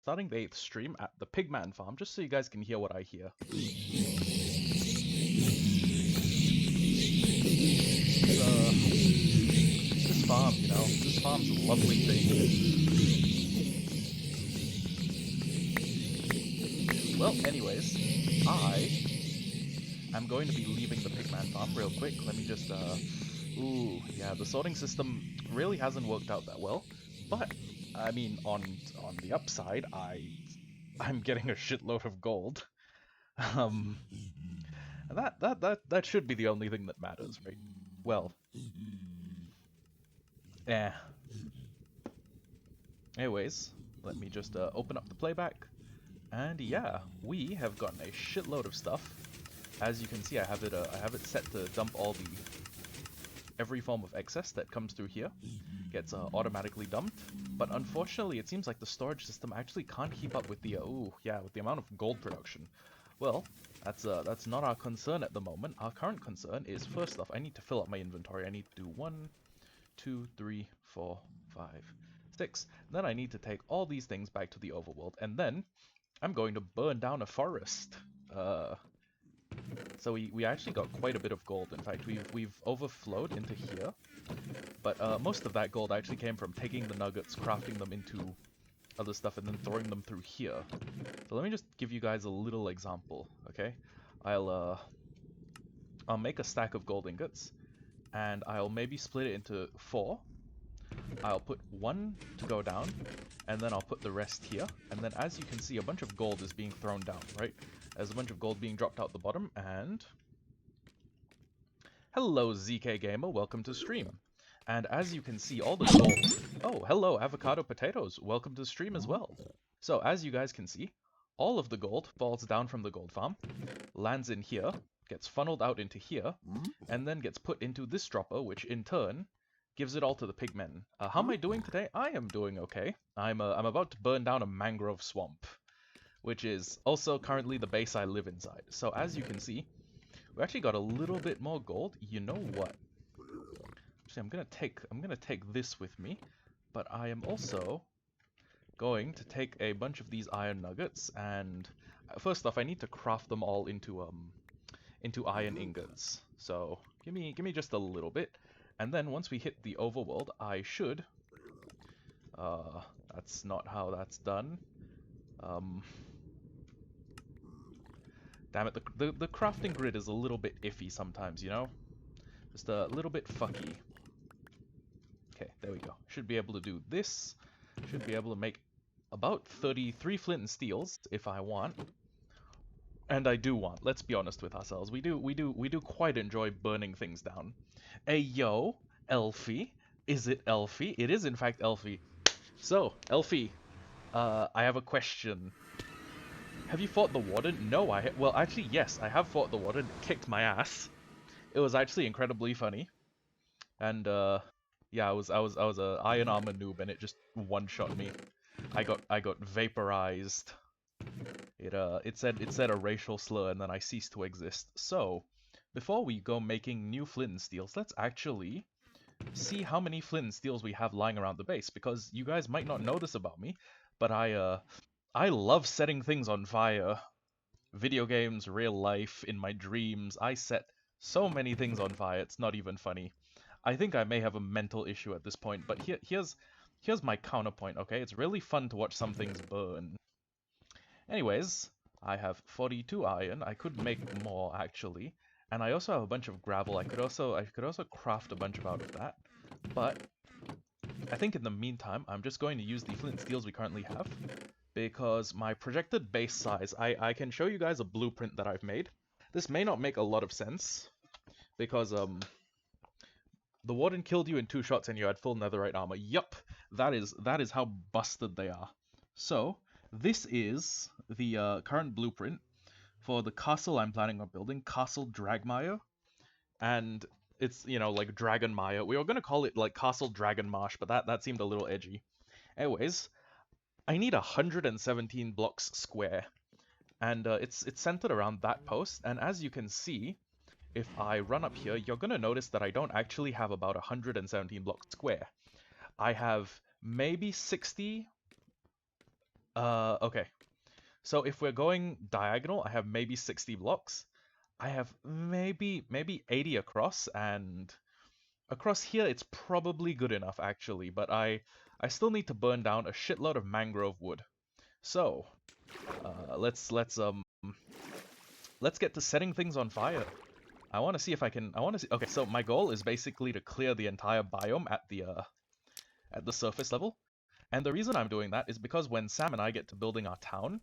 starting the 8th stream at the Pigman farm, just so you guys can hear what I hear. This farm, you know, this farm's a lovely thing. Well, anyways, I'm going to be leaving the Pigman farm real quick. Let me just, ooh, yeah, the sorting system really hasn't worked out that well. But, I mean, on the upside, I'm getting a shitload of gold. Um, and that should be the only thing that matters, right? Well, eh. Anyways, let me just open up the playback. And yeah, we have gotten a shitload of stuff. As you can see, I have it set to dump every form of excess that comes through here gets automatically dumped. But unfortunately, it seems like the storage system actually can't keep up with the with the amount of gold production. Well, that's not our concern at the moment. Our current concern is, first off, I need to fill up my inventory. I need to do 1, 2, 3, 4, 5, 6. Then I need to take all these things back to the overworld, and then I'm going to burn down a forest. So we actually got quite a bit of gold. In fact, we've overflowed into here, but most of that gold actually came from taking the nuggets, crafting them into other stuff, and then throwing them through here. So let me just give you guys a little example, okay? I'll make a stack of gold ingots, and I'll maybe split it into 4. I'll put 1 to go down, and then I'll put the rest here. And then as you can see, a bunch of gold is being thrown down, right? There's a bunch of gold being dropped out the bottom, and... Hello, ZK Gamer, welcome to stream. And as you can see, all the gold... Oh, hello, avocado potatoes, welcome to stream as well. So, as you guys can see, all of the gold falls down from the gold farm, lands in here, gets funneled out into here, and then gets put into this dropper, which in turn gives it all to the pigmen. How am I doing today? I am doing okay. I'm about to burn down a mangrove swamp, which is also currently the base I live inside. So as you can see, we actually got a little bit more gold. You know what? Actually, I'm gonna take this with me, but I am also going to take a bunch of these iron nuggets, and first off, I need to craft them all into iron ingots. So give me just a little bit. And then once we hit the overworld, I should... that's not how that's done. Damn it, the crafting grid is a little bit iffy sometimes, you know? Just a little bit fucky. Okay, there we go. Should be able to do this. Should be able to make about 33 flint and steels if I want. And I do want, let's be honest with ourselves. We do quite enjoy burning things down. Hey yo, Elfie. Is it Elfie? It is in fact Elfie. So, Elfie, I have a question. Have you fought the warden? No, well, actually, yes, I have fought the warden. It kicked my ass. It was actually incredibly funny. And yeah, I was a iron armor noob, and it just one-shot me. I got vaporized. It said a racial slur, and then I ceased to exist. So, before we go making new flint and steels, let's actually see how many flint and steels we have lying around the base, because you guys might not know this about me, but I love setting things on fire. Video games, real life, in my dreams, I set so many things on fire, it's not even funny. I think I may have a mental issue at this point, but here's my counterpoint, okay? It's really fun to watch some things burn. Anyways, I have 42 iron. I could make more actually, and I also have a bunch of gravel. I could also craft a bunch out of that. But I think in the meantime, I'm just going to use the flint and steels we currently have, because my projected base size, I can show you guys a blueprint that I've made. This may not make a lot of sense, because the warden killed you in 2 shots and you had full netherite armor. Yup, that is how busted they are. So this is the current blueprint for the castle I'm planning on building, Castle Dragmire, and it's, you know, like Dragonmire. We were gonna call it like Castle Dragonmarsh, but that seemed a little edgy. Anyways, I need 117 blocks square, and it's centered around that post. And as you can see, if I run up here, you're gonna notice that I don't actually have about 117 blocks square. I have maybe 60 Okay. So if we're going diagonal, I have maybe 60 blocks. I have maybe 80 across, and across here it's probably good enough actually, but I still need to burn down a shitload of mangrove wood. So, let's get to setting things on fire. I want to see if I can. I want to see. Okay, so my goal is basically to clear the entire biome at the surface level. And the reason I'm doing that is because when Sam and I get to building our town,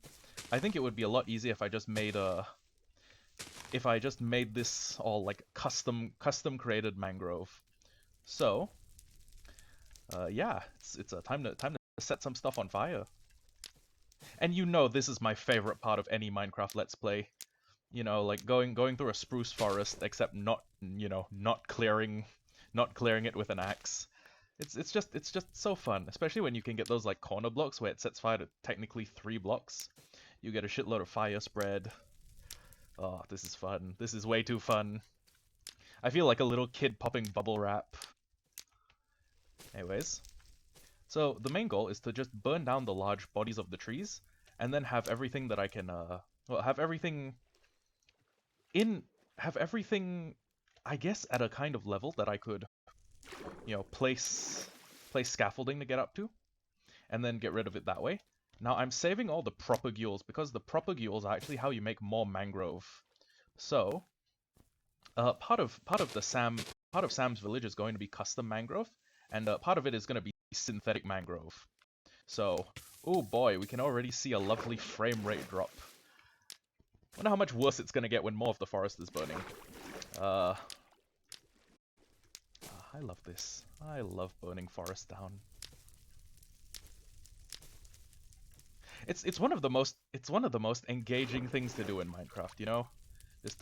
I think it would be a lot easier if I just made this all like custom created mangrove. So, yeah, it's a time to set some stuff on fire. And you know this is my favorite part of any Minecraft Let's Play. You know, like going through a spruce forest, except not, you know, not clearing it with an axe. It's just so fun, especially when you can get those like corner blocks where it sets fire to technically 3 blocks. You get a shitload of fire spread. Oh, this is fun. This is way too fun. I feel like a little kid popping bubble wrap. Anyways, so the main goal is to just burn down the large bodies of the trees, and then have everything that I can, well, have everything, I guess, at a kind of level that I could, you know, place scaffolding to get up to, and then get rid of it that way. Now I'm saving all the propagules because the propagules are actually how you make more mangrove. So, part of Sam's village is going to be custom mangrove, and part of it is going to be synthetic mangrove. So, oh boy, we can already see a lovely frame rate drop. Wonder how much worse it's going to get when more of the forest is burning. I love this. I love burning forest down. It's one of the most engaging things to do in Minecraft, you know? Just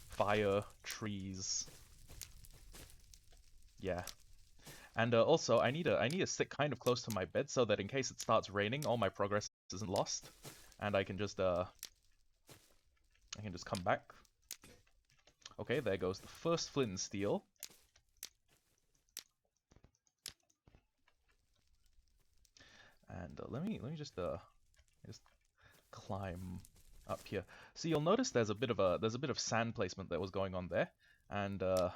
fire, trees. Yeah. And also I need to sit kind of close to my bed so that in case it starts raining, all my progress isn't lost, and I can just come back. Okay, there goes the first flint and steel. And let me just climb up here. So you'll notice there's a bit of sand placement that was going on there, and yeah,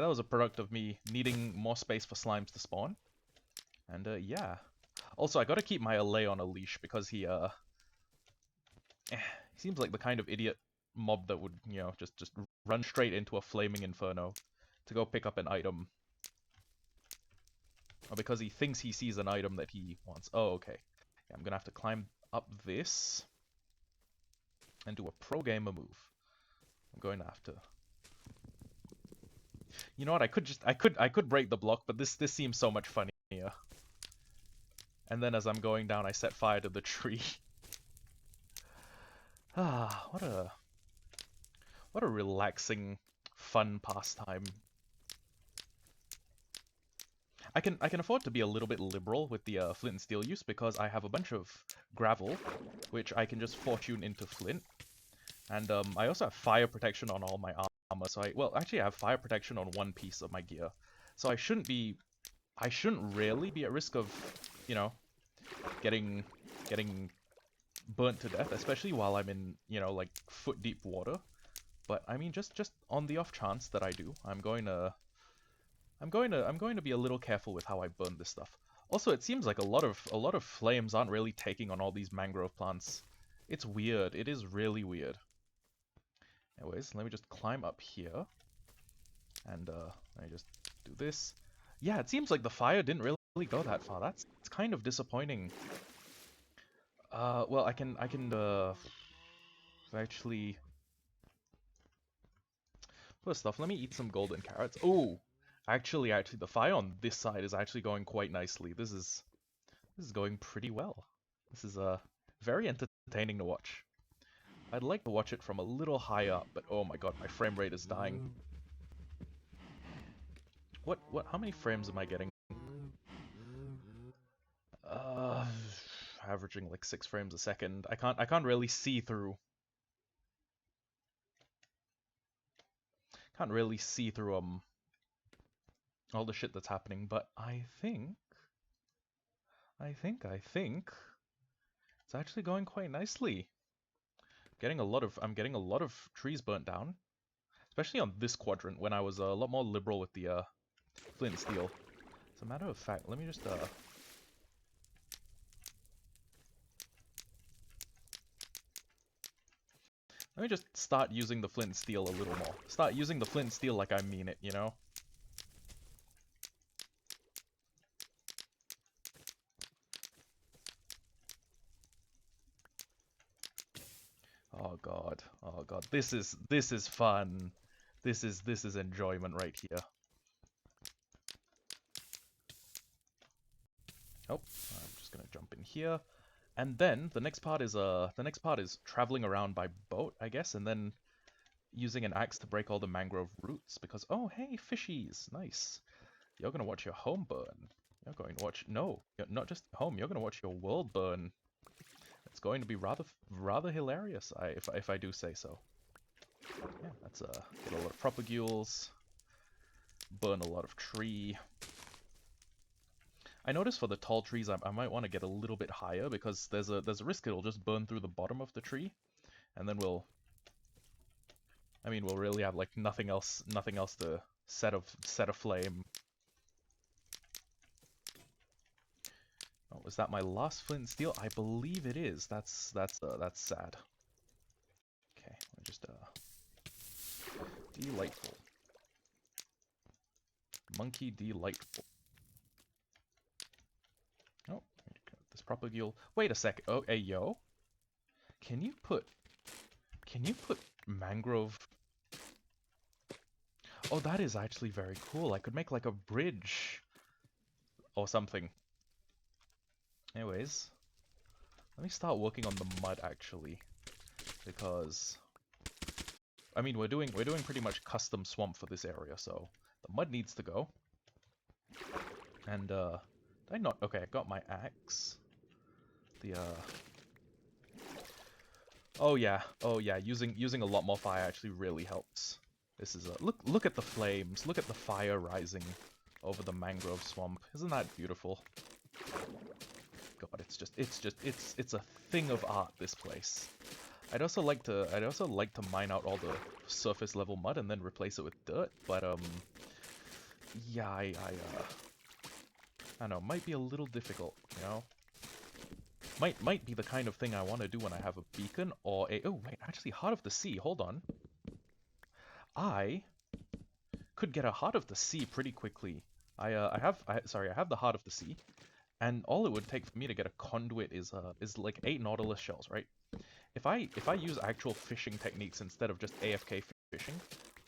that was a product of me needing more space for slimes to spawn. And yeah. Also, I gotta keep my Allay on a leash because he seems like the kind of idiot mob that would, you know, just run straight into a flaming inferno to go pick up an item. Or because he thinks he sees an item that he wants. Oh, okay. Yeah, I'm gonna have to climb up this and do a pro gamer move. I'm going to have to. You know what? I could break the block, but this seems so much funnier. And then as I'm going down, I set fire to the tree. Ah, what a relaxing, fun pastime. I can afford to be a little bit liberal with the flint and steel use because I have a bunch of gravel, which I can just fortune into flint. And I also have fire protection on all my armor, so actually I have fire protection on one piece of my gear. So I shouldn't really be at risk of, you know, getting burnt to death, especially while I'm in, you know, like foot deep water. But I mean, just on the off chance that I do, I'm going to be a little careful with how I burn this stuff. Also, it seems like a lot of flames aren't really taking on all these mangrove plants. It's weird. It is really weird. Anyways, let me just climb up here, and let me just do this. Yeah, it seems like the fire didn't really go that far. It's kind of disappointing. Well, I can actually. First off, let me eat some golden carrots. Oh, actually, the fire on this side is actually going quite nicely. This is going pretty well. This is very entertaining to watch. I'd like to watch it from a little higher up, but oh my god, my frame rate is dying. How many frames am I getting? Averaging like 6 frames a second. I can't really see through. Can't really see through all the shit that's happening, but I think It's actually going quite nicely. I'm getting a lot of trees burnt down, especially on this quadrant when I was a lot more liberal with the flint and steel. As a matter of fact, let me just start using the flint and steel a little more. Start using the flint and steel like I mean it, you know? Oh god. Oh god. This is fun. This is enjoyment right here. Oh, I'm just gonna jump in here. And then the next part is traveling around by boat, I guess, and then using an axe to break all the mangrove roots because oh hey fishies, nice. You're gonna watch your home burn. You're going to watch you're not just home, you're gonna watch your world burn. It's going to be rather hilarious, if I do say so. Yeah, that's get a lot of propagules, burn a lot of tree. I noticed for the tall trees, I might want to get a little bit higher because there's a risk it'll just burn through the bottom of the tree, and then we'll really have like nothing else to set aflame. Oh, is that my last flint and steel? I believe it is. That's sad. Okay, let me just delightful. Monkey delightful. Oh, this propagule. Wait a second. Oh, hey yo. Can you put mangrove? Oh, that is actually very cool. I could make like a bridge or something. Anyways, let me start working on the mud actually, because I mean we're doing pretty much custom swamp for this area, so the mud needs to go. And did I not? Okay, I got my axe. The oh yeah, using a lot more fire actually really helps. This is a look at the flames, look at the fire rising over the mangrove swamp. Isn't that beautiful? God, it's a thing of art, this place. I'd also like to mine out all the surface level mud and then replace it with dirt, but yeah, I don't know, might be a little difficult, you know? Might be the kind of thing I want to do when I have a beacon or a oh wait, actually Heart of the Sea, hold on. I could get a Heart of the Sea pretty quickly. I have the Heart of the Sea. And all it would take for me to get a conduit is like 8 Nautilus shells, right? If I use actual fishing techniques instead of just AFK fishing,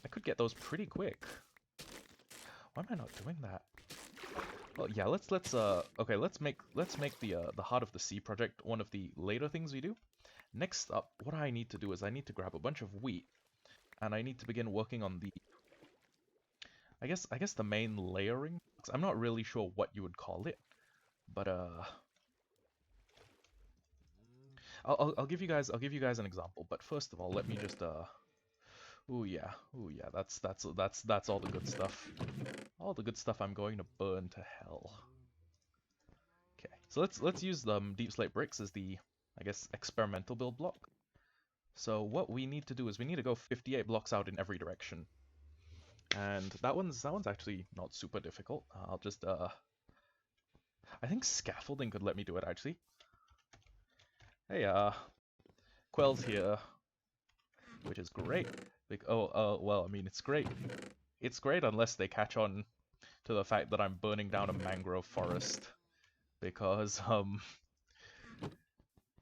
I could get those pretty quick. Why am I not doing that? Well, yeah, let's make the Heart of the Sea project one of the later things we do. Next up, what I need to do is I need to grab a bunch of wheat, and I need to begin working on the I guess the main layering. I'm not really sure what you would call it. But I'll give you guys an example. But first of all, let me just ooh yeah, that's all the good stuff. All the good stuff I'm going to burn to hell. Okay, so let's use the deep slate bricks as the I guess experimental build block. So what we need to do is we need to go 58 blocks out in every direction, and that one's actually not super difficult. I'll just I think scaffolding could let me do it, actually. Hey, Quell's here, which is great. Like, well, I mean, it's great. It's great unless they catch on to the fact that I'm burning down a mangrove forest. Because,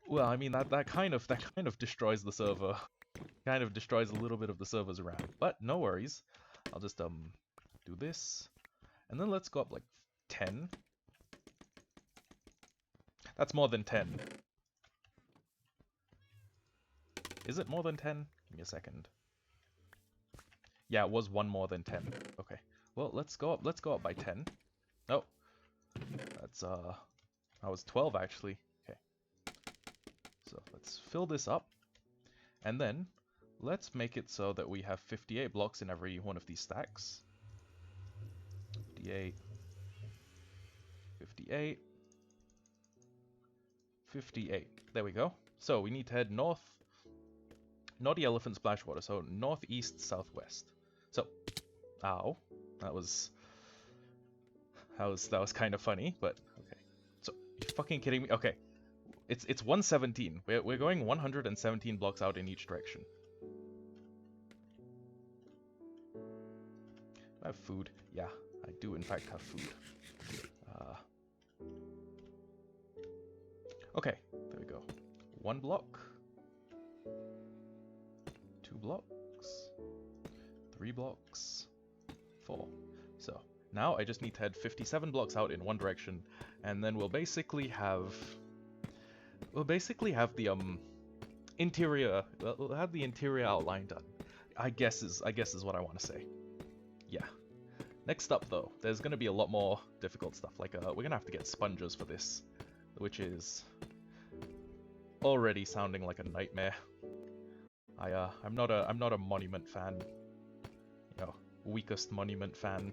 well, I mean, that kind of destroys the server. Kind of destroys a little bit of the server's RAM. But no worries. I'll just, do this. And then let's go up, like, 10. That's more than 10. Is it more than 10? Give me a second. Yeah, it was one more than 10. Okay. Well, let's go up by 10. Oh. That's that was 12 actually. Okay. So, let's fill this up. And then let's make it so that we have 58 blocks in every one of these stacks. 58. 58. 58. There we go. So we need to head north. Naughty Elephant Splashwater, so northeast, southwest. So, ow. That was kind of funny, but okay. So, you fucking kidding me? Okay. It's 117. We're going 117 blocks out in each direction. I have food. Yeah, I do in fact have food. Okay, there we go. 1 block. 2 blocks. 3 blocks. 4. So, now I just need to head 57 blocks out in one direction, and then we'll basically have the interior. We'll have the interior outline done. I guess is what I want to say. Yeah. Next up, though, there's gonna be a lot more difficult stuff. Like, we're gonna have to get sponges for this, which is already sounding like a nightmare. I'm not a monument fan. You know, weakest monument fan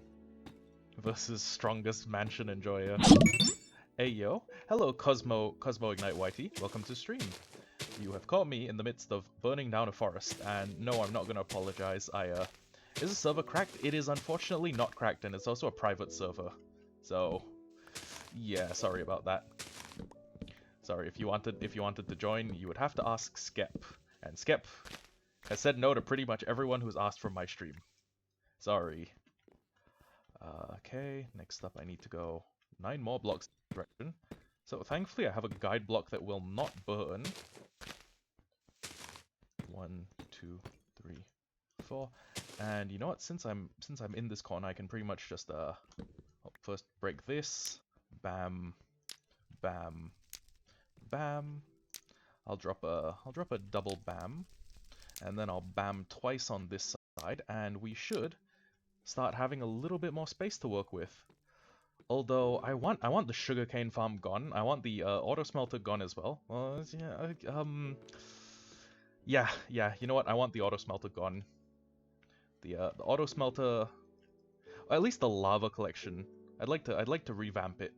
versus strongest mansion enjoyer. Hey yo, hello Cosmo Ignite Whitey, welcome to stream. You have caught me in the midst of burning down a forest, and no, I'm not gonna apologize. Is the server cracked? It is unfortunately not cracked, and it's also a private server. So, yeah, sorry about that. Sorry, if you wanted to join, you would have to ask Skep, and Skep has said no to pretty much everyone who's asked from my stream. Sorry. Okay, next up I need to go 9 more blocks in direction. So thankfully I have a guide block that will not burn. 1, 2, 3, 4. And you know what? Since I'm in this corner, I can pretty much just first break this. Bam, bam, bam. I'll drop a double bam, and then I'll bam twice on this side, and we should start having a little bit more space to work with. Although I want the sugarcane farm gone. I want the auto smelter gone as well. Yeah, you know what? I want the auto smelter gone. The auto smelter, or at least the lava collection. I'd like to revamp it,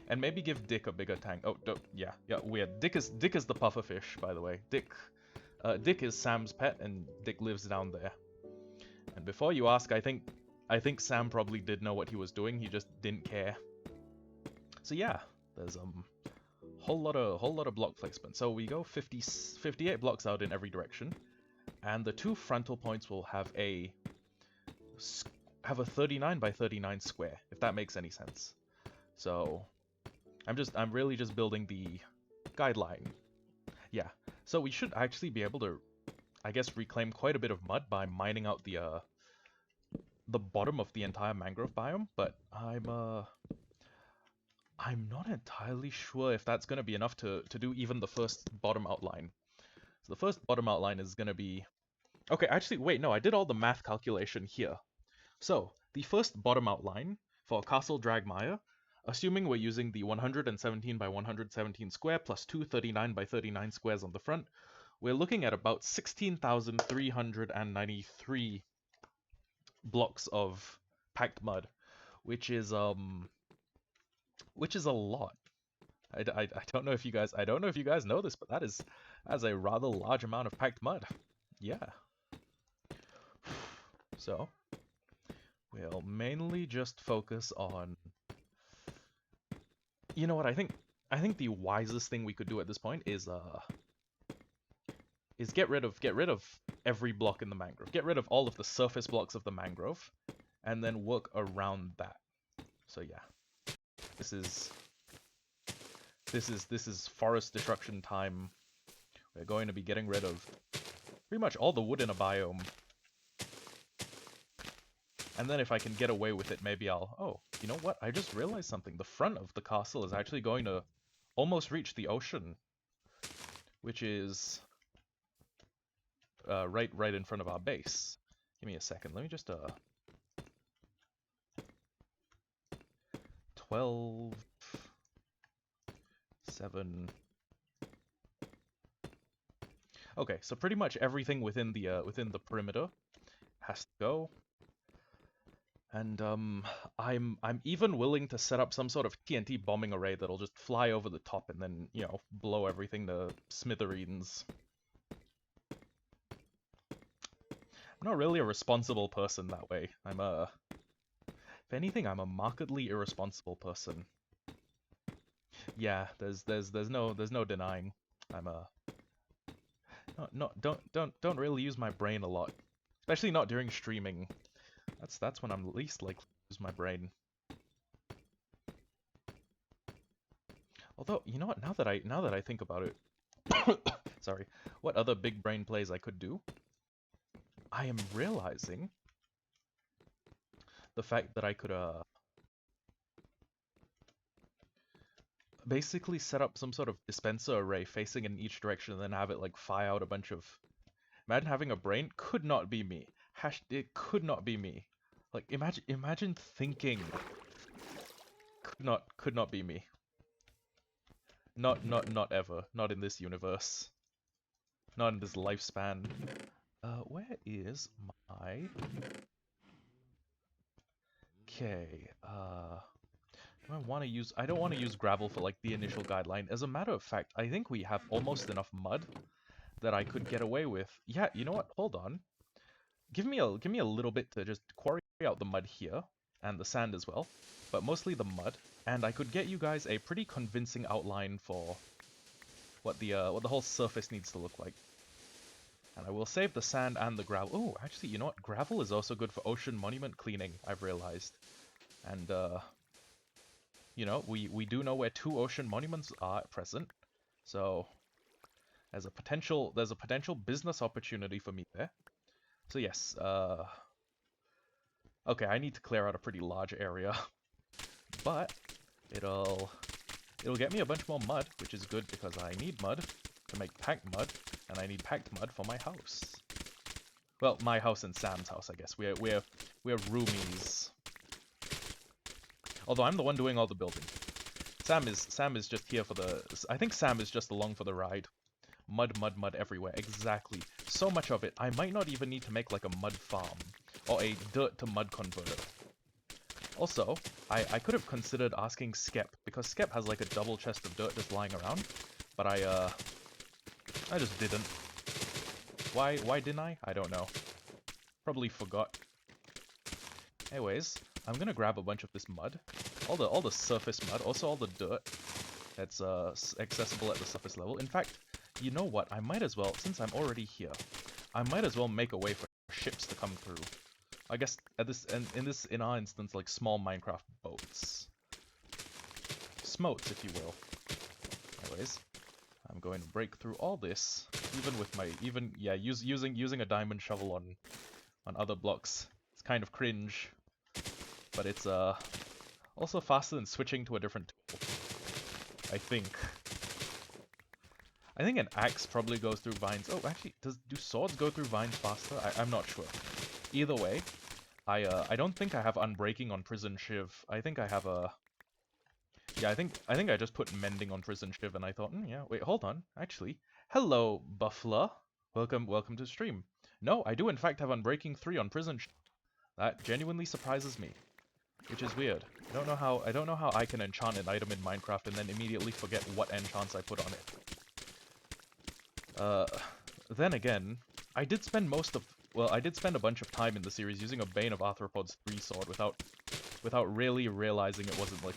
and maybe give Dick a bigger tank. Oh, yeah, weird. Dick is the pufferfish, by the way. Dick is Sam's pet, and Dick lives down there. And before you ask, I think Sam probably did know what he was doing. He just didn't care. So yeah, there's whole lot of block placement. So we go 58 blocks out in every direction. And the 2 frontal points will have a 39 by 39 square, if that makes any sense. So I'm really just building the guideline. Yeah. So we should actually be able to, I guess, reclaim quite a bit of mud by mining out the bottom of the entire mangrove biome, but I'm not entirely sure if that's gonna be enough to do even the first bottom outline. So the first bottom outline is gonna be... Okay, actually, wait, no, I did all the math calculation here. So, the first bottom outline for Castle Dragmire, assuming we're using the 117 by 117 square plus 2 39 by 39 squares on the front, we're looking at about 16,393 blocks of packed mud, which is a lot. I don't know if you guys know this, but that's a rather large amount of packed mud. Yeah. So we'll mainly just focus on, you know what, I think the wisest thing we could do at this point is get rid of every block in the mangrove. Get rid of all of the surface blocks of the mangrove, and then work around that. So yeah. This is forest destruction time. We're going to be getting rid of pretty much all the wood in a biome. And then if I can get away with it, maybe I'll... Oh, you know what? I just realized something. The front of the castle is actually going to almost reach the ocean, which is right in front of our base. Give me a second. Let me just 12, 7. Okay, so pretty much everything within the perimeter has to go. And I'm even willing to set up some sort of TNT bombing array that'll just fly over the top and then, you know, blow everything to smithereens. I'm not really a responsible person that way. If anything, I'm a markedly irresponsible person. Yeah, there's no denying. I'm a don't really use my brain a lot, especially not during streaming. That's when I'm least likely to use my brain. Although, you know what? Now that I think about it, sorry, what other big brain plays I could do? I am realizing the fact that I could basically set up some sort of dispenser array facing in each direction and then have it like fire out a bunch of. Imagine having a brain. Could not be me. It could not be me. Like imagine thinking. Could not be me. Not ever. Not in this universe. Not in this lifespan. Where is my... Okay, do I want to use... I don't want to use gravel for, like, the initial guideline. As a matter of fact, I think we have almost enough mud that I could get away with. Yeah, you know what? Hold on. Give me a little bit to just quarry out the mud here, and the sand as well, but mostly the mud, and I could get you guys a pretty convincing outline for what the whole surface needs to look like. And I will save the sand and the gravel. Oh, actually, you know what? Gravel is also good for ocean monument cleaning, I've realized. And, you know, we do know where 2 ocean monuments are at present. So, there's a potential business opportunity for me there. So yes, okay, I need to clear out a pretty large area. But, it'll get me a bunch more mud, which is good because I need mud to make packed mud. And I need packed mud for my house. Well, my house and Sam's house, I guess. We're roomies. Although I'm the one doing all the building. Sam is just here for the... I think Sam is just along for the ride. Mud, mud, mud everywhere. Exactly. So much of it. I might not even need to make like a mud farm. Or a dirt to mud converter. Also, I could have considered asking Skep. Because Skep has like a double chest of dirt just lying around. But I just didn't. Why didn't I? I don't know. Probably forgot. Anyways, I'm gonna grab a bunch of this mud. All the surface mud, also all the dirt that's accessible at the surface level. In fact, you know what? I might as well, since I'm already here, I might as well make a way for ships to come through. I guess at this in our instance, like small Minecraft boats. Smotes, if you will. Anyways. I'm going to break through all this, even with my using a diamond shovel on other blocks. It's kind of cringe, but it's also faster than switching to a different tool. I think an axe probably goes through vines. Oh, actually, do swords go through vines faster? I'm not sure. Either way, I don't think I have unbreaking on prison shiv. I think I have a... Yeah, I think I just put mending on prison shiv, and I thought, yeah, wait, hold on, actually. Hello, Buffler. Welcome to stream. No, I do in fact have Unbreaking 3 on prison shiv. That genuinely surprises me, which is weird. I don't know how I can enchant an item in Minecraft and then immediately forget what enchants I put on it. Then again, I did spend a bunch of time in the series using a Bane of Arthropods 3 sword without really realizing it wasn't like,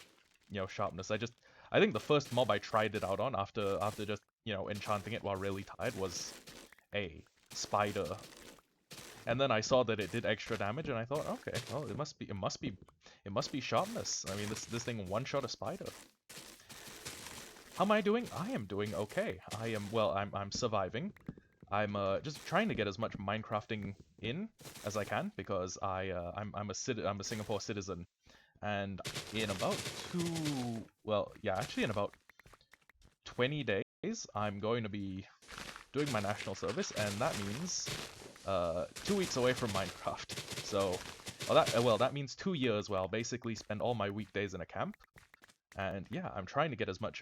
you know, sharpness. I think the first mob I tried it out on after just, you know, enchanting it while really tired was a spider. And then I saw that it did extra damage and I thought, okay, well, it must be sharpness. I mean, this thing one-shot a spider. How am I doing? I am doing okay. I'm surviving. I'm just trying to get as much Minecrafting in as I can because I'm a Singapore citizen. And in about in about 20 days, I'm going to be doing my national service, and that means 2 weeks away from Minecraft. So, that means 2 years where I'll basically spend all my weekdays in a camp. And yeah, I'm trying to get as much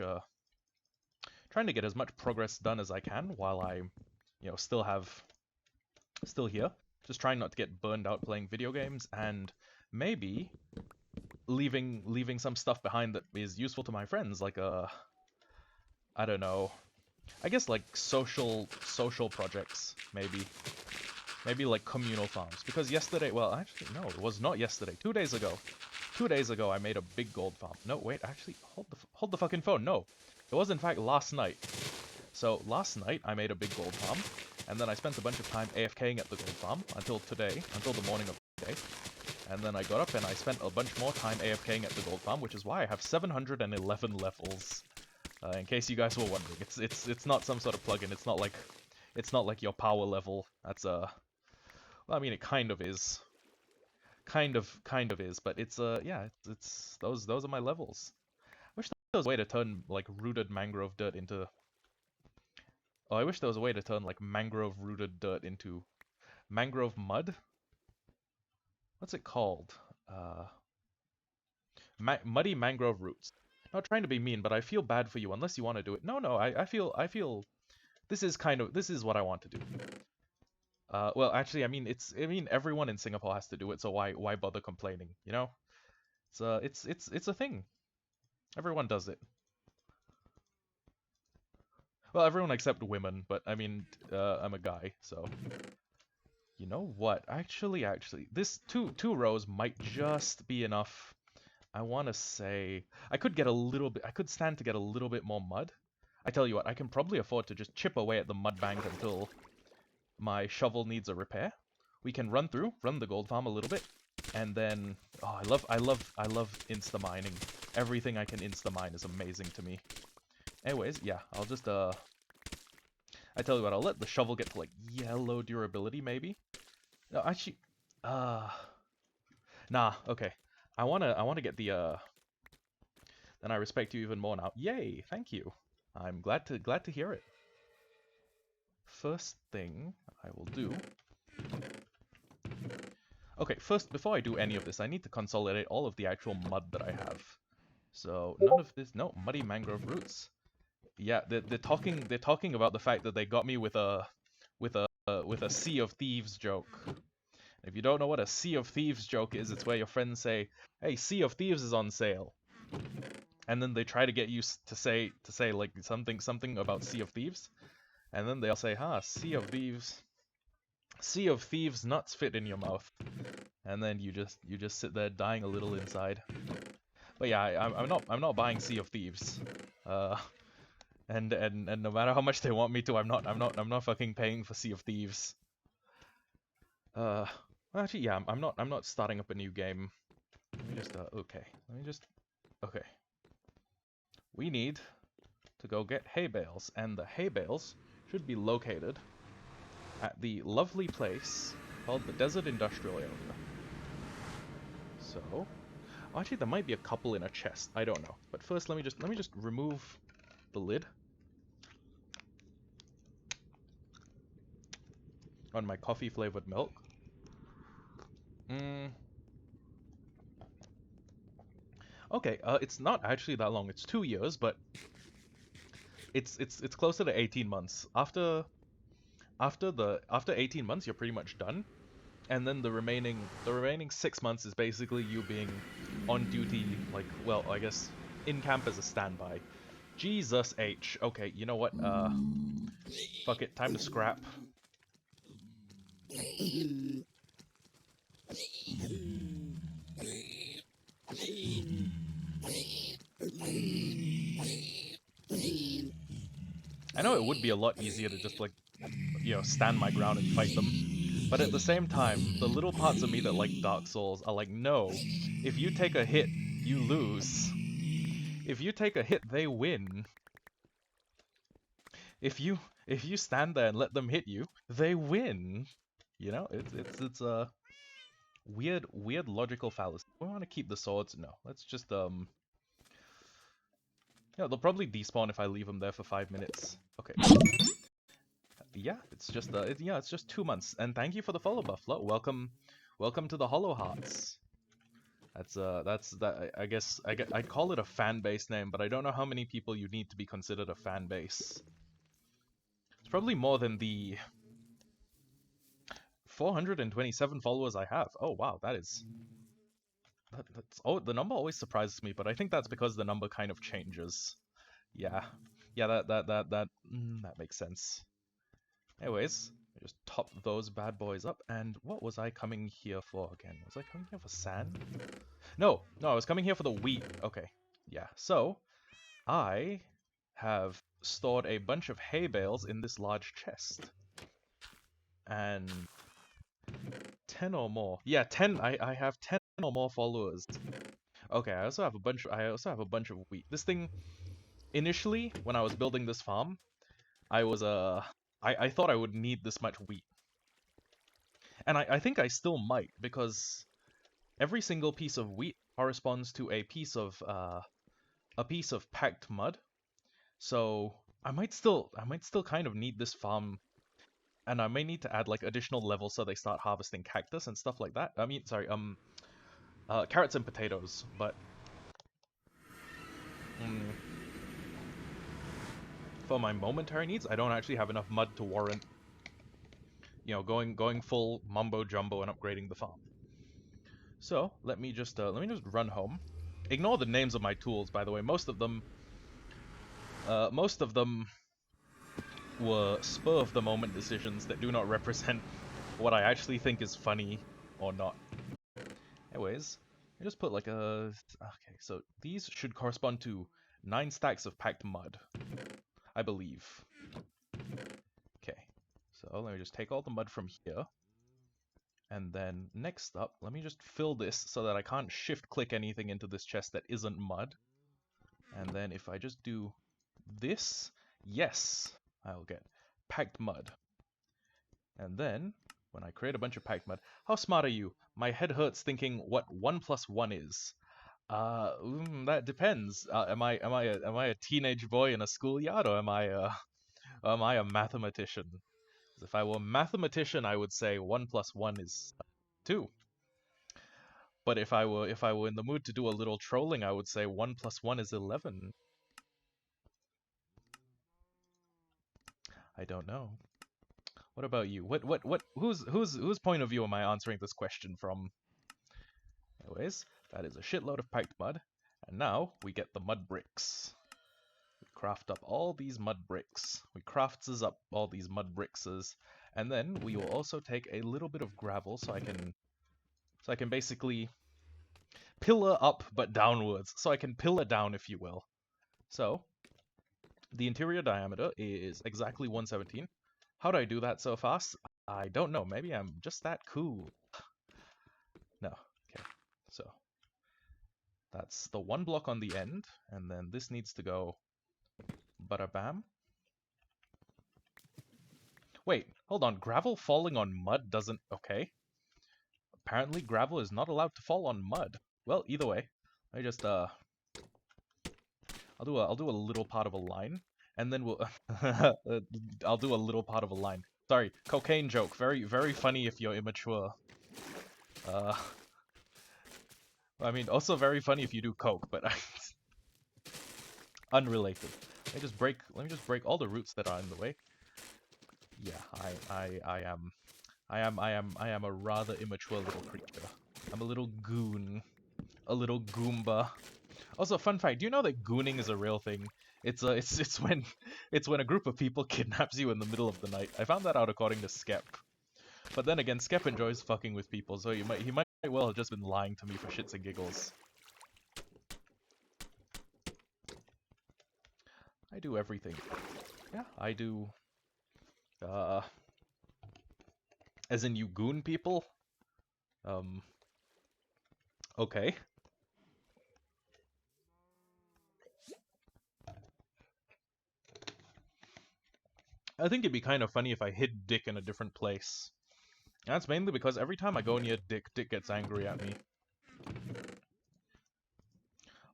progress done as I can while I'm, you know, still here. Just trying not to get burned out playing video games and maybe leaving some stuff behind that is useful to my friends, like I don't know. I guess like social projects, maybe like communal farms. Because yesterday, well, actually no, it was not yesterday. 2 days ago, 2 days ago, I made a big gold farm. No, wait, actually, hold the fucking phone. No, it was in fact last night. So last night I made a big gold farm, and then I spent a bunch of time AFKing at the gold farm until today, until the morning of today. And then I got up and I spent a bunch more time AFKing at the gold farm, which is why I have 711 levels. In case you guys were wondering, it's not some sort of plugin. It's not like your power level. That's well, I mean, it kind of is. Kind of is, but it's yeah, it's those are my levels. I wish there was a way to turn like rooted mangrove dirt into. Oh, I wish there was a way to turn like mangrove rooted dirt into mangrove mud. What's it called? Muddy mangrove roots. Not trying to be mean, but I feel bad for you unless you want to do it. No, I feel this is what I want to do. Well, actually, I mean everyone in Singapore has to do it, so why bother complaining? You know, it's a thing. Everyone does it. Well, everyone except women, but I mean, I'm a guy, so. You know what? Actually, this two rows might just be enough. I want to say I could stand to get a little bit more mud. I tell you what, I can probably afford to just chip away at the mud bank until my shovel needs a repair. We can run the gold farm a little bit, and then oh, I love insta mining. Everything I can insta mine is amazing to me. Anyways, yeah, I'll just I tell you what, I'll let the shovel get to like yellow durability maybe. No, actually, nah, okay. I wanna get the then I respect you even more now. Yay, thank you. I'm glad to hear it. First thing I will do. Okay, first, before I do any of this, I need to consolidate all of the actual mud that I have. So none of this, no, muddy mangrove roots. Yeah, they're talking about the fact that they got me with a Sea of Thieves joke. If you don't know what a Sea of Thieves joke is, it's where your friends say, "Hey, Sea of Thieves is on sale," and then they try to get you to say like something about Sea of Thieves, and then they'll say, "Huh, Sea of Thieves nuts fit in your mouth," and then you just sit there dying a little inside. But yeah, I'm not buying Sea of Thieves. And no matter how much they want me to, I'm not fucking paying for Sea of Thieves. Actually, yeah, I'm not starting up a new game. Let me just okay. We need to go get hay bales, and the hay bales should be located at the lovely place called the Desert Industrial Area. So, actually, there might be a couple in a chest. I don't know. But first, let me just remove the lid on my coffee flavored milk. Okay, it's not actually that long. It's 2 years, but it's closer to 18 months. After 18 months, you're pretty much done, and then the remaining 6 months is basically you being on duty, like, well, I guess in camp as a standby. Jesus H. Okay, you know what? Fuck it, time to scrap. I know it would be a lot easier to just, like, you know, stand my ground and fight them. But at the same time, the little parts of me that like Dark Souls are like, no, if you take a hit, you lose. If you take a hit, they win. If you stand there and let them hit you, they win. You know, it's a weird logical fallacy. We want to keep the swords? No, let's just yeah, they'll probably despawn if I leave them there for 5 minutes. Okay. Yeah, it's just it's just 2 months. And thank you for the follow, Buffalo. Welcome to the Hollow Hearts. I guess I'd call it a fan base name, but I don't know how many people you need to be considered a fan base. It's probably more than the 427 followers I have. Oh wow, that is the number always surprises me, but I think that's because the number kind of changes. Yeah, yeah, that makes sense. Anyways, I just top those bad boys up, and what was I coming here for again? Was I coming here for sand? No, I was coming here for the wheat. Okay, yeah, so I have stored a bunch of hay bales in this large chest. And 10 or more. Yeah, 10. I have 10 or more followers. Okay, I also have a bunch of wheat. This thing, initially, when I was building this farm, I thought I would need this much wheat. And I think I still might, because every single piece of wheat corresponds to a piece of packed mud. So I might still kind of need this farm, and I may need to add like additional levels so they start harvesting cactus and stuff like that. I mean, sorry, carrots and potatoes, but for my momentary needs, I don't actually have enough mud to warrant, going full mumbo jumbo and upgrading the farm. So let me just run home. Ignore the names of my tools, by the way. Most of them were spur of the moment decisions that do not represent what I actually think is funny or not. Anyways, I just put like a... Okay, so these should correspond to 9 stacks of packed mud, I believe. Okay, so let me just take all the mud from here. And then next up, let me just fill this so that I can't shift-click anything into this chest that isn't mud. And then if I just do this, yes, I'll get packed mud. And then, when I create a bunch of packed mud, how smart are you? My head hurts thinking what 1 plus 1 is. That depends. Am I a teenage boy in a schoolyard, or am I a mathematician? If I were a mathematician, I would say 1 plus 1 is 2. But if I were in the mood to do a little trolling, I would say 1 plus 1 is 11. I don't know. What about you? Whose point of view am I answering this question from? Anyways, that is a shitload of packed mud, and now we get the mud bricks. We craft up all these mud bricks. We crafts up all these mud brickses, and then we will also take a little bit of gravel so I can basically pillar up but downwards. So I can pillar down, if you will. So the interior diameter is exactly 117. How do I do that so fast? I don't know. Maybe I'm just that cool. No. Okay. So that's the 1 block on the end, and then this needs to go bada bam. Wait, hold on. Gravel falling on mud doesn't... Okay. Apparently gravel is not allowed to fall on mud. Well, either way, I just I'll do a little part of a line, and then we'll I'll do a little part of a line. Sorry, cocaine joke. Very, very funny if you're immature. I mean, also very funny if you do coke, but unrelated. Let me just break all the roots that are in the way. Yeah, I am a rather immature little creature. I'm a little goon. A little goomba. Also, fun fact, do you know that gooning is a real thing? It's when a group of people kidnaps you in the middle of the night. I found that out according to Skep. But then again, Skep enjoys fucking with people, so he might well have just been lying to me for shits and giggles. I do everything. Yeah, I do. As in you goon people? Okay. I think it'd be kind of funny if I hid Dick in a different place. That's mainly because every time I go near Dick, Dick gets angry at me.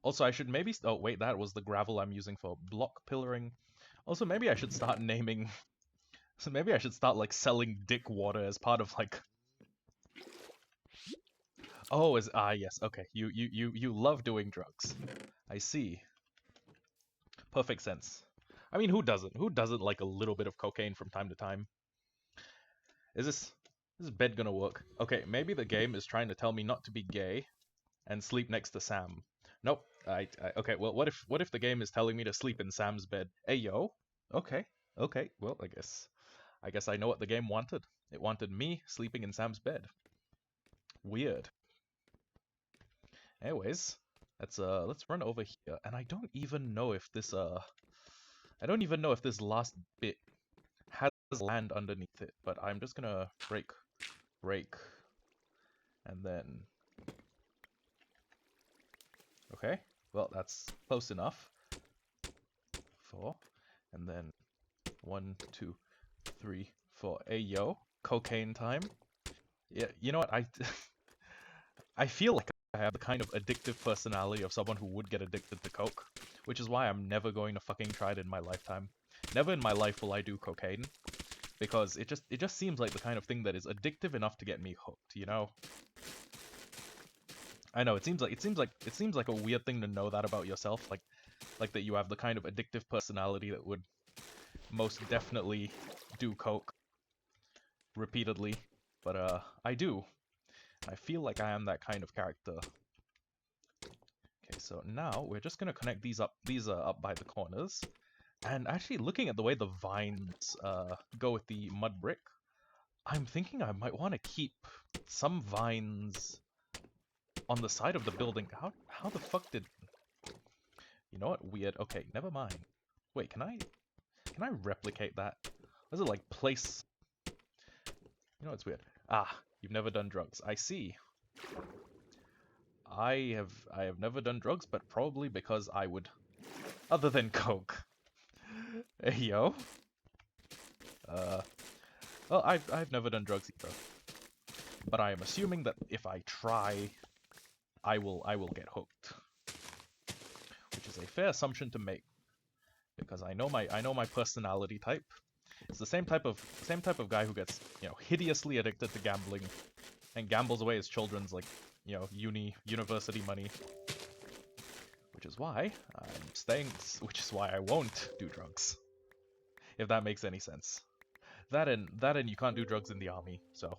Also, I should maybe... Oh, wait, that was the gravel I'm using for block pillaring. Also, maybe I should start naming... So maybe I should start, like, selling Dick water as part of, like... Oh, yes, okay. You love doing drugs. I see. Perfect sense. I mean, who doesn't? Who doesn't like a little bit of cocaine from time to time? Is this bed gonna work? Okay, maybe the game is trying to tell me not to be gay, and sleep next to Sam. Nope. Okay. Well, what if the game is telling me to sleep in Sam's bed? Hey yo. Okay. Okay. Well, I guess I know what the game wanted. It wanted me sleeping in Sam's bed. Weird. Anyways, let's run over here, and I don't even know if this last bit has land underneath it, but I'm just gonna break, and then okay. Well, that's close enough. 4, and then 1, 2, 3, 4. Hey yo, cocaine time. Yeah, you know what? I feel like I have the kind of addictive personality of someone who would get addicted to coke, which is why I'm never going to fucking try it in my lifetime. Never in my life will I do cocaine, because it just seems like the kind of thing that is addictive enough to get me hooked, you know? I know it seems like a weird thing to know that about yourself, like that you have the kind of addictive personality that would most definitely do coke repeatedly, but I do. I feel like I am that kind of character. Okay, so now we're just gonna connect these up by the corners. And actually, looking at the way the vines go with the mud brick, I'm thinking I might want to keep some vines on the side of the building. How the fuck did... You know what? Weird. Okay, never mind. Wait, can I replicate that? Does it like place... You know, it's weird. Ah, you've never done drugs. I see. I have never done drugs, but probably because I would... Other than coke. Hey, yo. Well, I've never done drugs either. But I am assuming that if I try, I will get hooked. Which is a fair assumption to make. Because I know my personality type. It's the same type of guy who gets, you know, hideously addicted to gambling and gambles away his children's, like, you know, university money. Which is why which is why I won't do drugs. If that makes any sense. That and you can't do drugs in the army, so.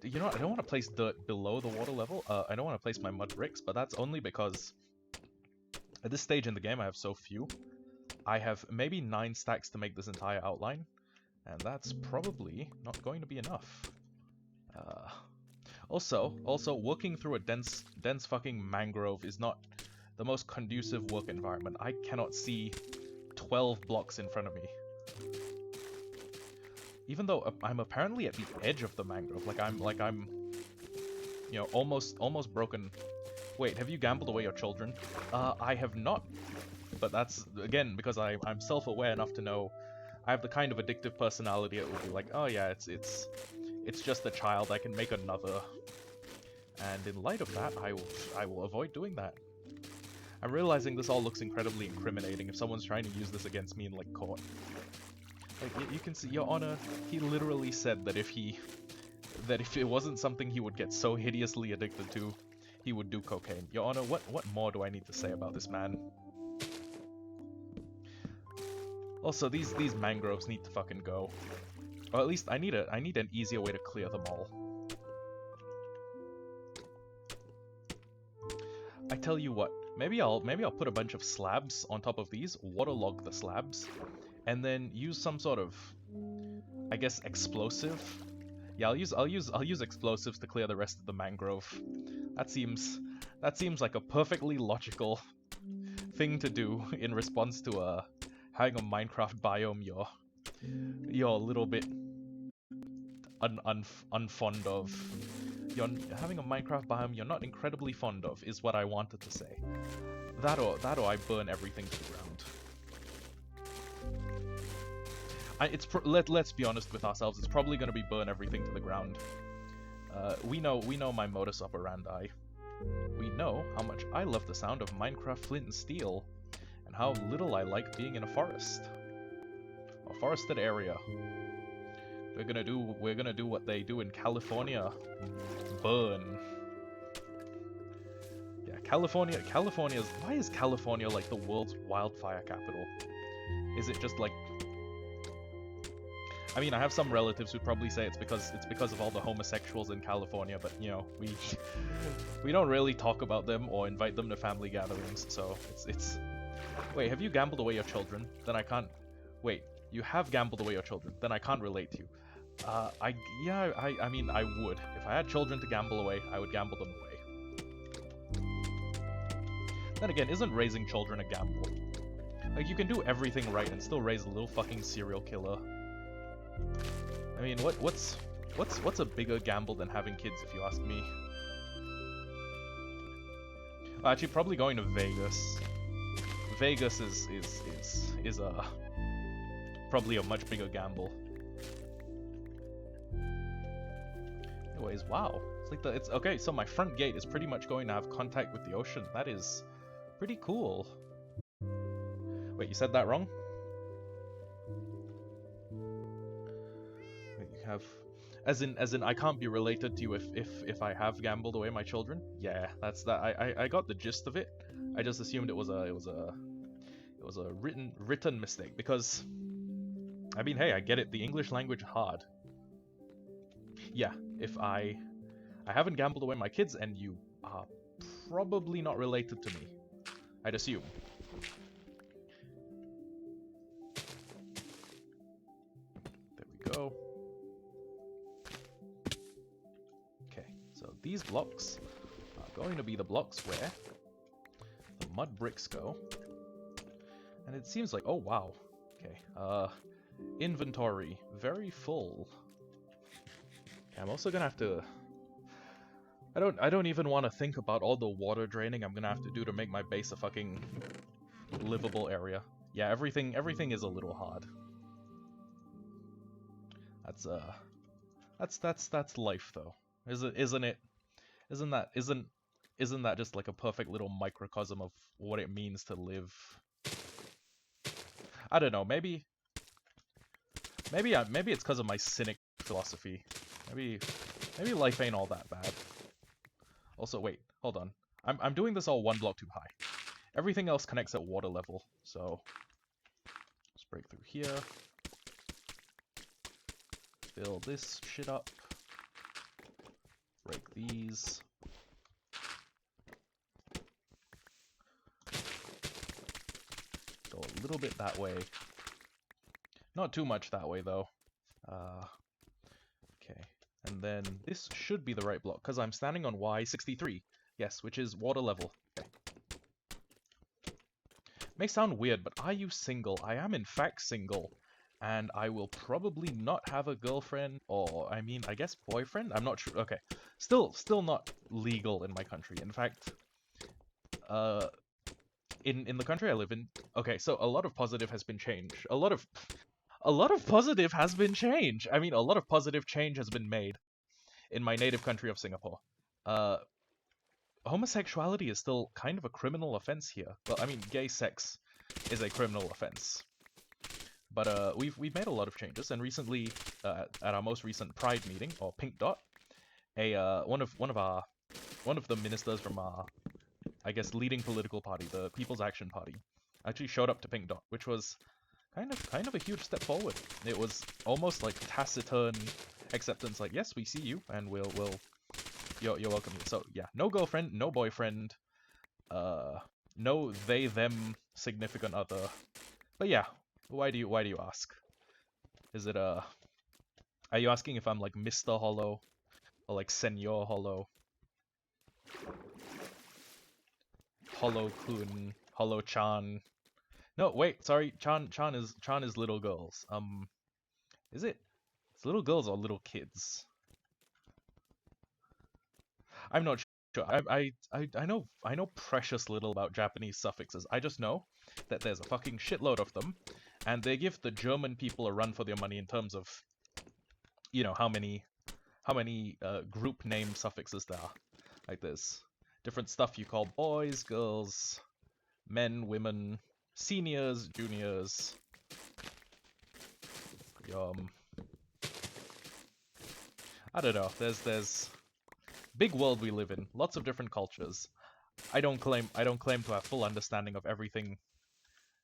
You know what, I don't want to place dirt below the water level. I don't want to place my mud bricks, but that's only because at this stage in the game I have so few. I have maybe 9 stacks to make this entire outline, and that's probably not going to be enough. Also, working through a dense fucking mangrove is not the most conducive work environment. I cannot see 12 blocks in front of me. Even though I'm apparently at the edge of the mangrove, like I'm, you know, almost broken. Wait, have you gambled away your children? I have not. But that's, again, because I'm self-aware enough to know I have the kind of addictive personality that will be like, oh yeah, it's just a child, I can make another. And in light of that, I will avoid doing that. I'm realizing this all looks incredibly incriminating if someone's trying to use this against me in, like, court. Like, you can see, Your Honor, he literally said that if it wasn't something he would get so hideously addicted to, he would do cocaine. Your Honor, what more do I need to say about this man? Also, these mangroves need to fucking go. Or at least I need an easier way to clear them all. I tell you what, maybe I'll put a bunch of slabs on top of these, waterlog the slabs, and then use some sort of, I guess, explosive. Yeah, I'll use explosives to clear the rest of the mangrove. That seems like a perfectly logical thing to do in response to having a Minecraft biome you're a little bit unfond of. You're having a Minecraft biome you're not incredibly fond of, is what I wanted to say. That or I burn everything to the ground. Let's be honest with ourselves. It's probably going to be burn everything to the ground. We know my modus operandi. We know how much I love the sound of Minecraft flint and steel, and how little I like being in a forest, a forested area. We're gonna do what they do in California. Burn. Yeah, California. Why is California like the world's wildfire capital? Is it just like... I mean, I have some relatives who'd probably say it's because of all the homosexuals in California, but you know, we don't really talk about them or invite them to family gatherings, so it's. Wait, have you gambled away your children? Then I can't. Wait, you have gambled away your children? Then I can't relate to you. I mean, I would. If I had children to gamble away, I would gamble them away. Then again, isn't raising children a gamble? Like, you can do everything right and still raise a little fucking serial killer. I mean, what's a bigger gamble than having kids, if you ask me? Actually, probably going to Vegas. Vegas is probably a much bigger gamble. Anyways, wow. It's okay, so my front gate is pretty much going to have contact with the ocean. That is pretty cool. Wait, you said that wrong? Wait, you have as in I can't be related to you if I have gambled away my children? Yeah, that's that. I got the gist of it. I just assumed it was a written mistake because I mean, hey, I get it. The English language hard. Yeah, if I haven't gambled away my kids, and you are probably not related to me, I'd assume. There we go. Okay, so these blocks are going to be the blocks where the mud bricks go. And it seems like, oh wow. Okay, inventory, very full. Okay, I'm also gonna have to... I don't even want to think about all the water draining I'm gonna have to do to make my base a fucking livable area. Yeah, everything is a little hard. That's life though. Isn't it? Isn't that just like a perfect little microcosm of what it means to live? I don't know, maybe it's because of my cynic philosophy. Maybe life ain't all that bad. Also, wait, hold on. I'm doing this all one block too high. Everything else connects at water level, so let's break through here. Fill this shit up. Break these. Go a little bit that way. Not too much that way, though. Okay. And then this should be the right block, because I'm standing on Y63. Yes, which is water level. Okay. May sound weird, but are you single? I am in fact single. And I will probably not have a girlfriend, or, I mean, I guess boyfriend? I'm not sure. Okay. Still not legal in my country. In fact, in the country I live in, okay, so a lot of positive has been changed. A lot of positive has been changed. I mean, a lot of positive change has been made in my native country of Singapore. Homosexuality is still kind of a criminal offense here. Well, I mean, gay sex is a criminal offense. But we've made a lot of changes, and recently, at our most recent Pride meeting, or Pink Dot, one of the ministers from our, I guess, leading political party, the People's Action Party, actually showed up to Pink Dot, which was kind of a huge step forward. It was almost like taciturn acceptance, like, yes, we see you, and you're welcome here. So yeah, no girlfriend, no boyfriend, no they them significant other. But yeah, why do you ask? Is it are you asking if I'm like Mr. Hollow or like Senor Hollow? Hollow Kun, Hollow Chan. No, wait, sorry, Chan is little girls. Is it? It's little girls or little kids? I'm not sure. I know precious little about Japanese suffixes. I just know that there's a fucking shitload of them, and they give the German people a run for their money in terms of, you know, how many group name suffixes there are. Like there's different stuff you call boys, girls, men, women, seniors, juniors. I don't know. There's big world we live in. Lots of different cultures. I don't claim to have full understanding of everything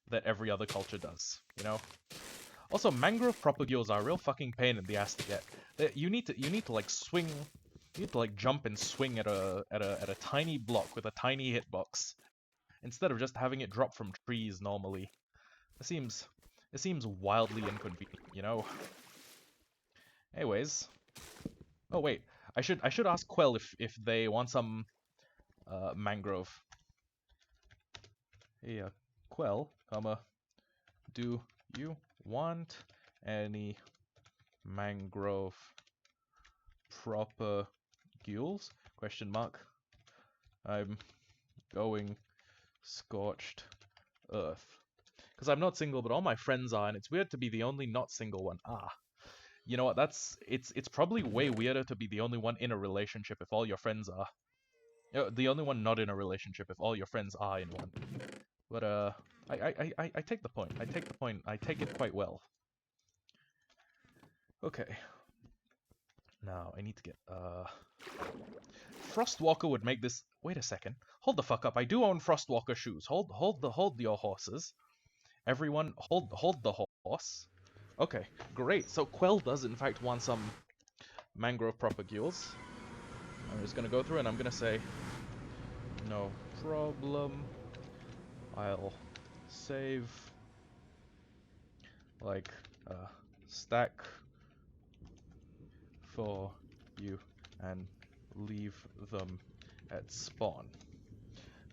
that every other culture does, you know? Also, mangrove propagules are a real fucking pain in the ass to get. You need to like swing, you need to like jump and swing at a tiny block with a tiny hitbox, instead of just having it drop from trees normally. It seems wildly inconvenient, you know. Anyways, oh wait, I should ask Quell if they want some mangrove. Hey, Quell, do you want any mangrove propagules? Question mark. I'm going scorched earth. Because I'm not single, but all my friends are, and it's weird to be the only not single one. You know what? It's probably way weirder to be the only one in a relationship if all your friends are. The only one not in a relationship if all your friends are in one. But I take the point. I take the point. I take it quite well. Okay. Now I need to get Frostwalker would make this. Wait a second. Hold the fuck up. I do own Frostwalker shoes. Hold your horses. Everyone, hold the horse. Okay, great. So Quell does in fact want some mangrove propagules. I'm just gonna go through and I'm gonna say, no problem. I'll save like a stack for you and leave them at spawn.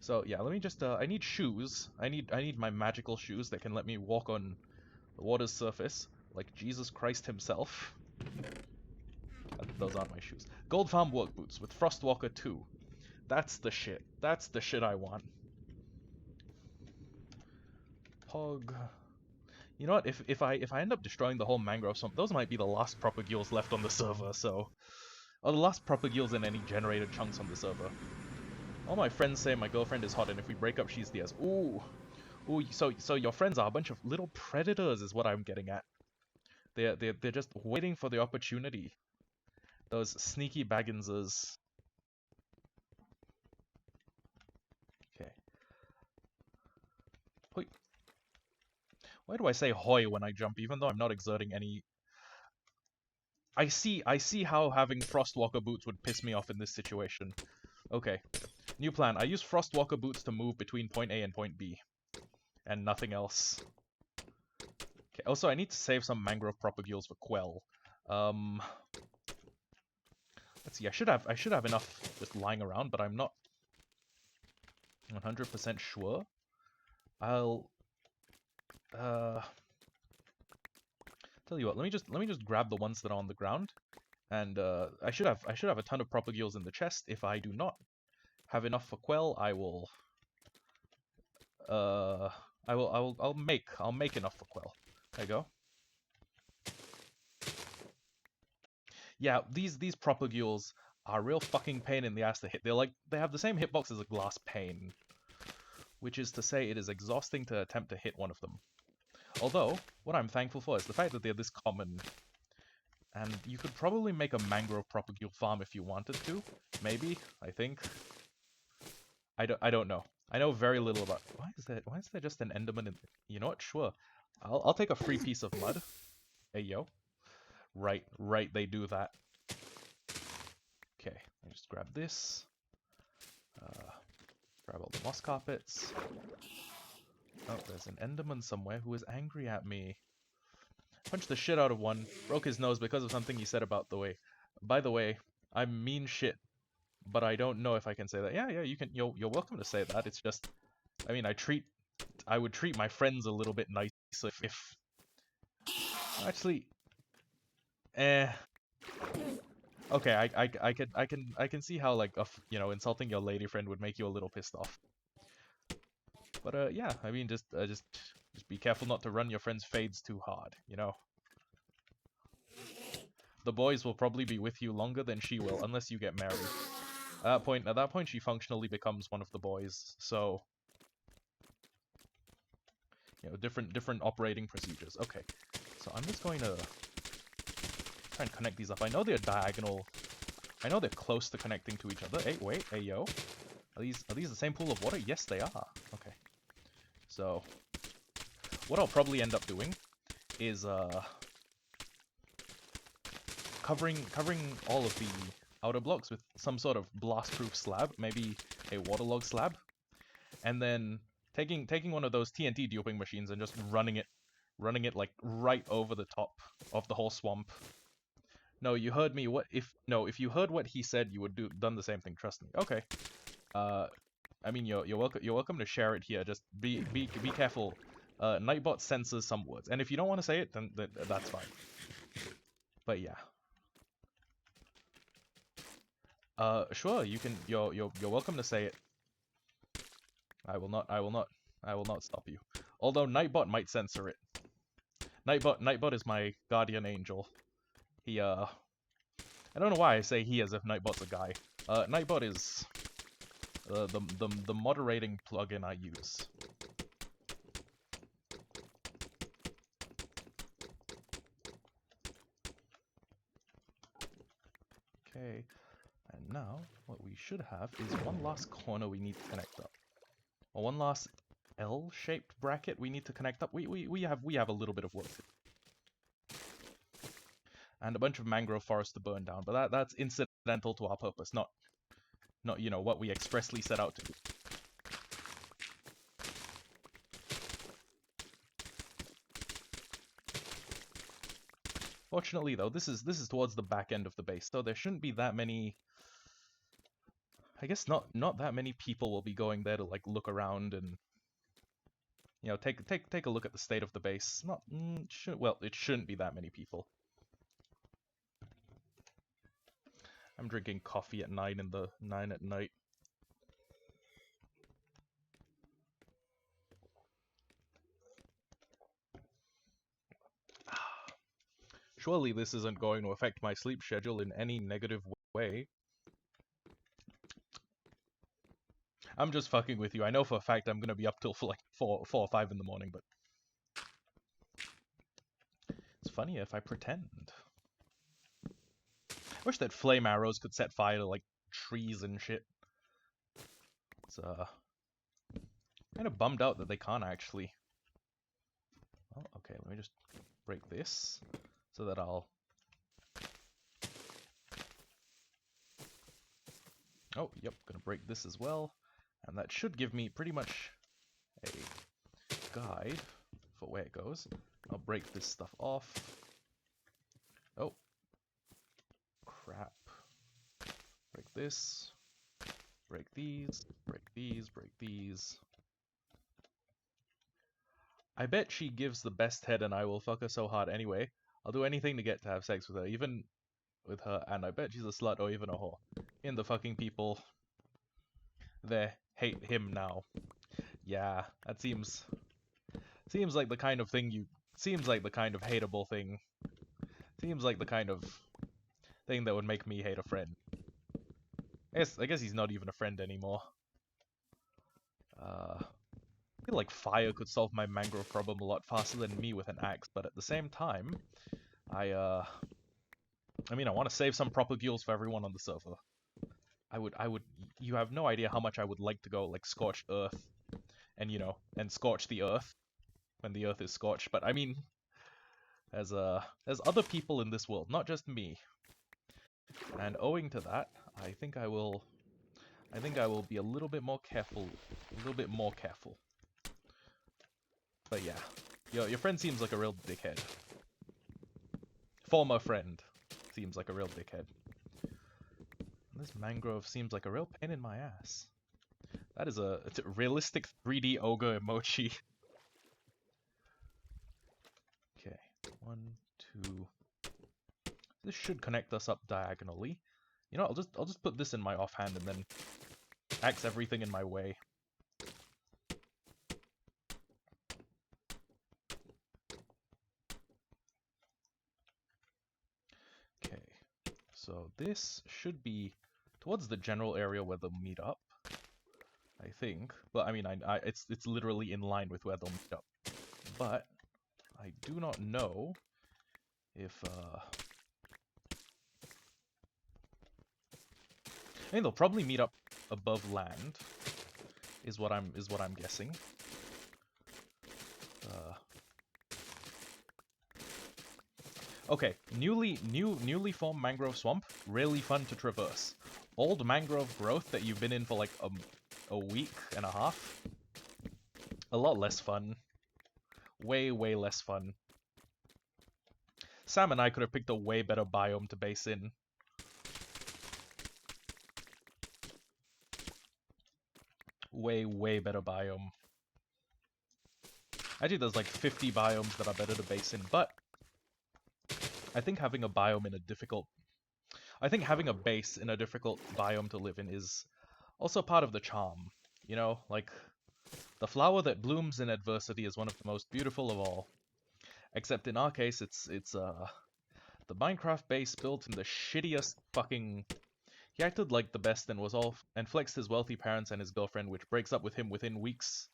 So yeah, let me just I need shoes. I need my magical shoes that can let me walk on the water's surface like Jesus Christ himself. Those aren't my shoes. Gold Farm work boots with Frostwalker 2. That's the shit. That's the shit I want. Pog. You know what? If I end up destroying the whole mangrove swamp, those might be the last propagules left on the server. So, or the last propagules in any generated chunks on the server. All my friends say my girlfriend is hot, and if we break up, she's theirs. Ooh, ooh. So your friends are a bunch of little predators, is what I'm getting at. They're just waiting for the opportunity. Those sneaky bagginses. Okay. Hoi. Why do I say hoi when I jump, even though I'm not exerting any? I see how having Frostwalker boots would piss me off in this situation. Okay. New plan. I use Frostwalker boots to move between point A and point B. And nothing else. Okay, also I need to save some mangrove propagules for Quell. Let's see, I should have enough just lying around, but I'm not 100% sure. I'll tell you what, let me just grab the ones that are on the ground. And I should have a ton of propagules in the chest. If I do not have enough for Quell, I'll make enough for Quell. There you go. Yeah, these propagules are a real fucking pain in the ass to hit. They have the same hitbox as a glass pane, which is to say it is exhausting to attempt to hit one of them. Although, what I'm thankful for is the fact that they're this common. And you could probably make a mangrove propagule farm if you wanted to. Maybe, I think. I don't know. I know very little about. Why is there just an enderman in? You know what? Sure. I'll take a free piece of mud. Hey yo. Right, they do that. Okay, I just grab this. Grab all the moss carpets. Oh, there's an enderman somewhere who is angry at me. Punched the shit out of one. Broke his nose because of something he said about the way. By the way, I'm mean shit. But I don't know if I can say that. Yeah, you can. You're welcome to say that. It's just, I mean, I would treat my friends a little bit nicer if actually, okay, I can see how like insulting your lady friend would make you a little pissed off. But yeah, I mean, just be careful not to run your friend's fades too hard, you know. The boys will probably be with you longer than she will, unless you get married. At that point, she functionally becomes one of the boys. So, you know, different operating procedures. Okay, so I'm just going to try and connect these up. I know they're diagonal. I know they're close to connecting to each other. Hey, wait, hey yo, are these the same pool of water? Yes, they are. Okay, so what I'll probably end up doing is covering all of the outer blocks with some sort of blast-proof slab, maybe a waterlogged slab, and then taking one of those TNT duping machines and just running it like right over the top of the whole swamp. No, you heard me. If you heard what he said, you would done the same thing. Trust me. Okay. I mean, you're welcome to share it here. Just be careful. Nightbot censors some words, and if you don't want to say it, then that's fine. But yeah. Sure, you can. You're welcome to say it. I will not stop you. Although Nightbot might censor it. Nightbot is my guardian angel. He I don't know why I say he as if Nightbot's a guy. Nightbot is the moderating plugin I use. Okay, and now what we should have is one last corner we need to connect up, or one last L-shaped bracket we need to connect up. We have a little bit of work to do. And a bunch of mangrove forest to burn down, but that's incidental to our purpose, not you know what we expressly set out to do. Fortunately, though, this is towards the back end of the base, so there shouldn't be that many. I guess not that many people will be going there to like look around and, you know, take a look at the state of the base. It shouldn't be that many people. I'm drinking coffee at 9 at night. Surely this isn't going to affect my sleep schedule in any negative way. I'm just fucking with you. I know for a fact I'm gonna be up till like 4 or 5 in the morning, but it's funny if I pretend. I wish that flame arrows could set fire to like trees and shit. It's kind of bummed out that they can't actually. Oh, okay, let me just break this so that I'll. Oh, yep, gonna break this as well. And that should give me pretty much a guide for where it goes. I'll break this stuff off. Oh. Crap. Break this. Break these. Break these. Break these. I bet she gives the best head and I will fuck her so hard anyway. I'll do anything to get to have sex with her, even with her, and I bet she's a slut or even a whore. In the fucking people there hate him now. Yeah, that seems like the kind of thing seems like the kind of hateable thing. Seems like the kind of thing that would make me hate a friend. I guess he's not even a friend anymore. I feel like fire could solve my mangrove problem a lot faster than me with an axe, but at the same time, I mean, I want to save some propagules for everyone on the server. You have no idea how much I would like to go, like, scorched earth, and, you know, and scorch the earth when the earth is scorched, but I mean, there's other people in this world, not just me. And owing to that, I think I will be a little bit more careful, But yeah, your friend seems like a real dickhead. Former friend seems like a real dickhead. This mangrove seems like a real pain in my ass. That is it's a realistic 3D ogre emoji. Okay, 1, 2. This should connect us up diagonally. You know, I'll just put this in my offhand and then axe everything in my way. Okay, so this should be towards the general area where they'll meet up, I think. But I mean, it's literally in line with where they'll meet up. But I do not know if I mean, they'll probably meet up above land, is what I'm guessing. Okay, newly formed mangrove swamp, really fun to traverse. Old mangrove growth that you've been in for like a week and a half, a lot less fun. Way less fun. Sam and I could have picked a way better biome to base in. Way better biome. Actually, there's like 50 biomes that are better to base in, but I think having a biome in a difficult... I think having a base in a difficult biome to live in is also part of the charm. You know, like, the flower that blooms in adversity is one of the most beautiful of all. Except in our case, it's the Minecraft base built in the shittiest fucking... He acted like the best and flexed his wealthy parents and his girlfriend, which breaks up with him within weeks.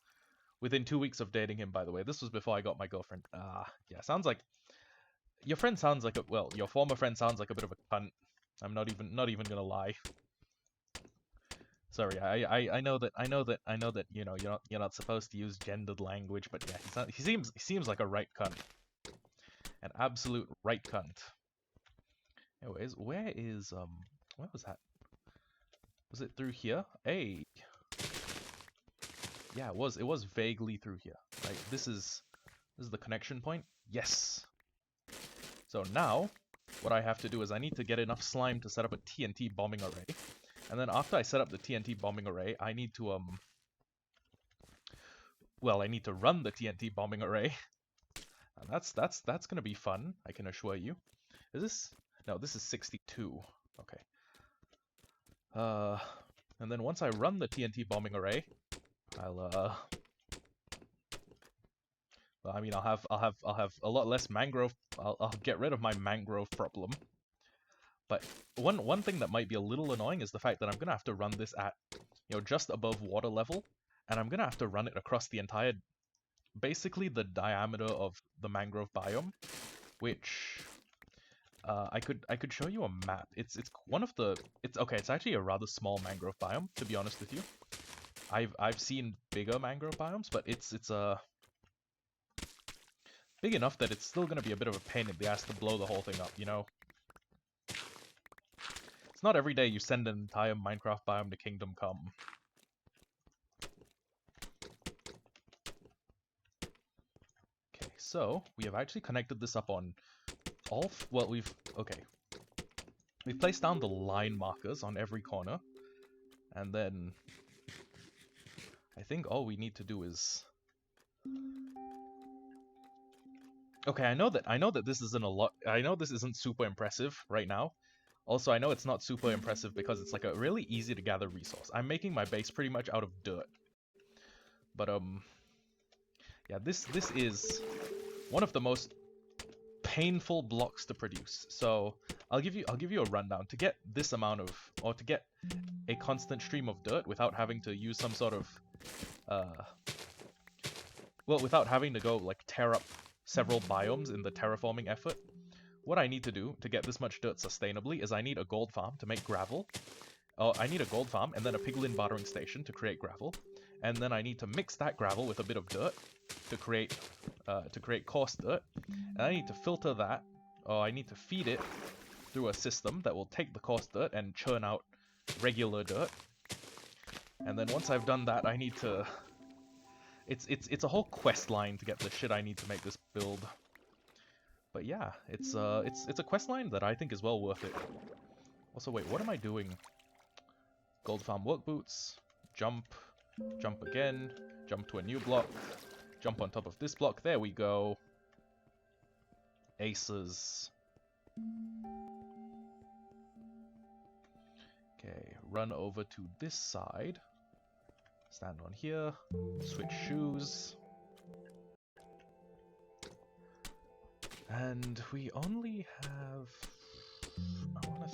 Within 2 weeks of dating him, by the way. This was before I got my girlfriend. Yeah, sounds like... Your friend sounds like a... Well, your former friend sounds like a bit of a cunt. I'm not even gonna lie. Sorry, I know that, you know, you're not supposed to use gendered language, but yeah, he seems like a right cunt. An absolute right cunt. Anyways, where was that? Was it through here? Hey. Yeah, it was vaguely through here. Right, this is the connection point. Yes. So now, what I have to do is I need to get enough slime to set up a TNT bombing array. And then after I set up the TNT bombing array, I need to well, I need to run the TNT bombing array. And that's gonna be fun, I can assure you. Is this? No, this is 62. Okay. And then once I run the TNT bombing array, I'll I mean, I'll have a lot less mangrove. I'll get rid of my mangrove problem. But one thing that might be a little annoying is the fact that I'm gonna have to run this at, you know, just above water level, and I'm gonna have to run it across the entire, basically the diameter of the mangrove biome, which I could show you a map. It's one of the it's actually a rather small mangrove biome, to be honest with you. I've seen bigger mangrove biomes, but it's big enough that it's still gonna be a bit of a pain in the ass to blow the whole thing up, you know? It's not every day you send an entire Minecraft biome to Kingdom Come. Okay, so we have actually connected this up on all... Well, we've placed down the line markers on every corner, and then I think all we need to do is... Okay, I know that this isn't a lot. I know this isn't super impressive right now. Also, I know it's not super impressive because it's like a really easy to gather resource. I'm making my base pretty much out of dirt. But yeah, this is one of the most painful blocks to produce. So I'll give you a rundown. To get this amount of, or to get a constant stream of dirt without having to use some sort of well, without having to go like tear up several biomes in the terraforming effort, what I need to do to get this much dirt sustainably is I need a gold farm to make gravel. I need a gold farm and then a piglin bartering station to create gravel. And then I need to mix that gravel with a bit of dirt to create coarse dirt. And I need to filter that, or I need to feed it through a system that will take the coarse dirt and churn out regular dirt. And then once I've done that, I need to... It's a whole quest line to get the shit I need to make this build. But yeah, it's a quest line that I think is well worth it. Also, wait, what am I doing? Gold farm work boots, jump again, jump to a new block, jump on top of this block. There we go. Aces. Okay, run over to this side. Stand on here, switch shoes, and we only have, I want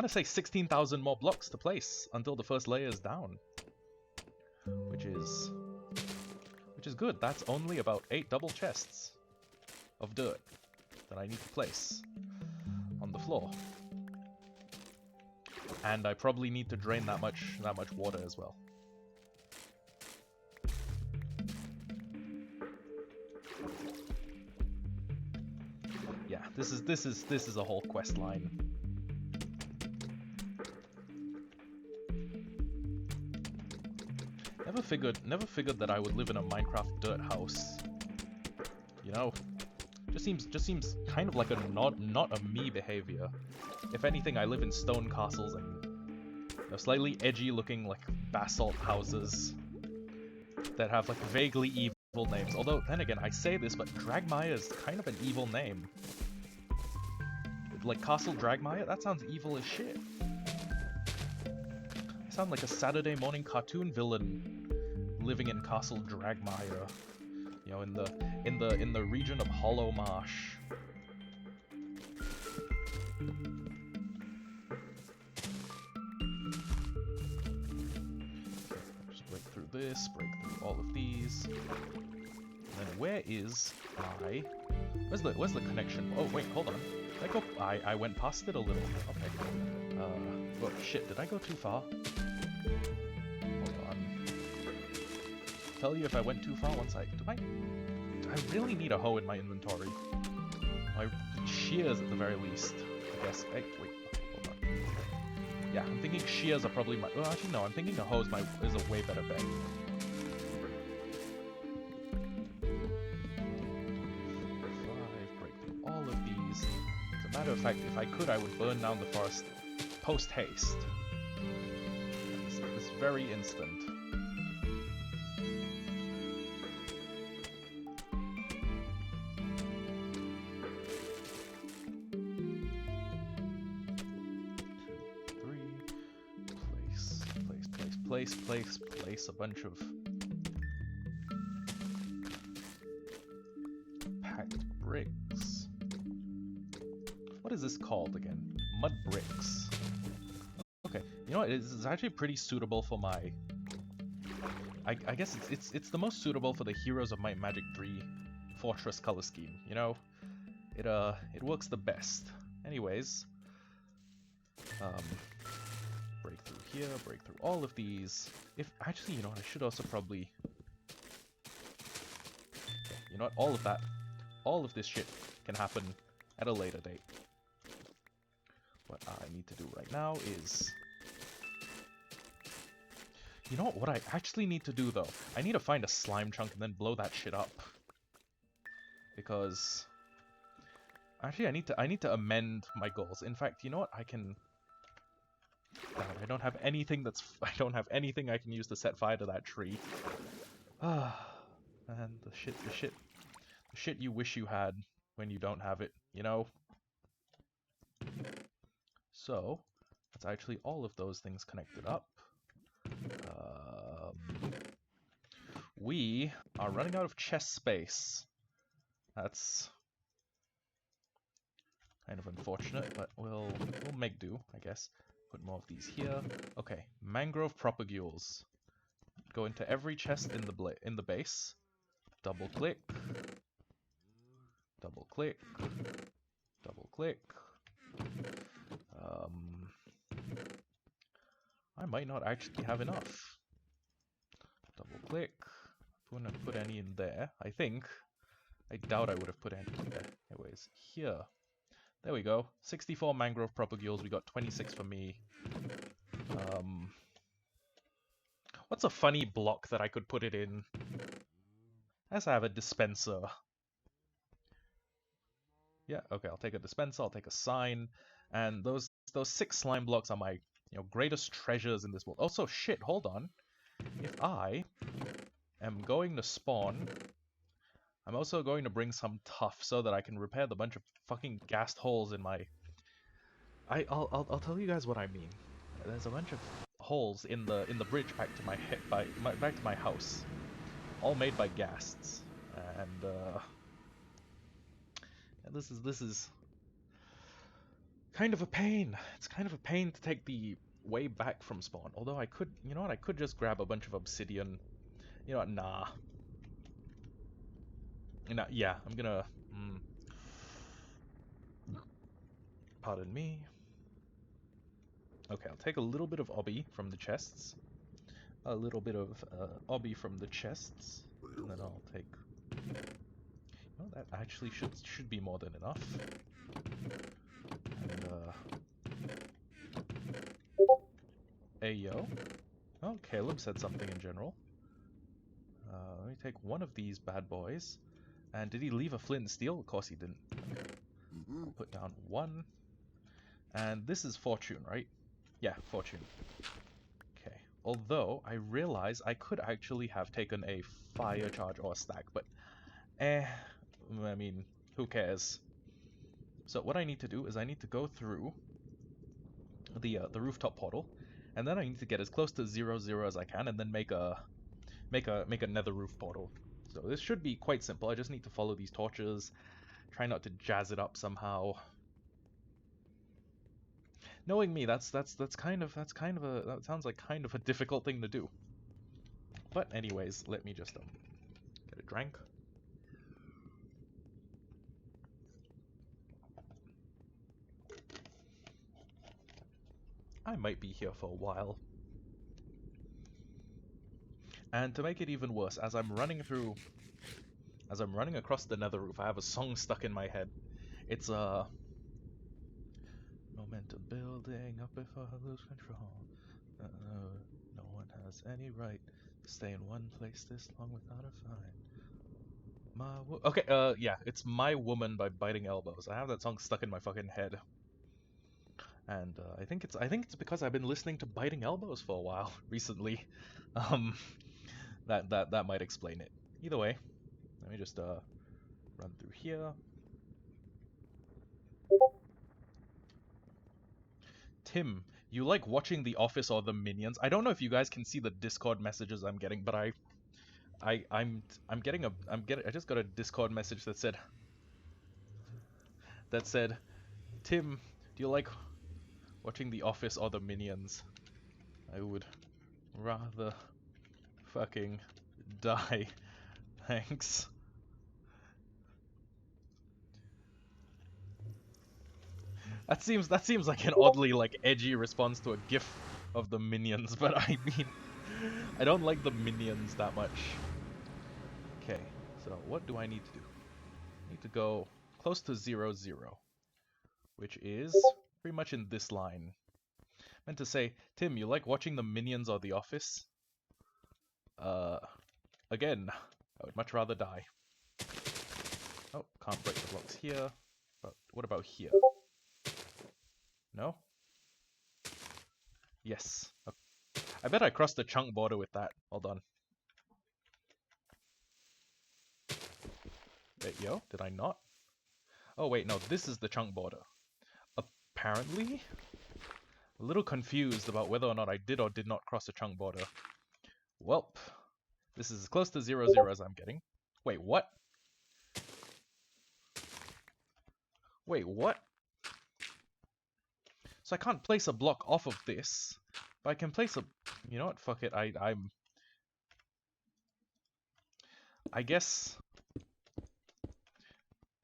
to say 16,000 more blocks to place until the first layer is down, which is good. That's only about 8 double chests of dirt that I need to place on the floor. And I probably need to drain that much water as well. This is a whole quest line. Never figured that I would live in a Minecraft dirt house. You know, just seems kind of like a not a me behavior. If anything, I live in stone castles and slightly edgy looking like basalt houses that have like vaguely evil names. Although then again, I say this, but Dragmire is kind of an evil name. Like Castle Dragmire, that sounds evil as shit. I sound like a Saturday morning cartoon villain living in Castle Dragmire. You know, in the region of Hollow Marsh. Just break through this, break through all of these. And then where is my... Where's the connection? Oh wait, hold on. Did I go... I went past it a little. Okay. Oh shit, did I go too far? Hold on. Tell you if I went too far once I... Do I really need a hoe in my inventory? My shears at the very least, I guess. Hey, wait, hold on. Yeah, I'm thinking shears are probably my... Well, actually no, I'm thinking a hoe is a way better bet. Matter of fact, if I could, I would burn down the forest post-haste. It's very instant. Place a bunch of packed bricks. What is this called again? Mud bricks. Okay, you know what? It's actually pretty suitable for my... I guess it's the most suitable for the Heroes of Might and Magic 3 Fortress color scheme. You know, it works the best. Anyways, break through here, break through all of these. If actually, you know what? I should also probably... You know what? All of this shit can happen at a later date. What I need to do right now is... You know what I actually need to do though? I need to find a slime chunk and then blow that shit up. Because... Actually, I need to amend my goals. In fact, you know what? I can... God, I don't have anything I don't have anything I can use to set fire to that tree. Ah, man, the shit you wish you had when you don't have it, you know? So, that's actually all of those things connected up. We are running out of chest space. That's kind of unfortunate, but we'll make do, I guess. Put more of these here. Okay, mangrove propagules. Go into every chest in the base. Double click. Double click. Double click. I might not actually have enough. Double click. Wouldn't put any in there, I think. I doubt I would have put any in there. Anyways, here. There we go. 64 mangrove propagules. We got 26 for me. What's a funny block that I could put it in? As I have a dispenser. Yeah, okay, I'll take a dispenser, I'll take a sign, and those 6 slime blocks are my, greatest treasures in this world. Also, shit, hold on. If I am going to spawn, I'm also going to bring some tuff so that I can repair the bunch of fucking gassed holes in my... I'll tell you guys what I mean. There's a bunch of holes in the bridge back to back to my house, all made by ghasts, and this is kind of a pain. It's kind of a pain to take the way back from spawn. Although I could, you know what? I could just grab a bunch of obsidian. You know what? Nah. Yeah, I'm gonna. Pardon me. Okay, I'll take a little bit of obby from the chests. A little bit of obby from the chests, and then I'll take... that actually should be more than enough. And, Ayo. Oh, Caleb said something in general. Let me take one of these bad boys. And did he leave a flint and steel? Of course he didn't. Okay. I'll put down one. And this is fortune, right? Yeah, fortune. Okay. Although, I realize I could actually have taken a fire charge or a stack, but I mean, who cares? So what I need to do is I need to go through the rooftop portal, and then I need to get as close to 0, 0 as I can, and then make a nether roof portal. So this should be quite simple. I just need to follow these torches, try not to jazz it up somehow. Knowing me, that sounds like kind of a difficult thing to do. But anyways, let me just get a drink. I might be here for a while. And to make it even worse, as I'm running across the nether roof, I have a song stuck in my head. It's momentum building up if I lose control. No one has any right to stay in one place this long without a fine. Okay, yeah, it's My Woman by Biting Elbows. I have that song stuck in my fucking head. And I think it's because I've been listening to Biting Elbows for a while recently. That might explain it. Either way, let me just run through here. Tim, you like watching The Office or The Minions? I don't know if you guys can see the Discord messages I'm getting, but I just got a Discord message that said, Tim, do you like watching The Office or The Minions? I would rather fucking die. Thanks. That seems like an oddly like edgy response to a gif of the Minions, but I mean, I don't like the Minions that much. Okay, so what do I need to do? I need to go close to 0, 0, which is pretty much in this line. I meant to say, Tim, you like watching the Minions or The Office? Again, I would much rather die. Oh, can't break the blocks here. But what about here? No? Yes. Okay. I bet I crossed the chunk border with that. Hold on. Wait, yo, did I not? Oh wait, no, this is the chunk border. Apparently? A little confused about whether or not I did or did not cross the chunk border. Welp. This is as close to 0, 0 as I'm getting. Wait, what? Wait, what? So I can't place a block off of this, but I can place a... You know what? Fuck it. I guess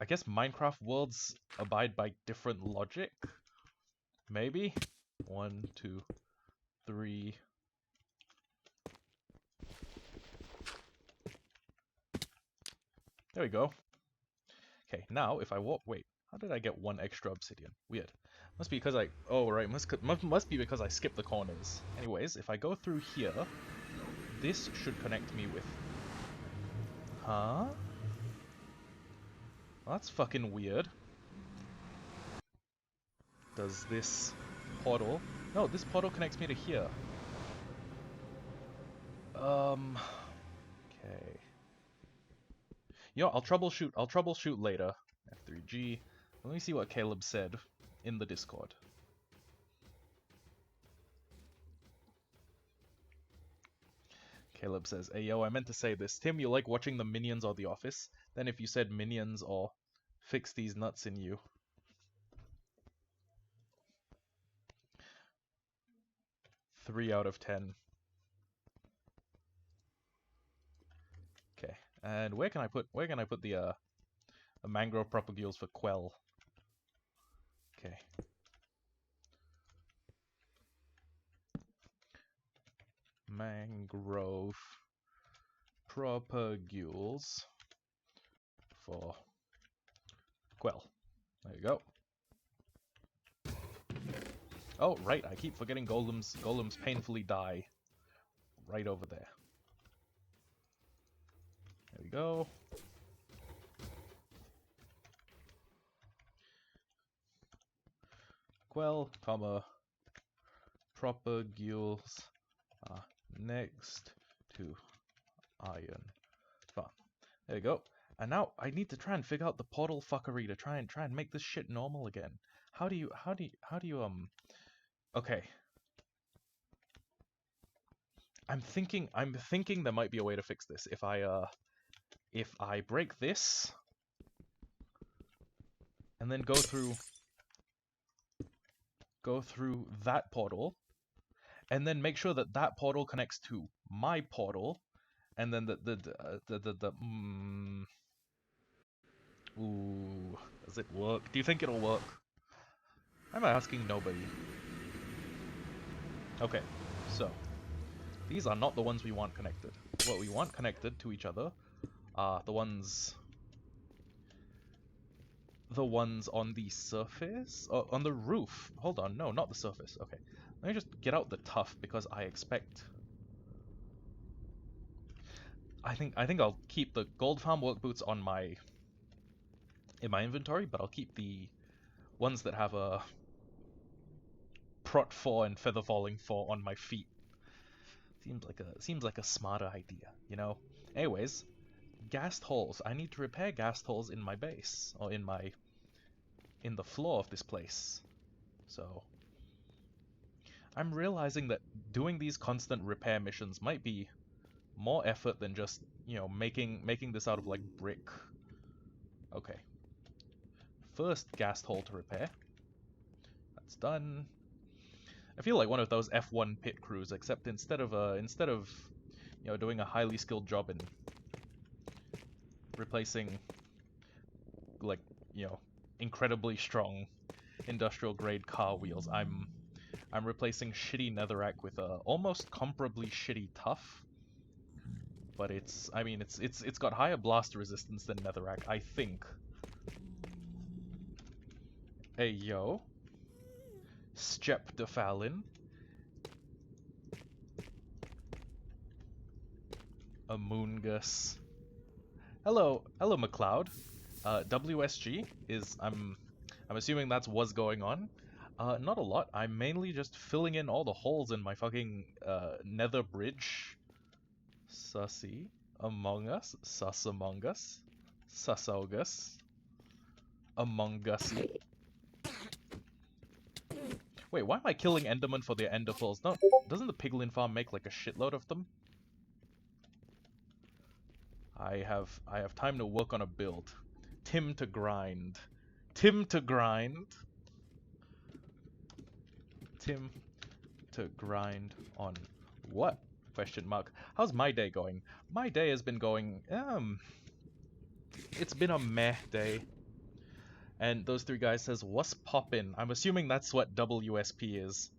Minecraft worlds abide by different logic. Maybe? 1, 2, 3. There we go. Okay, now if I walk... Wait, how did I get 1 extra obsidian? Weird. Must be because I... Oh, right. Must be because I skipped the corners. Anyways, if I go through here, this should connect me with... Huh? Well, that's fucking weird. Does this portal... No, this portal connects me to here. Okay. You know, I'll troubleshoot later. F3G. Let me see what Caleb said in the Discord. Caleb says, hey yo, I meant to say this. Tim, you like watching the Minions or The Office? Then if you said Minions or Fix These Nuts in You. Three out of 10. Okay, and where can I put the mangrove propagules for Quell? Okay. Mangrove propagules for Quell. There you go. Oh, right, I keep forgetting golems. Golems painfully die. Right over there. There we go. Quell, comma, propagules next to iron. Fine. There we go. And now I need to try and figure out the portal fuckery to try and make this shit normal again. How do you okay. I'm thinking there might be a way to fix this. If I break this and then go through that portal and then make sure that that portal connects to my portal and then ooh, does it work? Do you think it'll work? I'm asking nobody. Okay, so these are not the ones we want connected. What we want connected to each other are the ones on the surface? Oh, on the roof. Hold on, no, not the surface. Okay, let me just get out the tuff because I expect... I think I'll keep the gold farm work boots on in my inventory, but I'll keep the ones that have a prot 4 and feather falling 4 on my feet. Seems like a smarter idea, you know? Anyways, ghast holes. I need to repair ghast holes in my base, or in the floor of this place. So I'm realizing that doing these constant repair missions might be more effort than just, you know, making this out of like brick. Okay. First ghast hole to repair. That's done. I feel like one of those F1 pit crews, except instead of you know, doing a highly skilled job in replacing like, you know, incredibly strong industrial grade car wheels, I'm replacing shitty netherrack with a almost comparably shitty tough. But it's got higher blast resistance than netherrack, I think. Hey yo. Streptofallin. Amoongus. Hello, McLeod. WSG is I'm assuming that's what's going on. Not a lot. I'm mainly just filling in all the holes in my fucking nether bridge. Sussy among us, sus among us, susogus, among usy. Wait, why am I killing Enderman for their ender pearls? No, doesn't the piglin farm make like a shitload of them? I have time to work on a build. Tim to grind. Tim to grind. Tim to grind on what? Question mark. How's my day going? My day has been going, it's been a meh day. And those three guys says, what's poppin'? I'm assuming that's what WSP is.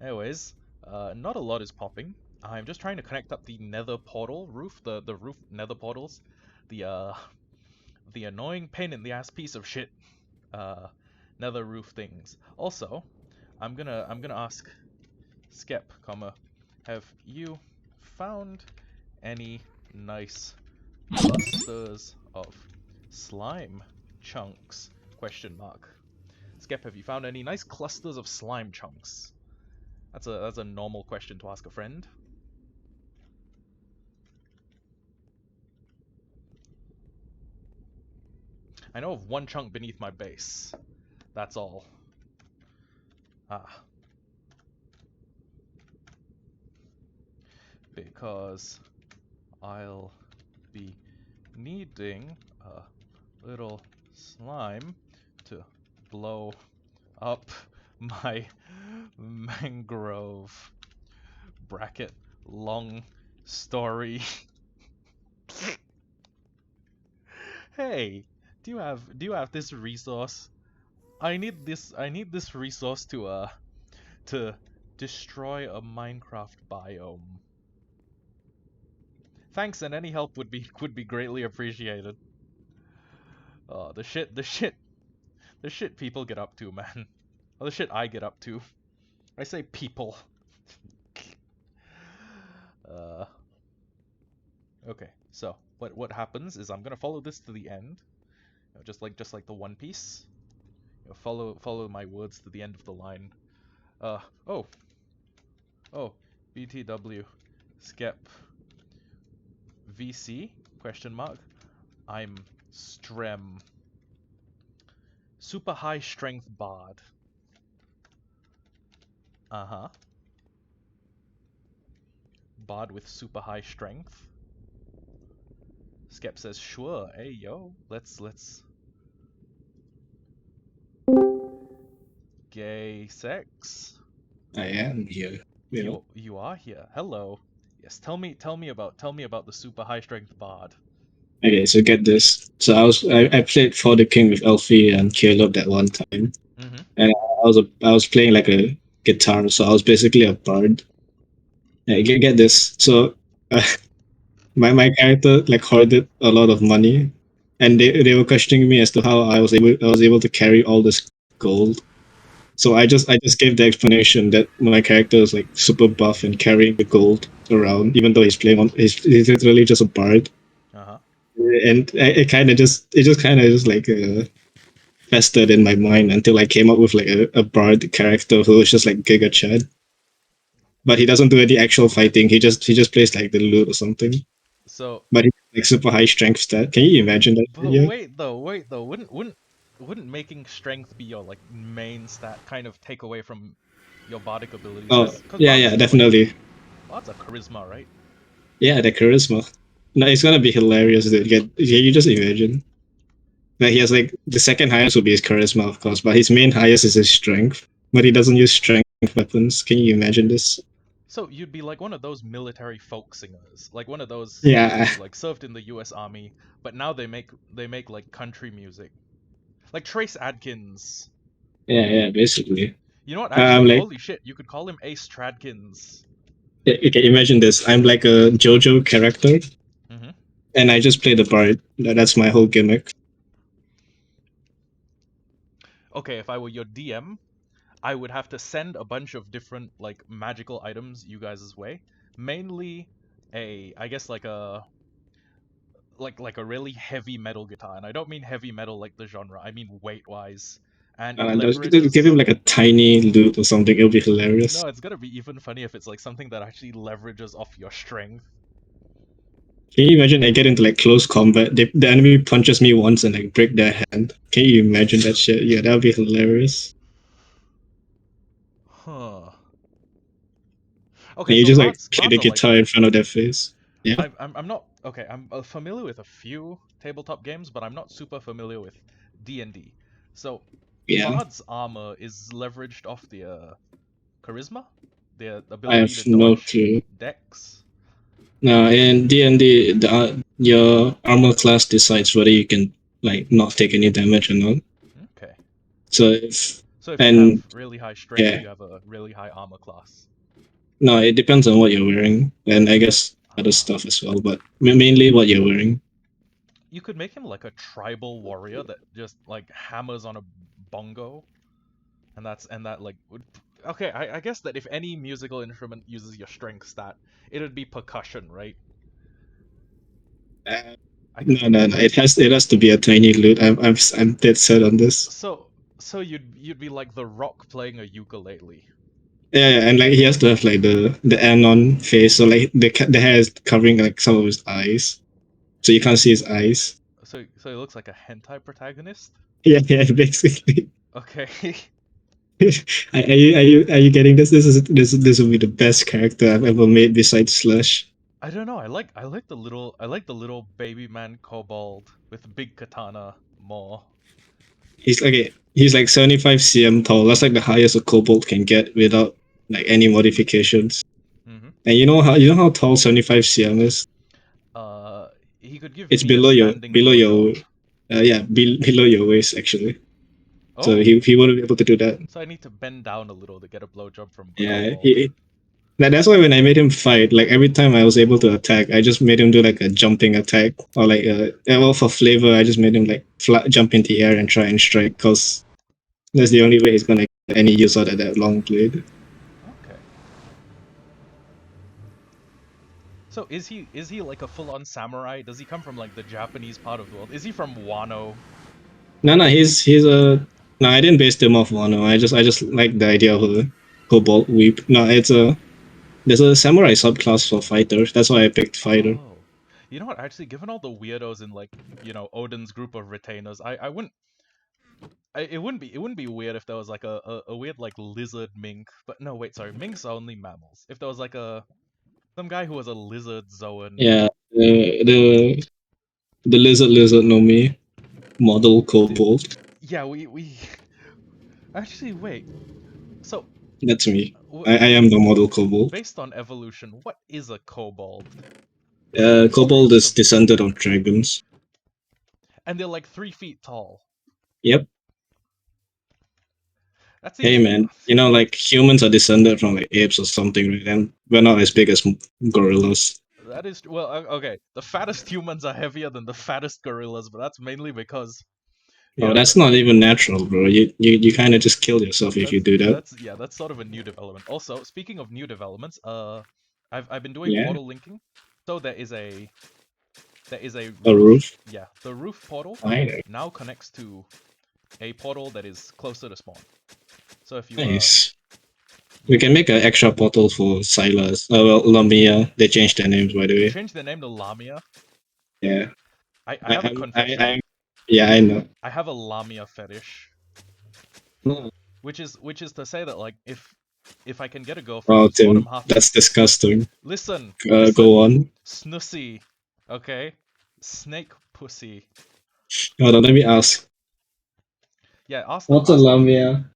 Anyways, not a lot is popping. I'm just trying to connect up the nether portal roof, the roof nether portals. The annoying pain in the ass piece of shit nether roof things. Also, I'm gonna ask Skep, have you found any nice clusters of slime chunks? Question mark. Skep, have you found any nice clusters of slime chunks? That's a normal question to ask a friend. I know of one chunk beneath my base. That's all. Because I'll be needing a little slime to blow up my mangrove. Bracket long story. Hey, do you have this resource? I need this resource to destroy a Minecraft biome. Thanks, and any help would be greatly appreciated. Oh, the shit people get up to, man. Or the shit I get up to. I say people. uh, okay, so what happens is I'm gonna follow this to the end, just like the One Piece. Follow my words to the end of the line. Uh oh oh BTW Skep VC question mark. I'm Strem. Super high strength bard. Uh-huh. Bard with super high strength. Skep says, sure, hey yo, let's gay sex. I am here. Yeah. You are here. Hello. Yes, tell me about the super high strength bard. Okay, so get this. So I played For the King with Elfie and Caleb that one time, Mm-hmm. and I was playing like a guitar, so I was basically a bard. Yeah, get this. So uh, my character like hoarded a lot of money, and they were questioning me as to how I was able to carry all this gold. So I just gave the explanation that my character is like super buff and carrying the gold around, even though he's literally just a bard. Uh-huh. And it just kind of just like festered in my mind until I came up with like a bard character who was just like Giga Chad, but he doesn't do any actual fighting. He just plays like the lute or something. So, But he's like super high strength stat. Can you imagine that? but Yeah. wait though, wouldn't making strength be your like main stat kind of take away from your bardic abilities? Oh Cause yeah, bards yeah, are like definitely. bards are charisma, right? Yeah, the charisma. No, it's gonna be hilarious. To get you just imagine. But he has like the second highest would be his charisma, of course, but his main highest is his strength. But he doesn't use strength weapons. Can you imagine this? So you'd be like one of those military folk singers, like one of those people Yeah, who like served in the U.S. Army, but now they make like country music, like Trace Adkins. yeah, basically. You know what? Actually, Like holy shit, you could call him Ace Stradkins. okay, imagine this. I'm like a JoJo character, Mm-hmm. and I just play the part. That's my whole gimmick. Okay, if I were your DM, I would have to send a bunch of different like magical items you guys' way. Mainly I guess like a really heavy metal guitar, and I don't mean heavy metal like the genre. I mean weight wise, and it Just give him leverages. like a tiny loot or something. It'll be hilarious. No, it's gonna be even funny if it's like something that actually leverages off your strength. Can you imagine I get into like close combat? The enemy punches me once and like break their hand. Can you imagine that shit? Yeah, that would be hilarious. Huh. Okay, And you so just like play bards the are like guitar in front of their face. Yeah, I'm not okay. I'm familiar with a few tabletop games, but I'm not super familiar with D&D. So yeah. bard's armor is leveraged off the charisma, the I ability have to no dodge, clue. dex. No, in D&D, your armor class decides whether you can like not take any damage or not. Okay. So if So if you have and really high strength, yeah, you have a really high armor class. no, it depends on what you're wearing, and I guess other Ah. stuff as well, but mainly what you're wearing. You could make him like a tribal warrior that just like hammers on a bongo, and that like would. Okay, I guess that if any musical instrument uses your strength stat, it would be percussion, right? Uh, I could. no. It has to be a tiny loot. I'm dead set on this. So so you'd be like the Rock playing a ukulele. Yeah, and like he has to have like the anon face, so like the hair is covering like some of his eyes, so you can't see his eyes. So he looks like a hentai protagonist. Yeah, yeah, basically. Okay. Are you getting this? This will be the best character I've ever made besides Slash. I don't know. I like the little baby man kobold with the big katana more. He's like 75 cm tall. That's like the highest a kobold can get without like any modifications. Mm-hmm. And you know how tall 75 cm is? Uh, he could give It's me a standing below your blowjob. below your waist actually. So Oh, he wouldn't be able to do that. so I need to bend down a little to get a blowjob from Yeah, kobold. that's why when I made him fight, like every time I was able to attack, I just made him do like a jumping attack or like well for flavor, I just made him like jump in the air and try and strike because that's the only way he's gonna get any use out of that long blade. So is he like a full-on samurai? Does he come from like the Japanese part of the world? Is he from Wano? No, he's a no. I didn't base him off Wano. I just like the idea of a cobalt weep. No, it's a there's a samurai subclass for fighters. That's why I picked fighter. Oh. You know what? Actually, given all the weirdos in like, Odin's group of retainers, I wouldn't. It wouldn't be weird if there was like a weird like lizard mink. But no, wait, sorry, minks are only mammals. If there was like some guy who was a lizard zoan. Yeah, the lizard no me model cobalt. Yeah, we actually wait. So That's me. w- I am the model cobalt. based on evolution, what is a kobold? Cobalt is descended of dragons. And they're like 3 feet tall. Yep. That Hey seems man, like humans are descended from like apes or something, right? And we're not as big as gorillas. that is well okay. The fattest humans are heavier than the fattest gorillas, but that's mainly because Oh, that's not even natural, bro. You kind of just kill yourself if you do that. that's sort of a new development. Also, speaking of new developments, I've been doing Yeah. portal linking, so there is a A roof. Yeah, the roof portal Fine. now connects to a portal that is closer to spawn. So if you Nice. We can make an extra portal for Silas. Well, Lamia. They changed their names, by the way. change their name to Lamia. Yeah. I have a confession. Yeah, I know. I have a Lamia fetish, Oh, which is to say that like if I can get a girlfriend whose Tim, bottom half that's disgusting. listen, Go on. Snussy, okay, snake pussy. Hold on, let me ask. Yeah, ask What's a ask them. Lamia?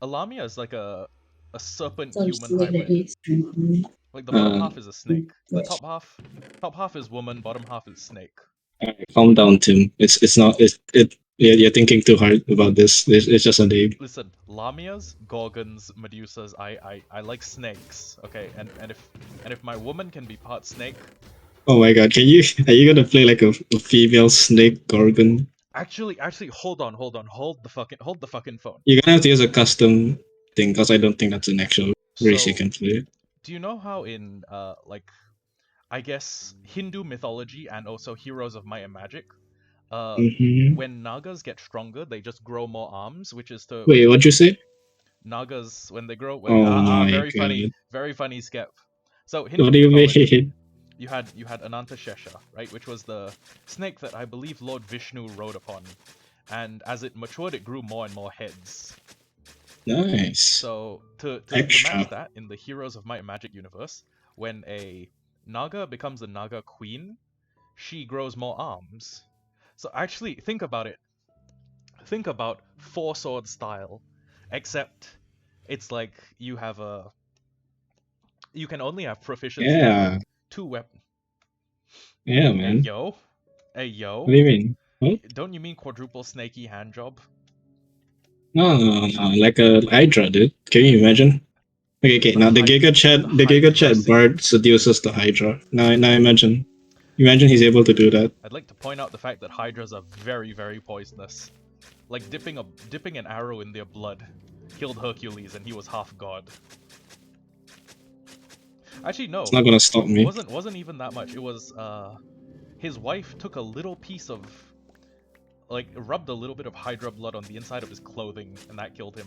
A Lamia is like a serpent human hybrid. Like the bottom half is a snake. The top half is woman, bottom half is snake. Alright, calm down, Tim. It's not it. Yeah, you're thinking too hard about this. It's just a name. Listen, Lamias, Gorgons, Medusas, I like snakes, okay? And if my woman can be part snake. Oh my god, are you gonna play like a female snake gorgon? Actually, hold on, hold the fucking phone. You're gonna have to use a custom thing because I don't think that's an actual race you So, can play. do you know how in like I guess Hindu mythology and also Heroes of Might and Magic, Mm-hmm. when Nagas get stronger, they just grow more arms, which is to Wait, what'd you say? Nagas when they grow. Oh my Very funny, Skep. So god. Hindu What do you mythology, mean? you had Ananta Shesha, right, which was the snake that I believe Lord Vishnu rode upon, and as it matured, it grew more and more heads. Nice. So to Extra. match that in the Heroes of Might and Magic universe, when a Naga becomes a Naga queen, she grows more arms. So actually, think about it. Think about Four Sword style, except it's like you can only have proficiency with Yeah. 2 weapons. Yeah, Hey man. yo, hey yo. What do you mean? What? Don't you mean quadruple snaky hand job? No. Like a Hydra, dude. Can you imagine? Okay. Now the Giga Chat Hydrasy. Bard seduces the Hydra. Now imagine. Imagine he's able to do that. I'd like to point out the fact that hydras are very, very poisonous. Like dipping an arrow in their blood killed Hercules, and he was half god. Actually, no. It's not gonna stop me. Wasn't even that much. It was his wife took a little piece of like rubbed a little bit of hydra blood on the inside of his clothing, and that killed him.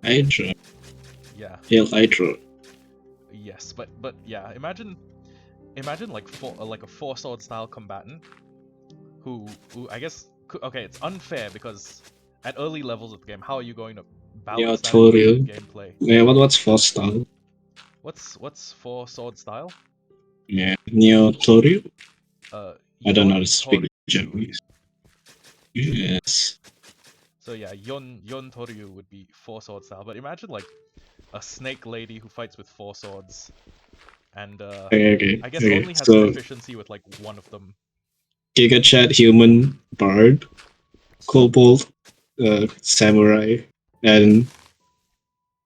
Hydra. Yeah. Hail Hydra. Yes, but yeah, imagine like a four sword style combatant who I guess okay, it's unfair because at early levels of the game, how are you going to balance that into Toru. gameplay? Yeah, what's force style? What's four sword style? Yeah. Neo Toru? I don't know how to Yon speak Toryu. Japanese. Yes. So yeah, Yon Toryu would be four sword style, but imagine like a snake lady who fights with four swords, and Okay. I guess only has So proficiency with like one of them. Giga Chat Human Bard, Kobold, Samurai, and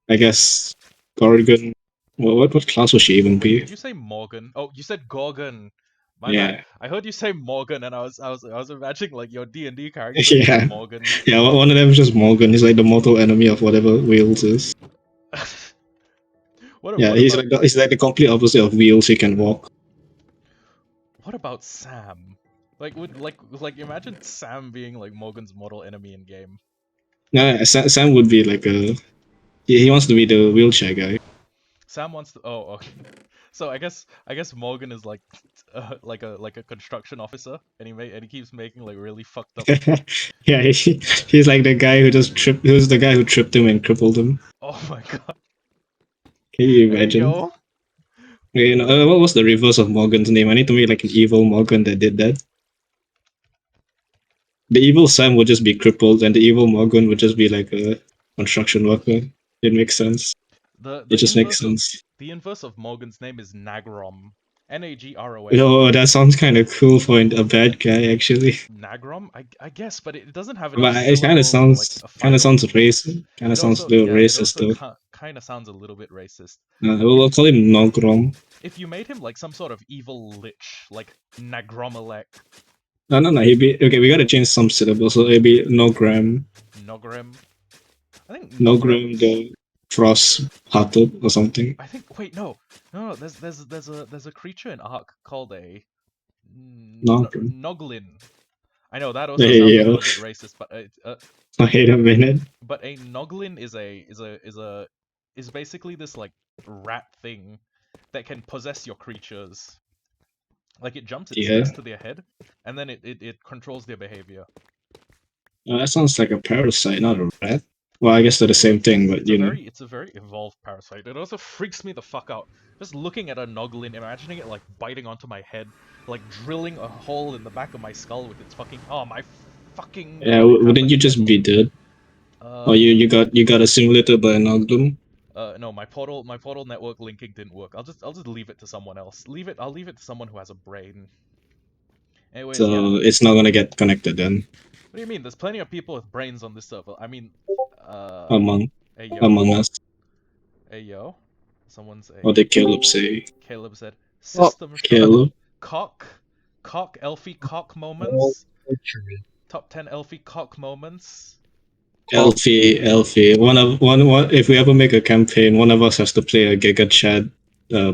I guess Gorgon. What class would she even Wait, be? did you say Morgan? Oh, you said Gorgon. My bad. Yeah. I heard you say Morgan, and I was imagining like your D&D character Yeah. named Morgan. Yeah, one of them is just Morgan. He's like the mortal enemy of whatever Wales is. Yeah, what about he's like the complete opposite of Wheels. He can walk. Sam? Like would like imagine Sam being like Morgan's mortal enemy in game. No, Sam would be like a. He wants to be the wheelchair guy. Sam wants to. Oh, okay. So I guess Morgan is like a construction officer, and he keeps making like really fucked up. Yeah, he's like the guy who just tripped. Who's the guy who tripped him and crippled him? Oh my god. Can you Hey imagine? yo. You know, what was the reverse of Morgan's name? I need to make like an evil Morgan that did that. The evil Sam would just be crippled, and the evil Morgan would just be like a construction worker. It makes sense. The It the just makes inverse of sense. the inverse of Morgan's name is Nagrom. Nagrom. Oh, that sounds kind of cool for a bad guy, actually. Nagrom? I guess, but it doesn't have enough But it syllables for like a kind of final. sounds racist. Kind of It sounds a also little yeah, it racist also though. kind of sounds a little bit racist. We'll call him Nogrom. If you made him like some sort of evil lich, like Nagromalek, No. He'd be okay. We gotta change some syllables. So it'd be Nogram, Nogrim. I think Nogram Nogrim's. the Frost-hearted or something. I think wait no. There's a creature in Ark called a Nogram. Noglin. I know that also Hey sounds a yo, little bit racist, but wait a minute. but a Noglin is basically this like rat thing that can possess your creatures. Like it jumps its Yeah, fist to their head, and then it controls their behavior. that sounds like a parasite, not a rat. Well, I guess they're the same thing, but you know. It's a very evolved parasite. It also freaks me the fuck out. Just looking at a Noglin, imagining it like biting onto my head, like drilling a hole in the back of my skull with its fucking my fucking Yeah, god, it wouldn't happened you again. just be dead? Or Uh you got assimilated by an Ogdom? no, my portal network linking didn't work. I'll just leave it to someone else. I'll leave it to someone who has a brain. Anyways, yeah. So it's not gonna get connected then What do you mean? There's plenty of people with brains on this server. I mean, among hey yo, among us. hey yo. Someone's Or a did Caleb say? Caleb said Oh, system Caleb? cock Elfie cock well, moments. Top 10 Elfie cock moments. Elfie. One. If we ever make a campaign, one of us has to play a Giga Chad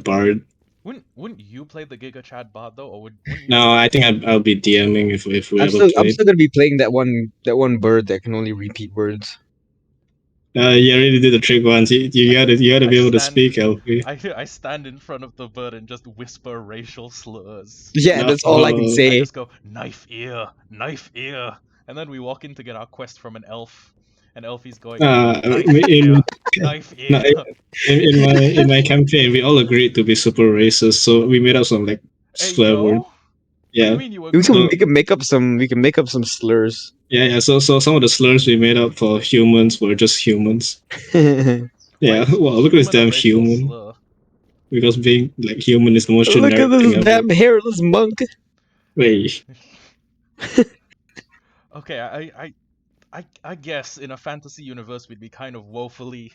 bard. Wouldn't you play the Giga Chad bard though, or wouldn't you? No, I think I'll be DMing if we ever I'm play. still gonna be playing that one bird that can only repeat words. You already did the trick once. You gotta I be able to stand speak, Elfie. I stand in front of the bird and just whisper racial slurs. Yeah, No. that's all I can I say. just go knife ear, and then we walk in to get our quest from an elf, and Elfie's going knife ear, knife No, ear. in my campaign, we all agreed to be super racist, so we made up some like Hey swear word. yo, what do Yeah, you mean you We agree? can make up some slurs. yeah. So some of the slurs we made up for humans were just humans. Why Yeah, is well, look at this human a damn racial human. slur? Because being like human is the most Look at generic this thing ever. damn hairless monk. Wait, Okay, I guess in a fantasy universe we'd be kind of woefully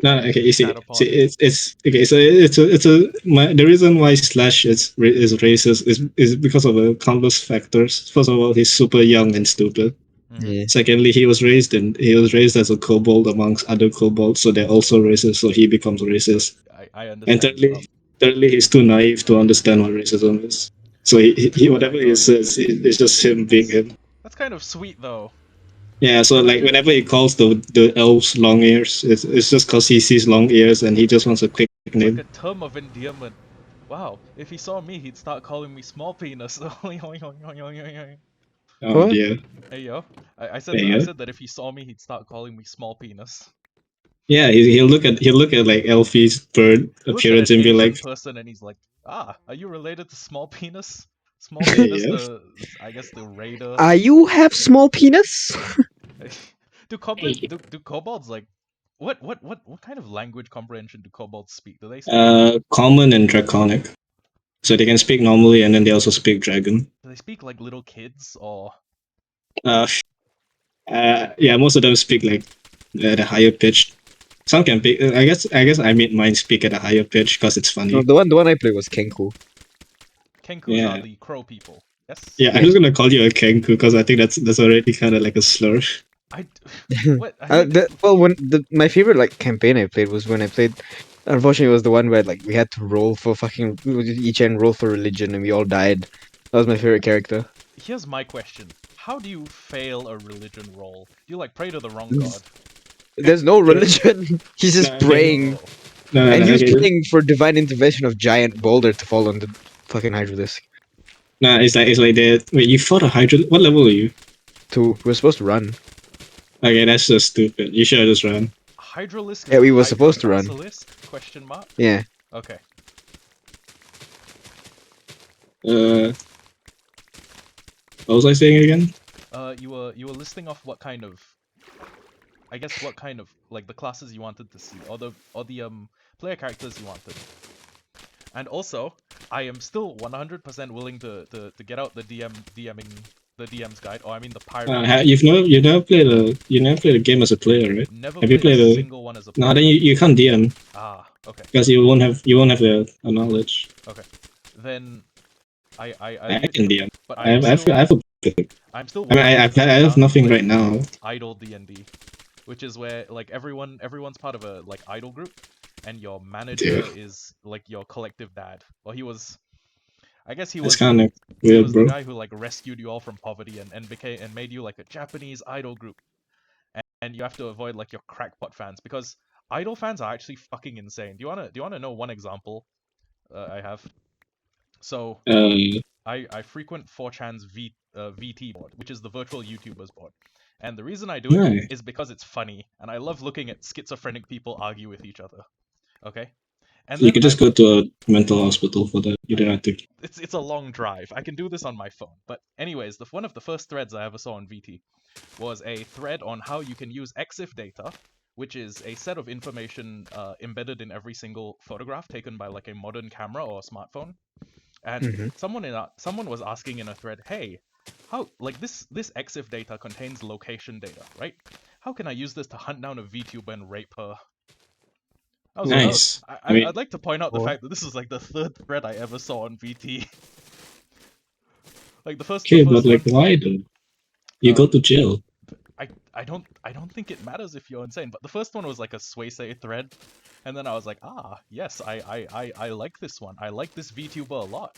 no, kind of okay. You spat see, upon. it's okay. So the reason why Slash is racist is because of countless factors. First of all, he's super young and stupid. Mm-hmm. Yeah. Secondly, he was raised as a kobold amongst other kobolds, so they're also racist. So he becomes racist. I And understand. thirdly, he's too naive to understand what racism is. So Oh my whatever he god, says, it's just him being him. that's kind of sweet though. Yeah. So like Imagine whenever he calls the elves long ears, it's just because he sees long ears and he just wants a quick it's like name. a term of endearment. Wow, if he saw me, he'd start calling me small penis. Hey Oh What? dear. yo, I Yeah. said that if he saw me, he'd start calling me small penis. Yeah. He'll look at like Elfie's bird He looks at appearance an and be like, Asian person and he's like, "Ah, are you related to small penis? Small penis, yeah. I guess the raider." You have small penis? Do kobolds like what kind of language comprehension do kobolds speak? Do they speak Common and draconic. So they can speak normally and then they also speak dragon. like little kids or Uh, yeah, most of them speak like at a higher pitch. Some can pick. I guess I made mine speak at a higher pitch because it's No, funny. the one I played was Kenku. Kenkus are Yeah, the crow people? Yes. yeah. I'm just gonna call you a kenku because I think that's already kind of like a slur. What I mean, Well, my favorite like campaign I played was when I played Unfortunately, it was the one where like we had to roll for fucking each end roll for religion, and we all died. That was my favorite character. Here's my question: how do you fail a religion roll? Do you like pray to the wrong god? There's no religion. He's just No, okay. praying, Oh, No, and no, he was okay. praying for divine intervention of giant boulder to fall on the fucking Hydralisk. No, it's like that. Wait, you fought a Hydra. What level are you? We're supposed to run. Okay, that's just stupid. You should have just run. Hydralisk Yeah, is we a were Hydra supposed to run. Basilisk? Question mark. Yeah. Okay. Uh, what was I saying again? You were listing off what kind of, I guess what kind of like the classes you wanted to see, or the player characters you wanted. And also, I am still 100% willing to get out the DMing the DM's guide, or I mean the pirate. You never played a game as a player, right? Never Have you played a played a? single one as a No, player. then you can't DM Ah, okay. because you won't have the knowledge. Okay. Then I I admit can to, DM. but I have I'm still I mean, I 100% have down to nothing play right now. idle D&D, which is where like everyone's part of a like idle group, and your manager Dude, is like your collective dad. Well, I guess that's kind of he weird, was the bro. guy who like rescued you all from poverty and made you like a Japanese idol group, and you have to avoid like your crackpot fans because idol fans are actually fucking insane. Do you wanna know one example I have? So Uh, I frequent 4chan's VT board, which is the virtual YouTubers board. And the reason I do it no, is because it's funny, and I love looking at schizophrenic people argue with each other. Okay? And you then could just go to a mental hospital for that. You don't have to. it's a long drive. I can do this on my phone. But anyways, one of the first threads I ever saw on VT was a thread on how you can use EXIF data, which is a set of information embedded in every single photograph taken by like a modern camera or smartphone. And Hmm. someone was asking in a thread, hey, how like this EXIF data contains location data, right? How can I use this to hunt down a VTuber and rape her? Nice. I I'd mean, like to point out the What? fact that this is like the third thread I ever saw on VT. Like the okay, but first like, one, why though? You go um, to jail. I don't think it matters if you're insane. But the first one was like a Swayze thread, and then I was like, yes, I like this one. I like this VTuber a lot.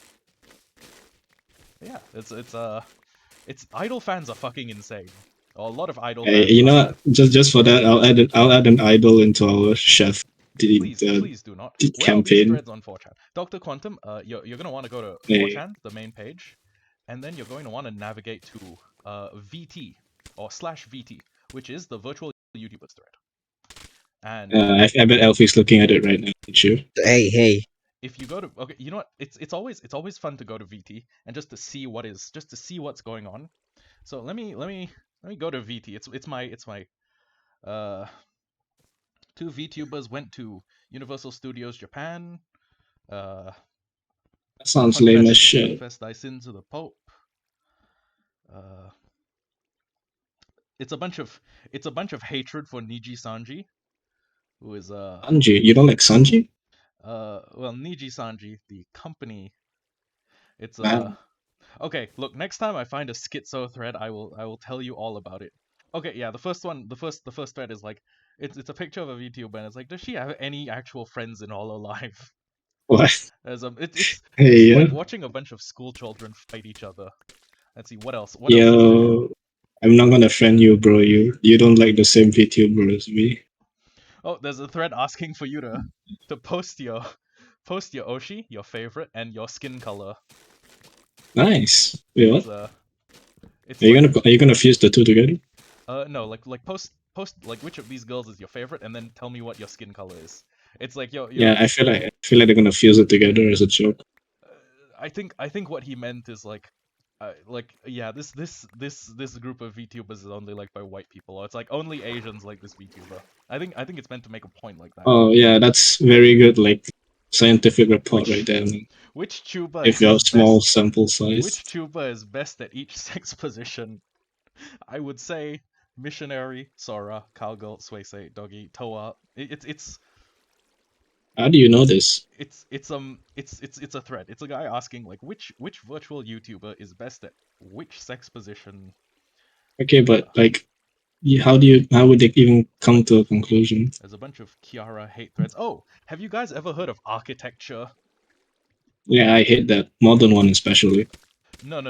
Yeah, it's idol fans are fucking insane. A lot of idol Hey, fans you know are. what? Just for that, I'll add an idol into our chef Please do not. the Where are these campaign. threads on 4chan? Dr. Quantum, you're gonna want to go to Hey, 4chan, the main page, and then you're going to want to navigate to VT or /VT, which is the virtual YouTubers thread. And I bet Elfie's looking at it right now. Sure. Hey. if you go to okay, you know what? It's always fun to go to VT and just to see what's going on. So let me go to VT. It's my uh two VTubers went to Universal Studios Japan. Uh, That sounds lame as shit. confess thy sin to the Pope. Uh, it's a bunch of hatred for Niji Sanji, who is Sanji, you don't like Sanji? well, Niji Sanji, the company. It's Man, okay. Look, next time I find a schizo thread, I will tell you all about it. Okay, yeah, the first one, the first thread is like it's a picture of a VTuber and it's like, does she have any actual friends in all her life? what? As Hey, it's yeah. like watching a bunch of school children fight each other. Let's see what else. What else is there? Yo, I'm not gonna friend you, bro. You don't like the same VTuber as me. Oh, there's a thread asking for you to post your Oshi, your favorite, and your skin color. Nice. Wait, what? It's it's like Are you gonna fuse the two together? no, like post like which of these girls is your favorite, and then tell me what your skin color is. It's like Yeah, I feel like they're gonna fuse it together as a joke. I think what he meant is like yeah, this group of VTubers is only liked by white people, or it's like only Asians like this VTuber. I think it's meant to make a point like that. Oh yeah, that's very good, like scientific report right Which there, man. which tuber If you have is small best? sample size. Which tuber is best at each sex position? I would say missionary, Sora, cowgirl, Swayze, doggy, Toa. How do you know this? It's a thread. It's a guy asking like which virtual YouTuber is best at which sex position. Okay, but like How would they even come to a conclusion? There's a bunch of Kiara hate threads. Oh, have you guys ever heard of architecture? Yeah, I hate that modern one especially. No.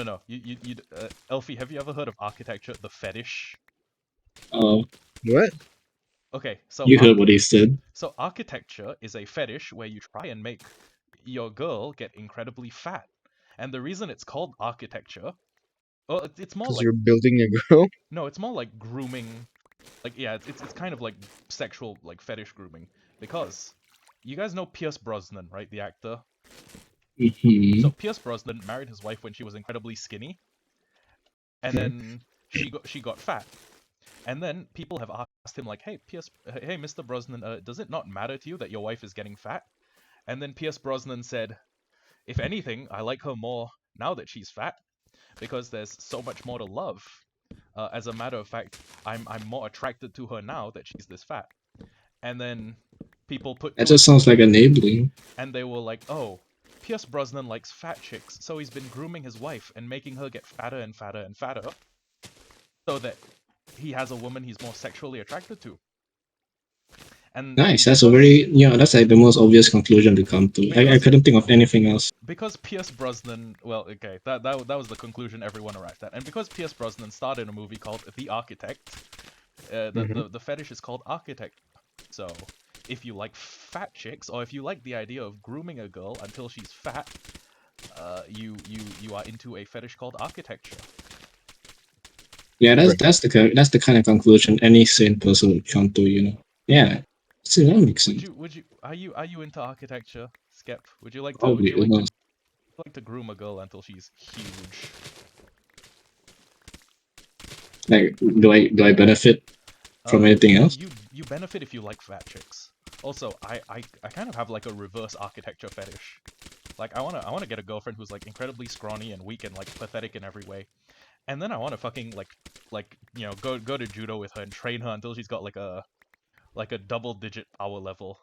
Elfie, have you ever heard of architecture, the fetish? Oh, What? Okay, so you heard what he said. so architecture is a fetish where you try and make your girl get incredibly fat. And the reason it's called architecture, well, it's more Because like you're building a girl? no, it's more like grooming. Like yeah, it's kind of like sexual like fetish grooming because you guys know Pierce Brosnan, right? The actor. Hmm. So Pierce Brosnan married his wife when she was incredibly skinny, and then she got fat. And then people have asked him like, "Hey, hey, Mr. Brosnan, does it not matter to you that your wife is getting fat?" And then Pierce Brosnan said, "If anything, I like her more now that she's fat, because there's so much more to love. As a matter of fact, I'm more attracted to her now that she's this fat." And then people put That two and just sounds like enabling. and they were like, "Oh, Pierce Brosnan likes fat chicks, so he's been grooming his wife and making her get fatter and fatter and fatter, so that he has a woman he's more sexually attracted to." And Nice. That's a because very that's like the most obvious conclusion to come to. I because couldn't think of anything else. because Pierce Brosnan, well, okay, that was the conclusion everyone arrived at. And because Pierce Brosnan starred in a movie called The Architect, the fetish is called architect. So if you like fat chicks, or if you like the idea of grooming a girl until she's fat, you are into a fetish called architecture. Yeah, that's the kind of conclusion any sane person would come to. Yeah. See, that makes sense. Would you are you into architecture, Skep? Would you like to Probably. groom a girl until she's huge? Like, do I benefit from anything else? You benefit if you like fat chicks. Also, I kind of have like a reverse architecture fetish. Like I wanna get a girlfriend who's like incredibly scrawny and weak and like pathetic in every way. And then I wanna fucking like go to judo with her and train her until she's got like a double-digit power level.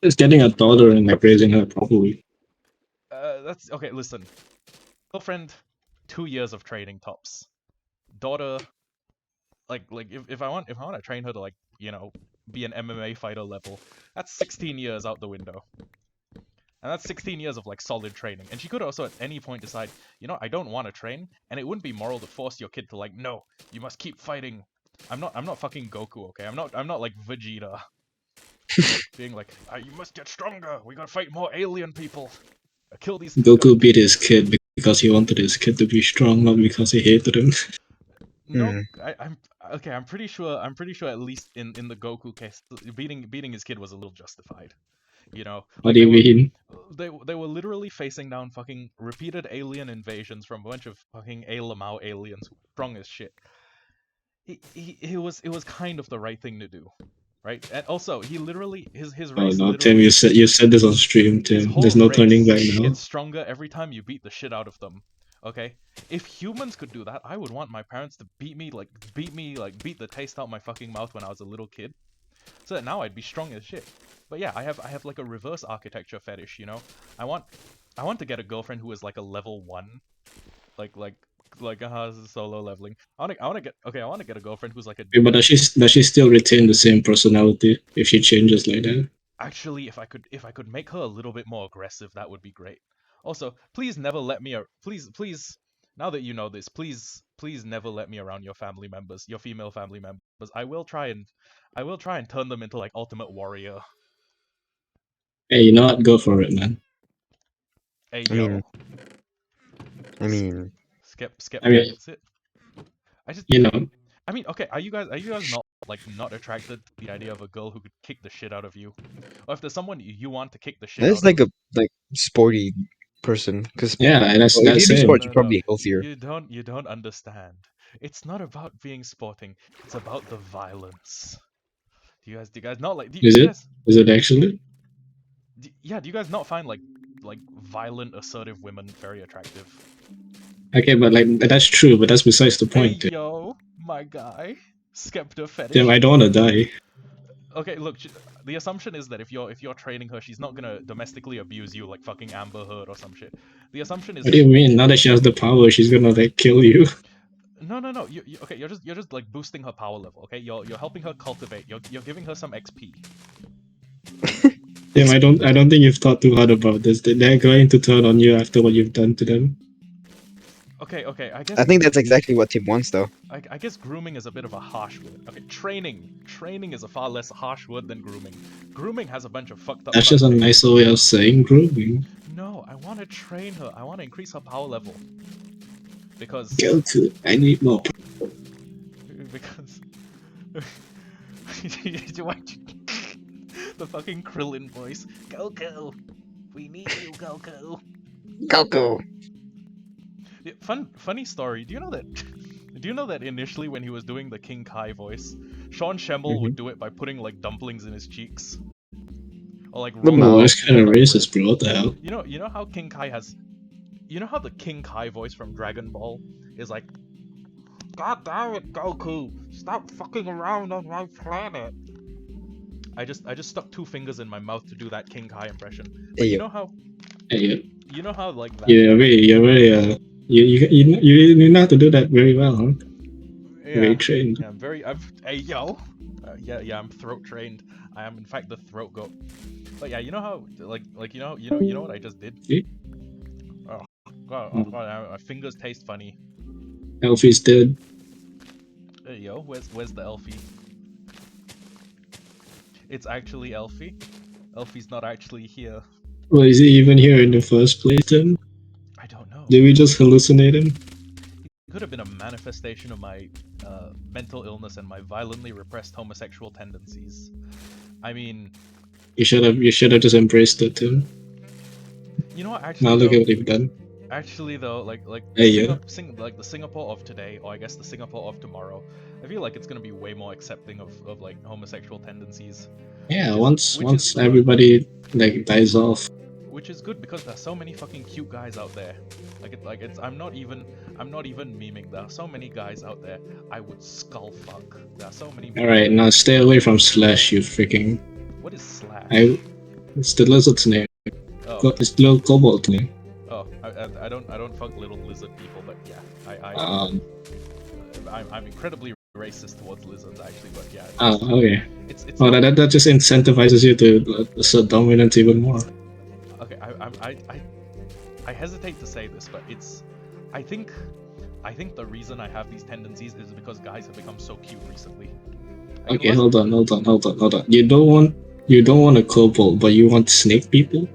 Just getting a daughter and like raising her properly. That's okay. Listen, girlfriend, 2 years of training tops. Daughter, like if I want to train her to like be an MMA fighter level, that's 16 years out the window. And that's 16 years of like solid training. And she could also at any point decide, I don't want to train, and it wouldn't be moral to force your kid to like, no, you must keep fighting. I'm not fucking Goku, okay? I'm not like Vegeta. Being like, you must get stronger. We gotta fight more alien people. Kill these. Goku beat his kid because he wanted his kid to be strong, not because he hated him. No, I'm okay. I'm pretty sure. At least in the Goku case, beating his kid was a little justified. What do you mean? They were literally facing down fucking repeated alien invasions from a bunch of fucking Alamau aliens who were strong as shit. It was kind of the right thing to do, right? And also, he literally his Oh race no, Tim, literally you said this on stream, his Tim. whole There's no turning race back now. gets stronger every time you beat the shit out of them. Okay, if humans could do that, I would want my parents to beat the taste out my fucking mouth when I was a little kid, so that now I'd be strong as shit. But yeah, I have like a reverse architecture fetish. I want to get a girlfriend who is like a level 1, like solo leveling. I want to get a girlfriend who's like a. Wait, but does she still retain the same personality if she changes like that? Actually, if I could make her a little bit more aggressive, that would be great. Also, please never let me please now that you know this, please never let me around your family members, your female family members. I will try and turn them into like ultimate warrior. Hey, you know what? Go for it, man. Hey I yo, mean, Skep I mean, gets it. I just you know, I mean, okay, are you guys not attracted to the idea of a girl who could kick the shit out of you? Or if there's someone you want to kick the shit that's out of? like a sporty person. Because yeah, that's if you do same. sports, you're probably healthier. You don't understand. It's not about being sporting. It's about the violence. Do you guys not like? Do Is you it? guys? Is it actually? Yeah. Do you guys not find like violent, assertive women very attractive? Okay, but like that's true, but that's besides the Hey point, Tim. yo, my guy, Skepta Tim, fetish. I don't want to die. Okay, look. The assumption is that if you're training her, she's not gonna domestically abuse you like fucking Amber Heard or some shit. The assumption is What do that you mean? Now that she has the power, she's gonna like kill you. no. no. Okay. You're just like boosting her power level. Okay. You're helping her cultivate. You're giving her some XP. Tim, I don't think you've thought too hard about this. They're going to turn on you after what you've done to them. Okay. I guess. I think that's exactly what Tim wants, though. I guess grooming is a bit of a harsh word. Okay, training is a far less harsh word than grooming. Grooming has a bunch of fucked up. That's just a connotations. nicer way of saying grooming. No, I want to train her. I want to increase her power level. Because. Goku, I need more. Because. The fucking Krillin voice. Goku, we need you, Goku. Goku. Yeah, funny story. Do you know that? Do you know that initially when he was doing the King Kai voice, Sean Schemmel would do it by putting like dumplings in his cheeks, or like rolling Oh, out that's kind of peanut racist, butter. bro. What the hell? You know how King Kai has, you know how the King Kai voice from Dragon Ball is like, God damn it, Goku, stop fucking around on my planet. I just stuck 2 fingers in my mouth to do that King Kai impression. But you know how, Hey, you know how like that. you're very, you know how to do that very well, huh? Very trained. Yeah, I'm very. Hey yo. Yeah, I'm throat trained. I am in fact the throat goat. But yeah, you know how you know what I just did. See? Oh god, my fingers taste funny. Elfie's dead. Hey yo, where's the Elfie? It's actually Elfie. Elfie's not actually here. Well, is he even here in the first place then? I don't know. Did we just hallucinate him? It could have been a manifestation of my mental illness and my violently repressed homosexual tendencies. I mean, You should have just embraced it, Tim. you know what? Actually, Now look though, at what you've done. Actually, though, like Hey, yeah. like the Singapore of today, or I guess the Singapore of tomorrow, I feel like it's gonna be way more accepting of like homosexual tendencies. Yeah, which is once good. everybody like dies off. Which is good because there's so many fucking cute guys out there. I'm not even memeing. There are so many guys out there I would skull fuck. There are so many. Alright, now stay away from Slash, you freaking. What is Slash? It's the lizard's name. Oh. It's the little kobold name. Oh, I don't fuck little lizard people, but yeah, I'm incredibly racist towards lizards actually, but yeah. Oh, okay. It's Oh, that just incentivizes you to assert dominance even more. Okay, I hesitate to say this, but I think the reason I have these tendencies is because guys have become so cute recently. Like, Okay, hold on. You don't want a kobold, but you want snake people?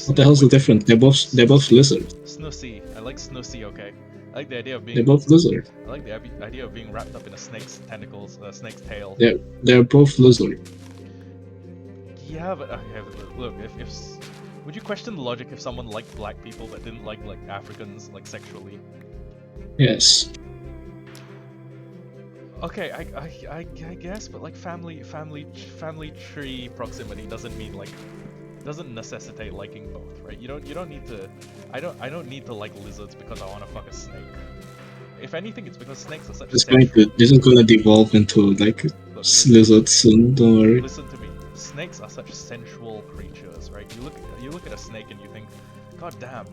What the hell's the difference? They're both lizards. Snussy. I like Snussy, okay. I like the idea of being. They're both lizards. I like the idea of being wrapped up in a snake's tentacles, a snake's tail. They're both lizards. Yeah, but okay, look, if would you question the logic if someone liked black people but didn't like Africans like sexually? Yes. Okay, I guess, but like family tree proximity doesn't mean like doesn't necessitate liking both, right? You don't need to. I don't need to like lizards because I want to fuck a snake. If anything, it's because snakes are such. This is going to devolve into like lizards soon. Don't worry. Listen to me. Snakes are such sensual creatures, right? You look at a snake and you think, God damn,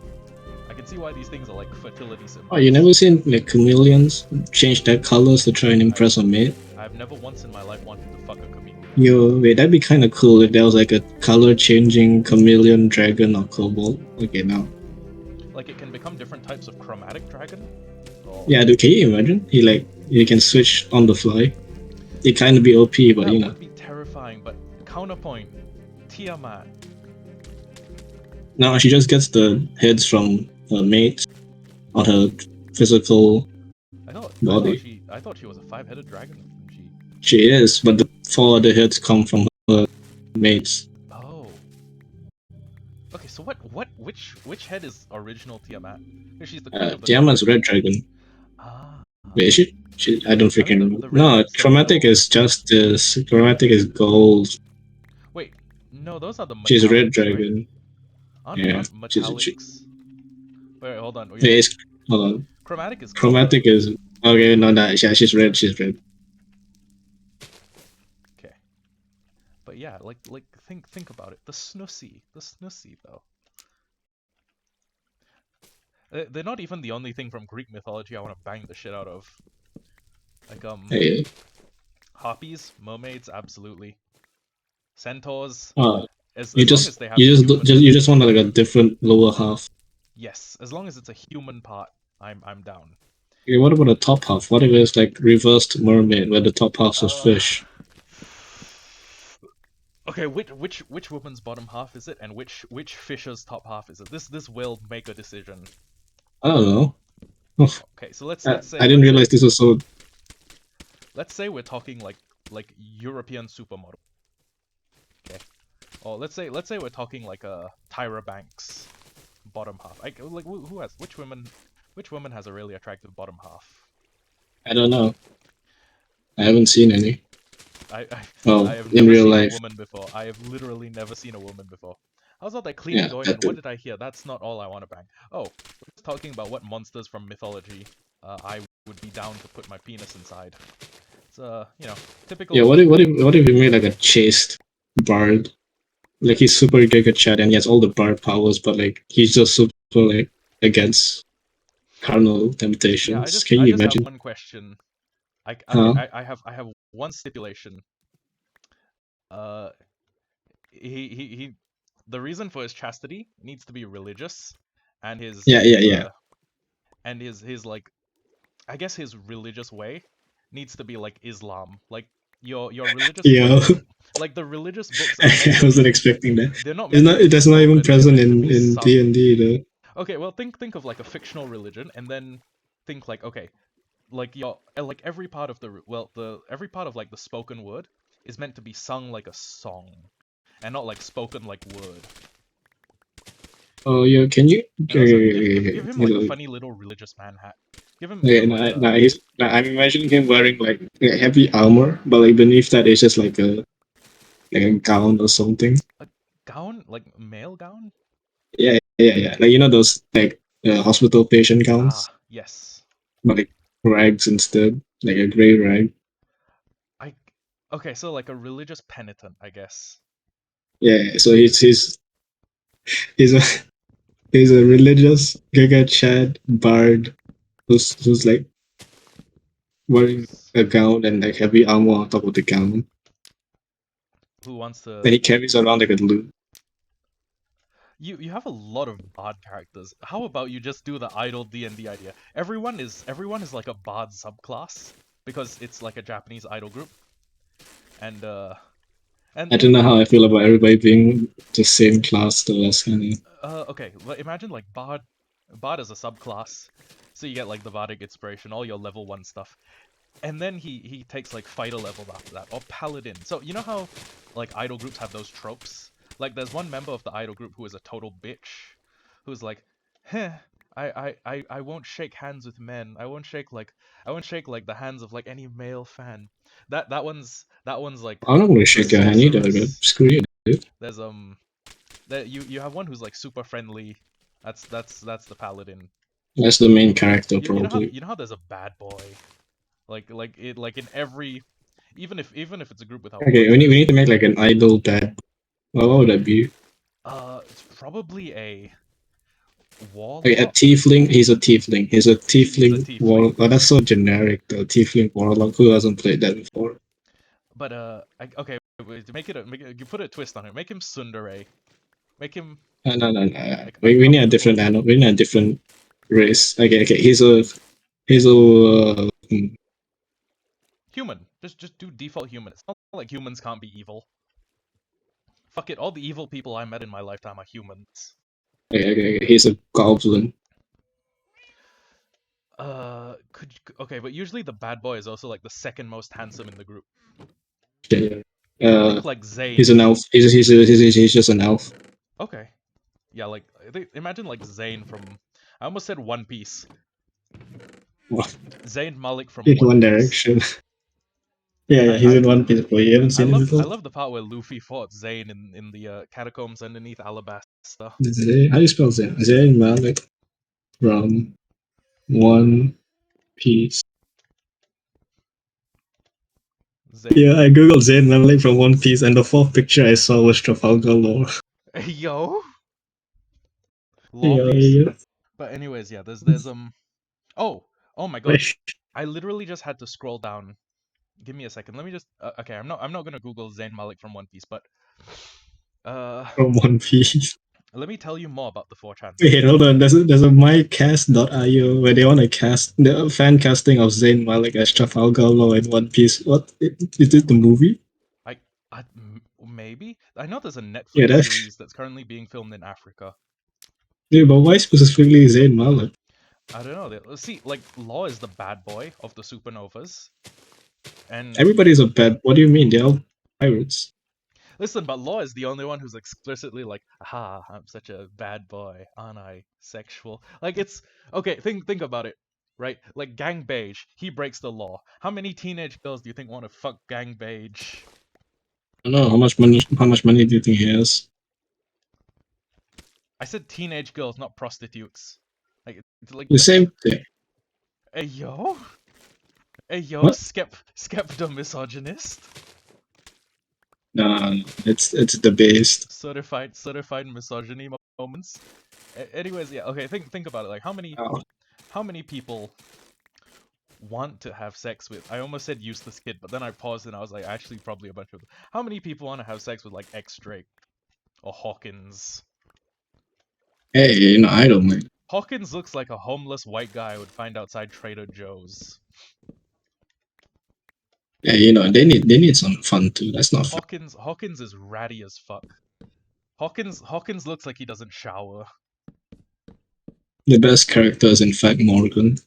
I can see why these things are like fertility symbols. Oh, you never seen like chameleons change their colors to try and impress a mate? I've never once in my life wanted to fuck a chameleon. Yo, wait, that'd be kind of cool if there was like a color-changing chameleon, dragon, or kobold. Okay, now. Like it can become different types of chromatic dragon? Or... Yeah, dude, can you imagine? He can switch on the fly. It kind of be OP, but that you know. That would be terrifying, but counterpoint, Tiamat. No, she just gets the heads from her mates on her physical body. I thought she was a 5-headed dragon. She is, but the 4 other heads come from her mates. Oh. Okay, so which head is original Tiamat? She's the queen of the Tiamat's red dragon. Ah. Wait, is she? I don't freaking remember. No, chromatic is just this. Chromatic is gold. Wait, no, those are the metallics. She's a red dragon. Right? Yeah. Aren't metallics? Wait, hold on. Hold on. Chromatic is gold. Chromatic is okay. No, yeah, she's red. She's red. Okay. But yeah, like think about it. The Snussy though. They're not even the only thing from Greek mythology I want to bang the shit out of. Like Hey, harpies, mermaids, absolutely. Centaurs, uh, as you long as just they have you just human. you just want like a different lower half. Yes, as long as it's a human part, I'm down. Okay, what about the top half? What if it's like reversed mermaid where the top half's a Uh, fish? okay, which woman's bottom half is it, and which fish's top half is it? This will make a decision. I don't know. Okay, so let's I didn't realize this was so. let's say we're talking like European supermodel. Okay, or let's say we're talking like a Tyra Banks bottom half. Like who has which woman has a really attractive bottom half? I don't know. I haven't seen any. I Oh, I have in never real seen a life. woman before. I have literally never seen a woman before. I was out there cleaning, Yeah, going, that and what too. did I hear? That's not all I want to bang. Oh, we're just talking about what monsters from mythology I would be down to put my penis inside. It's you know, Yeah, typical. what if we made like a chaste bard? Like he's super good at chat and he has all the bard powers, but like he's just super like against carnal Yeah, temptations. Can I you just have imagine? one question. Okay, Huh? I have one stipulation. Uh, he the reason for his chastity needs to be religious, and Yeah, yeah, yeah. his like I guess his religious way needs to be like Islam. Like your religious Yeah, books, like the religious books are meant I to wasn't be expecting that. they're not It's meant to not. be That's not even spoken, they're present meant to be in D and sung. D though. Okay, well think of like a fictional religion and then think like okay, like your like every part of the every part of like the spoken word is meant to be sung like a song and not like spoken like word. Oh yeah, can you? And Okay, also okay, give him like a okay. funny little religious man hat. Give Okay, him like nah, a nah, he's. Nah, I'm imagining him wearing like heavy armor, but like beneath that is just like a gown or something. a gown, like male gown. Yeah, yeah, yeah. Like you know those like hospital patient gowns, Ah, yes. but like rags instead, like a gray rag. I okay, so like a religious penitent, I guess. Yeah, so he's a he's a religious Giga Chad bard who's like wearing Who's a gown and like heavy armor on top of the gown. who wants Then to he carries around like a loot. you have a lot of bard characters. How about you just do the idle D&D idea? Everyone is like a bard subclass because it's like a Japanese idol group. And I don't know think how I feel about everybody being the same class though. That's kind of okay, well, imagine like bard as a subclass. So you get like the bardic inspiration, all your level 1 stuff. And then he takes like fighter level after that, or paladin. So you know how like idol groups have those tropes? Like there's one member of the idol group who is a total bitch, who's like, heh, I won't shake hands with men. I won't shake like the hands of like any male fan. That one's like I'm not gonna the shake your hand either, but sorceress. screw you, dude. There's there you have one who's like super friendly. That's the paladin. That's the main character probably. You know how there's a bad boy. Like in every even if it's a group without Okay, words, we there's need to make like an idol bad. Well, what would that be? it's probably a Okay, a warlock. tiefling. He's a tiefling. He's a He's a tiefling tiefling. warlock. Oh, that's so generic. The tiefling warlock. Who hasn't played that before? But okay, wait, to make it, you put a twist on it. Make him tsundere. Make him No, no, no. like We need a different uncomfortable. animal. We need a different race. Okay, okay. He's a Human. Just do default human. It's not like humans can't be evil. Fuck it, all the evil people I met in my lifetime are humans. okay, okay, okay. He's a goblin. Okay, but usually the bad boy is also like the second most handsome in the group. Okay, yeah. Think like He's Zane. an elf. He's just an elf. Okay. Yeah, like imagine like Zane from I almost said One Piece. What? Zayn Malik from In One One Piece. Direction. Yeah, yeah. He's in One Piece, but you haven't seen it I before. love the part where Luffy fought Zayn in the catacombs underneath Alabasta. How do you spell Zen? Zen Malik from One Piece. Zayn. Yeah, I googled Zayn Malik from One Piece, and the fourth picture I saw was Trafalgar Law. Yo, Yeah, lollies. yeah. But anyways, yeah, there's oh my god, I literally just had to scroll down. Give me a second. Let me just okay, I'm not gonna Google Zayn Malik from One Piece, but From One Piece. let me tell you more about the 4chan Wait, thing. hold on. There's a mycast.io where they want to cast the fan casting of Zayn Malik as Trafalgar Law in One Piece. What is it? The movie? Maybe I know there's a Yeah, Netflix that's series that's currently being filmed in Africa. yeah. But why specifically Zayn Malik? I don't know. See, like Law is the bad boy of the supernovas, and Everybody's a bad. What do you mean? They're all pirates. listen, but Law is the only one who's explicitly like, "Aha, I'm such a bad boy, aren't I? Sexual." Like it's okay. Think about it, right? Like Gang Beige, he breaks the law. How many teenage girls do you think want to fuck Gang Beige? I don't know how much money. How much money do you think he has? I said teenage girls, not prostitutes. It's like The same thing. hey yo, What? skepta misogynist, Nah, it's debased. certified misogyny moments. Anyways, yeah, okay. Think about it. Like Oh, how many people want to have sex with? I almost said useless kid, but then I paused and I was like, actually, probably a bunch of them. How many people want to have sex with like X Drake or Hawkins? hey, I don't mind. Hawkins looks like a homeless white guy I would find outside Trader Joe's. Yeah, they need some fun too. That's not fun. Hawkins is ratty as fuck. Hawkins looks like he doesn't shower. The best character is in fact Morgan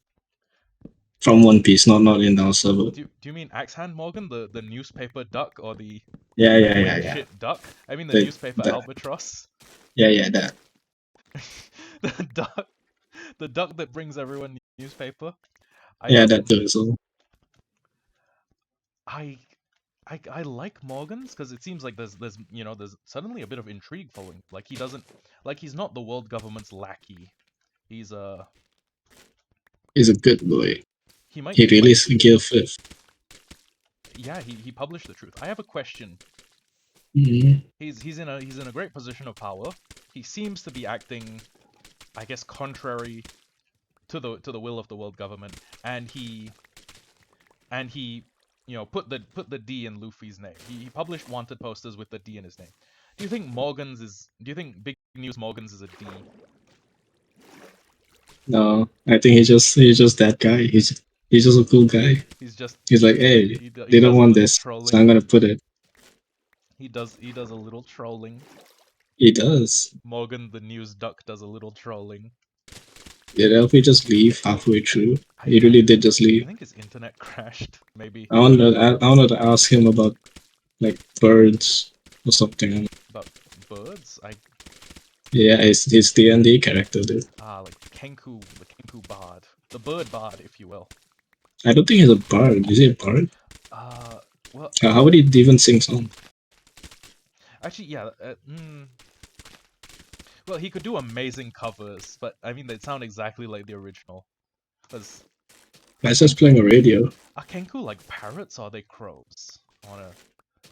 from One Piece, not in our server. Do you mean Axe Hand Morgan, the newspaper duck, or the Yeah. shit duck? I mean the The, newspaper the, albatross. yeah, that. the duck, the duck that brings everyone newspaper. Yeah, that too. So I I like Morgan's because it seems like there's there's suddenly a bit of intrigue following. Like he's not the world government's lackey. He's he's a good boy. he might He he really might is Gear Fifth. yeah, he published the truth. I have a question. Mm-hmm. He's in a great position of power. He seems to be acting, I guess, contrary to the will of the world government, and he put the D in Luffy's name. He published wanted posters with the D in his name. Do you think Big News Morgan's is a D? No, I think he's just that guy. He's just a cool guy. He's just He's like, hey, he they don't does a want little this, so I'm trolling. gonna put it. He does a little trolling. He does. Morgan the news duck does a little trolling. Did Elfie just leave halfway through? He I really did just I leave. think his internet crashed. Maybe I wanted to ask him about like birds or something. about birds. Yeah, his D&D character, dude. Like the Kenku bard, the bird bard, if you will. I don't think he's a bard. Is he a bard? Well, How would he even sing songs? actually, yeah. Well, he could do amazing covers, but I mean, they sound exactly like the original. Cause That's just playing a radio. are Kenku like parrots or are they crows? I wanna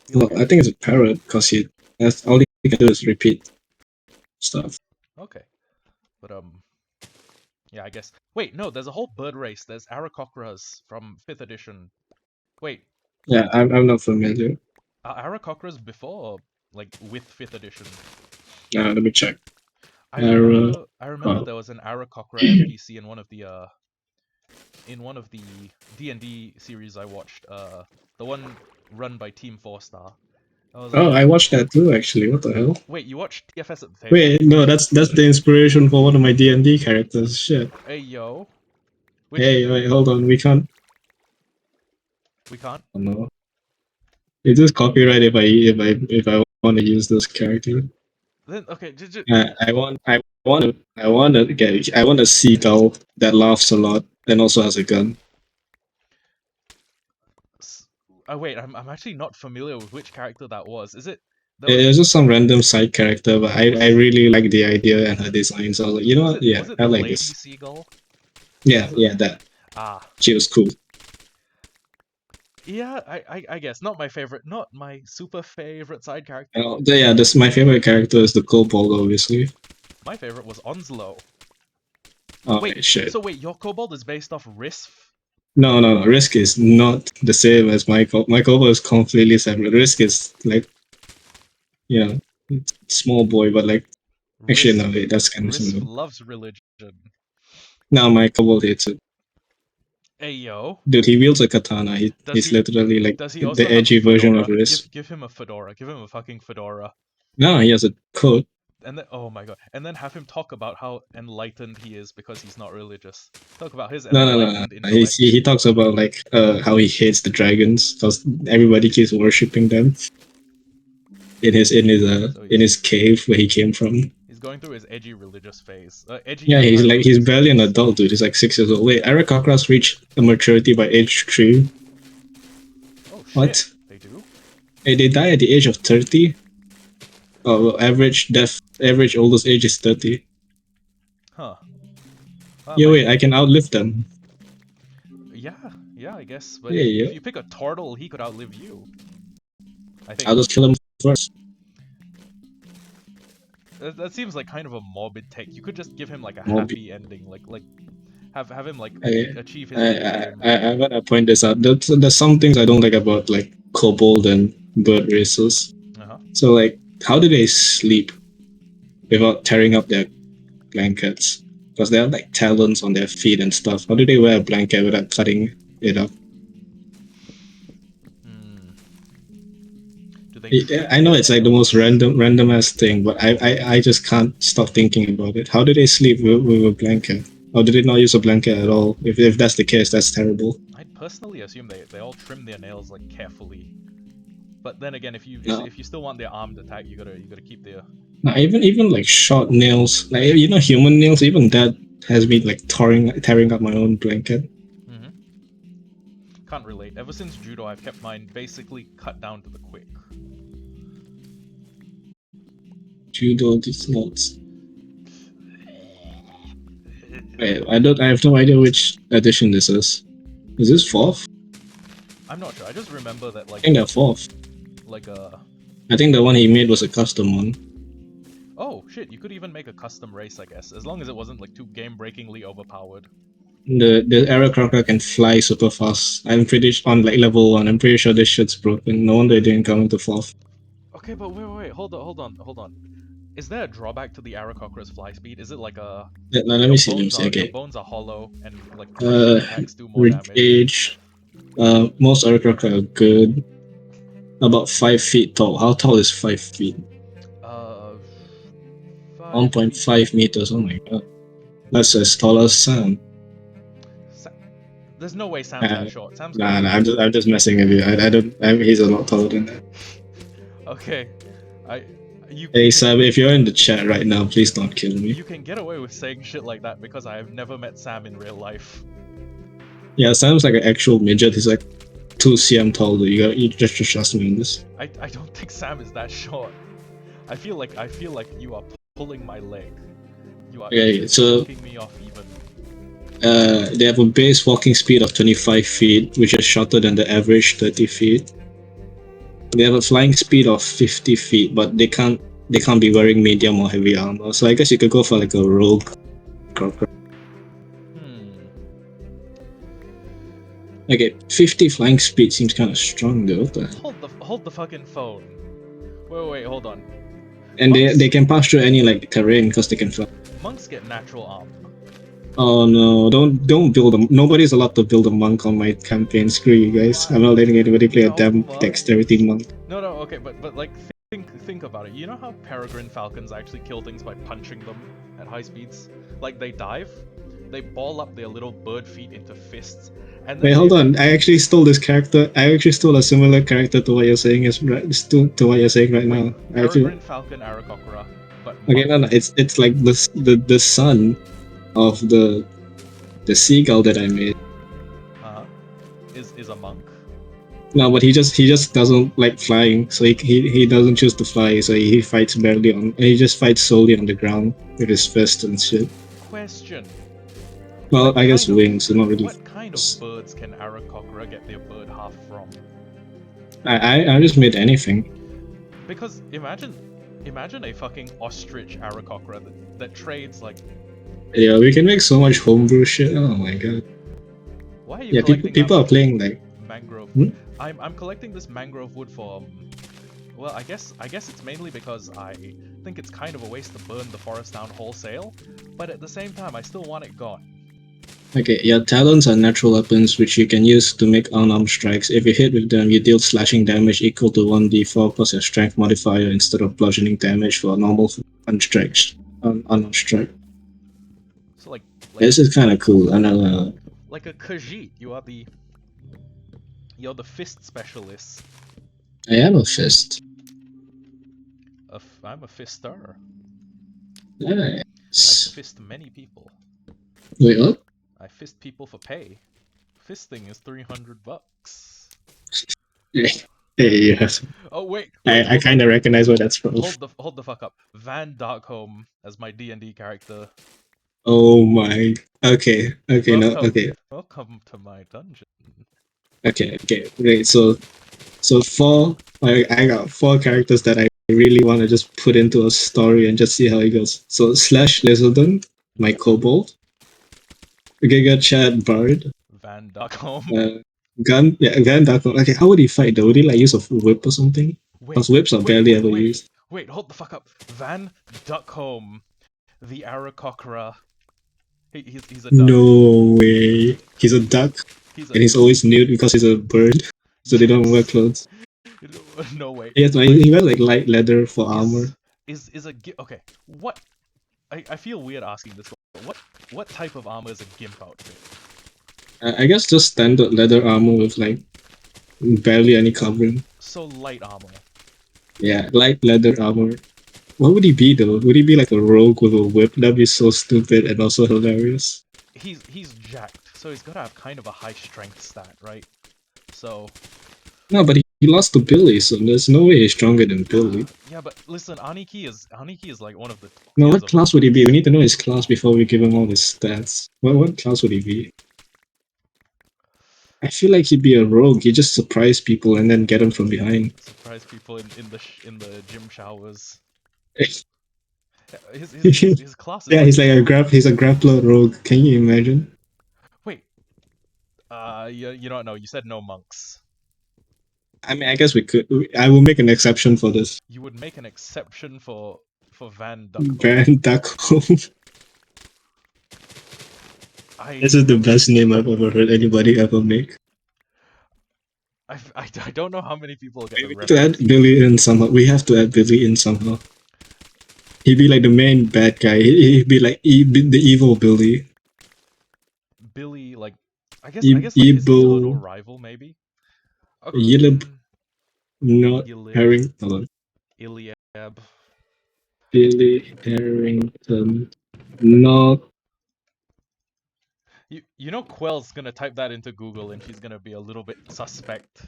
be Well, like, I think it's a parrot because that's all he can do is repeat stuff. okay, but yeah, I guess. Wait, no, there's a whole bird race. There's Aarakocras from 5th edition. Wait, Yeah, I'm not familiar. are Aarakocras before or like with 5th edition? Let me check. I Ara- remember oh. there was an Aarakocra NPC in one of the D&D series I watched. The one run by Team 4-Star. I was Oh, like, I watched that too. Actually, what the hell? wait, you watched TFS at the table? Wait, no, that's the inspiration for one of my D&D characters. Shit. Hey yo, which Hey, wait, hold on. We can't. we can't. Oh, no. Is this copyright if I want to use this character? Then okay, I want a seagull that laughs a lot and also has a gun. oh wait, I'm actually not familiar with which character that was. Is it? It was just some random side character, but I really like the idea and her design. So I was like, you know what? Yeah, Was it I the like Lady this. Seagull? Yeah, that. Ah, She was cool. yeah, I guess not my favorite, not my super favorite side character. Yeah, this my favorite character is the kobold, obviously. My favorite was Onslow. Oh Wait, shit. so wait, your kobold is based off Risf? No, no, no. Risk is not the same as my kobold. My kobold is completely separate. Risk is like, you know, small boy, but like, actually, no, Risf, wait, that's kind of Risf similar. loves religion. Now my kobold hates it. Hey yo, Dude, he wields a katana. does He's he literally like does he the also have a edgy version of fedora? Risk. Give him a fedora. Give him a fucking fedora. No, he has a coat. And then oh my god, and then have him talk about how enlightened he is because he's not religious. Talk about his No, no, no, no. enlightened intellect. He talks about like how he hates the dragons because everybody keeps worshipping them So in his cave where he came from. he's going through his edgy religious phase. Edgy Yeah, he's anti-religious barely an phase. adult, dude. He's like 6 years old. Wait, Arakocras reach a maturity by age 3. Oh shit, What? they do? Hey, they die at the age of 30. Oh, well, average oldest age is 30. Huh. Yeah, Might wait, be. I can outlive them. Yeah, I guess. But Yeah, if yeah. you pick a turtle, he could outlive you. I think. I'll just kill him first. That seems like kind of a morbid take. You could just give him like a Morbid. happy ending, like have him like I, achieve his end game. I gotta point this out. There's some things I don't like about like kobold and bird races. Uh-huh. So like, how do they sleep without tearing up their blankets? Because they have like talons on their feet and stuff. How do they wear a blanket without cutting it up? Hmm. Do they trim I know their it's like the most nails? random ass thing, but I just can't stop thinking about it. How do they sleep with a blanket? Or do they not use a blanket at all? If that's the case, that's terrible. I'd personally assume they all trim their nails like carefully. But then again, No, if you still want their armed attack, you gotta keep their. no, even like short nails, like human nails, even that has me like tearing up my own blanket. Mm-hmm. Can't relate. Ever since judo, I've kept mine basically cut down to the quick. Judo these notes. I have no idea which edition this is. Is this 4th? I'm not sure. I just remember that I like think they're 4th. like I think the one he made was a custom one. oh shit, you could even make a custom race, I guess, as long as it wasn't like too game-breakingly overpowered. The Aerocrocker can fly super fast. I'm pretty on like level 1. I'm pretty sure this shit's broken. No wonder it didn't come into 4th. Okay, but wait, hold on. Is there a drawback to the Aarakocra's fly speed? Is it like a Now, let me see. Let me see. your Okay. bones are hollow and like crushing attacks do more damage? Age. Most Aerocrocker are good. About 5 feet tall. How tall is 5 feet? Uh, 1.5 meters. Oh my god. That's as tall as Sam. There's no way Sam's that short. Sam's Nah, gotta be. I'm just messing with you. I don't. He's a lot taller than that. Okay, Hey Sam, if you're in the chat right now, please don't kill me. You can get away with saying shit like that because I have never met Sam in real life. Yeah, Sam's like an actual midget. He's like 2 cm tall. You just trust me on this. I don't think Sam is that short. I feel like you are pulling my leg. You are kicking me off even. They have a base walking speed of 25 feet, which is shorter than the average 30 feet. They have a flying speed of 50 feet, but they can't be wearing medium or heavy armor. So I guess you could go for like a rogue crocker. Okay, 50 flying speed seems kind of strong though. Hold the fucking phone. Wait, hold on. And they can pass through any like terrain because they can fly. Monks get natural armor. Oh no! Don't build them. Nobody's allowed to build a monk on my campaign. Screw you guys. I'm not letting anybody play a damn dexterity monk. No, okay, but like think about it. You know how peregrine falcons actually kill things by punching them at high speeds? Like they dive, they ball up their little bird feet into fists, and then wait, hold on. I actually stole this character. I actually stole a similar character to what you're saying to what you're saying right now. Peregrine falcon Aarakocra, but okay, no, it's like the son of the seagull that I made. Is a monk. No, but he just doesn't like flying, so he doesn't choose to fly, so he fights barely on. He just fights solely on the ground with his fists and shit. Question. Well, I guess wings, so not really. What kind of birds can Aarakocra get their bird half from? I just made anything. Because imagine a fucking ostrich Aarakocra that trades like Yeah, we can make so much homebrew shit. Oh my god. Why are you Yeah, collecting people that are playing like. mangrove Hmm? wood? I'm collecting this mangrove wood for well, I guess it's mainly because I think it's kind of a waste to burn the forest down wholesale, but at the same time I still want it gone. Okay, your talons are natural weapons which you can use to make unarmed strikes. If you hit with them, you deal slashing damage equal to 1d4 plus your strength modifier instead of bludgeoning damage for a normal unarmed strike. So like This is kind of cool. I know. like a Khajiit, you're the fist specialist. I am a fist. I'm a fister. I Nice. fist many people. Wait, what? I fist people for pay. Fisting is $300. Hey, yes. Oh wait, I hold on. kind of recognize where that's from. Hold the fuck up. Van Darkholme as my D&D character. Oh my. Okay, no, okay, Welcome to my dungeon. okay. Great. So I got four characters that I really want to just put into a story and just see how it goes. So Slash Lizardon, my kobold, Giga Chad Bard, Van Darkholme. Van Darko. Okay, how would he fight though? Would he like use a whip or something? Wait, Because whips are barely ever used. wait, hold the fuck up. Van Duckholme, the Aarakocra. He's a duck. No way. He's a duck, He's a and he's always nude because he's a bird, so they don't wear yes. clothes. No way. Yes, man, Wait, he wears like light leather for armor. is a okay? What? I feel weird asking this, but what type of armor is a gimp outfit? I guess just standard leather armor with like barely any covering. So light armor. Yeah, light leather armor. What would he be though? Would he be like a rogue with a whip? That'd be so stupid and also hilarious. He's jacked, so he's gotta have kind of a high strength stat, right? So No, but he lost to Billy, so there's no way he's stronger than Billy. yeah, but listen, Aniki is like one of the No, tiers what of class would he be? We weapons. need to know his class before we give him all his stats. What class would he be? I feel like he'd be a rogue. He just surprise people and then get them from behind. Surprise people in the gym showers. Yeah, His class is like he's like he's a grappler rogue. Can you imagine? wait. You don't know. You said no monks. I mean, I guess we could. I will make an exception for this. You would make an exception for Van Duckholme. Baron Duckholm. This I, is the best name I've ever heard anybody ever make. I don't know how many people get We the need to add reference. Billy in somehow. We have to add Billy in somehow. He'd be like the main bad guy. He'd be like the evil Billy. Billy, like, I guess like his eternal Evil rival, maybe. Yilib, not Yilib, Harrington. Hold on. Iliab. Billy Harrington. Not. You know Quell's gonna type that into Google and she's gonna be a little bit suspect.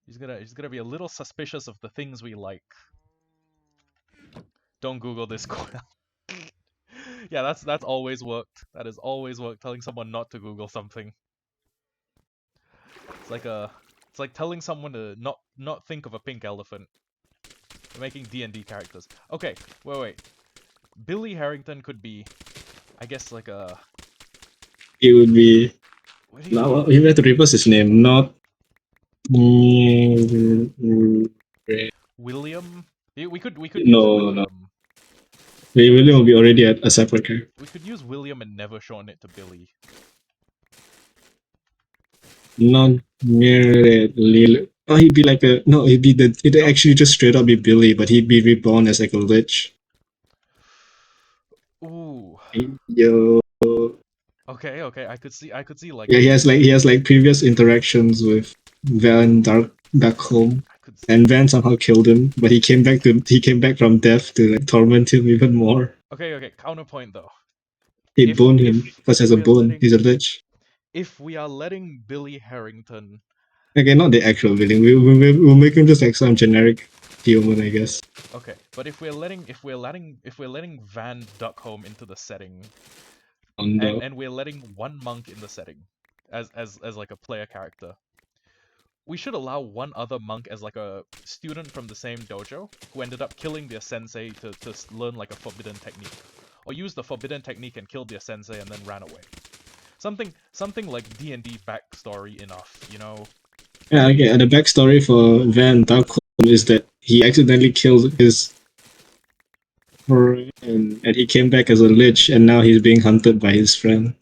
She's gonna be a little suspicious of the things we like. Don't Google this, Quell. Yeah, that's always worked. That has always worked. Telling someone not to Google something. It's like telling someone to not think of a pink elephant. We're making D&D characters. Okay, wait. Billy Harrington could be, I guess, like a. It would be. What do Now you? he had to reverse his name. Not. William. We could use No. William. William will be already a separate character. We could use William and never shorten it to Billy. Not nearly. Oh, he'd be like a no. He'd be the. It'd actually just straight up be Billy, but he'd be reborn as like a lich. Ooh. Yo. Okay. I could see like Yeah, he has like previous interactions with Darkholm, I could and Van somehow killed him, but he came back from death to like torment him even more. okay. Counterpoint though. He boned him because he has a bone. He's a lich. If we are letting Billy Harrington. Okay, not the actual villain. We'll make him just like some generic human, I guess. Okay, but if we're letting Van Duckholme into the setting, and we're letting one monk in the setting, as like a player character, we should allow one other monk as like a student from the same dojo who ended up killing their sensei to learn like a forbidden technique, or used the forbidden technique and killed their sensei and then ran away. Something like D&D backstory enough, you know? Yeah, okay. And the backstory for Van Duckholm is that he accidentally killed his friend, and he came back as a lich, and now he's being hunted by his friend.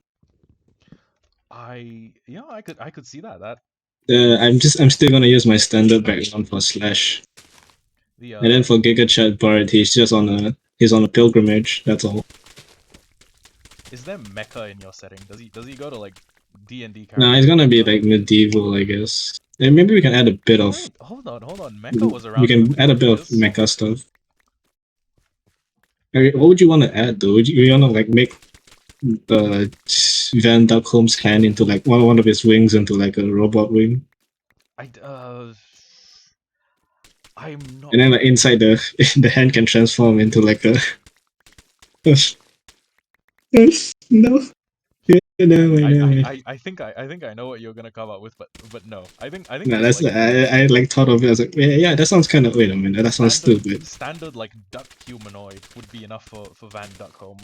Yeah, I could see that. I'm still gonna use my standard background for Slash, The and then for Giga Chat Bard, he's on a pilgrimage. That's all. is there mecha in your setting? Does he go to like D&D characters? No, it's gonna be like medieval, I guess. And maybe we can add a bit of. Wait, hold on. Mecha was around We for the can add a Middle bit of Ages. mecha stuff. Okay, what would you want to add though? Would you want to like make the Van Duckholm's hand into like one of his wings into like a robot wing, I'm not. and then like inside the hand can transform into like a. No. Yeah, no. I think I know what you're gonna come up with, but no. I think No, just that's like I like thought of it as like yeah, that sounds kind of wait a minute, that sounds stupid. standard like duck humanoid would be enough for Van Duckholm.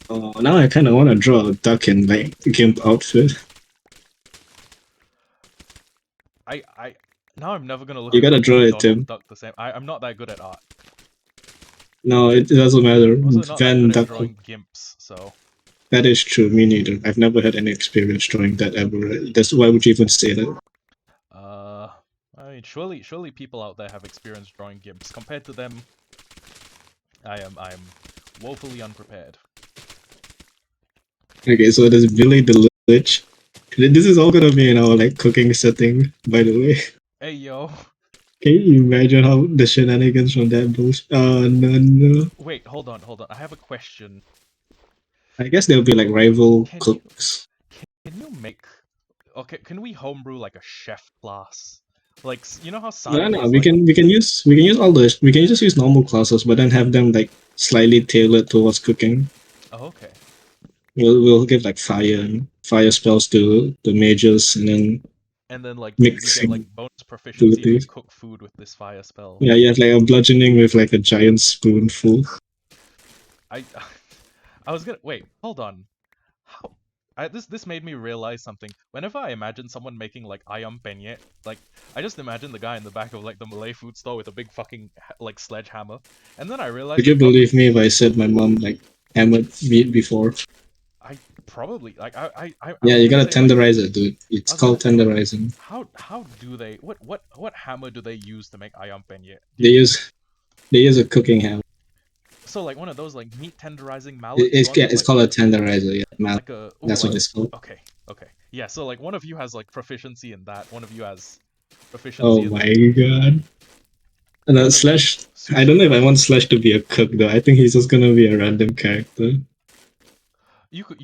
Oh, now I kind of want to draw a duck in like gimp outfit. I now I'm never gonna look You at gotta the draw it, Donald Tim. Duck the same. I'm not that good at art. No, it doesn't matter. I'm also not that Van good at Duck. drawing gimps, so That is true. Me neither. I've never had any experience drawing that ever. That's why would you even say that? I mean surely people out there have experience drawing gimps. Compared to them, I'm woefully unprepared. Okay, so there's Billy the Lich. This is all gonna be in our like cooking setting, by the way. Hey yo. Can you imagine how the shenanigans from that bullshit? Oh no. Wait, hold on. I have a question. I guess there'll be like rival Can cooks. Can you make? Okay, can we homebrew like a chef class? Like you know how No, Sanji is we like. can use all the we can just use normal classes, but then have them like slightly tailored towards cooking. Oh, okay. We'll give like fire spells to the mages, and then And then like you get like mixing bonus proficiency if you abilities. cook food with this fire spell. Yeah, you have like a bludgeoning with like a giant spoonful. I I was gonna wait. Hold on. How? This made me realize something. Whenever I imagine someone making like ayam penyet, like I just imagine the guy in the back of like the Malay food store with a big fucking like sledgehammer, and then I realized Would you believe me if I said my mom like hammered meat before? I probably like I Yeah, was you gonna gotta say like tenderize it, dude. I It's was gonna called say tenderizing. how do they what hammer do they use to make ayam penyet? They use a cooking hammer. So like one of those like meat tenderizing mallets, the It's ones with it's like called a tenderizer. Yeah, man. like a That's what it's called. okay. Yeah, so like one of you has like proficiency in that, one of you has Oh proficiency in my like god. And one of you Slash, I don't sushi, know if one I of want you Slash to be a cook though. I think he's just gonna be a random character. you could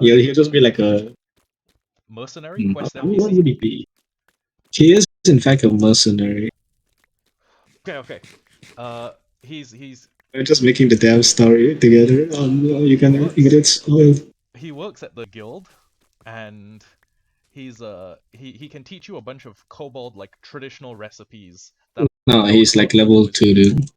Yeah, he'll just be like a. mercenary quest What NPC. would he be? He is in fact a mercenary. Okay. He's We're just making the damn story together. Oh no, he you get works it spoiled. he works at the guild, and he can teach you a bunch of kobold like traditional recipes that No, are he's only like known to level his 2, people. dude.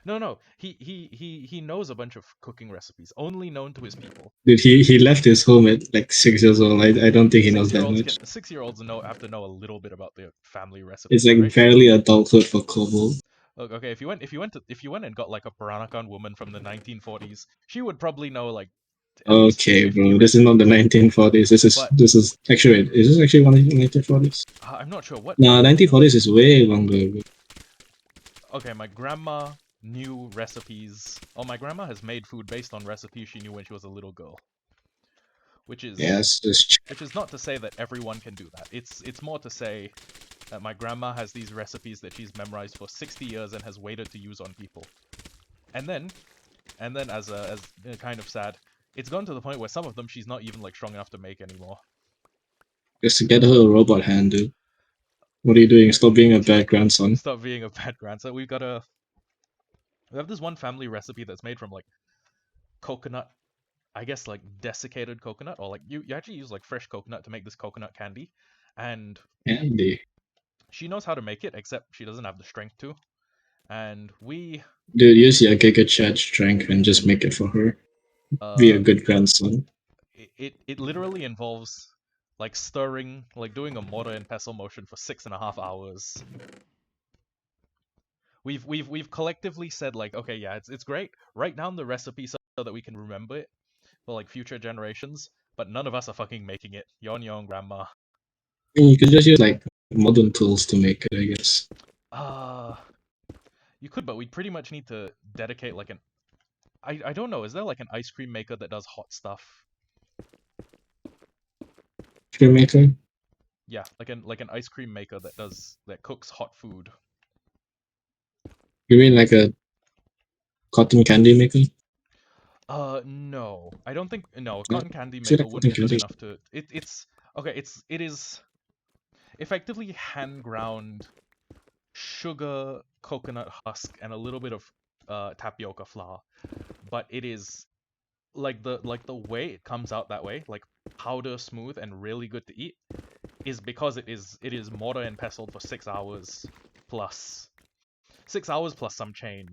No, he knows a bunch of cooking recipes only known to his people. Dude, he left his home at like 6 years old. I don't think he knows that much. 6-year-olds have to know a little bit about their family It's recipes, like right? barely adulthood for Kobo. Look, okay, if you went and got like a Peranakan woman from the 1940s, she would probably know like at least Okay, 50 bro. This is not the recipes. 1940s. But This is actually wait, is this actually one of the 1940s? I'm not sure No, 1940s is way longer. Bro. Okay, my grandma knew recipes. Oh, my grandma has made food based on recipes she knew when she was a little girl. Which Yeah, is it's just not to say that everyone can do that. It's more to say that my grandma has these recipes that she's memorized for 60 years and has waited to use on people. And then as kind of sad, it's gone to the point where some of them she's not even like strong enough to make anymore. just to get her a robot hand, dude. What are you doing? Stop being a bad grandson. Stop being a bad grandson. We have this one family recipe that's made from like coconut, I guess like desiccated coconut, or like you actually use like fresh coconut to make this coconut candy, and Andy. she knows how to make it, except she doesn't have the strength to. and we Dude, use your Giga Chat strength and just make it for her. Be a good grandson. it literally involves like stirring, like doing a mortar and pestle motion for 6.5 hours. We've collectively said like, okay, yeah, it's great. Write down the recipe so that we can remember it for like future generations. But none of us are fucking making it. You're on your own, grandma. I mean, you could just use like modern tools to make it, I guess. You could, but we'd pretty much need to dedicate like an. I don't know. Is there like an ice cream maker that does hot stuff? Cream maker? Yeah, like an ice cream maker that cooks hot food. You mean like a cotton candy maker? No. I don't think no, a No, cotton candy is it maker like cotton wouldn't be good candy? enough to it's okay, it is effectively hand ground sugar, coconut husk, and a little bit of tapioca flour. But it is like the way it comes out that way, like powder smooth and really good to eat, is because it is mortar and pestled for 6 hours plus 6 hours plus some change.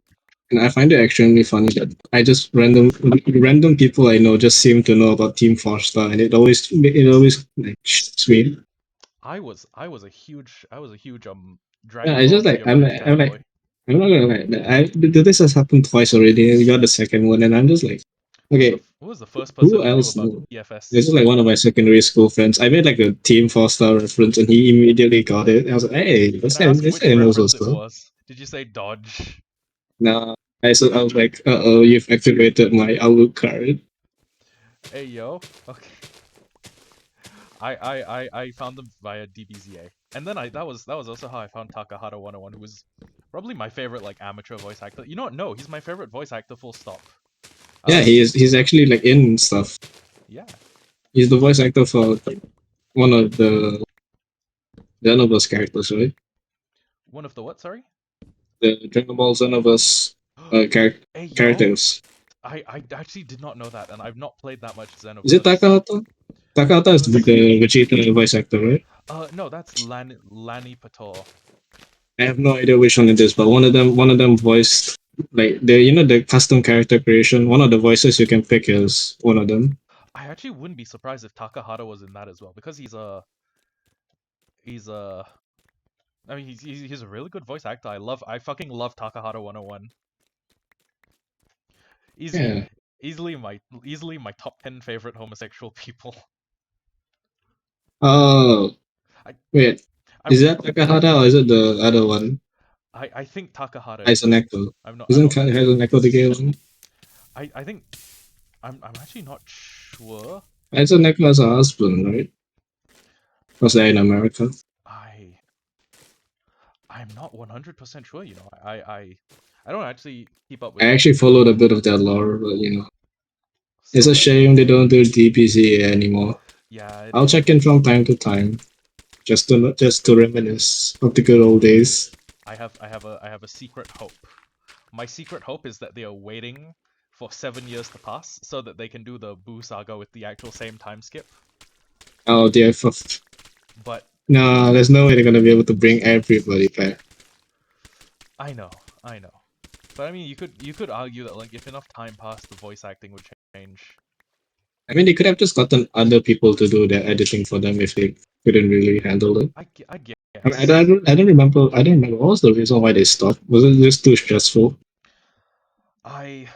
And I find it extremely funny that I just random people I know just seem to know about Team Forsta, and it always like shits me. I was a huge Yeah, Dragon it's Ball just Z like I'm Emerald I'm like fanboy. I'm not gonna lie. This has happened twice already. And you got the second one, and I'm just like, okay, Who was the first person who who knew else about knew? This EFS? is like one of my secondary school friends. I made like a Team Forsta reference, and he immediately got it. I was like, hey, Can I ask this which guy knows reference what's it up. was? Did you say Dodge? Nah, I was like, oh, you've activated my Outlook card. Hey yo. Okay. I found them via DBZA. And then that was also how I found Takahata 101, who was probably my favorite like amateur voice actor. You know what? No, he's my favorite voice actor, full stop. Yeah, he's actually like in stuff. Yeah. He's the voice actor for one of the Xenoverse characters, right? One of the what, sorry? The Dragon Ball Xenoverse Hey yo. characters. I actually did not know that, and I've not played that much Is it Xenoverse. Takahata? Takahata It is the was Vegeta voice actor, right? no, that's Lani Pator. I have no idea which one it is, but one of them voiced like the custom character creation. One of the voices you can pick is one of them. I actually wouldn't be surprised if Takahata was in that as well, because he's a I mean he's a really good voice actor. I fucking love Takahata 101. Easily Yeah. easily my top 10 favorite homosexual people. Oh I wait, I is would that Takahata or is it the other one? I think Takahata is though. Aizeneko. I'm Isn't not Aizeneko the gay one? I think I'm actually not sure. Aizeneko has a husband, right? Was that in America? I I'm not 100% sure, you know. I don't actually keep up I with actually followed a bit of that lore, but it's so a like shame they don't do DPC anymore. yeah, I'll check in from time to time, just to reminisce of the good old days. I have a secret hope. My secret hope is that they are waiting for 7 years to pass so that they can do the Boo saga with the actual same time skip. Oh dear, But no, there's no way they're gonna be able to bring everybody back. I know, I know. But I mean, you could argue that like if enough time passed, the voice acting would change. I mean, they could have just gotten other people to do their editing for them if they couldn't really handle it. I I, mean, guess. I don't remember. I don't remember what was the reason why they stopped. Was it just too stressful? I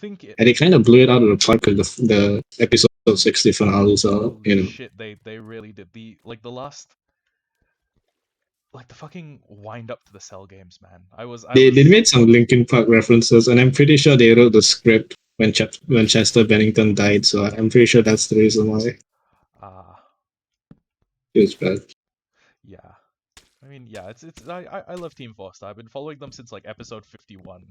think it. And they kind of blew it out of the park because the episode 60 finales are, Holy shit! They really did the last like the fucking wind up to the Cell games, man. I they was made some Linkin Park references, and I'm pretty sure they wrote the script when Chester Bennington died. So I'm pretty sure that's the reason why ah it was bad. yeah. I mean, yeah, I love Team Forster. I've been following them since like episode 51.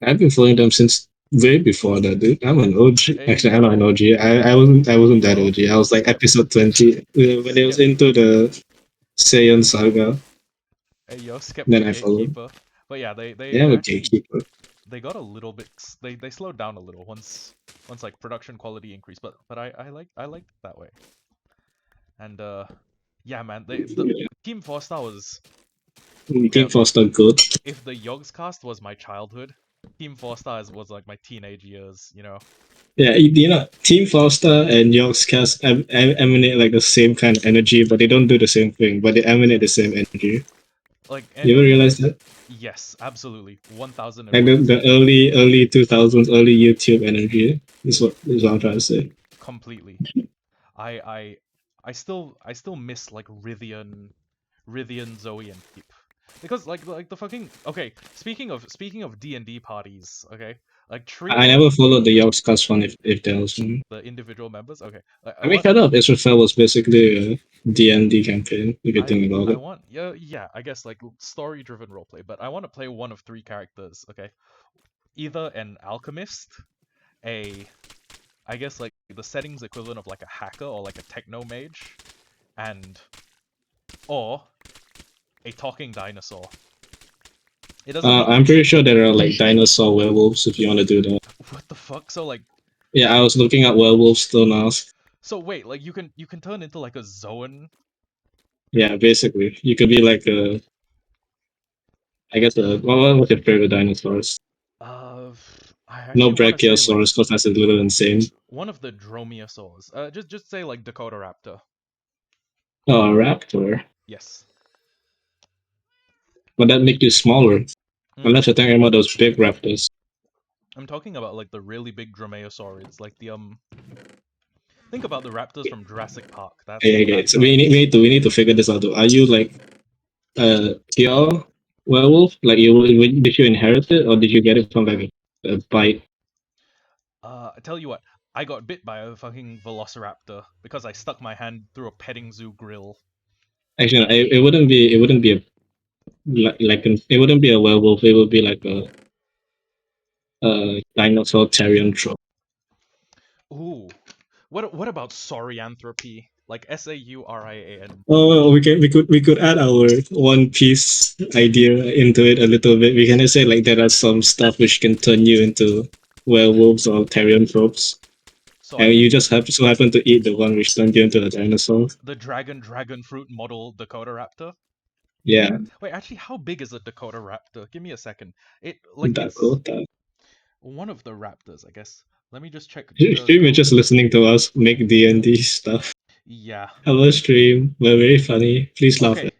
I've been following them since way before that, dude. I'm an OG. Hey Actually, I'm not an yo, OG. I wasn't that yo, OG. I was like skip, episode 20 when it was skip. into the Saiyan saga. Hey yo, skip the Then I followed. gatekeeper. But yeah, they They have they a actually gatekeeper. they got a little bit they slowed down a little once like production quality increased. But I liked it that way. And yeah, man, the Team Forster was Team Foster good. If the Yogs cast was my childhood, Team 4 Stars was like my teenage years, you know? Yeah, you know, Team Foster and York's cast emanate like the same kind of energy, but they don't do the same thing, but they emanate the same energy. Like, You ever realize that? yes, absolutely. 1001%. Like the early 2000s, early YouTube energy is what I'm trying to say. Completely. I I I still miss like Rithian, Zoe, and Peep. Because like the fucking okay. Speaking of D&D parties, okay, like treat I never followed the York's cast one if there was one. the individual members. Okay, I mean, Shadow of Israel was basically a D&D campaign, if you think about I it. want yeah I guess like story driven roleplay, but I want to play one of three characters. Okay, either an alchemist, a I guess like the settings equivalent of like a hacker or like a techno mage, and or a talking dinosaur. It doesn't need to I'm be. pretty sure there are like dinosaur werewolves if you want to do that. What the fuck? So like, Yeah, I was looking at werewolves still now. so wait, like you can turn into like a Zoan. Yeah, basically, you could be like a, I guess what was your favorite dinosaurs? Uh, I No actually want to say like Brachiosaurus because that's a little insane. one of the dromaeosaurs. Just say like Dakota Raptor. Oh, a raptor. Yes. But that make you smaller. Mm. Unless you're talking about those big raptors. I'm talking about like the really big dromaeosaurids, like the Think about the raptors from Jurassic Park. That's Okay, okay. that So size. we need to figure this out. Though. Are you like pure werewolf? Like did you inherit it or did you get it from like a bite? I tell you what, I got bit by a fucking velociraptor because I stuck my hand through a petting zoo grill. Actually, no, it wouldn't be a it wouldn't be a werewolf. It would be like a dinosaur Tyrannosaurus. Ooh. What about Saurianthropy? Like Saurian. Oh, we could add our One Piece idea into it a little bit. We can just say like there are some stuff which can turn you into werewolves or Tyrannosaurs, So I and you can just so happen to eat the one which turned you into a dinosaur. the dragon fruit model Dakota Raptor. Yeah, Wait, actually, how big is a Dakota Raptor? Give me a second. It's Dakota. one of the raptors, I guess. Let me just check Stream is Dakota. just listening to us make D&D stuff. Yeah. Hello, stream. We're very funny. Please laugh at. Okay.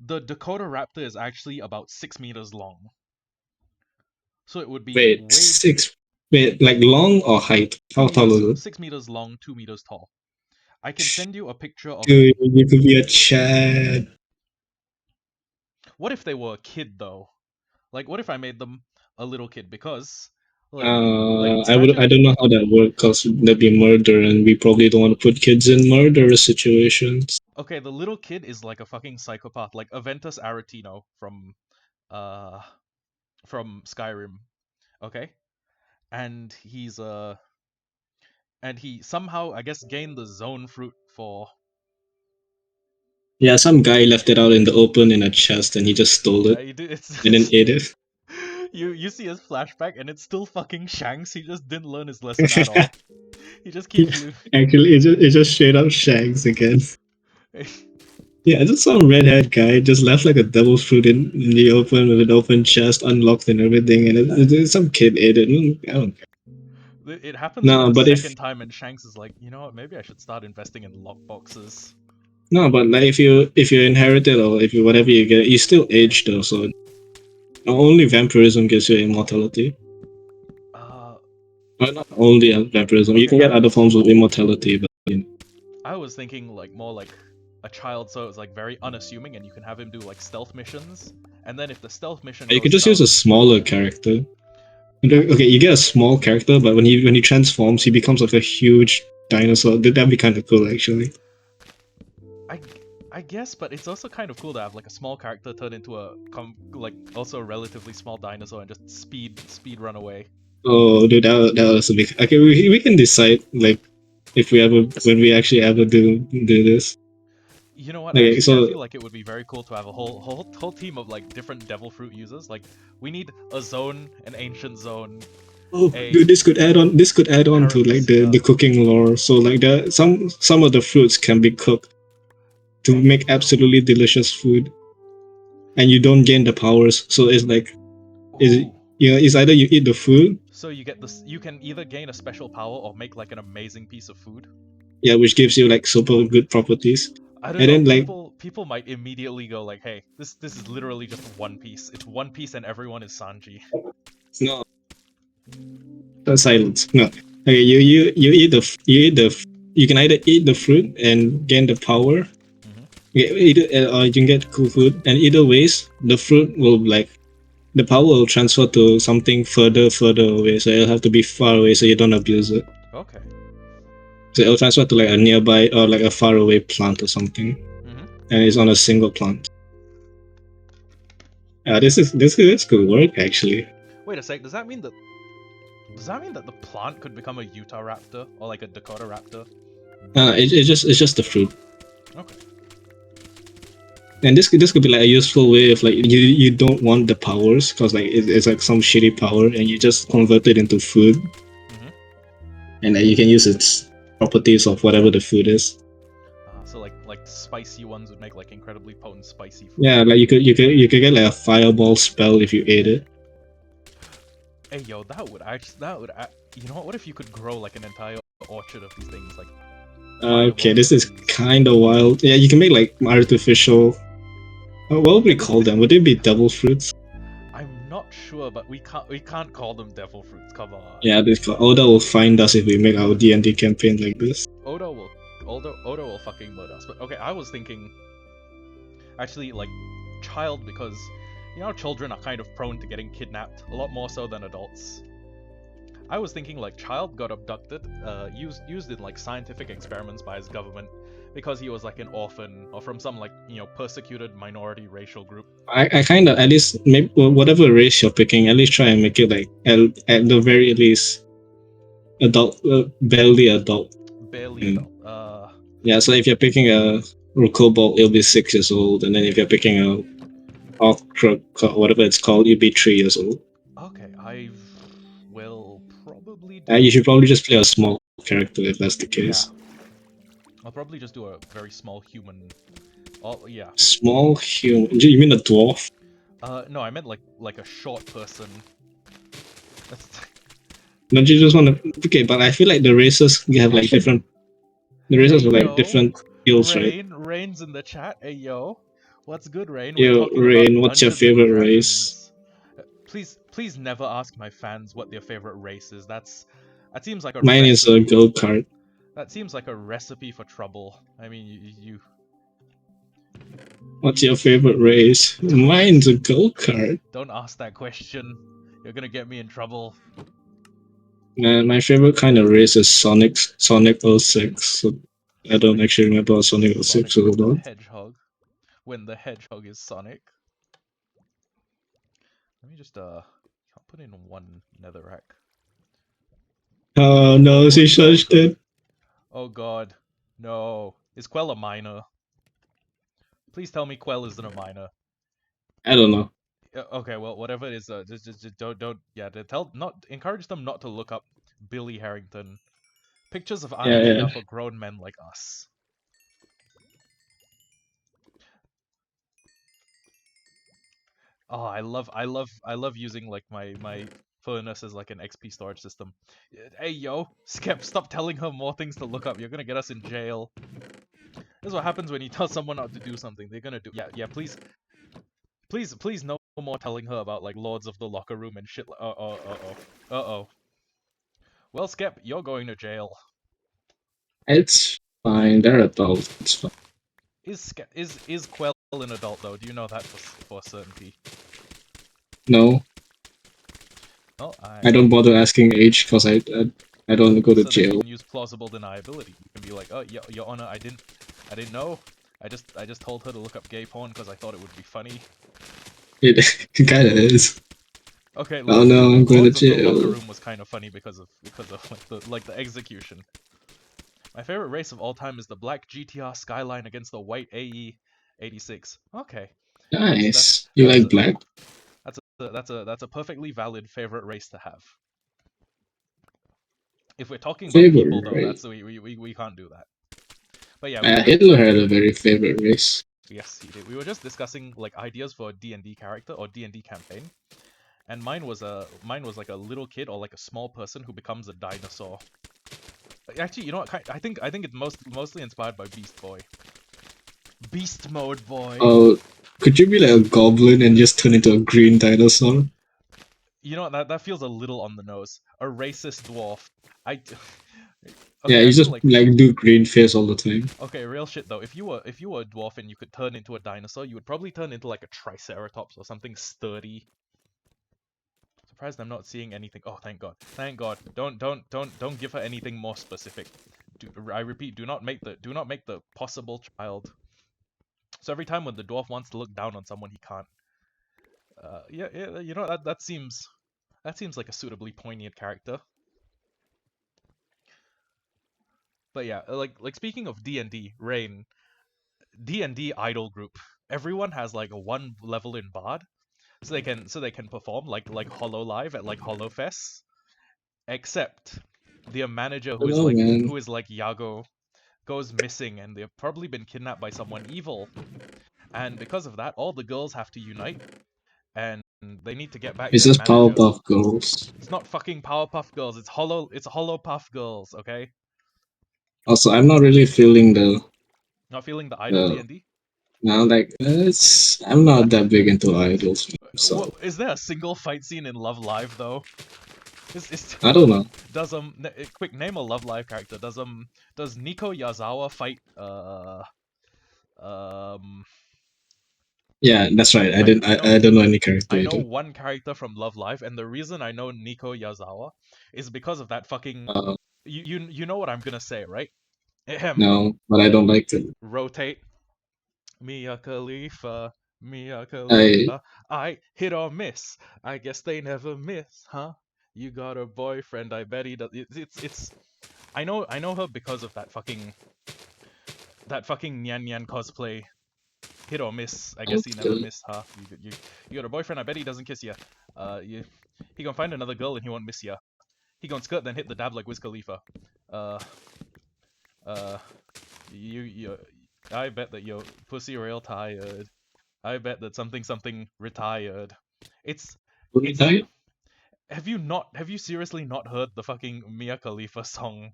The Dakota Raptor is actually about 6 meters long. So it would be Wait, way six. Wait, like long or height? two How tall meters, is it? 6 meters long, 2 meters tall. I can send you a picture of. Dude, you could be a Chad. What if they were a kid though? Like, what if I made them a little kid? Because, I imagine. don't know how that works because there'd be murder and we probably don't want to put kids in murderous situations. Okay, the little kid is like a fucking psychopath, like Aventus Aretino uh from Skyrim. Okay, and he somehow I guess gained the zone fruit for. Yeah, some guy left it out in the open in a chest and he just stole Yeah, it he did. and then ate it. You see his flashback and it's still fucking Shanks. He just didn't learn his lesson at all. He just keeps Actually, it just straight up shags again. Yeah, just some redhead guy just left like a devil fruit in the open with an open chest, unlocked and everything, and some kid ate it. I don't care. It happens like No, the but if second time, and Shanks is like, you know what? Maybe I should start investing in lockboxes. no, but like if you inherit it or if you whatever you get, you still age though. So only vampirism gives you immortality. Uh, Well, not only vampirism, you okay. can get other forms of immortality, but I was thinking like more like a child, so it's like very unassuming, and you can have him do like stealth missions, and then if the stealth mission you could goes just use south, a smaller character. Okay, you get a small character, but when he transforms, he becomes like a huge dinosaur. That'd be kind of cool, actually. I I guess, but it's also kind of cool to have like a small character turn into like also a relatively small dinosaur and just speed run away. Oh, dude, that was a big. Okay, we can decide like if we ever when we actually ever do this. You know what? Okay, Actually, I so feel like it would be very cool to have a whole team of like different devil fruit users. Like we need a zone, an ancient zone, oh, a dude, this could add on to like parousia. the cooking lore. So like some of the fruits can be cooked to make absolutely delicious food. and you don't gain the powers. So it's like, Ooh. it's either you eat the food, So you get this. You can either gain a special power or make like an amazing piece of food. yeah, which gives you like super good properties. I don't And know. then like People might immediately go like, "Hey, this is literally just One Piece. It's One Piece and everyone is Sanji." no, silence. No, okay, you eat you can either eat the fruit and gain the power, or you can get cool food. And either ways, the fruit will like the power will transfer to something further away. So it'll have to be far away so you don't abuse it. Okay. So it'll transfer to like a nearby or like a far away plant or something, and it's on a single plant. This could work actually. Wait a sec. Does that mean that the plant could become a Utah raptor or like a Dakota raptor? It's just the fruit. Okay. And this could be like a useful way of like you don't want the powers because like it's like some shitty power and you just convert it into food, and then you can use its properties of whatever the food is. So like spicy ones would make like incredibly potent spicy food. Yeah, like you could get like a fireball spell if you ate it. Hey yo, that would you know what if you could grow like an entire orchard of these things like Okay, this is kind of wild. Yeah, you can make like artificial. What would we call them? Would they be devil fruits? I'm not sure, but we can't call them devil fruits. Come on. Yeah, Oda will find us if we make our D&D campaign like this. Oda will fucking murder us. But okay, I was thinking actually like child, because you know children are kind of prone to getting kidnapped a lot more so than adults. I was thinking like child got abducted, used in like scientific experiments by his government because he was like an orphan or from some like persecuted minority racial group. I kind of at least maybe whatever race you're picking, at least try and make it like at the very least adult, barely adult. Barely adult. Yeah, so if you're picking a Rukobalt, it'll be 6 years old, and then if you're picking a Orkrok, whatever it's called, you'll be 3 years old. Okay, I will probably do... you should probably just play a small character if that's the case. Yeah. I'll probably just do a very small human. Oh yeah. Small human? You mean a dwarf? No, I meant like a short person. Don't you just want to? Okay, but I feel like the races have like different. The races have like different skills, right? Rain's in the chat. Hey yo, what's good, Rain? Yo, Rain, what's your favorite race? Please never ask my fans what their favorite race is. That seems like a. Mine is a go-kart. That seems like a recipe for trouble. I mean, you. What's your favorite race? Mine's a go-kart. Don't ask that question. You're gonna get me in trouble. My favorite kind of race is Sonic 06. So I don't actually remember what Sonic 06 was about. Hedgehog. When the hedgehog is Sonic. Let me just I'll put in one netherrack. Oh no, she shushed it. Oh god. No. Is Quell a miner? Please tell me Quell isn't a miner. I don't know. Okay, well, whatever it is, just don't. Yeah, encourage them not to look up Billy Harrington. Pictures of anime are for grown men like us. Oh, I love using like my furnace as like an XP storage system. Hey yo, Skep, stop telling her more things to look up. You're gonna get us in jail. This is what happens when you tell someone not to do something. They're gonna do. Yeah. Please, no more telling her about like Lords of the Locker Room and shit. Uh-oh. Well, Skep, you're going to jail. It's fine. They're adults. It's fine. Is Quell an adult though? Do you know that for certainty? No. Well, I don't bother asking age because I don't go to jail. You can use plausible deniability. You can be like, oh, Your Honor, I didn't know. I just told her to look up gay porn because I thought it would be funny. It kind of is. Okay. Oh no, I'm going to jail. The Locker Room was kind of funny because of the execution. My favorite race of all time is the black GTR Skyline against the white AE 86. Okay. Nice. You like black? That's a perfectly valid favorite race to have. If we're talking about people though, that's we can't do that. But yeah, Hitler had a very favorite race. Yes, he did. We were just discussing like ideas for a D&D character or D&D campaign, and mine was like a little kid or like a small person who becomes a dinosaur. Actually, you know what? I think it's mostly inspired by Beast Boy. Beast mode boy. Oh, could you be like a goblin and just turn into a green dinosaur? You know what? That feels a little on the nose. A racist dwarf. Okay, Yeah, I you feel just like do green face all the time. okay, real shit though. If you were a dwarf and you could turn into a dinosaur, you would probably turn into like a triceratops or something sturdy. Surprised I'm not seeing anything. Oh, thank God. Thank God. Don't give her anything more specific. I repeat, do not make the possible child. So every time when the dwarf wants to look down on someone, he can't. Yeah, you know that seems like a suitably poignant character. But yeah, like speaking of D&D, Rain, D&D idol group. Everyone has like a one level in Bard, so they can perform like Hollow Live at like Hollow Fest. Except their manager I don't know, man. who is like Yago goes missing, and they've probably been kidnapped by someone evil. And because of that, all the girls have to unite, and they need to get back It's their just manager. Powerpuff Girls. It's not fucking Powerpuff Girls. It's Hollow Puff Girls. Okay. Also, I'm not really feeling Not feeling the idol D&D. now like I'm not that big into idols, man, so Is there a single fight scene in Love Live though? I don't know. Does quick name a Love Live character? Does Nico Yazawa fight um Yeah, that's right. I didn't. I know I don't know any character I know either. one character from Love Live, and the reason I know Nico Yazawa is because of that fucking Uh, you know what I'm gonna say, right? Ahem. no, but I don't like it. Rotate. Mia Khalifa. Mia I Khalifa. I hit or miss. I guess they never miss, huh? You got a boyfriend, I bet he does. It's I know her because of that fucking Nyan Nyan cosplay. Hit or miss. I guess he never okay. miss, huh? You got a boyfriend, I bet he doesn't kiss ya. He gonna find another girl and he won't miss ya. He gonna skirt then hit the dab like Wiz Khalifa. Uh uh you I bet that your pussy real tired. I bet that something retired. It's Who died? have you seriously not heard the fucking Mia Khalifa song?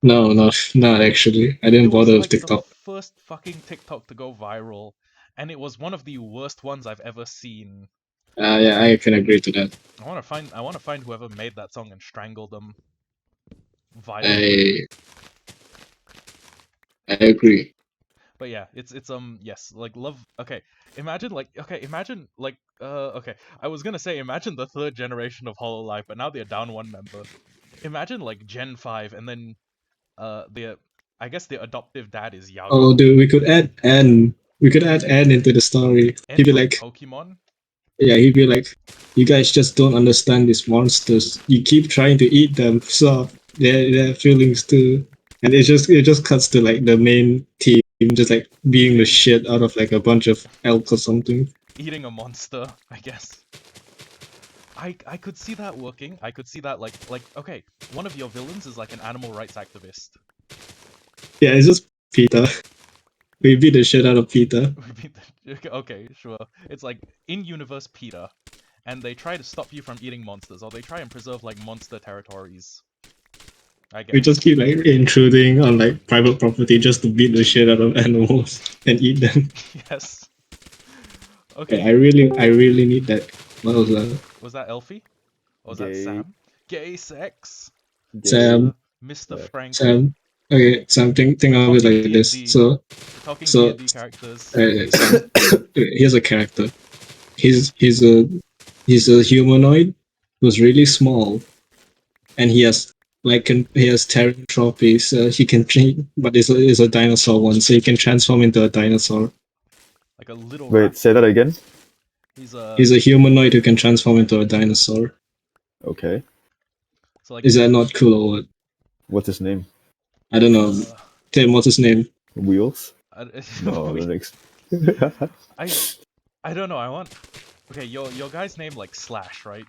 No, not actually. I It didn't was bother with like the TikTok. first fucking TikTok to go viral, and it was one of the worst ones I've ever seen. Yeah, I can agree to that. I want to find whoever made that song and strangle them violently. I agree. But yeah, it's yes, like love. Imagine like okay. I was gonna say imagine the third generation of Hololive, but now they're down one member. Imagine like Gen 5, and then their I guess their adoptive dad is Oh, Yago. dude, we could add N. We could add N into the story. And He'd be from like, Pokemon. yeah, he'd be like, you guys just don't understand these monsters. You keep trying to eat them, so their feelings too. And it just cuts to like the main team just like beating the shit out of like a bunch of elk or something. Eating a monster, I guess. I could see that working. I could see that like okay, one of your villains is like an animal rights activist. Yeah, it's just Peter. We beat the shit out of Peter. Okay, sure. It's like in universe Peter, and they try to stop you from eating monsters, or they try and preserve like monster territories. I We guess. just keep like intruding on like private property just to beat the shit out of animals and eat them. Yes. Yeah, Okay. I really need that. What was that? Was that Elfie? Or was that Gay. Sam? Gay sex. Gay. Sam, Mr. Sex. Franklin. Sam. Okay, Sam. Think We're of it talking like this. D&D. We're talking So, D&D characters. Sam. Here's a character. He's he's a he's a humanoid who's really small, and he has Terran trophies. He can change, but is a dinosaur one, so he can transform into a dinosaur. Like a little Wait, say that raptor. again. He's a humanoid who can transform into a dinosaur. Okay. So like Is that not cool or what? What's his name? I don't know. Tim, what's his name? Wheels? I, No, the next. I don't know. I want. Okay, your guy's name like Slash, right?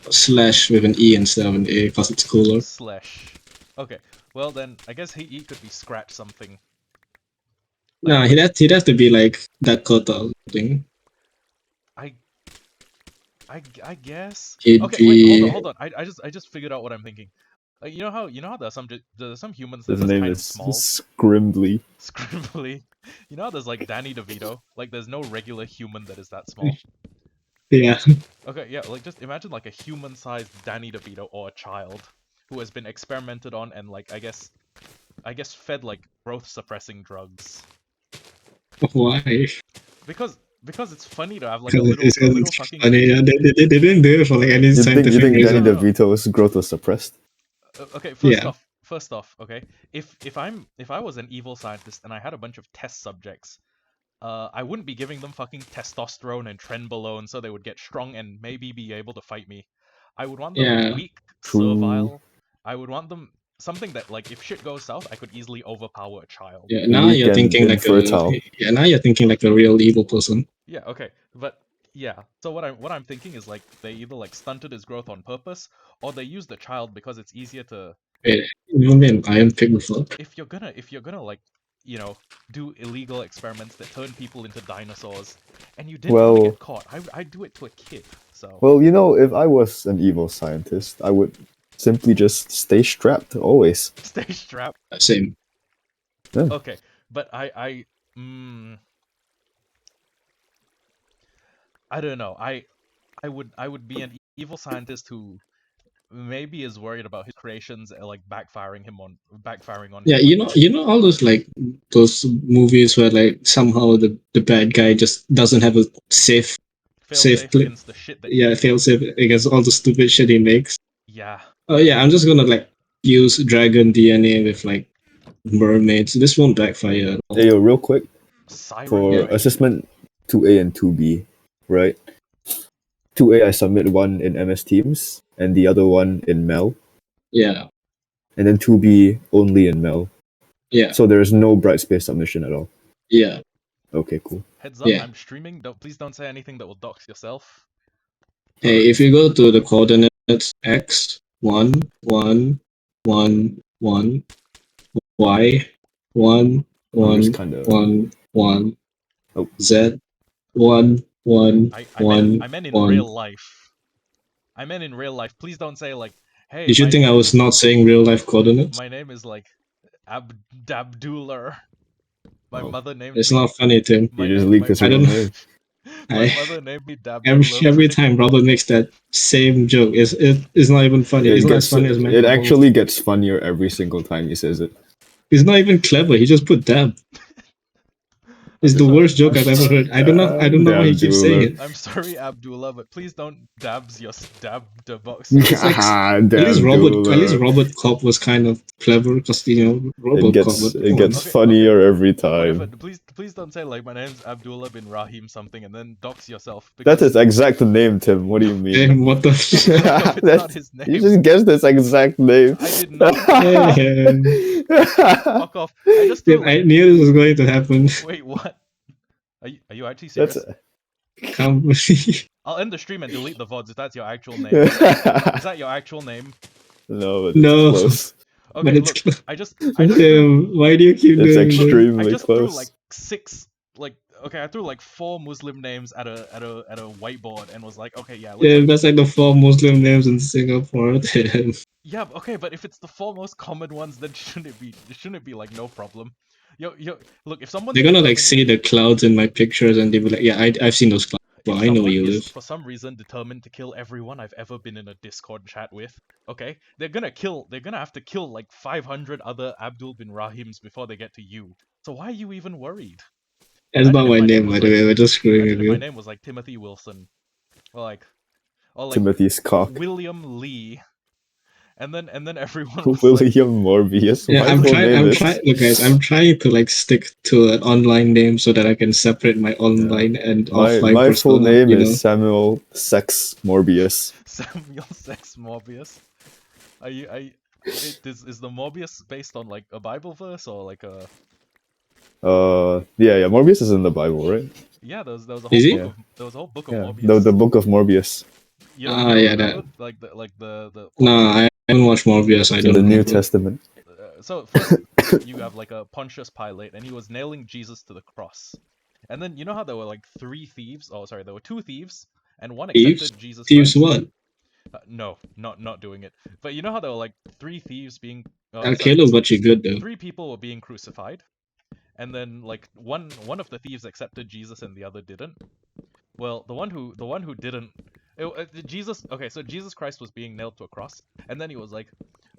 Slash with an E instead of an A because it's cooler. Slash. Okay. Well then, I guess he could be Scratch something. Nah, he'd have to be like Dakota or something. I guess. He'd Okay, wait, hold on, be hold on. I just figured out what I'm thinking. You know how there's some humans that His are just name kind is of small, Scrimbly. scribbly. You know how there's like Danny DeVito? Like there's no regular human that is that small. yeah. Okay, yeah, like just imagine like a human-sized Danny DeVito or a child who has been experimented on and like I guess fed like growth suppressing drugs. Why? Because it's funny to have like a Because little it's fucking funny. Yeah, kid. they didn't do it for like any You scientific think Danny reason. No, no. DeVito's growth was suppressed? Okay, Yeah. first off, okay, if I was an evil scientist and I had a bunch of test subjects, I wouldn't be giving them fucking testosterone and trenbolone so they would get strong and maybe be able to fight me. I would want them Yeah. weak, True. servile. I would want them something that like if shit goes south, I could easily overpower a child. Yeah. Now Weak you're and thinking like infertile. now you're thinking like a real evil person. Yeah, okay, but yeah. So what I'm thinking is like they either like stunted his growth on purpose or they used the child because it's easier to Wait, you know me an iron pig before? if you're gonna like you know do illegal experiments that turn people into dinosaurs and you didn't want to Well, get caught, I'd do it to a kid. So well, you know, if I was an evil scientist, I would simply just stay strapped always. stay strapped. Same. Okay, but I don't know. I would be an evil scientist who maybe is worried about his creations like backfiring on Yeah, him one day. you know all those like those movies where like somehow the bad guy just doesn't have a safe Fail safe safe clip. against the shit that he Yeah, makes. fail safe against all the stupid shit he makes. Yeah. Oh yeah, I'm just gonna like use dragon DNA with like mermaids. This won't backfire at all. Hey, yo, real quick, Siren for Yeah. brain. assessment 2A and 2B, right? 2A, I submit one in MS Teams and the other one in Mel, Yeah, and then 2B only in Mel. yeah, So there is no Brightspace submission at all. yeah. Okay, cool. Heads up, Yeah. I'm streaming. Please don't say anything that will dox yourself. Hey, if you go to the coordinates x 1 1 1 1 y 1 I'm just 1 kind of. 1 1 Oh. z 1 1 I meant in 1. real life. I meant in real life. Please don't say like, hey, Did you think I was not saying real life coordinates? my name is like Dabduller. My Oh. mother named It's me. not funny, Tim. My You just name. leaked My, his I real don't know. name. my mother named me Every Dabduller. time Robert makes that same joke, it's not even funny. It's not as funny as It actually gets funnier every single time he says it. It's not even clever. He just put dab. It's the worst joke I've ever heard. I don't know why he keeps saying it. I'm sorry, Abdullah, but please don't dabs your dab the box. It's like at least Robert Cop was kind of clever because Robot Cop. It gets Okay, funnier every Whatever. time. Please don't say like my name's Abdullah bin Rahim something and then dox yourself. That's his exact name, Tim. What do you mean? Damn, what the? It's not his name. You just guessed his exact name. I did not. Fuck off. I just threw I knew this was going to happen. Wait, what? Are you actually serious? I'll end the stream and delete the VODs if that's your actual name. Is that your actual name? No, it's No. close. But Okay, it's look, I just threw, why do you keep It's doing this? extremely I just threw close. like I threw like 4 Muslim names at a whiteboard and was like, okay, yeah, That's like the 4 Muslim names in Singapore. Damn. yeah, okay, but if it's the 4 most common ones, then shouldn't it be like no problem? Yo, look, if someone They're gonna like see the clouds in my pictures and they'll be like, yeah, I've seen those clouds. Well, I know where you live. For some reason determined to kill everyone I've ever been in a Discord chat with, okay, they're gonna have to kill like 500 other Abdul bin Rahims before they get to you. So why are you even worried? That's not my name, by the way. We're just screwing with you. My name was like Timothy Wilson, or Timothy's cock. William Lee, and then everyone was William Morbius. Yeah, look guys, I'm trying to like stick to an online name so that I can separate my online and offline My full persona, name is Samuel Sex Morbius. Samuel Sex Morbius. Is the Morbius based on like a Bible verse or like a? Yeah, Morbius is in the Bible, right? Yeah, there was a whole Is book he? there was a whole book of Yeah, Morbius. the book of Morbius. You don't yeah, remember? that. Like the Nah, I haven't watched Morbius. I don't In the remember. New Testament. so first you have like a Pontius Pilate, and he was nailing Jesus to the cross. And then you know how there were like 3 thieves? Oh, sorry, there were 2 thieves, and one Thieves? accepted Jesus Thieves Christ. what? No, not doing it. But you know how there were like 3 thieves being sorry, Caleb got you good though. 3 people were being crucified, and then like one of the thieves accepted Jesus and the other didn't. Well, the one who didn't, Jesus. Okay, so Jesus Christ was being nailed to a cross, and then he was like,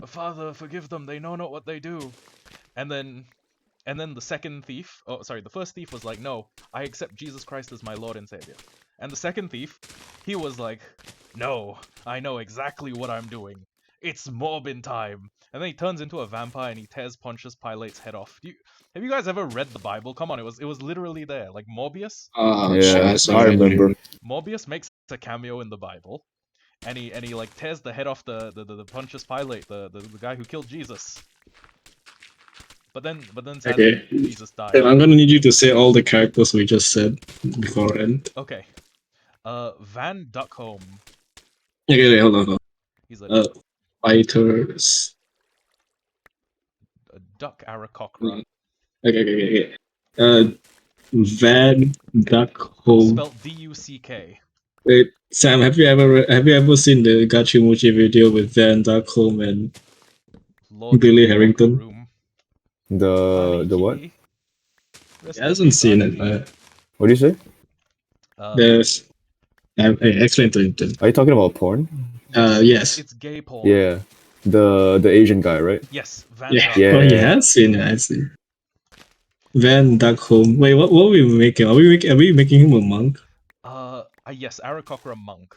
"Father, forgive them; they know not what they do." And then the second thief, oh sorry, the first thief was like, "No, I accept Jesus Christ as my Lord and Savior." And the second thief, he was like, "No, I know exactly what I'm doing. It's mobbing time." And then he turns into a vampire and he tears Pontius Pilate's head off. Have you guys ever read the Bible? Come on, it was literally there. Like Morbius. Oh, Yeah, shit, Morbius sorry, I makes a remember. Morbius makes a cameo in the Bible, and he like tears the head off the Pontius Pilate, the guy who killed Jesus. But then sadly Okay. Jesus died. And I'm gonna need you to say all the characters we just said beforehand. Okay. Van Duckholm. Okay, wait, hold on. He's a Fighters. duck Aarakocra. Okay. Van Duckholm. Spelled D-U-C-K. Wait, Sam, have you ever seen the Gachimuchi video with Van Duckholm and Lord Billy Locker Harrington? Room. The what? Aniki. Rest He in hasn't peace, seen it. Aniki. What do you say? There's. Explain to him. Are you talking about porn? Yes. It's gay porn. Yeah, the Asian guy, right? Yes, Van Yeah, Duckholm. well, he Yeah. has seen it, I see. Van Duckholm. Wait, what are we making? Are we making him a monk? Yes, Aarakocra monk,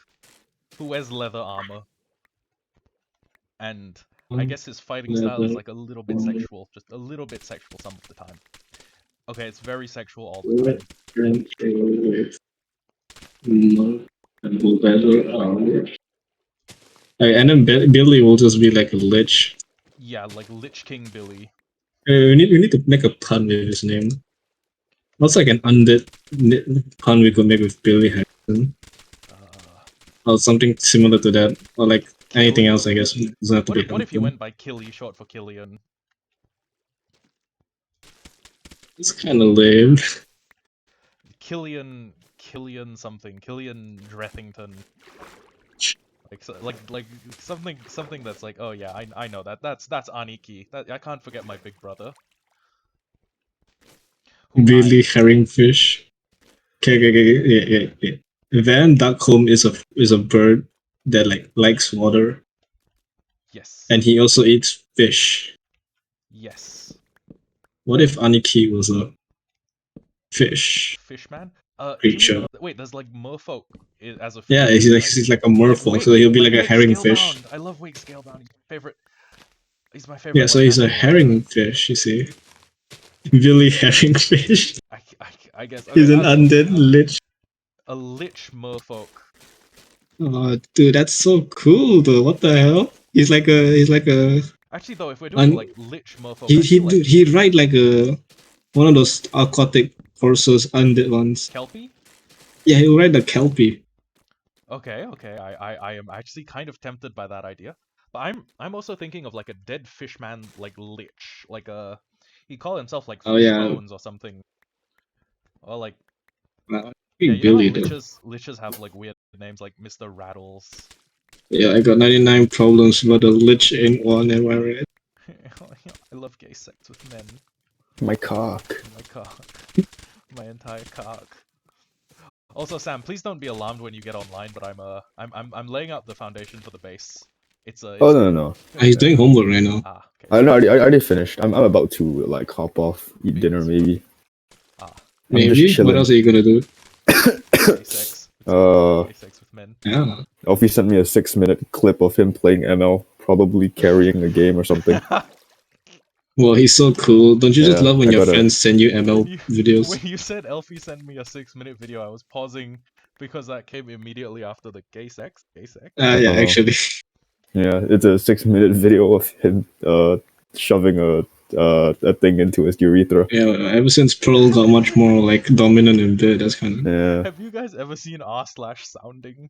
who wears leather armor, and I guess his fighting style is like a little bit sexual, just a little bit sexual some of the time. Okay, it's very sexual all the time. And then Billy will just be like a lich. Yeah, like Lich King Billy. We need to make a pun with his name. What's like an undead pun we could make with Billy Harrison? Or something similar to that, or like anything else, I guess. It doesn't have to be What if he Harrison. went by Killy, short for Killian? It's kind of lame. Killian something, Killian Drethington. Like something that's like, oh yeah, I know that. That's Aniki. I can't forget my big brother. Billy Herringfish. Okay. Van Duckholm is a bird that likes water, Yes. and he also eats fish. Yes. What if Aniki was a fish Fishman? creature? Wait, there's like merfolk as a fish. Yeah, he's like a merfolk, so he'll be like a herringfish. Scalebound. I love Wake Scalebound. He's my favorite. Yeah, so he's a herringfish, you see. Billy Herringfish. I guess. Okay, He's an undead lich. A lich merfolk. Oh, dude, that's so cool, though. What the hell? He's like a. Actually, though, if we're doing like lich merfolk, He'd ride like one of those aquatic horses, undead ones. Kelpie? Yeah, he'll ride the Kelpie. Okay. I am actually kind of tempted by that idea. But I'm also thinking of like a dead fishman, like lich, like a. He call himself like Fishbones or something. Or like. Yeah, you Billy, know how liches have like weird names like Mr. Rattles. Yeah, I got 99 problems, but a lich ain't one, am I right? I love gay sex with men. My cock. My cock. My entire cock. Also, Sam, please don't be alarmed when you get online, but I'm laying out the foundation for the base. Oh no. He's doing homework right now. Ah, okay. I know. I already finished. I'm about to like hop off, eat dinner maybe. Ah. Maybe. What else are you gonna do? Gay sex. Gay sex with men. Yeah. Alfie sent me a 6-minute clip of him playing ML, probably carrying a game or something. Well, he's so cool. Don't you just Yeah, love when I your gotta- friends send you ML videos? When you said Elfie sent me a 6-minute video, I was pausing because that came immediately after the gay sex. Gay sex. Yeah, actually. Yeah, it's a 6-minute video of him shoving a thing into his urethra. Yeah, ever since Pearl got much more like dominant in bed, that's kind of. Yeah. Have you guys ever seen r/sounding?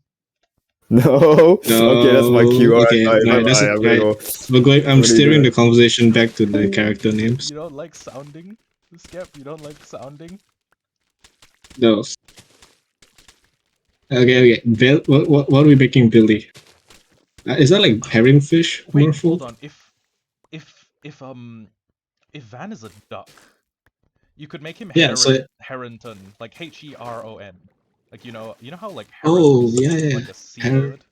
No. Okay, that's my cue. Alright, Okay, alright, right, that's bye-bye. it. I'm gonna Right. go. We're going. I'm What are you steering the doing? conversation back to the character names. You don't like sounding, Skep? You don't like sounding? No. Okay. Bill, what are we making Billy? Is that like herring fish? Wait, Morphle? hold on. If Van is a duck, you could make him Yeah. So. Heronton, like Heron. Like you know how like Oh herons, yeah. like a Her- seabird.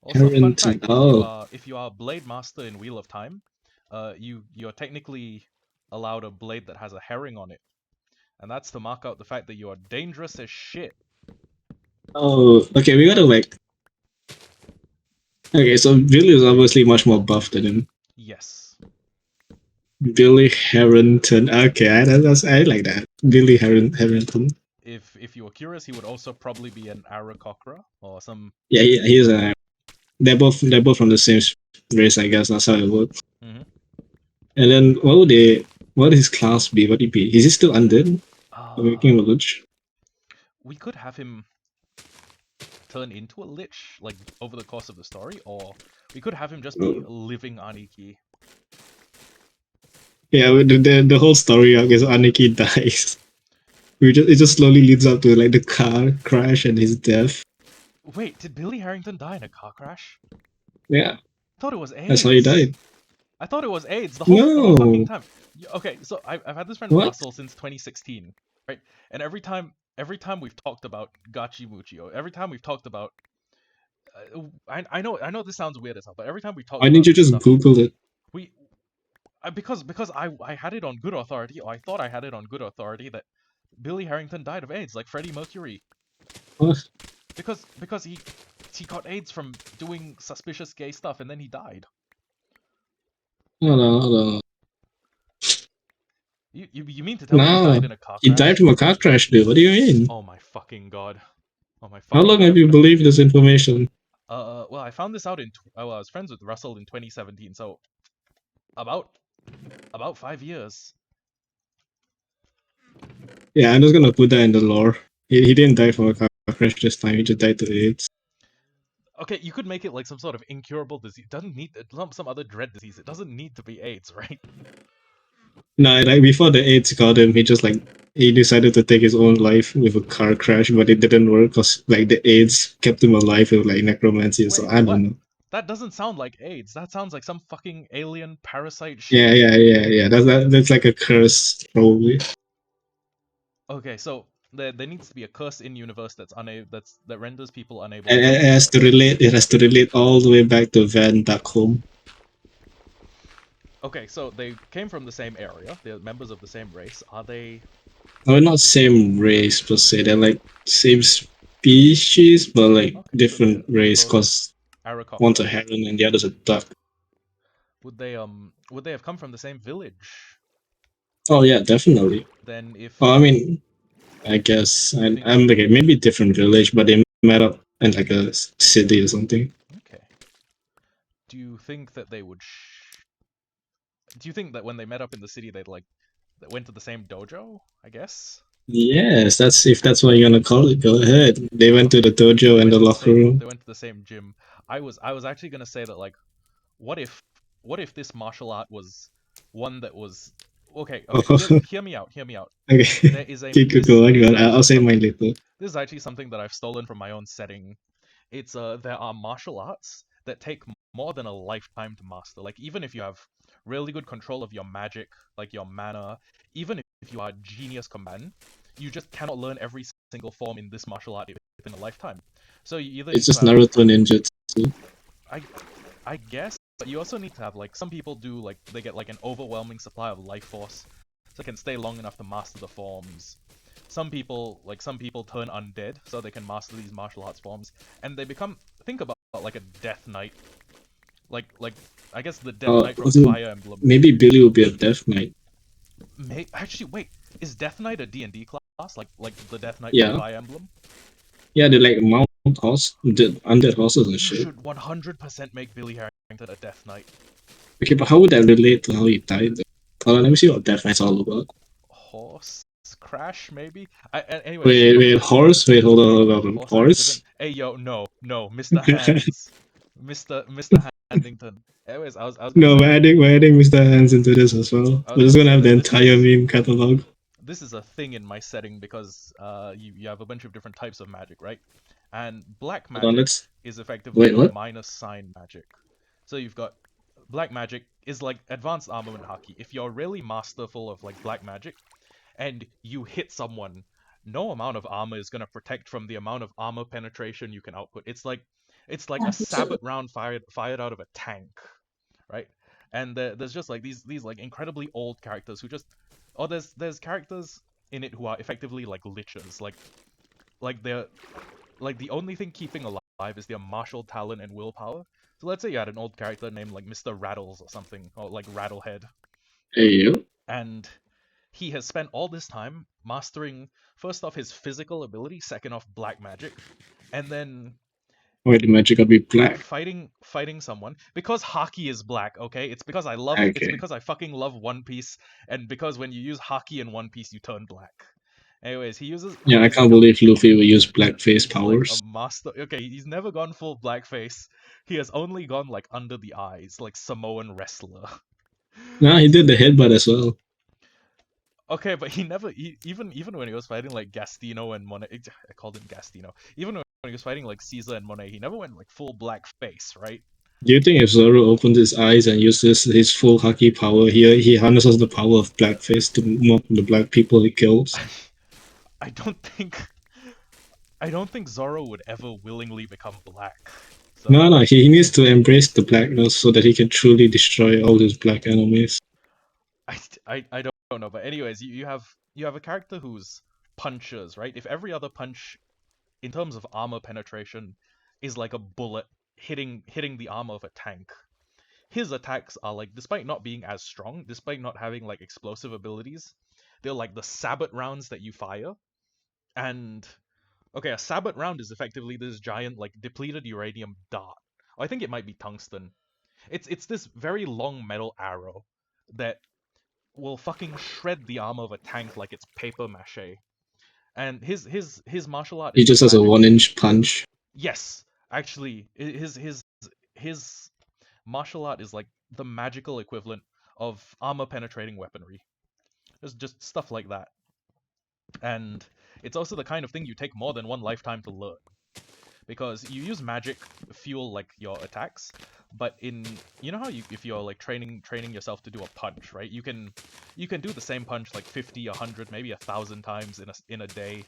Also, fun Harrington. fact: Oh. if you are Blade Master in Wheel of Time, you're technically allowed a blade that has a herring on it, and that's to mark out the fact that you are dangerous as shit. Oh. Okay. We gotta like. Okay. So Billy is obviously much more buff than him. Yes. Billy Harrington. Okay. I like that. Billy Harrington. If you were curious, he would also probably be an Aarakocra or some. Yeah. He's a. They're both from the same race. I guess that's how it works. Mhm. And then what would his class be? What would he be? Is he still undead? Making a lich? We could have him turn into a lich, like over the course of the story, or we could have him just be Oh. living Aniki. Yeah, the whole story arc is Aniki dies. It just slowly leads up to like the car crash and his death. Wait, did Billy Harrington die in a car crash? Yeah, I thought it was that's how he AIDS. died. I thought it was AIDS the whole fucking No, time. Okay, so I've had this friend what? Russell since 2016, right? And every time we've talked about Gachi Muchio, every time we've talked about I know this sounds weird as hell, but every time we talked Why didn't about you this just stuff, Google it? we because I had it on good authority, or I thought I had it on good authority that Billy Harrington died of AIDS, like Freddie Mercury, What? because he got AIDS from doing suspicious gay stuff, and then he died. Hold on. You mean to tell me he died No, in a car he died crash? from a car crash, dude. What do you mean? Oh my fucking god. Oh my How fucking long god. have you believed this information? Well, I found this out well, I was friends with Russell in 2017, so about 5 years. Yeah, I'm just gonna put that in the lore. He didn't die from a car crash this time. He just died to AIDS. Okay, you could make it like some sort of incurable disease. It doesn't need some other dread disease. It doesn't need to be AIDS, right? No, like before the AIDS got him, he decided to take his own life with a car crash, but it didn't work because like the AIDS kept him alive with like necromancy. So Wait, I don't what? know. That doesn't sound like AIDS. That sounds like some fucking alien parasite shit. Yeah. That's like a curse, probably. Okay, so there needs to be a curse in universe that renders people unable And to it has to relate. It has to relate all the way back to Van back home. Okay, so they came from the same area. They're members of the same race. Are they? Well, not same race per se. They're like same species, but like Okay, so different they're race. both Cause one's a Aarakocra. heron and the other's a duck. Would they have come from the same village? Oh yeah, definitely. Then if Well, I mean, I guess you think I'm like maybe different village, but they met up in like a city or something. okay, do you think that they would? Do you think that when they met up in the city, that went to the same dojo? I guess. Yes, that's if that's what you're gonna call it. Go ahead. They went to the dojo and the locker room. They went to the same gym. I was actually gonna say that like, what if this martial art was one that was okay? Hear me out. Hear me out. Okay, There is a keep this going. is I'll actually say mine something. later. This is actually something that I've stolen from my own setting. It's there are martial arts that take more than a lifetime to master. Like even if you have really good control of your magic, like your mana, even if you are genius combatant, you just cannot learn every single form in this martial art within a lifetime. So you either It's need to just have Naruto ninjutsu. I guess, but you also need to have like some people do like they get like an overwhelming supply of life force, so they can stay long enough to master the forms. Some people turn undead so they can master these martial arts forms, and they become think about like a Death Knight, like I guess the Death Knight from So Fire Emblem. maybe Billy will be a death knight. Actually, wait, is Death Knight a D&D class like the Death Knight from Yeah, Fire Emblem? yeah. They like mount horse, the undead horses and You shit. should 100% make Billy Harrington a Death Knight. Okay, but how would that relate to how he died? Though? Let me see what death knight's all about. Horse crash maybe. Anyways, Wait, horse? Wait, hold on. horse accident. Horse? Hey yo, no, Mr. Hands, Mr. Handington. Anyways, I was gonna No, say we're adding Mr. Hands into this as well. I was We're just gonna gonna say have the that this entire is meme catalog. this is a thing in my setting because you have a bunch of different types of magic, right? And black Hold on, magic let's. is effectively Wait, a what? minus sign magic. So you've got black magic is like advanced armament haki. If you're really masterful of like black magic and you hit someone, no amount of armor is gonna protect from the amount of armor penetration you can output. It's like a sabot round fired out of a tank, right? And there's just like these like incredibly old characters who just there's characters in it who are effectively like lichers, like they're like the only thing keeping alive is their martial talent and willpower. So let's say you had an old character named like Mr. Rattles or something, or like Rattlehead, Hey, you. and he has spent all this time mastering first off his physical ability, second off black magic, and then Wait, the magic will be black. fighting someone because hockey is black. Okay, it's because it's Okay. because I fucking love One Piece, and because when you use hockey in One Piece you turn black. Anyways, Yeah, I he's can't believe Luffy will use blackface he's like a powers. master. Okay, he's never gone full blackface. He has only gone like under the eyes, like Samoan wrestler. Nah, he did the headbutt as well. Okay, but he never even when he was fighting like Gastino and Monet, I called him Gastino. Even when he was fighting like Caesar and Monet, he never went like full black face, right? Do you think if Zoro opened his eyes and uses his full haki power, he harnesses the power of blackface to mock the black people he kills? I don't think I don't think Zoro would ever willingly become black. So No, he needs to embrace the blackness so that he can truly destroy all his black enemies. I don't know, but anyways, you have a character who's punches, right? If every other punch in terms of armor penetration is like a bullet hitting the armor of a tank, his attacks are like, despite not being as strong, despite not having like explosive abilities, they're like the sabot rounds that you fire. And okay, a sabot round is effectively this giant like depleted uranium dart. I think it might be tungsten. It's this very long metal arrow that will fucking shred the armor of a tank like it's paper mache. And his martial art He is just this has a magic. 1-inch punch. Yes, actually, his martial art is like the magical equivalent of armor penetrating weaponry. There's just stuff like that. And it's also the kind of thing you take more than one lifetime to learn. Because you use magic fuel like your attacks, but you know how if you're like training yourself to do a punch, right? You can do the same punch like 50, 100, maybe 1,000 times in a day.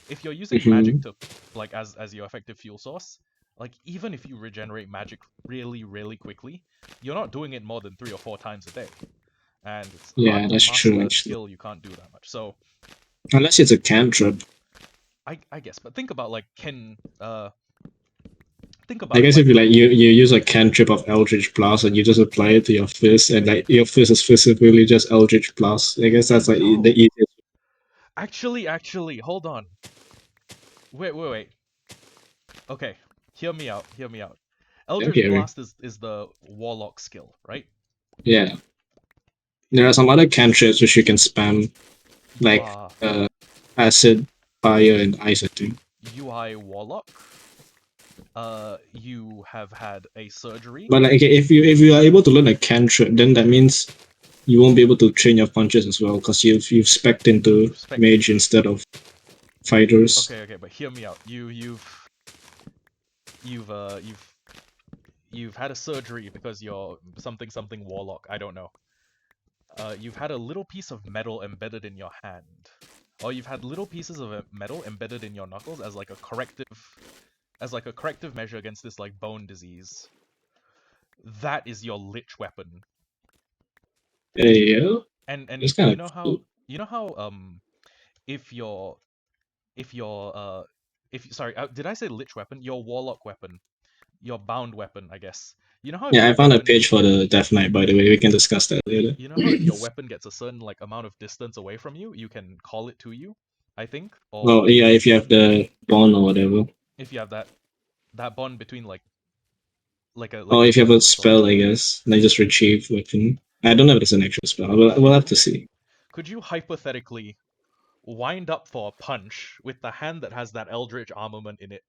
If you're using magic to like as your effective fuel source, like even if you regenerate magic really quickly, you're not doing it more than 3 or 4 times a day. And it's Yeah, hard to that's master true, a actually. skill you can't do that much. So Unless it's a cantrip. I guess, but think about like think I about it guess like if you use a cantrip of Eldritch Blast and you just apply it to your fist, and like your fist is physically just Eldritch Blast. I guess that's like no. the easiest. Actually, hold on. Wait. Okay, hear me out. Eldritch Okay, Blast is the Warlock skill, right? yeah. There are some other cantrips which you can spam, You like are acid, fire, and ice. I think. UI Warlock. You have had a surgery. But like, okay, if you are able to learn a cantrip, then that means you won't be able to train your punches as well because you've spec'd into mage instead of fighters. Okay, but hear me out. You've had a surgery because you're something warlock. I don't know. You've had a little piece of metal embedded in your hand, or you've had little pieces of metal embedded in your knuckles as like a corrective measure against this like bone disease. That is your lich weapon. Yeah, And it's kind you of know how cool. if your sorry, did I say lich weapon? Your warlock weapon, your bound weapon, I guess. You know how if Yeah, your I found a weapon page for the Death Knight, by the way. We can discuss that later. you know how if your weapon gets a certain like amount of distance away from you, you can call it to you, I think, or Oh, yeah, if you have the bond or whatever. if you have that bond between like Or a if you have a certain soul. spell, I guess. Like just retrieve weapon. I don't know if it's an actual spell. We'll have to see. Could you hypothetically wind up for a punch with the hand that has that Eldritch armament in it,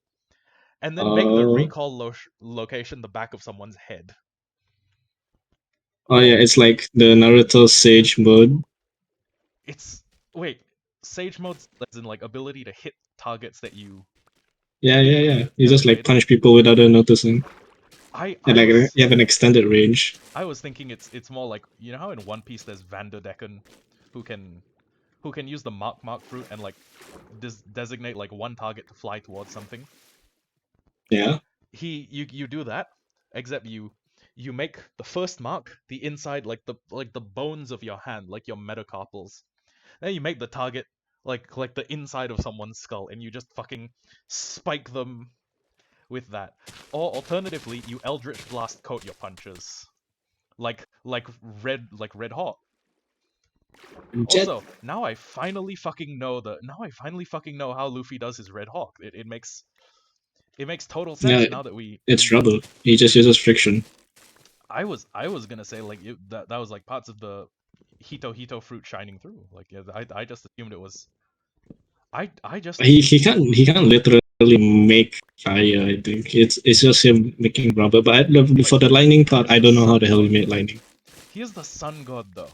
and then make the recall location the back of someone's head. Oh yeah, it's like the Naruto Sage mode. It's wait, Sage mode as in like ability to hit targets that you. Yeah. You just like Penetrate. punch people without them noticing. I And like was you have an extended range. I was thinking it's more like, you know how in One Piece there's Vanderdecken, who can use the mark fruit and like designate like one target to fly towards something. Yeah. You do that, except you make the first mark the inside like the bones of your hand, like your metacarpals. Then you make the target like the inside of someone's skull, and you just fucking spike them with that. Or alternatively, you Eldritch Blast coat your punches, like red hot. Jet. Also, now I finally fucking know how Luffy does his Red Hawk. It makes total sense Yeah, now that we. it's rubber. He just uses friction. I was gonna say like that was like parts of the Hito fruit shining through. Like yeah, I just assumed it was. I just He can't literally make fire. I think it's just him making rubber. But for the lightning part, I don't know how the hell he made lightning. He is the sun god though.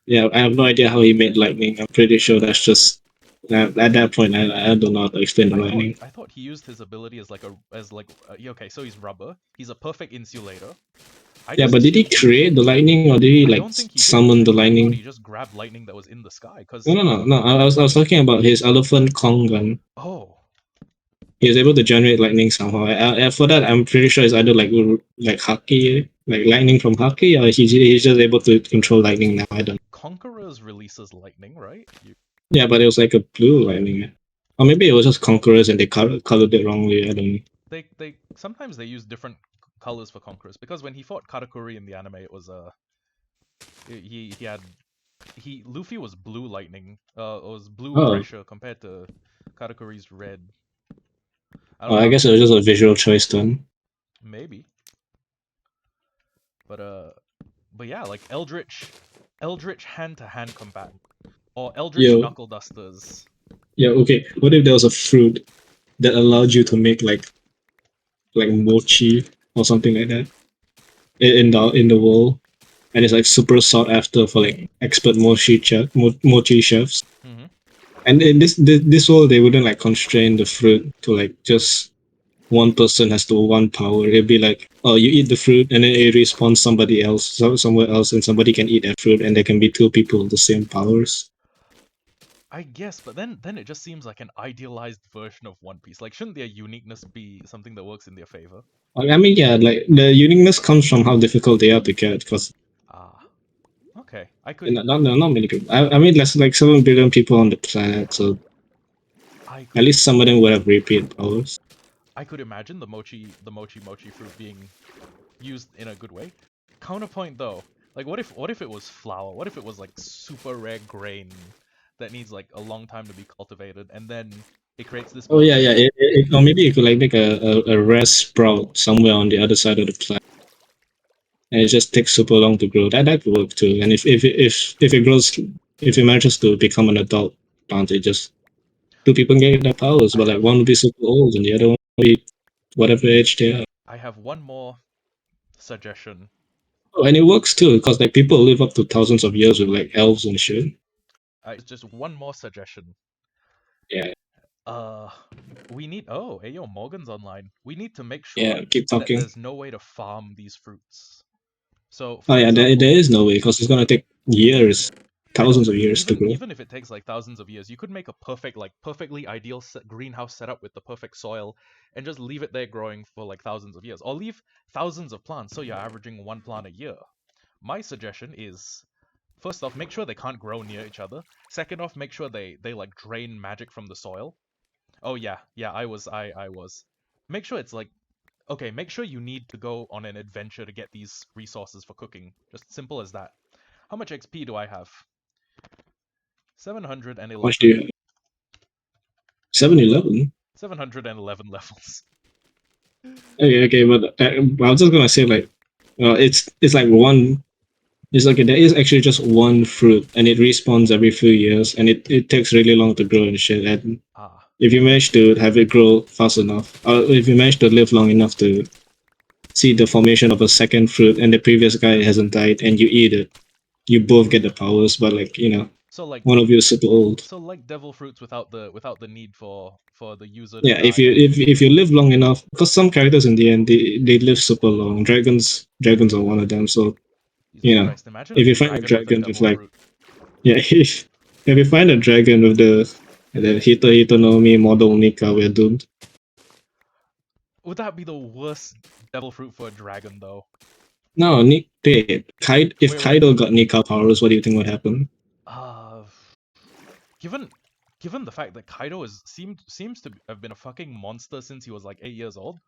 Yeah, I have no idea how he made lightning. I'm pretty sure that's just at that point. I don't know how to explain the lightning. I thought he used his ability as okay, so he's rubber. He's a perfect insulator. Yeah, but did he create the lightning or did he like summon the I thought lightning? he just grabbed lightning that was in the sky. Cause No. I was talking about his elephant Kong gun. oh, He was able to generate lightning somehow. For that, I'm pretty sure it's either like Haki, like lightning from Haki, or he's just able to control lightning now. I don't know. Conquerors releases lightning, right? Yeah, but it was like a blue lightning. Or maybe it was just Conquerors and they colored it wrongly. I don't know. They sometimes they use different colors for Conquerors, because when he fought Katakuri in the anime, it was Luffy was blue lightning, it was blue pressure compared to Katakuri's red. I guess it was just a visual choice then. Maybe. But yeah, like Eldritch hand-to-hand combatant, or Eldritch knuckle dusters. Yeah, okay. What if there was a fruit that allowed you to make like mochi or something like that in the world, and it's like super sought after for like expert mochi chefs. Mm-hmm. And in this world, they wouldn't like constrain the fruit to like just one person has to one power. It'd be like, oh, you eat the fruit and then it respawns somebody else, somewhere else, and somebody can eat that fruit, and there can be two people with the same powers. I guess, but then it just seems like an idealized version of One Piece. Like, shouldn't their uniqueness be something that works in their favor? I mean, yeah, like the uniqueness comes from how difficult they are to get, because okay, I could. Not many people. I mean, there's like 7 billion people on the planet, so at least some of them would have repeat powers. I could imagine the mochi fruit being used in a good way. Counterpoint though, like what if it was flour? What if it was like super rare grain that needs like a long time to be cultivated, and then it creates this. Oh yeah. Or maybe you could like make a rare sprout somewhere on the other side of the planet, and it just takes super long to grow. That could work too. And if it grows, if it manages to become an adult plant, it just 2 people can get their powers, but like one will be super old and the other one will be whatever age they are. I have one more suggestion. Oh, and it works too, because like people live up to thousands of years with like elves and shit. It's just one more suggestion. Yeah. We need. Oh, hey yo, Morgan's online. We need to make sure keep talking. that there's no way to farm these fruits. So. There is no way, because it's gonna take years, thousands of years to grow. Even if it takes like thousands of years, you could make a perfectly ideal greenhouse setup with the perfect soil, and just leave it there growing for like thousands of years, or leave thousands of plants, so you're averaging 1 plant a year. My suggestion is, first off, make sure they can't grow near each other. Second off, make sure they like drain magic from the soil. Oh yeah, I was. Make sure it's like, okay, make sure you need to go on an adventure to get these resources for cooking. Just simple as that. How much XP do I have? 711. What do you have? 711? 711 levels. Okay, but I was just gonna say like, it's like one It's like there is actually just one fruit, and it respawns every few years, and it takes really long to grow and shit. And Ah, if you manage to have it grow fast enough, or if you manage to live long enough to see the formation of a second fruit, and the previous guy hasn't died, and you eat it, you both get the powers. But like so like one of you is super old. so like devil fruits without the need for the user to Yeah, die. if you live long enough, because some characters in the end they live super long. Dragons are one of them. So Jesus Christ! Imagine if a you find a dragon with a dragon with devil like fruit. if you find a dragon with the Hito no Mi model Nika, we're doomed. Would that be the worst devil fruit for a dragon though? No, if Wait. Kaido got Nika powers, what do you think would happen? Uh, given given the fact that Kaido seems to have been a fucking monster since he was like 8 years old,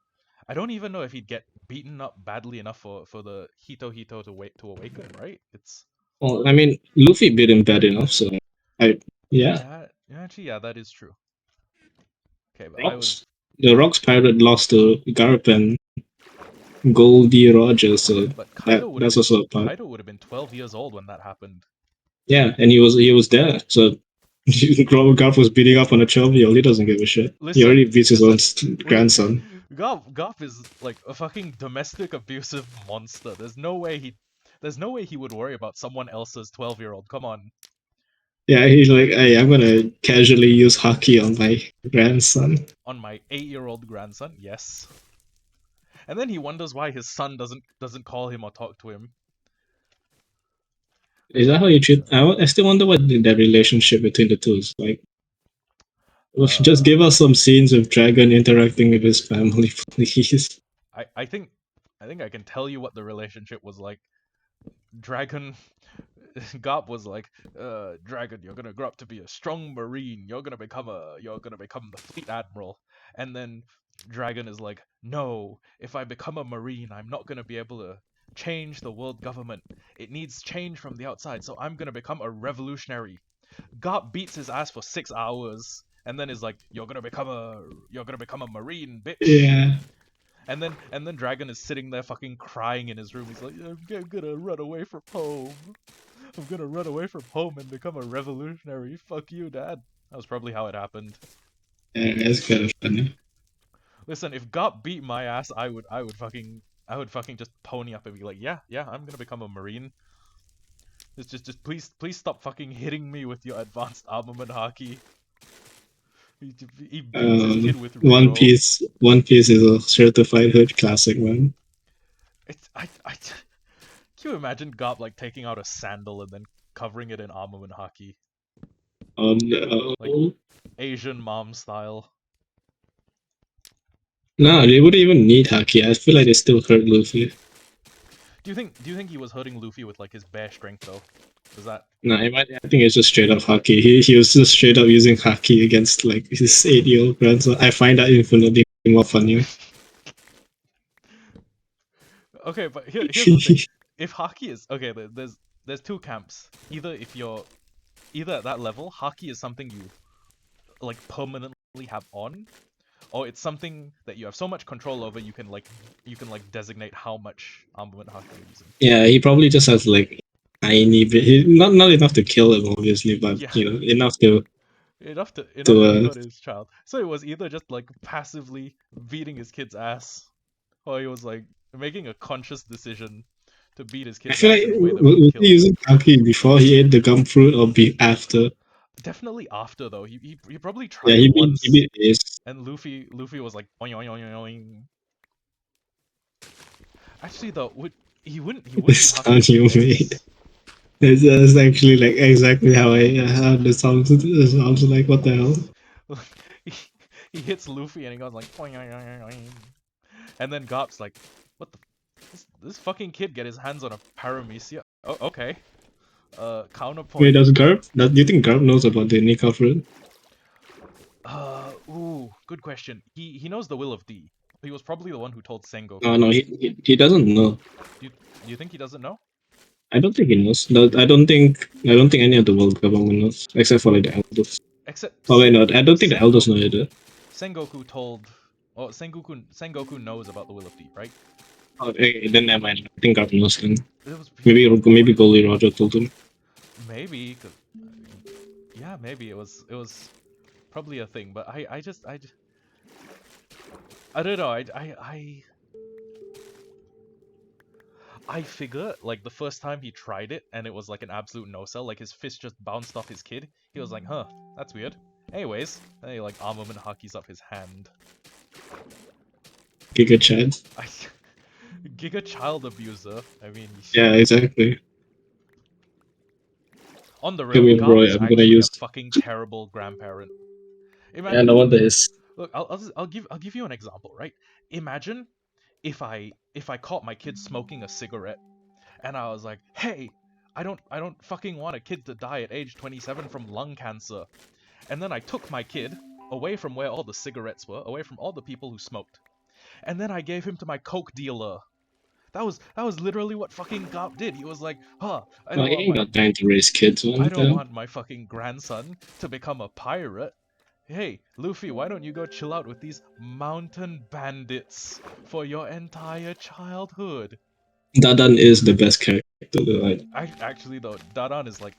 I don't even know if he'd get beaten up badly enough for the Hito to awaken, right? It's Well, I mean, Luffy beat him bad enough, so I yeah. actually yeah, that is true. Okay, but I was Rocks the Rocks pirate lost to Garp and Goldie Rogers, so but that's also a part. Kaido would have been 12 years old when that happened. Yeah, and he was there, so Garp was beating up on a 12-year-old. He doesn't give a shit. He Listen, already beats his own wait, grandson. Garp is like a fucking domestic abusive monster. There's no way he would worry about someone else's 12-year-old. Come on. Yeah, he's like, hey, I'm gonna casually use hockey on my grandson. On my 8-year-old grandson, yes. And then he wonders why his son doesn't call him or talk to him. Is that how you treat? I still wonder what the relationship between the two is like. Just Uh, give us some scenes of Dragon interacting with his family, please. I think I can tell you what the relationship was like. Dragon Garp was like, Dragon, you're gonna grow up to be a strong marine. You're gonna become the fleet admiral. And then Dragon is like, no, if I become a marine, I'm not gonna be able to change the world government. It needs change from the outside, so I'm gonna become a revolutionary. Garp beats his ass for 6 hours, and then is like, you're gonna become a marine, bitch. Yeah. And then Dragon is sitting there fucking crying in his room. He's like, I'm gonna run away from home. I'm gonna run away from home and become a revolutionary. Fuck you, Dad. That was probably how it happened. Yeah, that's kind of funny. Listen, if Garp beat my ass, I would fucking just pony up and be like, yeah, I'm gonna become a marine. It's just please stop fucking hitting me with your advanced armament haki. He beats his kid with One reroll. Piece, One Piece is a certified hood classic, man. Can you imagine Garp like taking out a sandal and then covering it in armament haki? Oh no. Like Asian mom style. No, they wouldn't even need haki. I feel like they still hurt Luffy. Do you think he was hurting Luffy with like his bare strength though? Is that No, I think it's just straight up haki. He was just straight up using haki against like his 8-year-old grandson. I find that infinitely more funny. okay? But here's the thing: if haki is okay, there's two camps. Either at that level, haki is something you like permanently have on, or it's something that you have so much control over you can designate how much armament haki you're using. Yeah, he probably just has like tiny bit. Not enough to kill him, obviously, but Yeah, enough to enough to to hurt his child. So it was either just like passively beating his kid's ass, or he was like making a conscious decision to beat his I kid's feel ass like in a way that would was kill he him. using haki before he ate the gum fruit or be after? Definitely after though. He probably Yeah, tried it he once, beat Ace. and Luffy was like oing, oing, oing, oing. Actually though, he wouldn't This use haki sound you against made. Ace. It's actually like exactly how the sounds like. What the hell? he, he hits Luffy and he goes like oing, oing, oing, oing. And then Garp's like, what the this fucking kid get his hands on a paramecia? Oh, okay. Wait, Counterpoint. does do you think Garp knows about the Nika fruit? Good question. He knows the will of D. He was probably the one who told No, Sengoku. no, he doesn't know. Do you think he doesn't know? I don't think he knows. No, I don't think any of the world government knows, except for like the elders. Except Oh wait, no, I don't think the elders know Sengoku. either. Sengoku told. Oh, Sengoku knows about the will of D, right? Oh, okay, then never mind. I think I've lost him. It was Maybe Goldie Roger told him. maybe 'cause, yeah, maybe it was probably a thing, but I don't know. I figure like the first time he tried it and it was like an absolute no sell. Like his fist just bounced off his kid. He was like, huh, that's weird. Anyways, then he like armament hakis up his hand. Giga Chad. Giga child abuser. I mean, Yeah, exactly. on the Give me real, a Garp bro. is I'm gonna actually a use. fucking terrible grandparent. Yeah, no wonder his. Look, I'll give you an example, right? Imagine if I caught my kid smoking a cigarette and I was like, "Hey, I don't fucking want a kid to die at age 27 from lung cancer." And then I took my kid away from where all the cigarettes were, away from all the people who smoked. And then I gave him to my coke dealer. That was literally what fucking Garp did. He was like, "Huh, Oh, he ain't got time to raise kids, man. I What the don't hell? want my fucking grandson to become a pirate. Hey, Luffy, why don't you go chill out with these mountain bandits for your entire childhood?" Dadan is the best character. Like, Actually, though, Dadan is like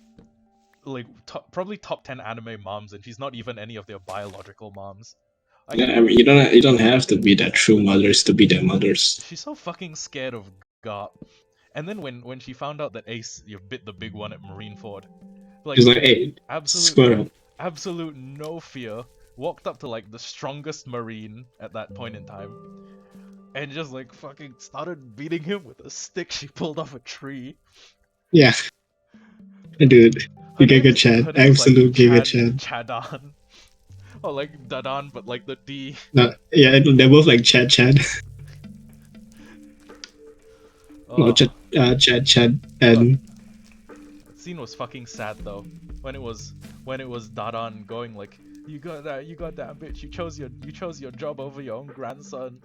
probably top 10 anime moms, and she's not even any of their biological moms. Like, yeah, I mean, you don't have to be their true mothers to be their mothers. she's so fucking scared of Garp. And then when she found out that Ace you bit the big one at Marineford, like He's like, hey, square up. absolute no fear, walked up to like the strongest marine at that point in time, and just like fucking started beating him with a stick she pulled off a tree. Yeah, dude. Her Giga name's, Chad. her name's like Absolute Giga Chad. Chadan. Or like Dadan, but like the D. No, yeah, they're both like Chad. No, Oh, Chad, and that scene was fucking sad though. When it was Dadan going like, you got that bitch, you chose your job over your own grandson.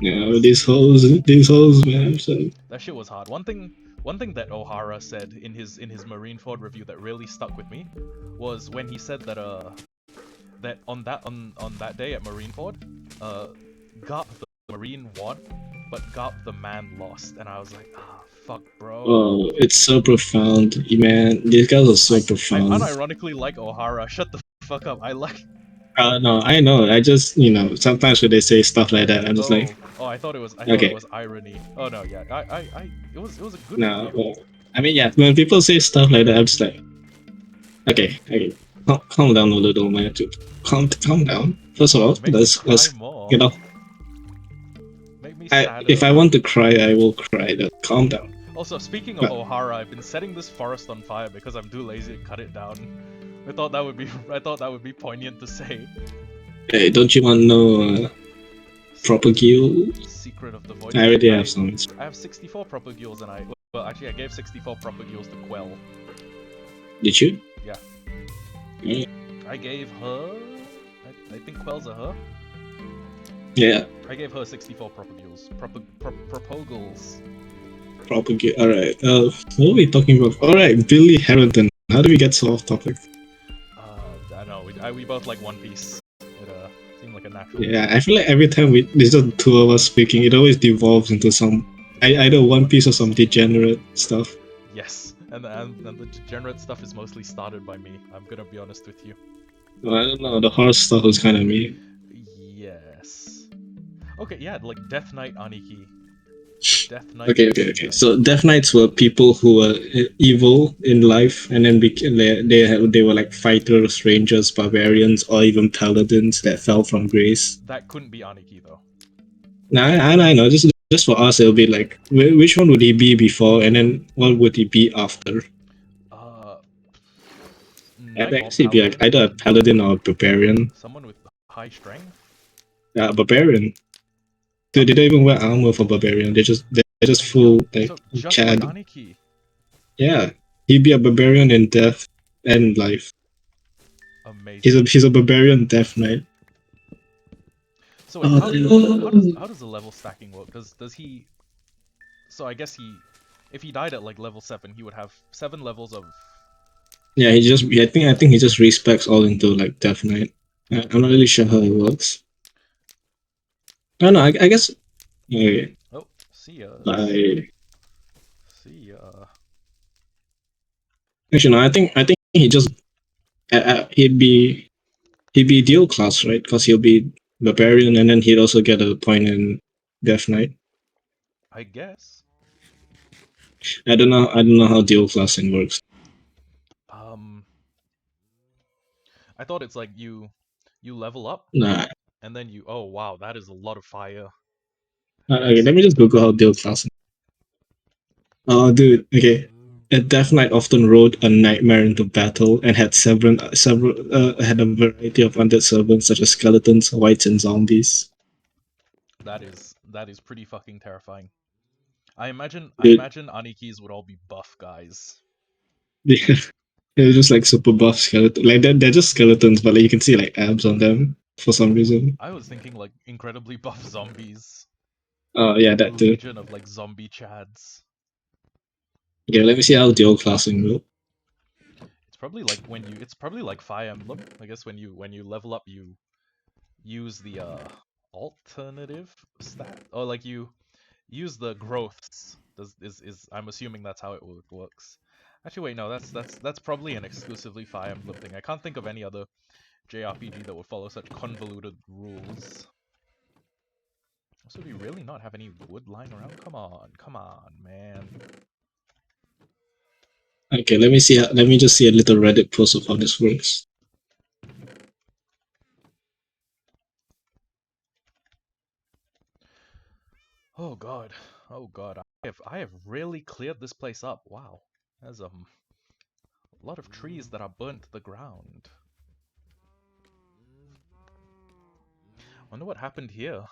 you know, these hoes, man. So That shit was hard. One thing that O'Hara said in his Marineford review that really stuck with me was when he said that that on that day at Marineford, Garp the Marine won, but Garp the man lost, and I was like, ah, fuck, bro. oh, it's so profound, man. These guys are so I profound. unironically like O'Hara. Shut the fuck up. I like. No, I know. I just, sometimes when they say stuff like that, I'm just like, I thought it was okay, irony. Oh no, yeah, it was a good no. review. Well, I mean, yeah, when people say stuff like that, I'm just like, okay, calm down a little, man. Dude. Calm down. First of all, Make me cry let's, more. you know, Make me sadder. if I want to cry, I will cry. Just calm down. Also, speaking of O'Hara, I've been setting this forest on fire because I'm too lazy to cut it down. I thought that would be poignant to say. Hey, don't you want to know propagule? Secret of the Void. I already have some. I have 64 propagules, and I gave 64 propagules to Quell. Did you? Yeah. Yeah. I gave her. I think Quell's a her. Yeah. I gave her 64 propagules. Propagles. Propagule. Alright. What are we talking about? Alright, Billy Harrington. How do we get so off topic? I know. We both like One Piece. It seemed like a natural. Yeah, I feel like every time there's just two of us speaking, it always devolves into some either One Piece or some degenerate stuff. Yes, and the degenerate stuff is mostly started by me. I'm gonna be honest with you. Well, I don't know. The horse stuff was kind of me. Yes. Okay, yeah, like Death Knight Aniki. Death Knight. Okay. So Death Knights were people who were evil in life, and then they were like fighters, rangers, barbarians, or even paladins that fell from grace. That couldn't be Aniki though. Nah, I know. Just for us, it'll be like, which one would he be before, and then what would he be after? I guess he'd be like either a paladin or a barbarian. Someone with high strength. Yeah, barbarian. Dude, they don't even wear armor for barbarian. They're just full like So just Chad. like Aniki. Yeah, he'd be a barbarian in death and life. Amazing. He's a barbarian Death Knight. So wait, how does the level stacking work? Does he? So I guess if he died at like level 7, he would have 7 levels of. Yeah, I think he just respecs all into like Death Knight. I'm not really sure how it works. I don't know. I guess. Okay. Oh, See ya. Bye. See ya. Actually, no, I think he just he'd be dual class, right? Because he'll be barbarian, and then he'd also get a point in Death Knight. I guess. I don't know how dual classing works. I thought it's like you level up Nah. and then you. Oh wow, that is a lot of fire. Okay, let me just Google how dual classing. Oh, dude. Okay. A Death Knight often rode a nightmare into battle and had had a variety of undead servants such as skeletons, wights, and zombies. That is pretty fucking terrifying. I imagine Dude, Anikis would all be buff guys. they're just like super buff skeleton. Like they're just skeletons, but like you can see like abs on them for some reason. I was thinking like incredibly buff zombies. Oh yeah, A that too. legion of like zombie chads. Okay, let me see how dual classing works. It's probably like it's probably like Fire Emblem. I guess when you level up you use the alternative stat, or like you use the growths. I'm assuming that's how it works. Actually, wait, no, that's probably an exclusively Fire Emblem thing. I can't think of any other JRPG that would follow such convoluted rules. Also, do we really not have any wood lying around? Come on, man. Okay, let me see. Let me just see a little Reddit post of how this works. Oh god, I have really cleared this place up. Wow, there's a lot of trees that are burnt to the ground. Wonder what happened here.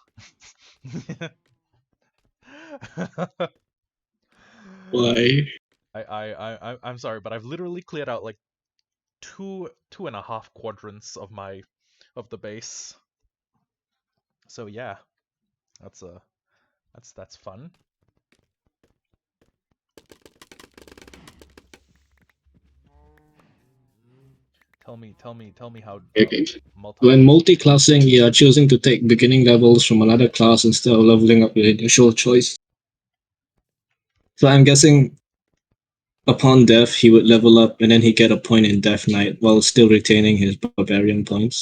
Why? I'm sorry, but I've literally cleared out like two and a half quadrants of the base. So yeah, that's fun. Tell me how Okay. multi. When multi-classing, you are choosing to take beginning levels from another class instead of leveling up your initial choice. So I'm guessing upon death, he would level up and then he'd get a point in Death Knight while still retaining his barbarian points.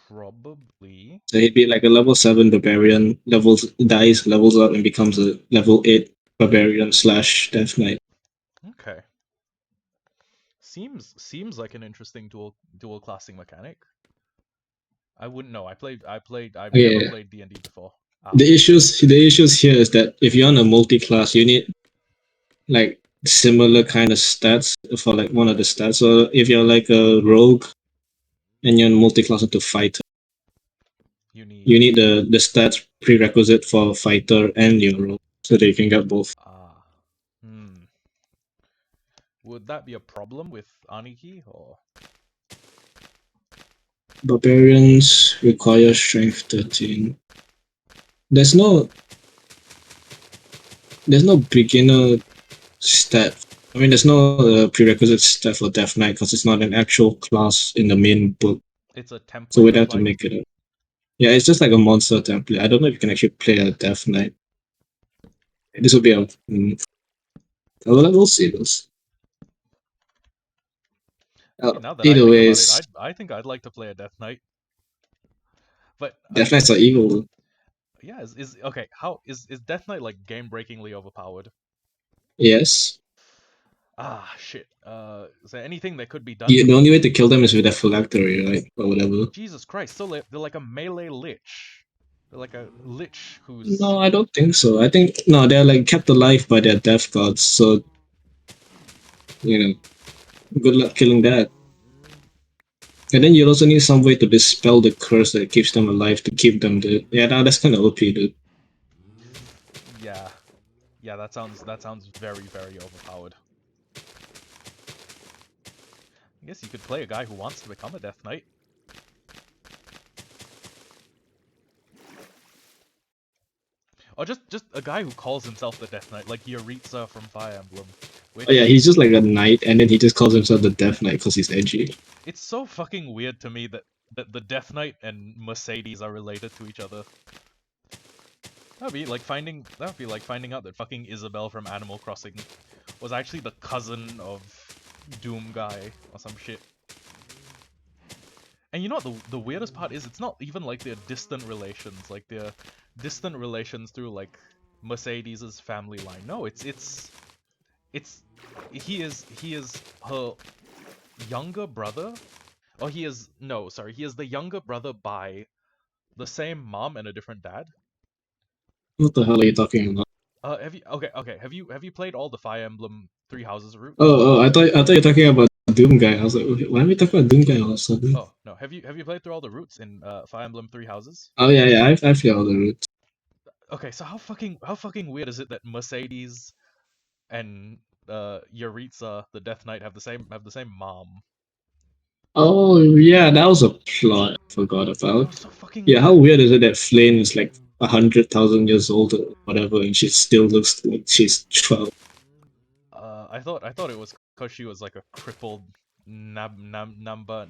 Probably. So he'd be like a level 7 barbarian, levels up and becomes a level 8 barbarian / Death Knight. Okay. Seems like an interesting dual classing mechanic. I wouldn't know. I've never Yeah. played D&D before. The issues here is that if you're on a multi-class, you need like similar kind of stats for like one of the stats. So if you're like a rogue and you're multi-class into fighter, You you need need the stats prerequisite for fighter and your rogue so that you can get both. Hmm. Would that be a problem with Aniki or? Barbarians require strength 13. There's no beginner stat. I mean, there's no prerequisite stat for Death Knight because it's not an actual class in the main book. It's a So template we'd of have to like. make it up. Yeah, it's just like a monster template. I don't know if you can actually play a Death Knight. This will be a. Well, we'll see this. Actually, now that I Either think about it, ways, I think I'd like to play a Death Knight. But Death Knights are evil. yeah, is okay. How is Death Knight like game-breakingly overpowered? Yes. Shit. Is there anything that could be done The to? only way to kill them is with a phylactery, right? Or whatever. Jesus Christ! So they're like a melee lich. They're like a lich who's. No, I don't think so. I think no, they're like kept alive by their death gods. So good luck killing that. And then you also need some way to dispel the curse that keeps them alive to keep them dead. Yeah, that's kind of OP, dude. Yeah, yeah. That sounds very overpowered. I guess you could play a guy who wants to become a Death Knight. Or just a guy who calls himself the Death Knight, like Yaritza from Fire Emblem. Which Oh yeah, he's just like a knight, and then he just calls himself the Death Knight because he's edgy. it's so fucking weird to me that the Death Knight and Mercedes are related to each other. That'd be like finding out that fucking Isabelle from Animal Crossing was actually the cousin of Doom guy or some shit. And you know what the weirdest part is? It's not even like they're distant relations, like they're distant relations through like Mercedes's family line. No, it's he is her younger brother. Or he is no, sorry, he is the younger brother by the same mom and a different dad. What the hell are you talking about? Have you have you played all the Fire Emblem Three Houses routes? I thought you were talking about Doom guy. I was like, okay, why are we talking about Doom guy all of a sudden? Oh no, have you played through all the routes in Fire Emblem Three Houses? Oh yeah, I feel all the routes. Okay, so how fucking weird is it that Mercedes and Yaritza, the Death Knight, have the same mom? Oh yeah, that was a plot I forgot That about. was so fucking Yeah, how weird. weird is it that Flame is like 100,000 years old or whatever, and she still looks like she's 12. I thought it was because she was like a crippled number.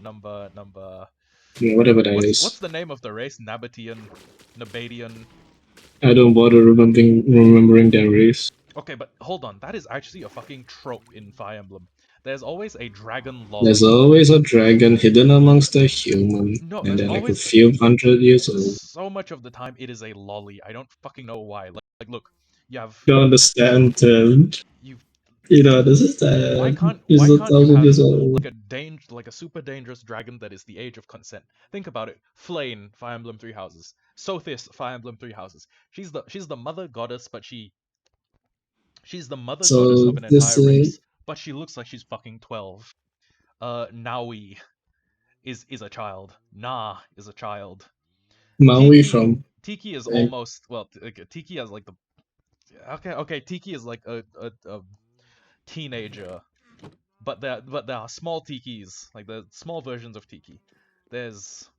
Yeah, whatever that What's is. the name of the race? Nabatian. I don't bother remembering their race. Okay, but hold on. That is actually a fucking trope in Fire Emblem. There's always a dragon There's lolly. always a dragon hidden amongst the human, No, and there's they're like a always few hundred years old. so much of the time it is a lolly. I don't fucking know why. Like look, you have You don't understand, you. you don't understand. It's Why a can't you thousand have years old. like a super dangerous dragon that is the age of consent? Think about it. Flame, Fire Emblem Three Houses. Sothis, Fire Emblem Three Houses. She's the mother goddess, but she's the mother goddess So of an this entire race, but she looks like she's fucking 12. Naui is a child. Na is a child. Maui Tiki from Tiki is almost Tiki has like the okay Tiki is like a teenager, but there are small Tikis, like the small versions of Tiki. There's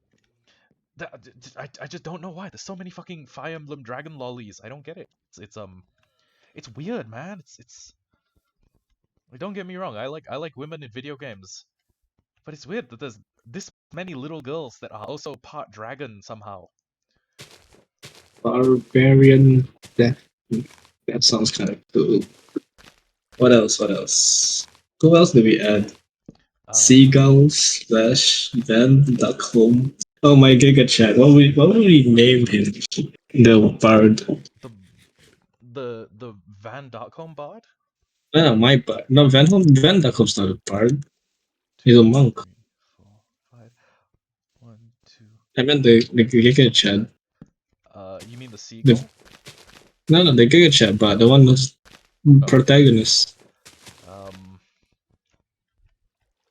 I just don't know why there's so many fucking Fire Emblem Dragon lollies. I don't get it. It's weird, man. It's like, don't get me wrong. I like women in video games, but it's weird that there's this many little girls that are also part dragon somehow. barbarian. That sounds kind of cool. What else? What else? Who else did we add? Seagulls slash Van Duck Home. Oh my Giga Chat. What would we name him? The bard. The Van Darkholm bard. No, my bard. No, Van Duck Home's not a bard. He's a monk. 3, 4, 5. 1, 2. I meant the Giga Chat. You mean the seagull? No, the Giga Chat bard. The one that's protagonist.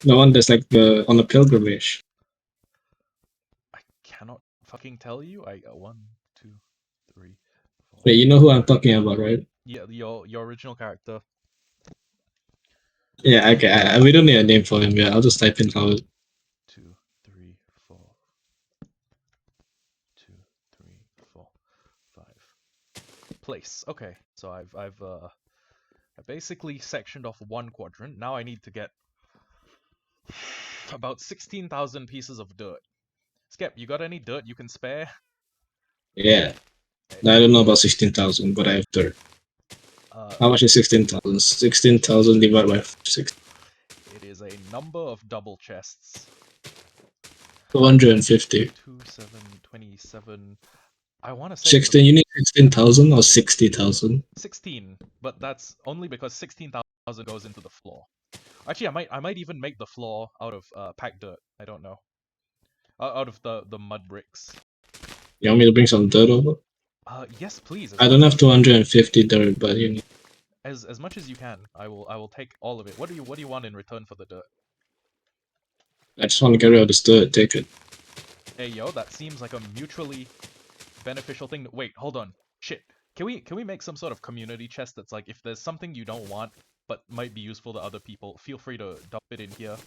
The one that's like on the pilgrimage. I cannot fucking tell you. 1, 2, 3, 4. Wait, you know who I'm talking about, right? Yeah, your original character. Yeah, okay. We don't need a name for him yet. I'll just type in how. 2, 3, 4. 2, 3, 4, 5. Place. Okay, so I basically sectioned off one quadrant. Now I need to get about 16,000 pieces of dirt. Skep, you got any dirt you can spare? Yeah. I don't know about 16,000, but I have 30. How much is 16,000? 16,000 divided by 6. It is a number of double chests. 250. 2, 7, 27. I want to say 16. You need 16,000 or 60,000? 16, but that's only because 16,000 goes into the floor. Actually, I might even make the floor out of packed dirt. I don't know. Out of the mud bricks. You want me to bring some dirt over? Yes, please. I don't have 250 dirt, but you need. As much as you can. I will take all of it. What do you want in return for the dirt? I just want to get rid of this dirt. Take it. Hey yo, that seems like a mutually beneficial thing. Wait, hold on. Shit. Can we make some sort of community chest that's like, if there's something you don't want but might be useful to other people, feel free to dump it in here.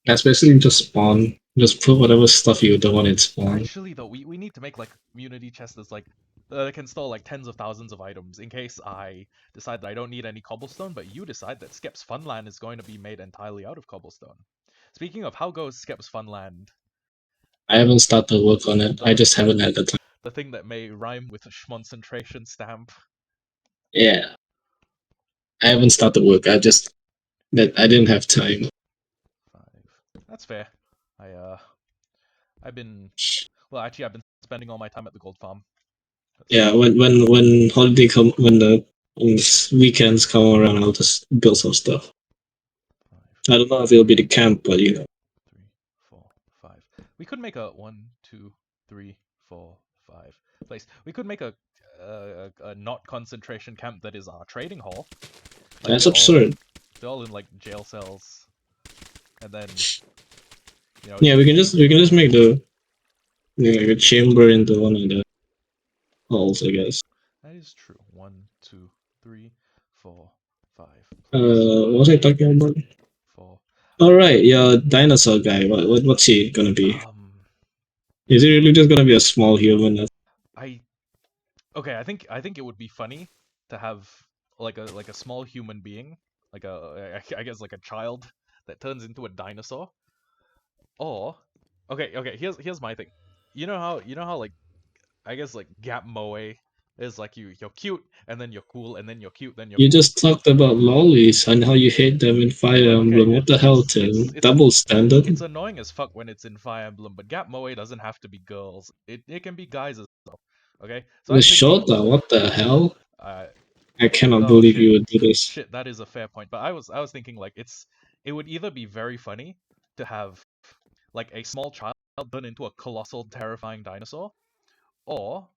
That's basically just spawn. Just put whatever stuff you don't want in spawn. Actually, though, we need to make like community chests that's like that can store like tens of thousands of items in case I decide that I don't need any cobblestone, but you decide that Skep's Funland is going to be made entirely out of cobblestone. Speaking of, how goes Skep's Funland? I haven't started work on it. I just haven't had the time. The thing that may rhyme with a schmoncentration stamp. Yeah. I haven't started work. I didn't have time. 5. That's fair. I've been actually I've been spending all my time at the gold farm. Yeah, when holiday come when weekends come around, I'll just build some stuff. 5, I don't know if it'll be the camp, but 3, 4, 5. We could make a 1, 2, 3, 4, 5 place. We could make a not concentration camp that is our trading hall. Like that's absurd. they're all in like jail cells, and then Yeah, we can just make like a chamber into one of the halls, I guess. that is true. 1, 2, 3, 4, 5. What was I talking about? 4. All right, yeah, dinosaur guy. What's he gonna be? Um, Is he really just gonna be a small human? okay. I think it would be funny to have like a small human being, like I guess like a child that turns into a dinosaur. Or okay. Here's my thing. You know how like I guess like Gap Moe is like you're cute and then you're cool and then you're cute then you're You cool. just talked about lollies and how you hate them in Fire Okay, Emblem. What the hell, Tim? it's Double standard? it's annoying as fuck when it's in Fire Emblem, but Gap Moe doesn't have to be girls. It can be guys as well. Okay, so The I'm thinking. Shota, what the hell? Uh, I cannot oh believe shit, you would do this. shit. That is a fair point. But I was thinking like it would either be very funny to have like a small child turn into a colossal, terrifying dinosaur, or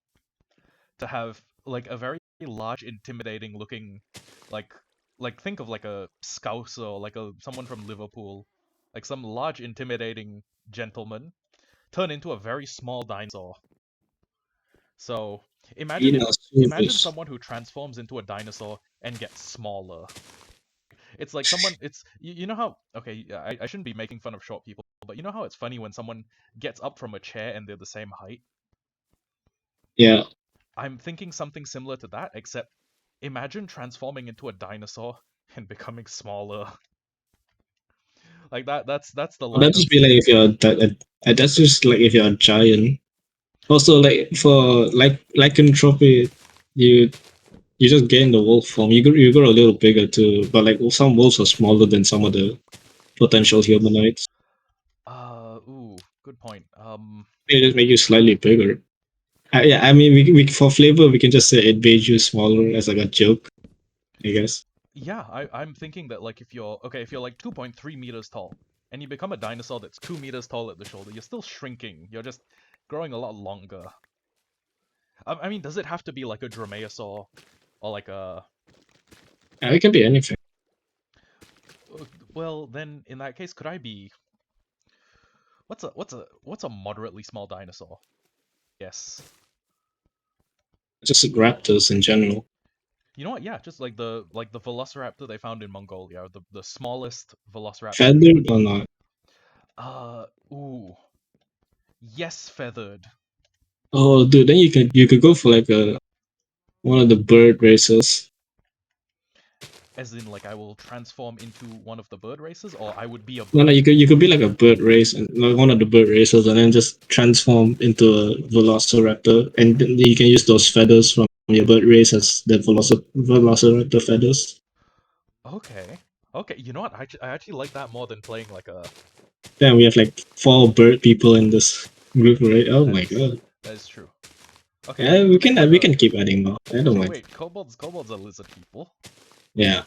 to have like a very large, intimidating looking, like think of like a Scouse or like a someone from Liverpool, like some large, intimidating gentleman turn into a very small dinosaur. So imagine Inosuchus. someone who transforms into a dinosaur and gets smaller. It's like someone. It's you know how okay. I shouldn't be making fun of short people, but you know how it's funny when someone gets up from a chair and they're the same height. Yeah. I'm thinking something similar to that, except imagine transforming into a dinosaur and becoming smaller. Like that's the Well, line that'd of. just be like if you're that's just like if you're a giant. Also, like for lycanthropy, you you just gain the wolf form. You grow a little bigger too, but like some wolves are smaller than some of the potential humanoids. Good point. They just make you slightly bigger. Yeah, I mean, we for flavor we can just say it made you smaller as like a joke, I guess. Yeah, I'm thinking that like if you're like 2.3 meters tall and you become a dinosaur that's 2 meters tall at the shoulder, you're still shrinking. You're just growing a lot longer. I mean, does it have to be like a dromaeosaur or like a? It can be anything. Well, then in that case, could I be? What's a moderately small dinosaur? Yes. Just raptors in general. You know what? Yeah, just like the Velociraptor they found in Mongolia, the smallest Velociraptor. Feathered or not? Uh, ooh, yes, feathered. Oh, dude, then you could go for like a one of the bird races. As in, like I will transform into one of the bird races, or I would be a No, bird. you could be like a bird race and like one of the bird races, and then just transform into a velociraptor, and then you can use those feathers from your bird race as the velociraptor feathers. Okay, okay. You know what? I actually like that more than playing like a. Then we have like 4 bird people in this group, right? Oh That my is god. that is true. Okay, Yeah, make like we a. can keep adding more. I don't Okay, mind. wait. Kobolds are lizard people. Yeah.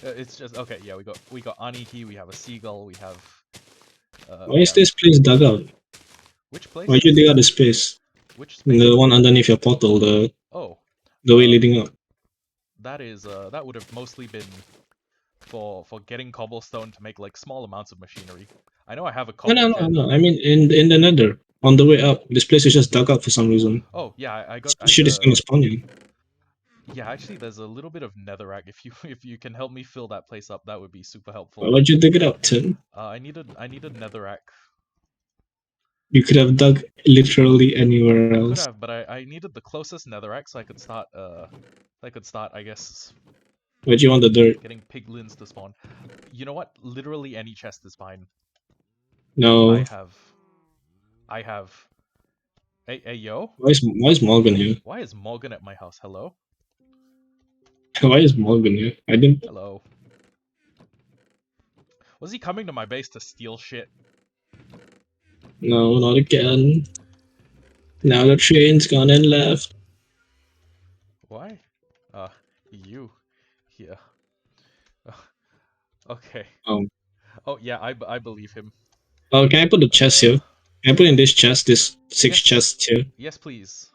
It's just okay. Yeah, we got Aniki. We have a seagull. We have. Why We is have this place dug out? which Why place? you dig out the space? Which space? The one underneath your portal, Oh, the way leading up. that is that would have mostly been for getting cobblestone to make like small amounts of machinery. I know I have a No, cobble kit. no. I mean, in the Nether, on the way up, this place is just dug up for some reason. Oh yeah, I got Shit is gonna spawn you. yeah. Actually, there's a little bit of netherrack. If you can help me fill that place up, that would be super Why helpful. would you dig it up, Tim? I needed netherrack. You could have dug literally anywhere I could else. have, but I needed the closest netherrack so I could start I guess Where'd you want the dirt? getting piglins to spawn. You know what? Literally any chest is fine. I No. have I have Hey, yo. Why is Morgan here? Why is Morgan at my house? Hello? Why is Morgan here? I didn't. Hello. Was he coming to my base to steal shit? No, not again. Now the train's gone and left. Why? You. Here. Okay. Oh. Oh, yeah, I believe him. Oh, can I put the chest here? Can I put in this chest, this 6 Yes. chests here? Yes, please.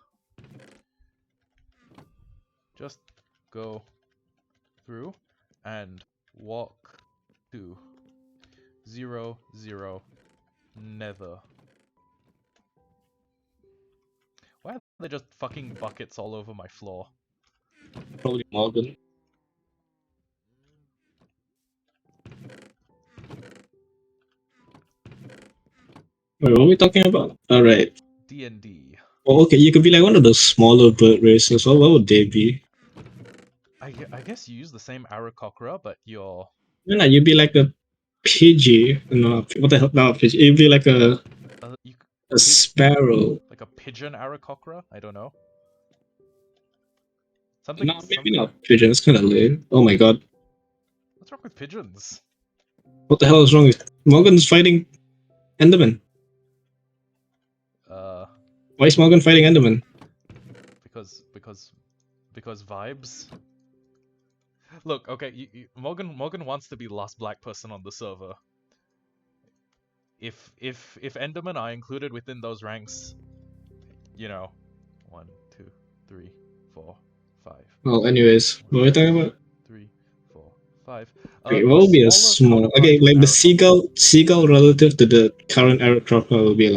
Just go through and walk to 0, 0, nether. Why are there just fucking buckets all over my floor? Probably Morgan. Wait, what are we talking about? Alright. D&D. Oh, okay, you could be like one of those smaller bird races. What would they be? I guess you use the same Aarakocra, but you're... No, you'd be like a Pidgey. No, what the hell? No, Pidgey. You'd be like a sparrow. Like a pigeon Aarakocra? I don't know. No, maybe not pigeon. It's kind of lame. Oh my god. What's wrong with pigeons? What the hell is wrong with Morgan's fighting Enderman? Why is Morgan fighting Enderman? Because vibes. Look, okay, Morgan wants to be the last black person on the server. If Endermen are included within those ranks, you know, 1, 2, 3, 4, 5. Well, anyways, what are we talking about? 3, 4, 5. Okay, what would be a small? Okay, like the seagull relative to the current Aarakocra will be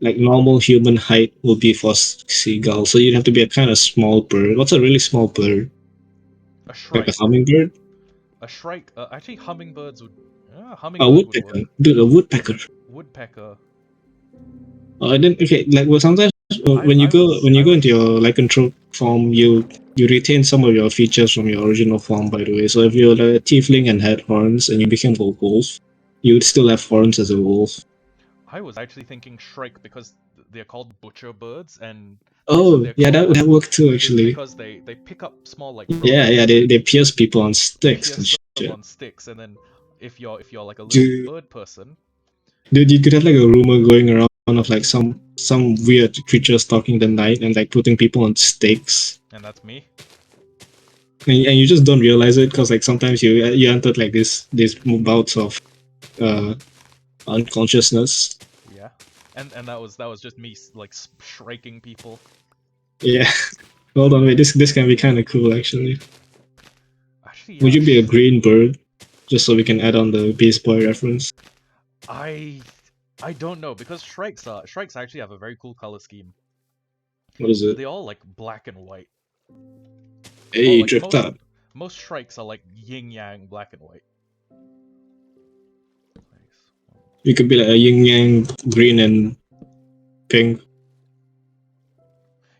like normal human height would be for seagull. So you'd have to be a kind of small bird. What's a really small bird? A shrike. Like a hummingbird? A shrike. Actually, hummingbirds would. A Hummingbird woodpecker. would work. Dude, a woodpecker. Woodpecker. Oh, I didn't. Okay, like well, sometimes when you go into your lycanthrope form, you retain some of your features from your original form. By the way, so if you're a tiefling and had horns and you became a wolf, you would still have horns as a wolf. I was actually thinking shrike because they're called butcher birds, and oh yeah, that worked too actually. Because they pick up small like yeah, they pierce people on sticks and shit. On sticks, and then if you're like a little bird person, dude, you could have like a rumor going around of like some weird creature stalking the night and like putting people on stakes. And that's me. And you just don't realize it because like sometimes you entered like these bouts of unconsciousness. Yeah, and that was just me like shrieking people. Yeah. Hold on, wait. This can be kind of cool actually. Actually, would you be a green bird? Just so we can add on the Beast Boy reference. I don't know because shrikes actually have a very cool color scheme. What is it? They're all like black and white. Hey, like drift up. Most shrikes are like yin yang, black and white. You could be like a yin yang, green and pink.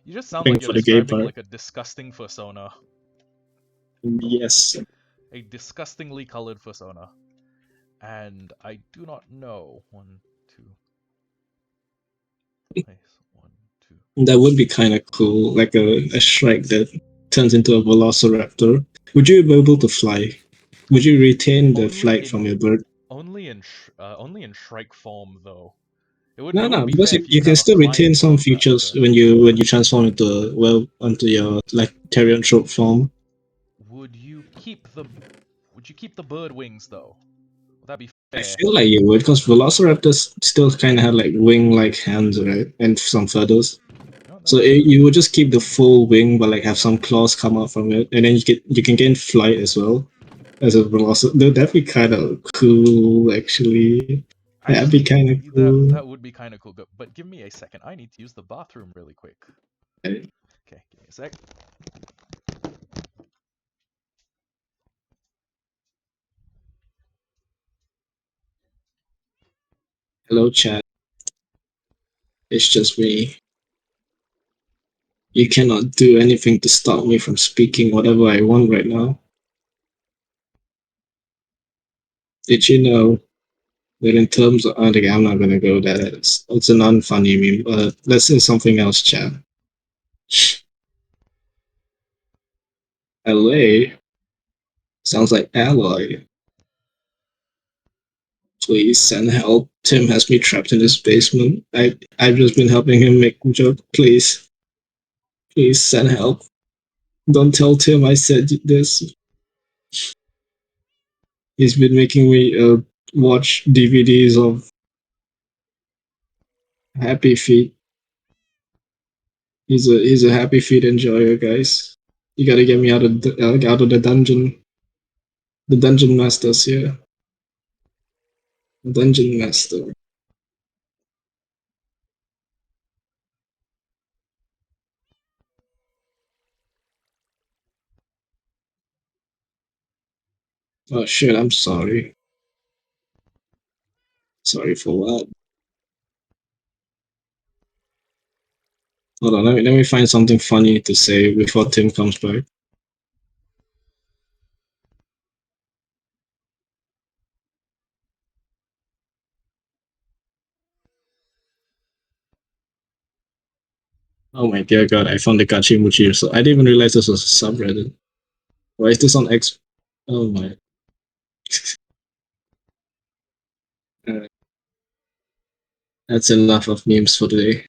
You just sound like you're describing like a disgusting persona. Yes. A disgustingly colored persona. And I do not know. 1, 2. Nice. 1, 2. That would be kind of cool, like a shrike that turns into a velociraptor. Would you be able to fly? Would you retain the flight from your bird? Only in shrike form, though. No, because you can still retain some features when you transform into your like Therianthrope form. Would you keep the bird wings though? Would that be fair? I feel like you would, because Velociraptors still kind of had like wing-like hands, right, and some feathers. So you would just keep the full wing, but like have some claws come out from it, and then you can gain flight as well as a Velociraptor. That'd be kind of cool, actually. That'd be kind of cool. That would be kind of cool. But give me a second. I need to use the bathroom really quick. Okay, give me a sec. Hello, chat. It's just me. You cannot do anything to stop me from speaking whatever I want right now. Did you know But in terms of, okay, I'm not gonna go there. It's an unfunny meme. But let's say something else, chat. LA sounds like alloy. Please send help. Tim has me trapped in his basement. I've just been helping him make joke. Please send help. Don't tell Tim I said this. He's been making me watch DVDs of Happy Feet. He's a Happy Feet enjoyer, guys. You gotta get me out of the dungeon. The dungeon master's here. The dungeon master. Oh shit! I'm sorry. Sorry for what? Hold on. Let me find something funny to say before Tim comes back. Oh my dear god, I found the Gachimuchi. So I didn't even realize this was a subreddit. Why is this on X? Oh my. That's enough of memes for today.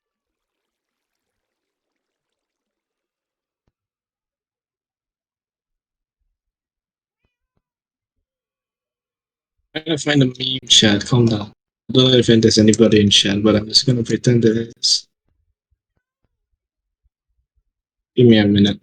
I'm gonna find a meme chat. Calm down. I don't know if there's anybody in chat, but I'm just gonna pretend there is. Give me a minute.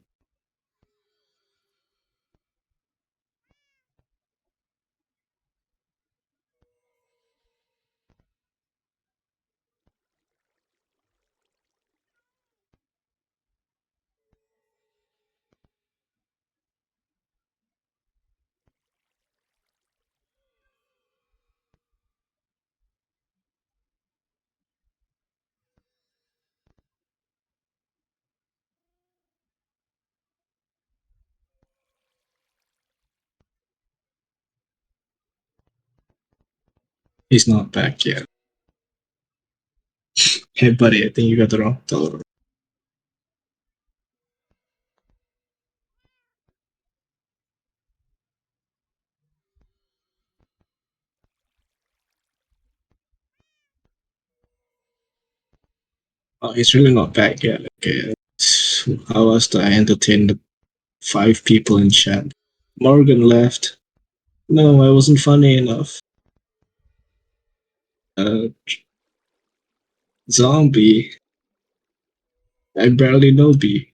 He's not back yet. Hey buddy, I think you got the wrong dollar. Oh, he's really not back yet. Okay. How else do I entertain the 5 people in chat? Morgan left. No, I wasn't funny enough. Zombie. I barely know B.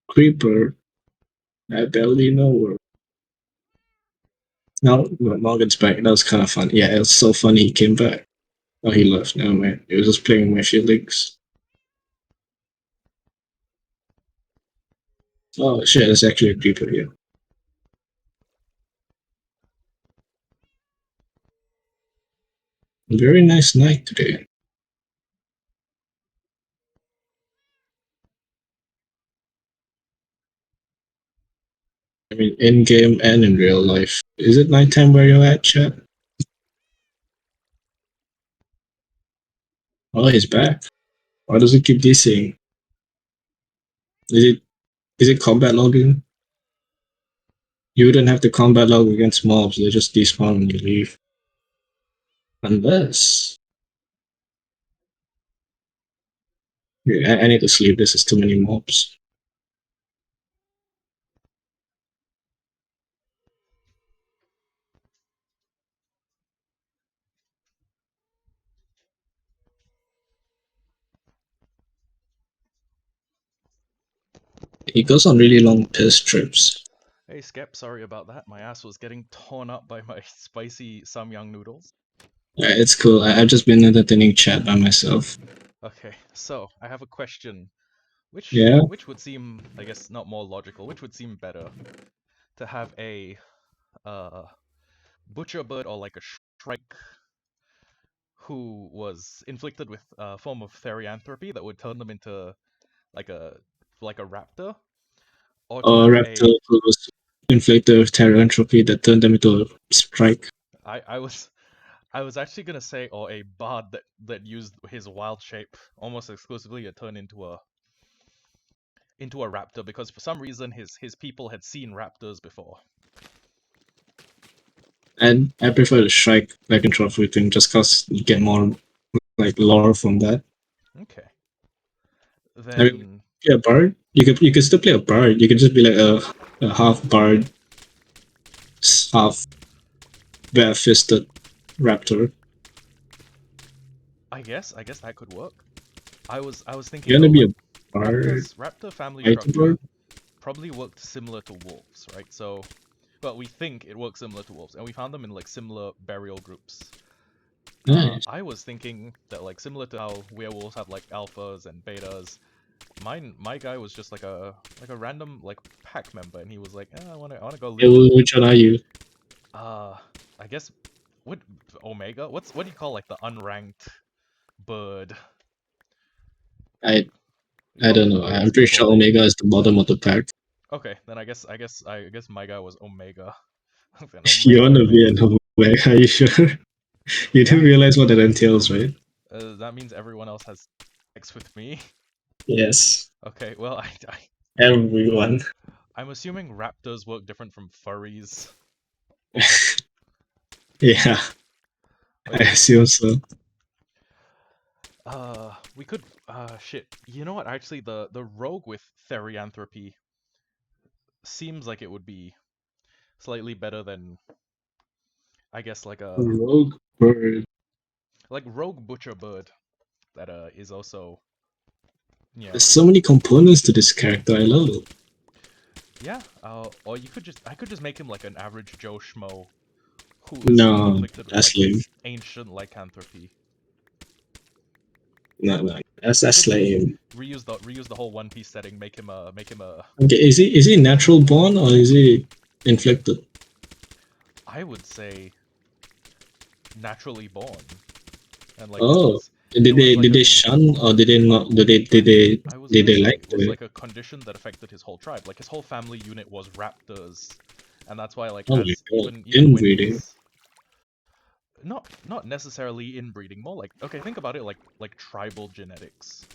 Creeper. I barely know her. No, Morgan's back. That was kind of fun. Yeah, it was so funny he came back. Oh, he left. No, man. He was just playing with my feelings. Oh, shit. There's actually a creeper here. Very nice night today. I mean, in game and in real life. Is it nighttime where you're at, chat? Oh, he's back. Why does it keep dissing? Is it combat logging? You wouldn't have to combat log against mobs. They just despawn when you leave. Unless. Yeah, I need to sleep. This is too many mobs. He goes on really long piss trips. Hey Skep, sorry about that. My ass was getting torn up by my spicy samyang noodles. It's cool. I've just been entertaining chat by myself. Okay, so I have a question. Yeah? Which would seem, I guess, not more logical, which would seem better? To have a butcher bird or like a shrike who was inflicted with a form of therianthropy that would turn them into like a raptor, or to Or have Raptor who was inflicted with terror entropy that turned them into a strike. I was actually gonna say, or a bard that used his wild shape almost exclusively to turn into a raptor, because for some reason his people had seen raptors before. And I prefer the Shrike back and trophy thing just cause you get more like lore from that. Okay. I mean, Then yeah, bard. You could still play a bard. You could just be like a half bard, half bare-fisted raptor. I guess that could work. I was thinking You're gonna though, be a like bard, raptor family fighter structure bard. probably worked similar to wolves, right? So, well, we think it works similar to wolves, and we found them in like similar burial groups. Nice. I was thinking that like similar to how werewolves have like alphas and betas, my guy was just like a random like pack member, and he was like, I wanna go Yeah, live with. which one are you? I guess what Omega? What do you call like the unranked bird? I You I call don't them know. birds I'm pretty before sure they. Omega is the bottom of the pack. Okay, then I guess my guy was Omega. An You Omega wanna be male. an Omega? Are you sure? You Yeah, didn't realize what that entails, right? that means everyone else has sex with me. Yes, Okay, well everyone. I'm assuming raptors work different from furries. Oh, Yeah, I okay. assume so. We could. Shit. You know what? Actually, the rogue with therianthropy seems like it would be slightly better than, I guess, like a Rogue bird. rogue butcher bird that is also, you know. There's so many components to this character. I love it. Yeah. Or I could just make him like an average Joe schmo who is No, afflicted with that's like lame. ancient lycanthropy. No, I that's could lame. reuse the whole One Piece setting, make him a. Okay, is he natural born or is he inflicted? I would say naturally born, and like Oh, it was like did a. they shun or did they not? I was Did gonna they say like it was the? like a condition that affected his whole tribe. Like his whole family unit was raptors, and that's why like Oh my as god, even when inbreeding. he's not necessarily inbreeding, more like, okay, think about it like tribal genetics.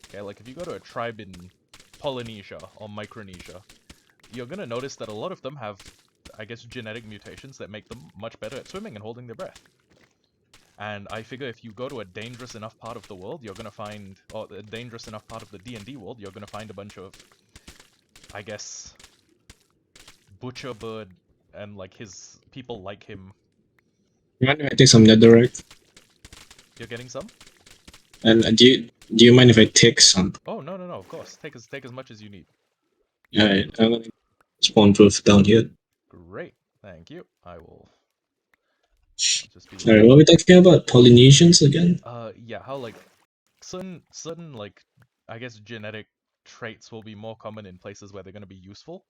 Okay, like if you go to a tribe in Polynesia or Micronesia, you're gonna notice that a lot of them have, I guess, genetic mutations that make them much better at swimming and holding their breath. And I figure if you go to a dangerous enough part of the world, you're gonna find, or a dangerous enough part of the D&D world, you're gonna find a bunch of, I guess, butcher bird and like his people like him. You mind if I take some netherrack? You're getting some? And do you mind if I take some? Oh no, of course. Take as much as you need. Alright, I'm gonna spawn proof down here. Great, thank you. I'll just be Alright, what are we talking about? Polynesians again? yeah, how like certain like, I guess, genetic traits will be more common in places where they're gonna be useful.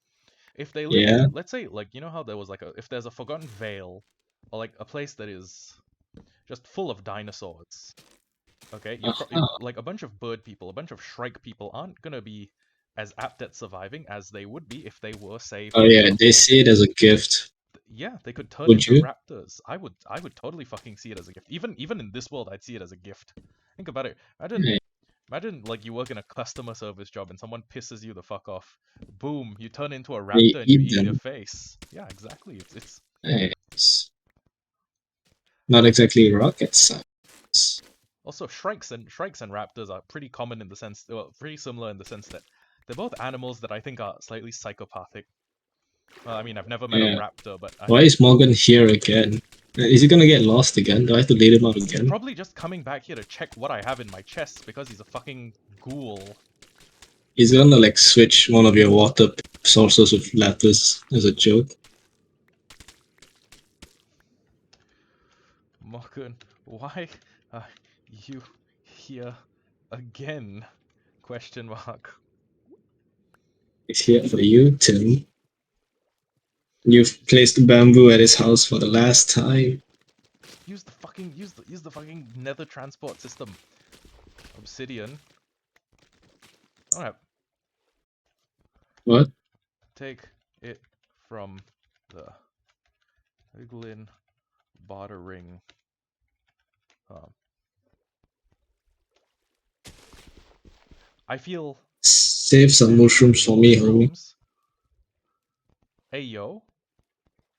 If they live, Yeah. let's say, like, you know how there was like if there's a forgotten vale, or like a place that is just full of dinosaurs. Okay, Uh-huh. like a bunch of bird people, a bunch of shrike people aren't gonna be as apt at surviving as they would be if they were, say, Oh for yeah, they example, see it as a gift. yeah, they could turn Would into you? raptors. I would totally fucking see it as a gift. Even in this world, I'd see it as a gift. Think about it. Yeah, Imagine like you work in a customer service job and someone pisses you the fuck off. Boom, you turn into a they raptor and you eat eat their them. face. Yeah, exactly. It's It's not exactly rocket science. also shrikes and raptors are pretty common in the sense, well, pretty similar in the sense that they're both animals that I think are slightly psychopathic. Well, I mean, I've never met a Yeah. raptor, but I Why think is Morgan here again? Is he gonna get lost again? Do I have to lead him out he's again? probably just coming back here to check what I have in my chest because he's a fucking ghoul. He's gonna like switch one of your water sources with lapis as a joke. Morgan, why are you here again? Question mark. He's here for you, Tim. You've placed bamboo at his house for the last time. Use the fucking nether transport system. Obsidian. I don't have. What? Take it from the Piglin bartering. I feel Save some mushrooms for me, homie. mushrooms. Hey yo.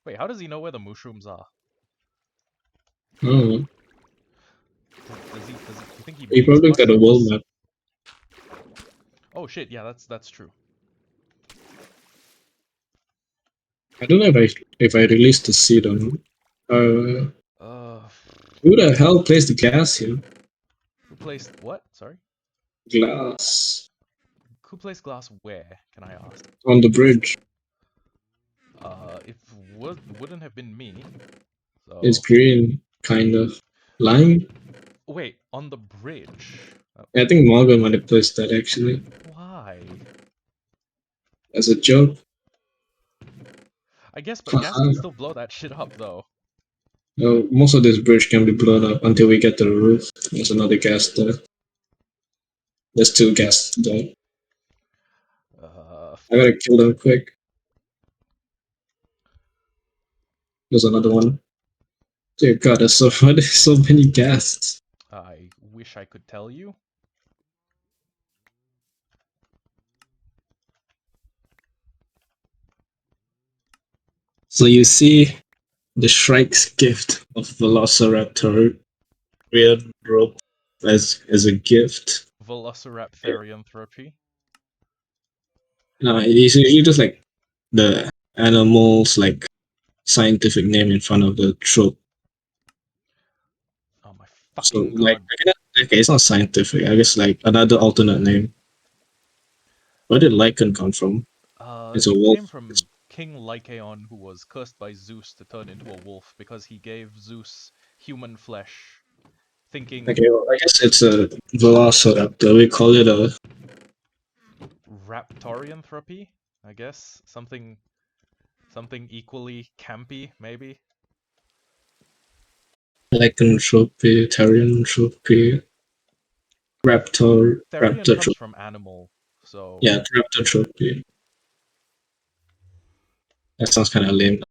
Wait, how does he know where the mushrooms are? Oh, Does you think he he makes probably got a world mushrooms? map. Oh shit, yeah, that's true. I don't know if I released the seed or not. Uh, Who the hell placed the gas here? who placed what? Sorry? Glass Who placed glass where, can I ask? on the bridge. It wouldn't have been me. It's So green, kind of. Lime? wait, on the bridge. I think Morgan might have placed that actually. Why? As a joke. I guess, but gas Haha. can still blow that shit up though. Most of this bridge can be blown up until we get to the roof. There's another gas there. There's two gas there. I gotta kill them quick. There's another one. Dear God, there's so many gas. I wish I could tell you. So you see the Shrike's gift of Velociraptor rear rope as a gift. Velociraptor therianthropy. No, it's usually just like the animal's like scientific name in front of the trope. Oh my So fucking like, god. okay, it's not scientific. I guess like another alternate name. Where did Lycan come from? It's a It wolf. came from King Lycaon, who was cursed by Zeus to turn into a wolf because he gave Zeus human flesh, thinking Okay, well, I guess it's a Velociraptor. We call it a raptorianthropy, I guess. Something equally campy, maybe. Lycanthropy, Therianthropy, Therian Raptor. comes from animal, so Yeah, Raptortropy. That sounds kind of lame.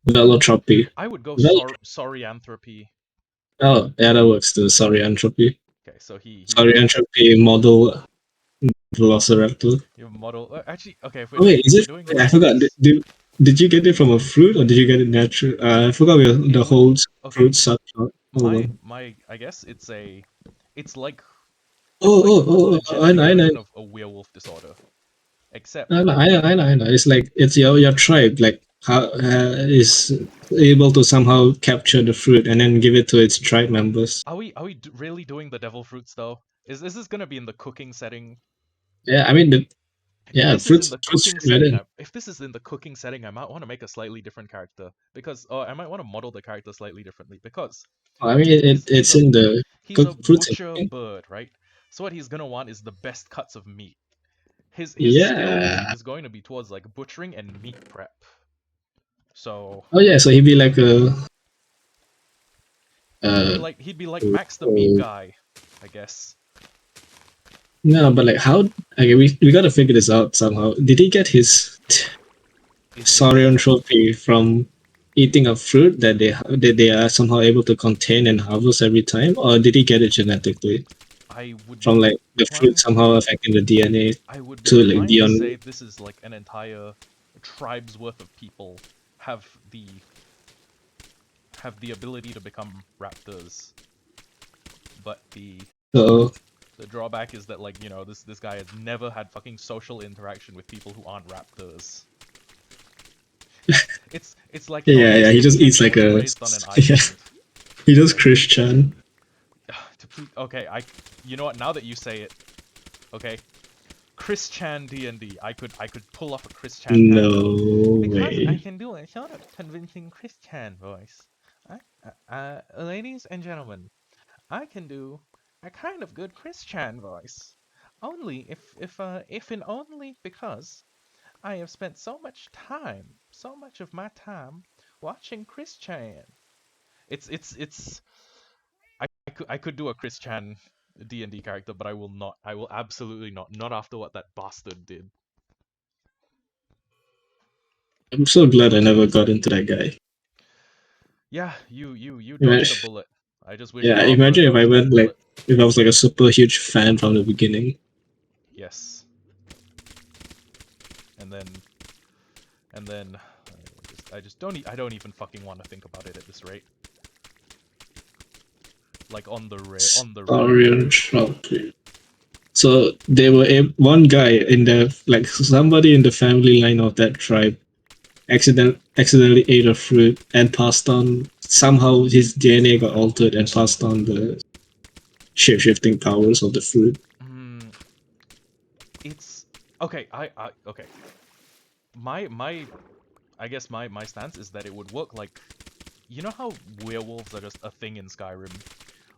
Velotropy. I would go Vel- sorryanthropy. oh, yeah, that works too. Sorry, entropy. Okay, so he Sorry, built entropy model Velociraptor. your model. Actually, okay, Oh wait, is if we're it? doing Wait, I forgot. models, Did you get it from a fruit or did you get it natural? I forgot it the would. whole Okay, fruit subplot. Hold on. my I guess it's like Oh, oh, the oh, oh, I genetic know, I know. version of a werewolf disorder, except I know, I know, I know, I know. It's like it's your tribe, like how is able to somehow capture the fruit and then give it to its tribe members. are we really doing the devil fruits though? Is this gonna be in the cooking setting? Yeah, I mean, If yeah, this is in the fruits cooking should matter. setting, if this is in the cooking setting, I might want to make a slightly different character because, I might want to model the character slightly differently because I mean, he's it's in the he's a cooked fruits and butcher cooking. bird, right? So what he's gonna want is the best cuts of meat. His skill Yeah. is going to be towards like butchering and meat prep. So Oh yeah, so he'd be like a he'd be uh. like he'd be like Max the meat guy, I guess. No, but like how? Okay, we gotta figure this out somehow. Did he get his Is Saurian this trophy from eating a fruit that they are somehow able to contain and harvest every time, or did he get it genetically I would from be like the fruit inclined somehow affecting the DNA I would be to like inclined to beyond? say this is like an entire tribe's worth of people have the ability to become raptors. But So the drawback is that, like, this guy has never had fucking social interaction with people who aren't raptors. It's like, yeah, yeah, he basically just him eats being like a raised on an yeah, island. he does Christian. Okay, you know what? Now that you say it, okay, Chris Chan D&D. I could pull off a Chris Chan character No because I way. can do a sort of convincing Chris Chan voice. Ladies and gentlemen, I can do a kind of good Chris Chan voice. Only if and only because I have spent so much of my time watching Chris Chan. It's I could do a Chris Chan D&D character, but I will not. I will absolutely not. Not after what that bastard did. I'm so glad I never got into that guy. Yeah, you Yeah. dodged a bullet. I just wish Yeah, your armor imagine if I dodged that went like bullet. if I was like a super huge fan from the beginning. Yes. And then I just don't I don't even fucking want to think about it at this rate. Like on the Story and shopping. So they were one guy in the like somebody in the family line of that tribe accidentally ate a fruit and passed on somehow his DNA got altered and passed on the shape-shifting powers of the fruit. Mm, it's okay. Okay. My I guess my stance is that it would work like, you know how werewolves are just a thing in Skyrim.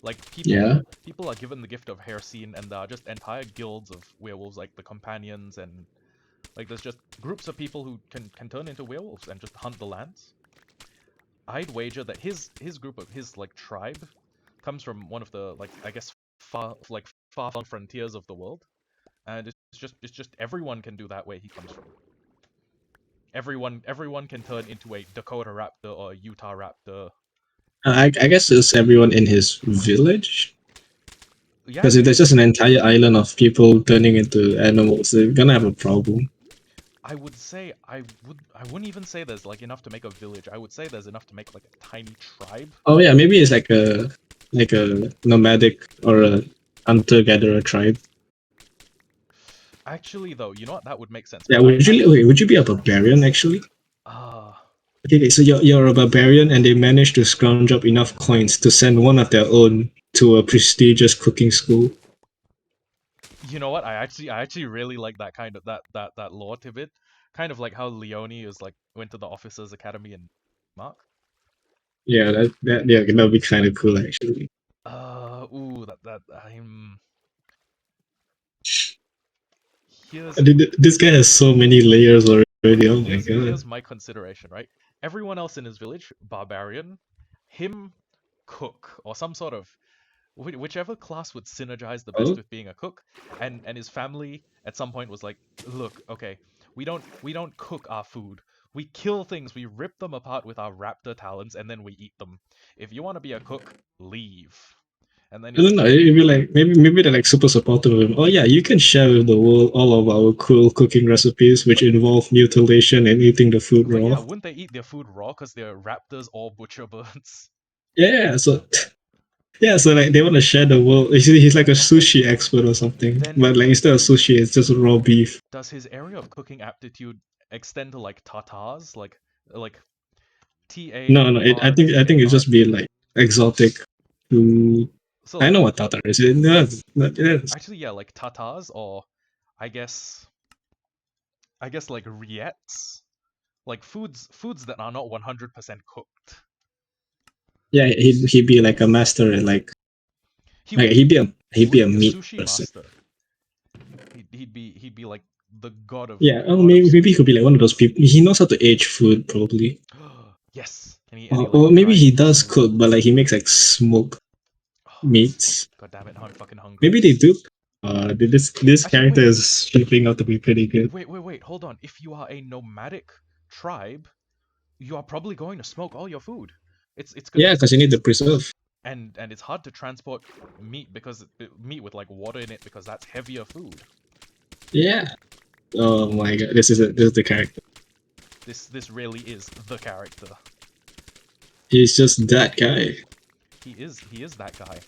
Like Yeah. people are given the gift of Hercene, and there are just entire guilds of werewolves, like the companions, and like there's just groups of people who can turn into werewolves and just hunt the lands. I'd wager that his group of his like tribe comes from one of the like I guess far-flung frontiers of the world, and it's just everyone can do that where he comes from. Everyone can turn into a Dakota raptor or a Utah raptor. I guess it's everyone in his village. Yeah, Because if there's just an entire island of people turning into animals, they're gonna have a problem. I would say I wouldn't even say there's like enough to make a village. I would say there's enough to make like a tiny tribe. Oh yeah, maybe it's like a nomadic or a hunter-gatherer tribe. Actually, though, you know what? That would make sense. Yeah, But would you be a barbarian actually? ah, Okay, so you're a barbarian and they managed to scrounge up enough coins to send one of their own to a prestigious cooking school. you know what? I actually really like that kind of that lore tidbit. Kind of like how Leone is like went to the officers' academy in Mark. Yeah, that'd be kind of cool actually. Ooh, that I'm here's This guy has so many layers already. Oh my god. here's my consideration, right? Everyone else in his village, barbarian, him, cook, or some sort of whichever class would synergize the best Oh, with being a cook, and his family at some point was like, look, okay, we don't cook our food. We kill things, we rip them apart with our raptor talons, and then we eat them. If you want to be a cook, leave. And then I don't know. It'd be like maybe they're like super supportive of him. Oh yeah, you can share with the world all of our cool cooking recipes, which involve mutilation and eating the food but yeah, raw. wouldn't they eat their food raw because they're raptors or butcher birds? Yeah, so yeah, so like they want to share the world. He's like a sushi expert or something, Then but like instead of sushi, it's just raw beef. does his area of cooking aptitude extend to like tartars, like No, no. I think it'd TARTAR? just be like exotic food. So I like know what tartar is. No, it is. actually yeah, like tartars or I guess I guess like rillettes, like foods that are not 100% cooked. Yeah, he'd be like a master at He like would be he he'd be would a be a meat sushi person. master. He'd be like the Yeah, oh, god of maybe he sushi. could be like one of those people. He knows how to age food probably. Yes, and he like Or maybe he dries the does cook, but like foods. he makes like smoked Oh, meats. god damn it! Now I'm fucking hungry. Maybe they do. This Actually, character wait, is shaping out to be pretty good. wait. Hold on. If you are a nomadic tribe, you are probably going to smoke all your food. It's gonna Yeah, because you need the preserve. and it's hard to transport meat because meat with like water in it because that's heavier food. Yeah. Oh my god, this is the character. This really is the character. He's just that guy. He is that guy.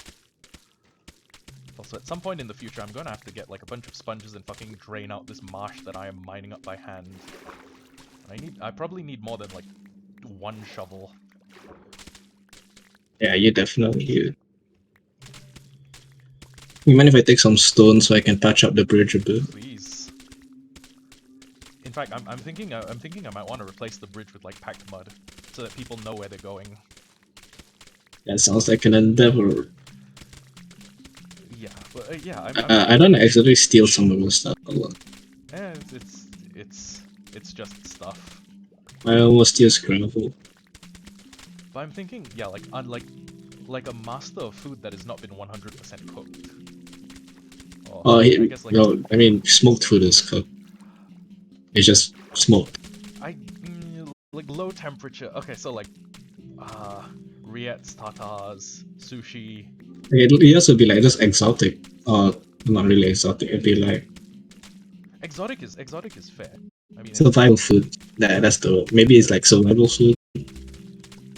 Also, at some point in the future, I'm gonna have to get like a bunch of sponges and fucking drain out this marsh that I am mining up by hand. I probably need more than like one shovel. Yeah, you definitely you. You mind if I take some stone so I can patch up the bridge a bit? Please. In fact, I'm thinking I might want to replace the bridge with like packed mud, so that people know where they're going. That sounds like an endeavor. Yeah, but yeah, I don't actually steal some of your stuff a lot. eh, it's just stuff. I almost steal gravel. But I'm thinking, yeah, like like a master of food that has not been 100% cooked. Or Oh, I guess like no, I mean smoked food is cooked. It's just smoked. like low temperature. Okay, so like rillettes, tartars, sushi. It also be like just exotic, or not really exotic. It'd be like Exotic is fair. I mean, survival food. That's the maybe it's like survival food.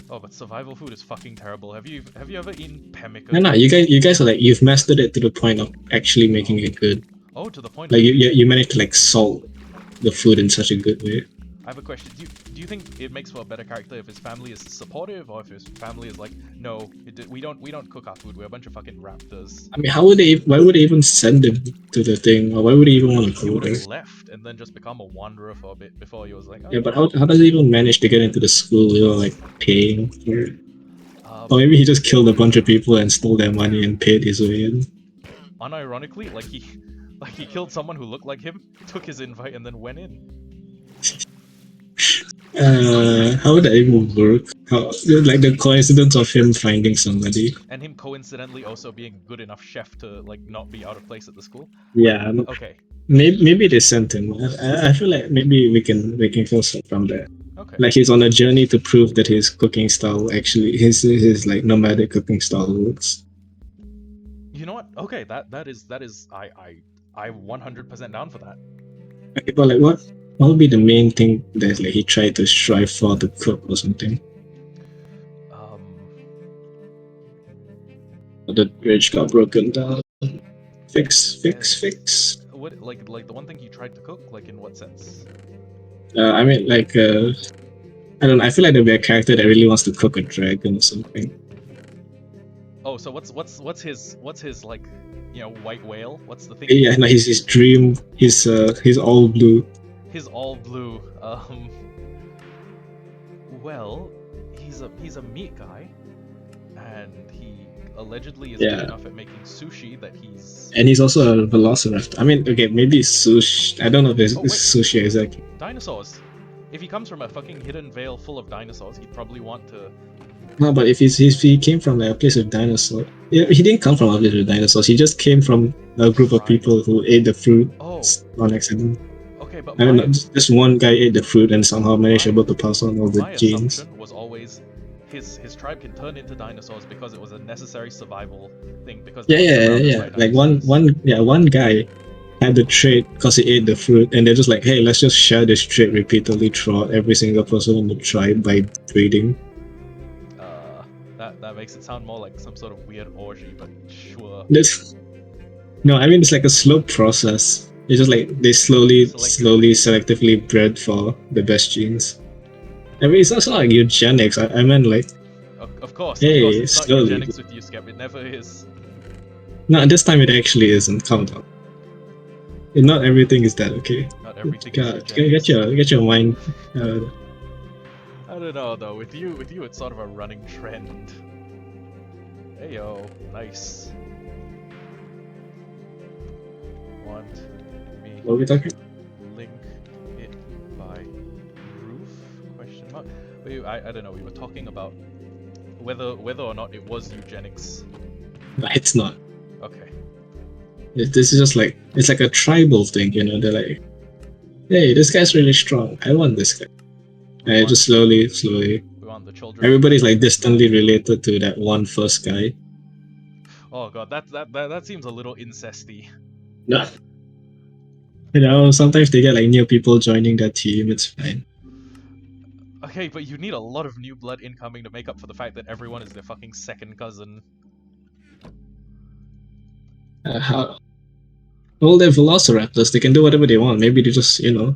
oh, but survival food is fucking terrible. Have you ever eaten pemmican? No, you guys are like you've mastered it to the point of actually making it good. Oh, to the point. Like you managed to like salt the food in such a good way. I have a question. Do you think it makes for a better character if his family is supportive, or if his family is like, no, we don't cook our food. We're a bunch of fucking raptors. I mean, how would they? Why would they even send him to the thing? Or why would they even want to He go would there? have left and then just become a wanderer for a bit before he was like, oh, Yeah, but how does he even manage to get into the school without like paying for it? Or maybe he just killed a bunch of people and stole their money and paid his way in. unironically, like he killed someone who looked like him, took his invite, and then went in. How would that even work? How like the coincidence of him finding somebody? And him coincidentally also being a good enough chef to like not be out of place at the school. Yeah, Okay. maybe they sent him. I feel like maybe we can feel from there. Okay. Like he's on a journey to prove that his cooking style actually his like nomadic cooking style works. You know what? Okay, that is I 100% down for that. Okay, but like what would be the main thing that like he tried to strive for to cook or something? The bridge got broken down. Fix. What like the one thing he tried to cook? Like in what sense? I mean like I don't know, I feel like there'll be a character that really wants to cook a dragon or something. Oh, so what's his like, you know, white whale? What's the thing? Yeah, no, his dream, he's all blue. His all blue. Well, he's a meat guy, and he allegedly is good enough at making sushi that he's. And he's also a velociraptor. I mean, okay, maybe sushi. I don't know if it's sushi exactly. Dinosaurs. If he comes from a fucking hidden vale full of dinosaurs, he'd probably want to. No, but if he came from a place with dinosaurs, yeah, he didn't come from a place with dinosaurs. He just came from a group of people who ate the fruit on accident. Okay, but I don't know. Just one guy ate the fruit and somehow managed able to pass on all the genes. My assumption was always his tribe can turn into dinosaurs because it was a necessary survival thing. Because yeah. Like one guy had the trait because he ate the fruit, and they're just like, hey, let's just share this trait repeatedly throughout every single person in the tribe by breeding. That makes it sound more like some sort of weird orgy, but sure. No, I mean it's like a slow process. It's just like they slowly selectively bred for the best genes. I mean it's also like eugenics. I meant like. Of course, hey, it's not eugenics with you, Skep. It never is. No, this time it actually isn't. Calm down. Not everything is that, okay? Not everything God, is get your mind. I don't know though. With you, it's sort of a running trend. Hey yo, nice. Want me? What are we talking? Link it by roof? Question mark. I don't know. We were talking about whether or not it was eugenics. No, it's not. Okay. This is just like it's like a tribal thing, you know. They're like, hey, this guy's really strong. I want this guy. And just slowly. We want the children. Everybody's like distantly related to that one first guy. Oh god, that seems a little incesty. No. You know, sometimes they get like new people joining their team. It's fine. Okay, but you need a lot of new blood incoming to make up for the fact that everyone is their fucking second cousin. How? Well, they're velociraptors. They can do whatever they want. Maybe they just, you know.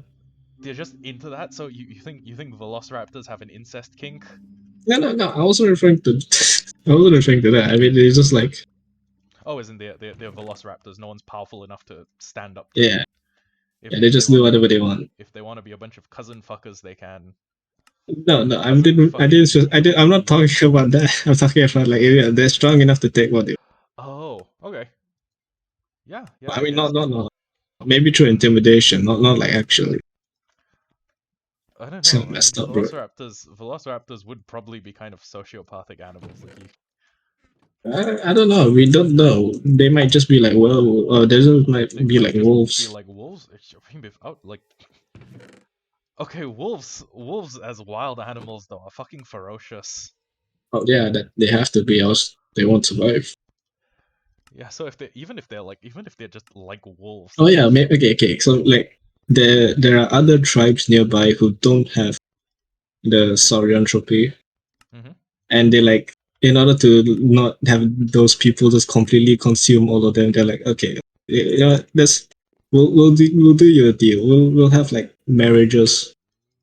They're just into that. So you think velociraptors have an incest kink? No. I wasn't referring to. I wasn't referring to that. I mean, they're just like. Oh, isn't they're velociraptors? No one's powerful enough to stand up. Yeah. They just do whatever they want. If they want to be a bunch of cousin fuckers, they can. No, I'm not talking about that. I'm talking about like they're strong enough to take what they. Oh, okay. Yeah. I mean, not. Maybe through intimidation, not like actually. I don't know. Messed up, bro. Velociraptors would probably be kind of sociopathic animals. I don't know. We don't know. They might just be like, well, they might be like wolves. Be like wolves? Like. Okay, wolves as wild animals though are fucking ferocious. Oh yeah, that they have to be, else they won't survive. Yeah, so if they even if they're just like wolves. Oh like, yeah, okay. So like there are other tribes nearby who don't have the Saurianthropy, Mhm. and they like, in order to not have those people just completely consume all of them, they're like, okay, you know, let's we'll do your deal. We'll have like marriages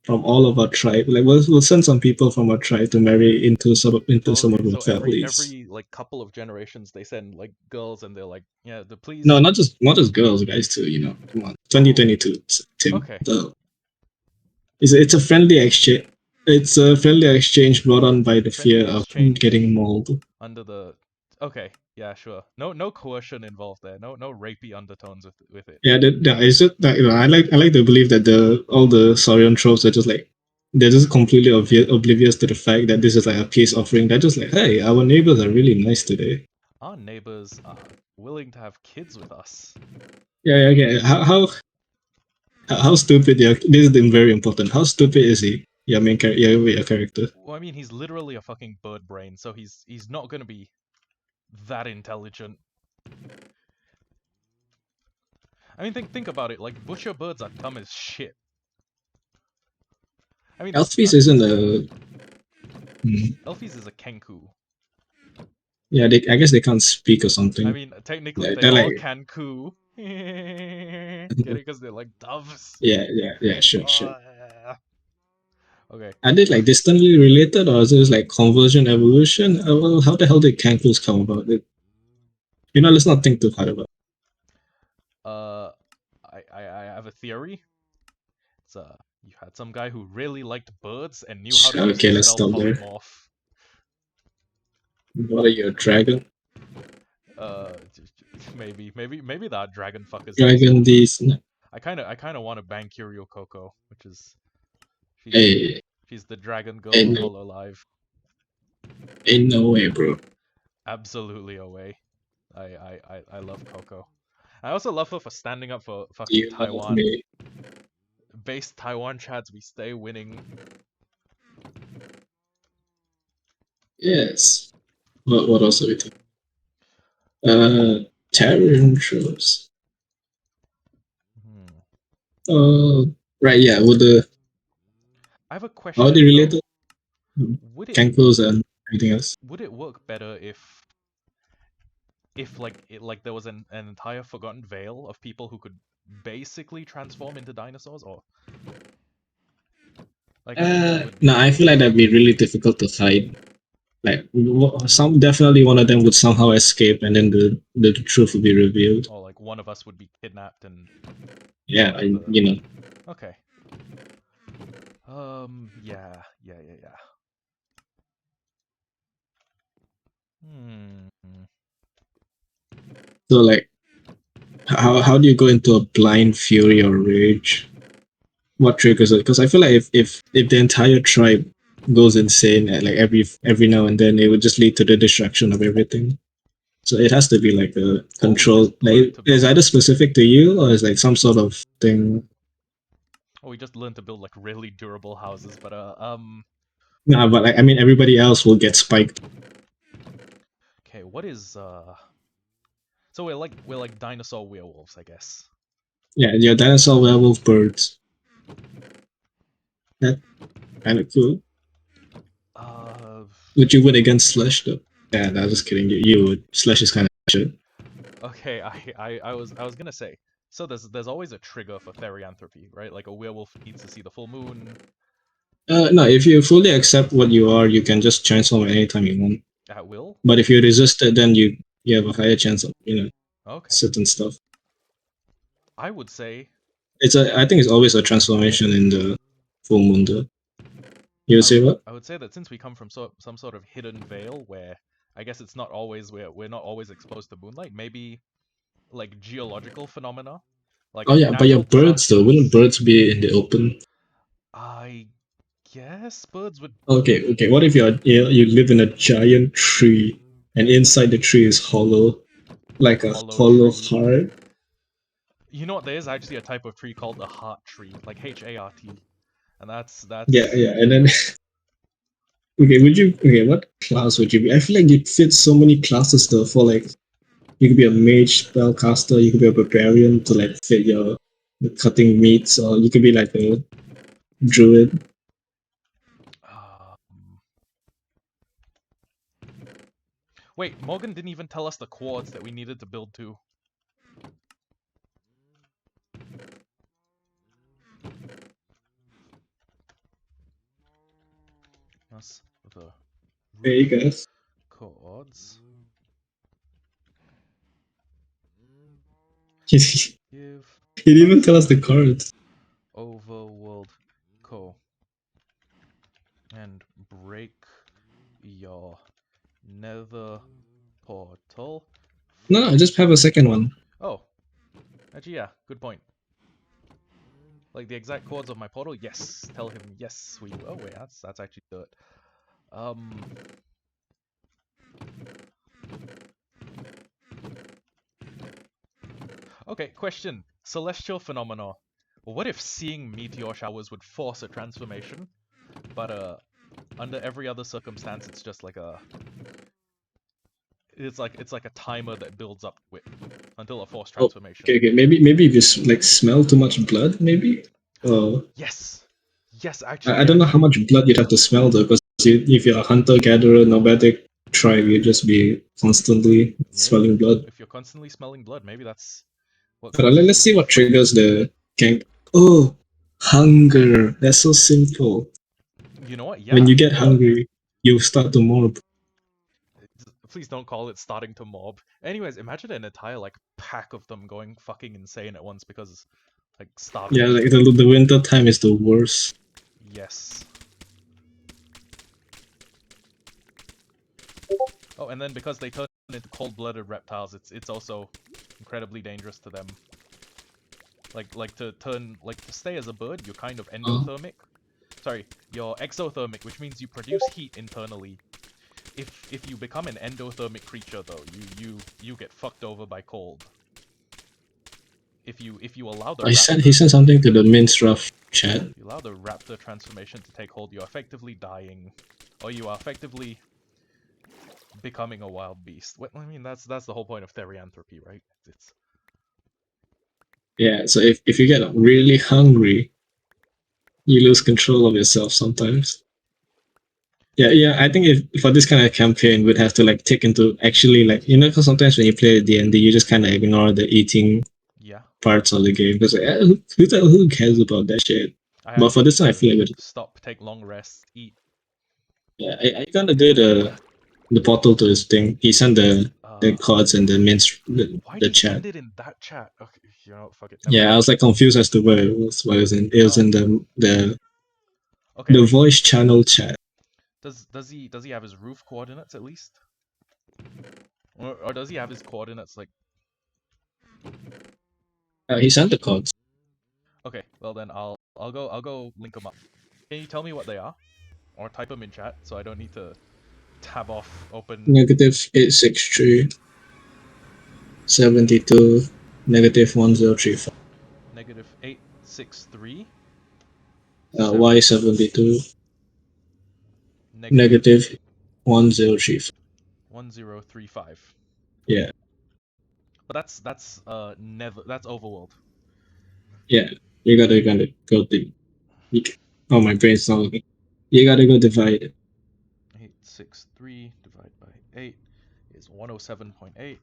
from all of our tribe. Like we'll send some people from our tribe to marry into some Okay, of our so families. every like couple of generations they send like girls and they're like, yeah, the please. No, not just girls, guys too. You know, come on, Oh, 2022, Tim. okay. It's a friendly exchange. It's a friendly exchange brought on by the Friendly fear of exchange getting mauled. under the. Okay, yeah, sure. No coercion involved there. No rapey undertones with it. Yeah, it's just that, I like to believe that the all the Saurian tropes are just like, they're just completely oblivious to the fact that this is like a peace offering. They're just like, hey, our neighbors are really nice today. Our neighbors are willing to have kids with us. Yeah, okay. How stupid? Yeah, this is very important. How stupid is he? Your main character, your character. Well, I mean, he's literally a fucking bird brain, so he's not gonna be that intelligent. I mean, think about it. Like butcher birds are dumb as shit. I mean, Elfies isn't a. Elfies is a kenku. Yeah, I guess they can't speak or I something. mean, technically Yeah, they they're all like, can coo. Get it? Because they're like doves. yeah, sure. Ah. Okay. Are they like distantly related, or is this like conversion evolution? Well, how the hell did Kankus come about? Let's not think too hard about Uh, I have a theory. It's you had some guy who really liked birds and knew how it. to use Okay, the let's spell stop there. polymorph. What are you, a dragon? Maybe that dragon fuckers in this Dragon movie. these. I kind of want to bang Kiryu Coco, which is she's Hey, she's the dragon girl ain't of no, Hololive. ain't no way, bro. Absolutely away. I love Coco. I also love her for standing up for Do fucking you love Taiwan. me? Based Taiwan chads, we stay winning. Yes. What else are we thinking? Terror shows. Hmm. Right, yeah. I have a How are they question though. related? Would it Kankos and everything else. would it work better if like there was an entire Forgotten Vale of people who could basically transform into dinosaurs, or like would No, I feel like that'd be really difficult to hide. Like some definitely one of them would somehow escape, and then the truth would be revealed. or like one of us would be kidnapped and Yeah, part of the. you know. Okay. Yeah. Hmm. So like, how do you go into a blind fury or rage? What triggers it? Because I feel like if the entire tribe goes insane at like every now and then, it would just lead to the destruction of everything. So it has to be like a Or we control. just learn Like to it's build either like. specific to you or it's like some sort of thing. Or we just learn to build like really durable houses, but Nah, but like I mean, everybody else will get spiked. okay, what is so we're like dinosaur werewolves, I guess. Yeah, your dinosaur werewolf birds. That kind of cool. Uh Would you win against Slash though? Yeah, no, just kidding. You would. Slash is kind of shit. okay, I was gonna say, so there's always a trigger for therianthropy, right? Like a werewolf needs to see the full moon No, if you fully accept what you are, you can just transform at any time you want. at will. But if you resist it, then you have a higher chance of Okay. certain stuff. I would say I think it's always a transformation in the full moon though. You would I say would what? I would say that since we come from some sort of hidden veil where I guess it's not always we're not always exposed to moonlight, maybe like geological phenomena, like Oh yeah, but your natural birds though, wouldn't disasters. birds be in the open? I guess birds would Okay. What if you live in a giant tree and inside the tree is hollow, a like a hollow hollow tree. heart? You know what? There is actually a type of tree called the heart tree, like HART, and that's Yeah, and then Okay, what class would you be? I feel like you fit so many classes though. For like, you could be a mage spellcaster, you could be a barbarian to like fit your cutting meats, or you could be like a druid. Wait, Morgan didn't even tell us the chords that we needed to build to. That's the There you go. chords. He Give didn't even tell us the cards. overworld co and break your nether portal. No, just have a second one. Oh, actually, yeah, good point. Like the exact chords of my portal? Yes. Tell him yes. We. Oh wait, that's actually dirt. Okay, question. Celestial phenomena. What if seeing meteor showers would force a transformation, but under every other circumstance, it's just like a. It's like a timer that builds up to it until a forced Oh, transformation. okay. Maybe if you like smell too much blood, maybe. Oh. Yes. Yes, actually. I don't know how much blood you'd have to smell though, because if you're a hunter-gatherer, nomadic tribe, you'd just be constantly smelling blood. If you're constantly smelling blood, maybe that's what. But let's see what triggers the gang. Oh, hunger. That's so simple. You know what? Yeah. When you get hungry, you start to mob. Please don't call it starting to mob. Anyways, imagine an entire like pack of them going fucking insane at once because like starvation. Yeah, like the winter time is the worst. Yes. Oh, and then because they turn into cold-blooded reptiles, it's also incredibly dangerous to them. Like to stay as a bird, you're kind of endothermic. Sorry, you're exothermic, which means you produce heat internally. If you become an endothermic creature though, you get fucked over by cold. If you allow the He sent something to the Mince Rough chat. If you allow the raptor transformation to take hold, you're effectively dying, or you are effectively becoming a wild beast. I mean, that's the whole point of therianthropy, right? It's Yeah, so if you get really hungry, you lose control of yourself sometimes. Yeah. I think if for this kind of campaign, we'd have to like take into actually like because sometimes when you play D&D, you just kind of ignore the eating parts of the game because like, who cares about that shit? But for this one, I feel like stop, take long rests, eat. Yeah, I gonna do the portal to his thing. He sent the cards and the mints Why the did chat. Send it in that chat? Okay, you know, fuck it. Yeah, I was like confused as to where it was. What it was in? It was in the voice channel chat. Does he have his roof coordinates at least? Or does he have his coordinates like? He sent the cards. Okay, well then I'll go link them up. Can you tell me what they are, or type them in chat so I don't need to tab off open. -863 72 -1035. -863. Y72 -1035. 1035. Yeah. But that's never that's overworld. Yeah, you gotta go to. Oh, my brain's not looking. You gotta go divide it. 863 divided by 8 is 107.8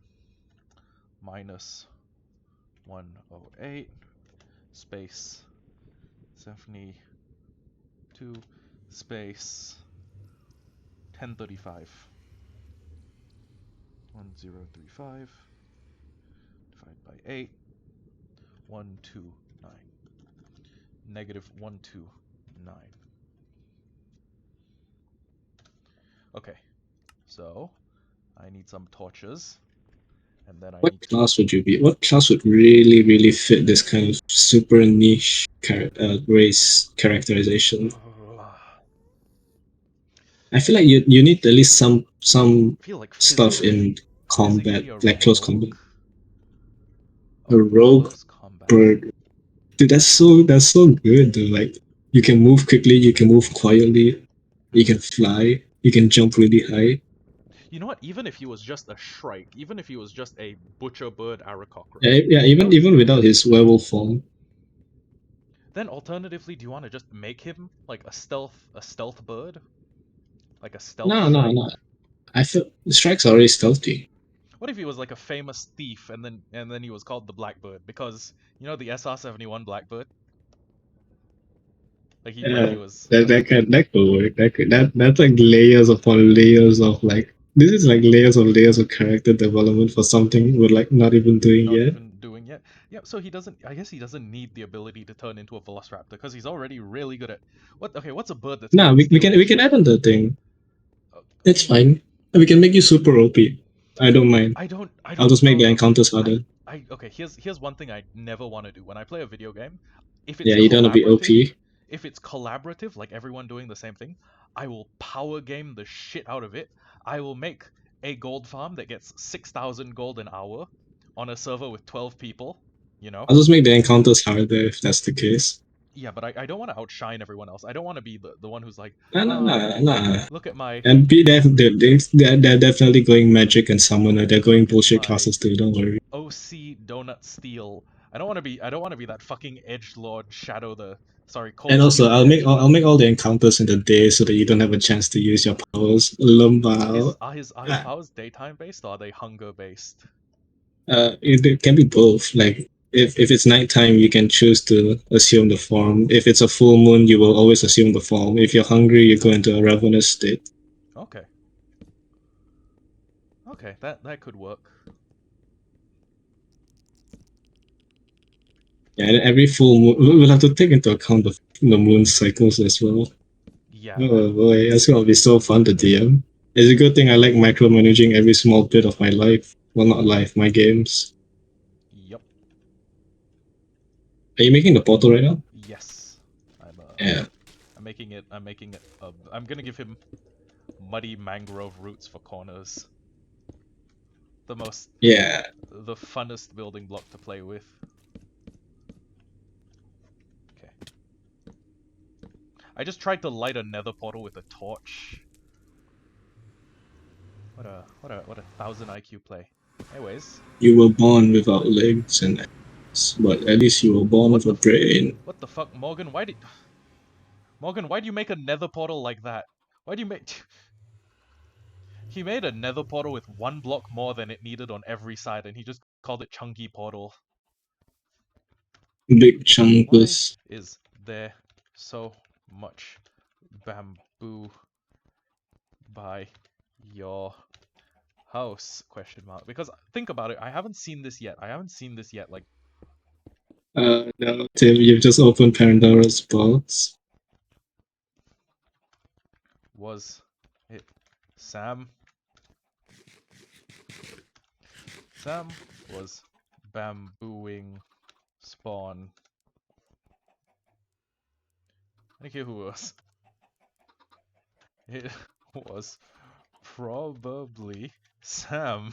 minus 108 space 72 space 1035. 1035 divided by 8 129 -129. Okay, so I need some torches, and then What class would you be? What class would really fit this kind of super niche race characterization? I feel like you need at least some stuff in combat, like close combat. A rogue bird. Dude, that's so good though. Like you can move quickly, you can move quietly. You can fly. You can jump really high. You know what? Even if he was just a shrike, even if he was just a butcher bird aracockra, Yeah, even without his werewolf form. then alternatively, do you want to just make him like a stealth bird, like a stealth No, shrike? I feel the strike's already stealthy. What if he was like a famous thief and then he was called the Blackbird because you know the SR-71 Blackbird? Like he was That could work. That's like layers upon layers of like this is like layers of character development for something we're like not even doing not yet. even doing yet. Yeah, so he doesn't. I guess he doesn't need the ability to turn into a Velociraptor because he's already really good at what? Okay, what's a bird that's good Nah, at stealing we can shit? add on the thing. It's Okay, fine. We can make you super OP. I don't mind. I don't I'll just make the encounters I harder. okay. Here's one thing I never want to do when I play a video game. If it's Yeah, you don't wanna be collaborative, OP. like everyone doing the same thing, I will power game the shit out of it. I will make a gold farm that gets 6,000 gold an hour on a server with 12 people. You know. I'll just make the encounters harder if that's the case. Yeah, but I don't want to outshine everyone else. I don't want to be the one who's like, Nah. look at my And they're definitely going magic and summoner. They're going look at bullshit my classes too. Don't worry. OC donut steal. I don't want to be that fucking edge lord shadow the sorry And cold also, steel the edge I'll lord. make all the encounters in the day so that you don't have a chance to use your powers. Lumbao. Are his powers daytime based or are they hunger based? It can be both. Like if it's nighttime, you can choose to assume the form. If it's a full moon, you will always assume the form. If you're hungry, you go into a ravenous state. Okay. Okay, that could work. Yeah, and every full moon, we'll have to take into account the moon cycles as well. Yeah. Oh boy, that's gonna be so fun to DM. It's a good thing I like micromanaging every small bit of my life. Well, not life, my games. Yep. Are you making the portal right now? Yes. Yeah. I'm making it. I'm gonna give him muddy mangrove roots for corners. The most Yeah. the funnest building block to play with. Okay. I just tried to light a nether portal with a torch. What a 1000 IQ play. Anyways, You were born without legs and arms, but at least you were born with a brain. what the fuck, Morgan? Why do you make a nether portal like that? Why do you make He made a nether portal with one block more than it needed on every side and he just called it chunky portal. Big Why chunkus. is there so much bamboo by your house? Question mark. Because think about it, I haven't seen this yet. Like, No, Tim, you've just opened Pandora's box. was it Sam? Sam was bambooing spawn. Thank you, who else? It was probably Sam.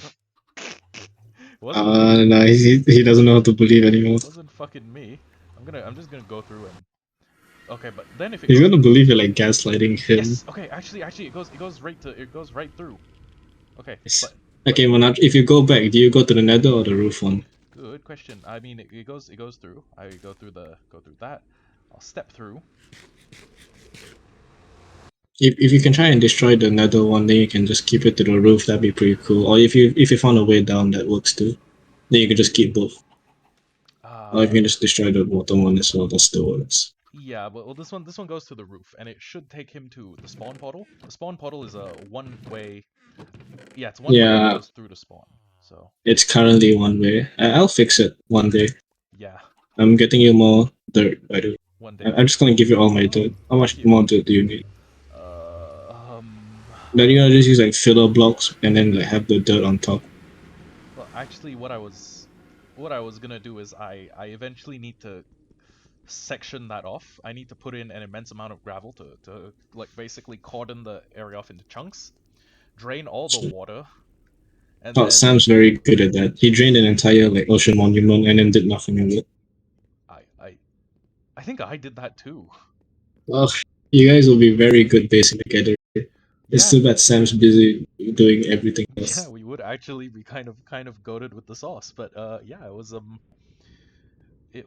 No, he doesn't know how to believe anymore. Wasn't fucking me. I'm just gonna go through and okay, but then if it He's goes gonna through, believe you're like gaslighting him. yes. Okay, actually, it goes right through. Okay, Yes. but Okay, Monarch, if you go back, do you go to the nether or the roof one? good question. I mean, it goes through. I go through that. I'll step through. If you can try and destroy the nether one, then you can just keep it to the roof. That'd be pretty cool. Or if you found a way down, that works too. Then you can just keep both. Or if you can just destroy the bottom one as well, that still works. Yeah, but well, this one goes to the roof, and it should take him to the spawn portal. The spawn portal is a one-way. Yeah, it's one way and it Yeah, goes through the spawn. So it's currently one way. I'll fix it one day. yeah, I'm getting you more dirt, by the way. one day. I'm just gonna give you all my dirt. How much Thank you. more dirt do you need? Uh, um. Then you gonna just use like filler blocks and then like have the dirt on top. Well, actually, what I was gonna do is I eventually need to section that off. I need to put in an immense amount of gravel to like basically cordon the area off into chunks, drain all the water, and Oh, then Sam's very good at that. He drained an entire like ocean monument and then did nothing with it. I think I did that too. Ugh. You guys will be very good basing together. It's Yeah, too bad Sam's busy doing everything else. yeah, we would actually be kind of goated with the sauce, but yeah, it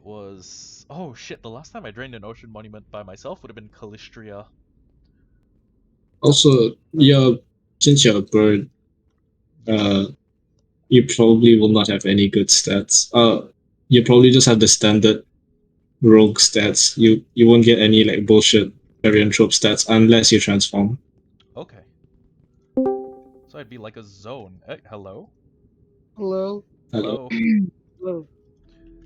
was oh shit, the last time I drained an ocean monument by myself would have been Calistria. Also, since you're a bird, uh, you probably will not have any good stats. You probably just have the standard rogue stats. You won't get any like bullshit Aryan trope stats unless you transform. Okay. So I'd be like a zone. Hello? Hello. Hello? Hello.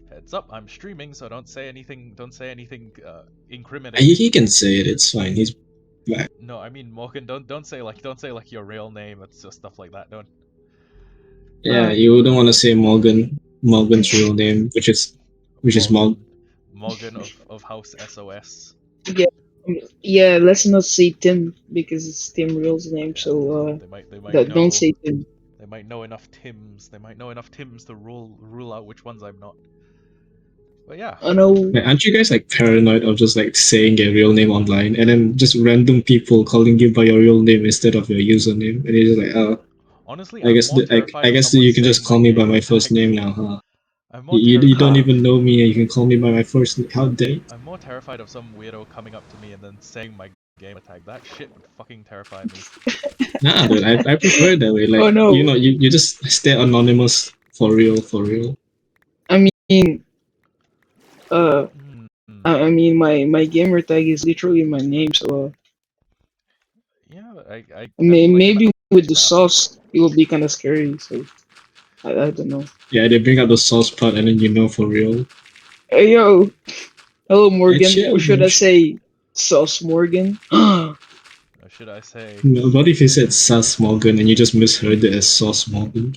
Heads up, I'm streaming, so don't say anything He incriminating. can say it. It's fine. He's black. No, I mean Morgan, don't say like your real name, it's just stuff like that. Don't Yeah, you wouldn't want to say Morgan's real name, which is Mog. Morgan of House SOS. Yeah, let's not say Tim because it's Tim Real's name. Yeah, So they might don't know say Tim. they might know enough Tims. They might know enough Tims to rule out which ones I'm not. But yeah. I know. Man, aren't you guys like paranoid of just like saying your real name online and then just random people calling you by your real name instead of your username? And you're just like, oh, Honestly, I I'm guess more terrified I of guess someone you can just saying my call me by gamer my first tag. name now, huh? I'm more You don't terrified. even know me and you can call me by my first name. How dare you? I'm more terrified of some weirdo coming up to me and then saying my gamer tag. That shit would fucking terrify me. Nah, dude, I prefer it that way. Like, Oh no. you just stay anonymous for real, for real. I mean, uh, Hmm. I mean, my gamer tag is literally my name. So Yeah, I I kind of mean, like maybe with the that. sauce, it will be kind of scary. So I don't know. Yeah, they bring out the sauce part and then you know for real. Hey yo, hello Hey, Morgan. chill, Or should man. I say Sauce Morgan? Or should I say? No, what if you said Sus Morgan and you just misheard it as Sauce Morgan?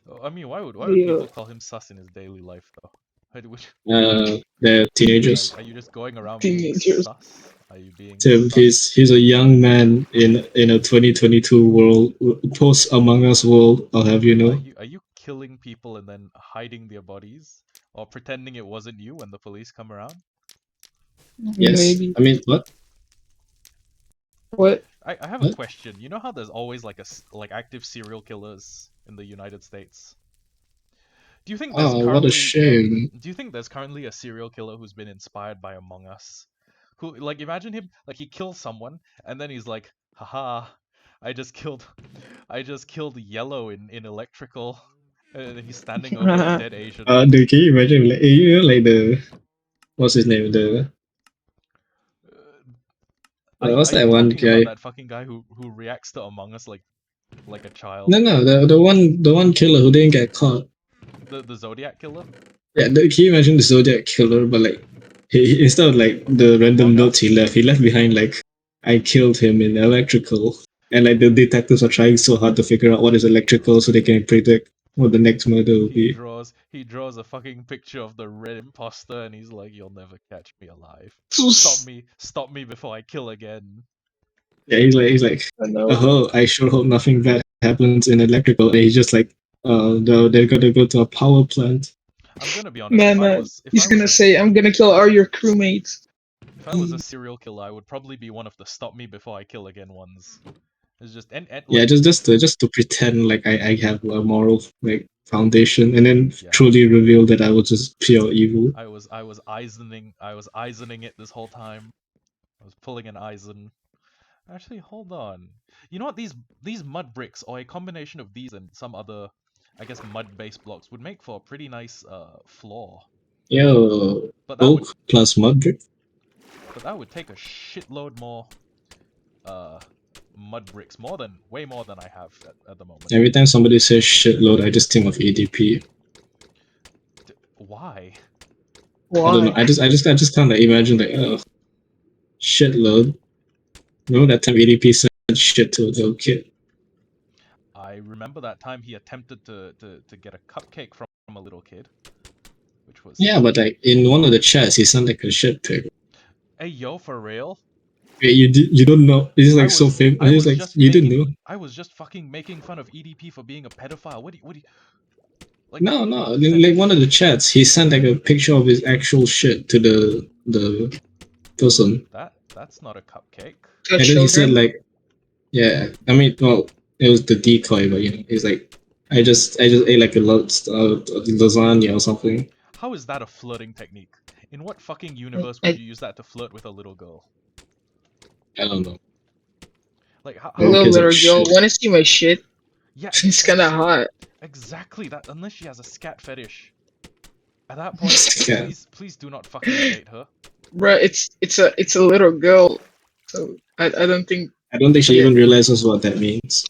Oh, I mean, why would Yeah, people call him sus in his daily life though? Which They're like, teenagers. are you just going around being teenagers. sus? Are you being So sus? he's a young man in a 2022 world, post Among Us world. I'll have you know. Are you killing people and then hiding their bodies, or pretending it wasn't you when the police come around? Yes, Maybe. I mean what? What? I have a What? question. You know how there's always like active serial killers in the United States? Do you think there's Oh, what a currently shame. do you think there's currently a serial killer who's been inspired by Among Us? Who, like, imagine him, like, he kills someone and then he's like, haha, I just killed Yellow in electrical, and he's standing over a dead Asian. Dude, can you imagine? Like, like the what's his name? The what's Are you that one talking about guy? that fucking guy who reacts to Among Us like a child? No, the one killer who didn't get caught. The Zodiac killer? Yeah, can you imagine the Zodiac killer? But like, instead of like the random Among notes Us? he left behind like, I killed him in electrical, and like the detectives are trying so hard to figure out what is electrical so they can predict what the next murder will be. He draws a fucking picture of the red imposter and he's like, you'll never catch me alive. Stop me before I kill again. Yeah, he's like, I know. oh, I sure hope nothing bad happens in electrical. And he's just like, no, they're gonna go to a power plant. I'm gonna be honest, Man, if he's I was gonna say, "I'm gonna kill all your crewmates." if I was a serial killer, I would probably be one of the stop me before I kill again ones. It's just and Yeah, like just to pretend like I have a moral like foundation, and then yeah, truly reveal that I was just pure evil. I was Eisening it this whole time. I was pulling an Eisen. Actually, hold on. You know what? These mud bricks, or a combination of these and some other, I guess, mud-based blocks, would make for a pretty nice floor. Yo, But oak plus mud brick. that would take a shitload more uh mud bricks, way more than I have at the moment. Every time somebody says shitload, I just think of ADP. Why? I don't know. Why? I just kind of imagine like, oh, shitload. Remember that time ADP said shit to a little kid? I remember that time he attempted to get a cupcake from a little kid, which was Yeah, but like in one of the chats, he sounded like a shit pig. hey yo, for real. Wait, you don't know? It's like so famous. It's like you didn't know. I was just fucking making fun of EDP for being a pedophile. What do you like? No, no. Like one of the chats, he sent like a picture of his actual shit to the person. That's not a cupcake. To And then he said children. like, yeah, I mean, well, it was the decoy, but he's like, I just ate like a lot of lasagna or something. How is that a flirting technique? In what fucking universe would I, you use that to flirt with a little girl? I don't know. Like how? Little hello, kids are little girl. shit. Wanna see my shit? Yeah, It's kind of hot. exactly. That unless she has a scat fetish. At that point, Yeah. please do not fucking date her. Bruh, it's a little girl. So I don't think. I don't think she Yeah, even realizes what that means.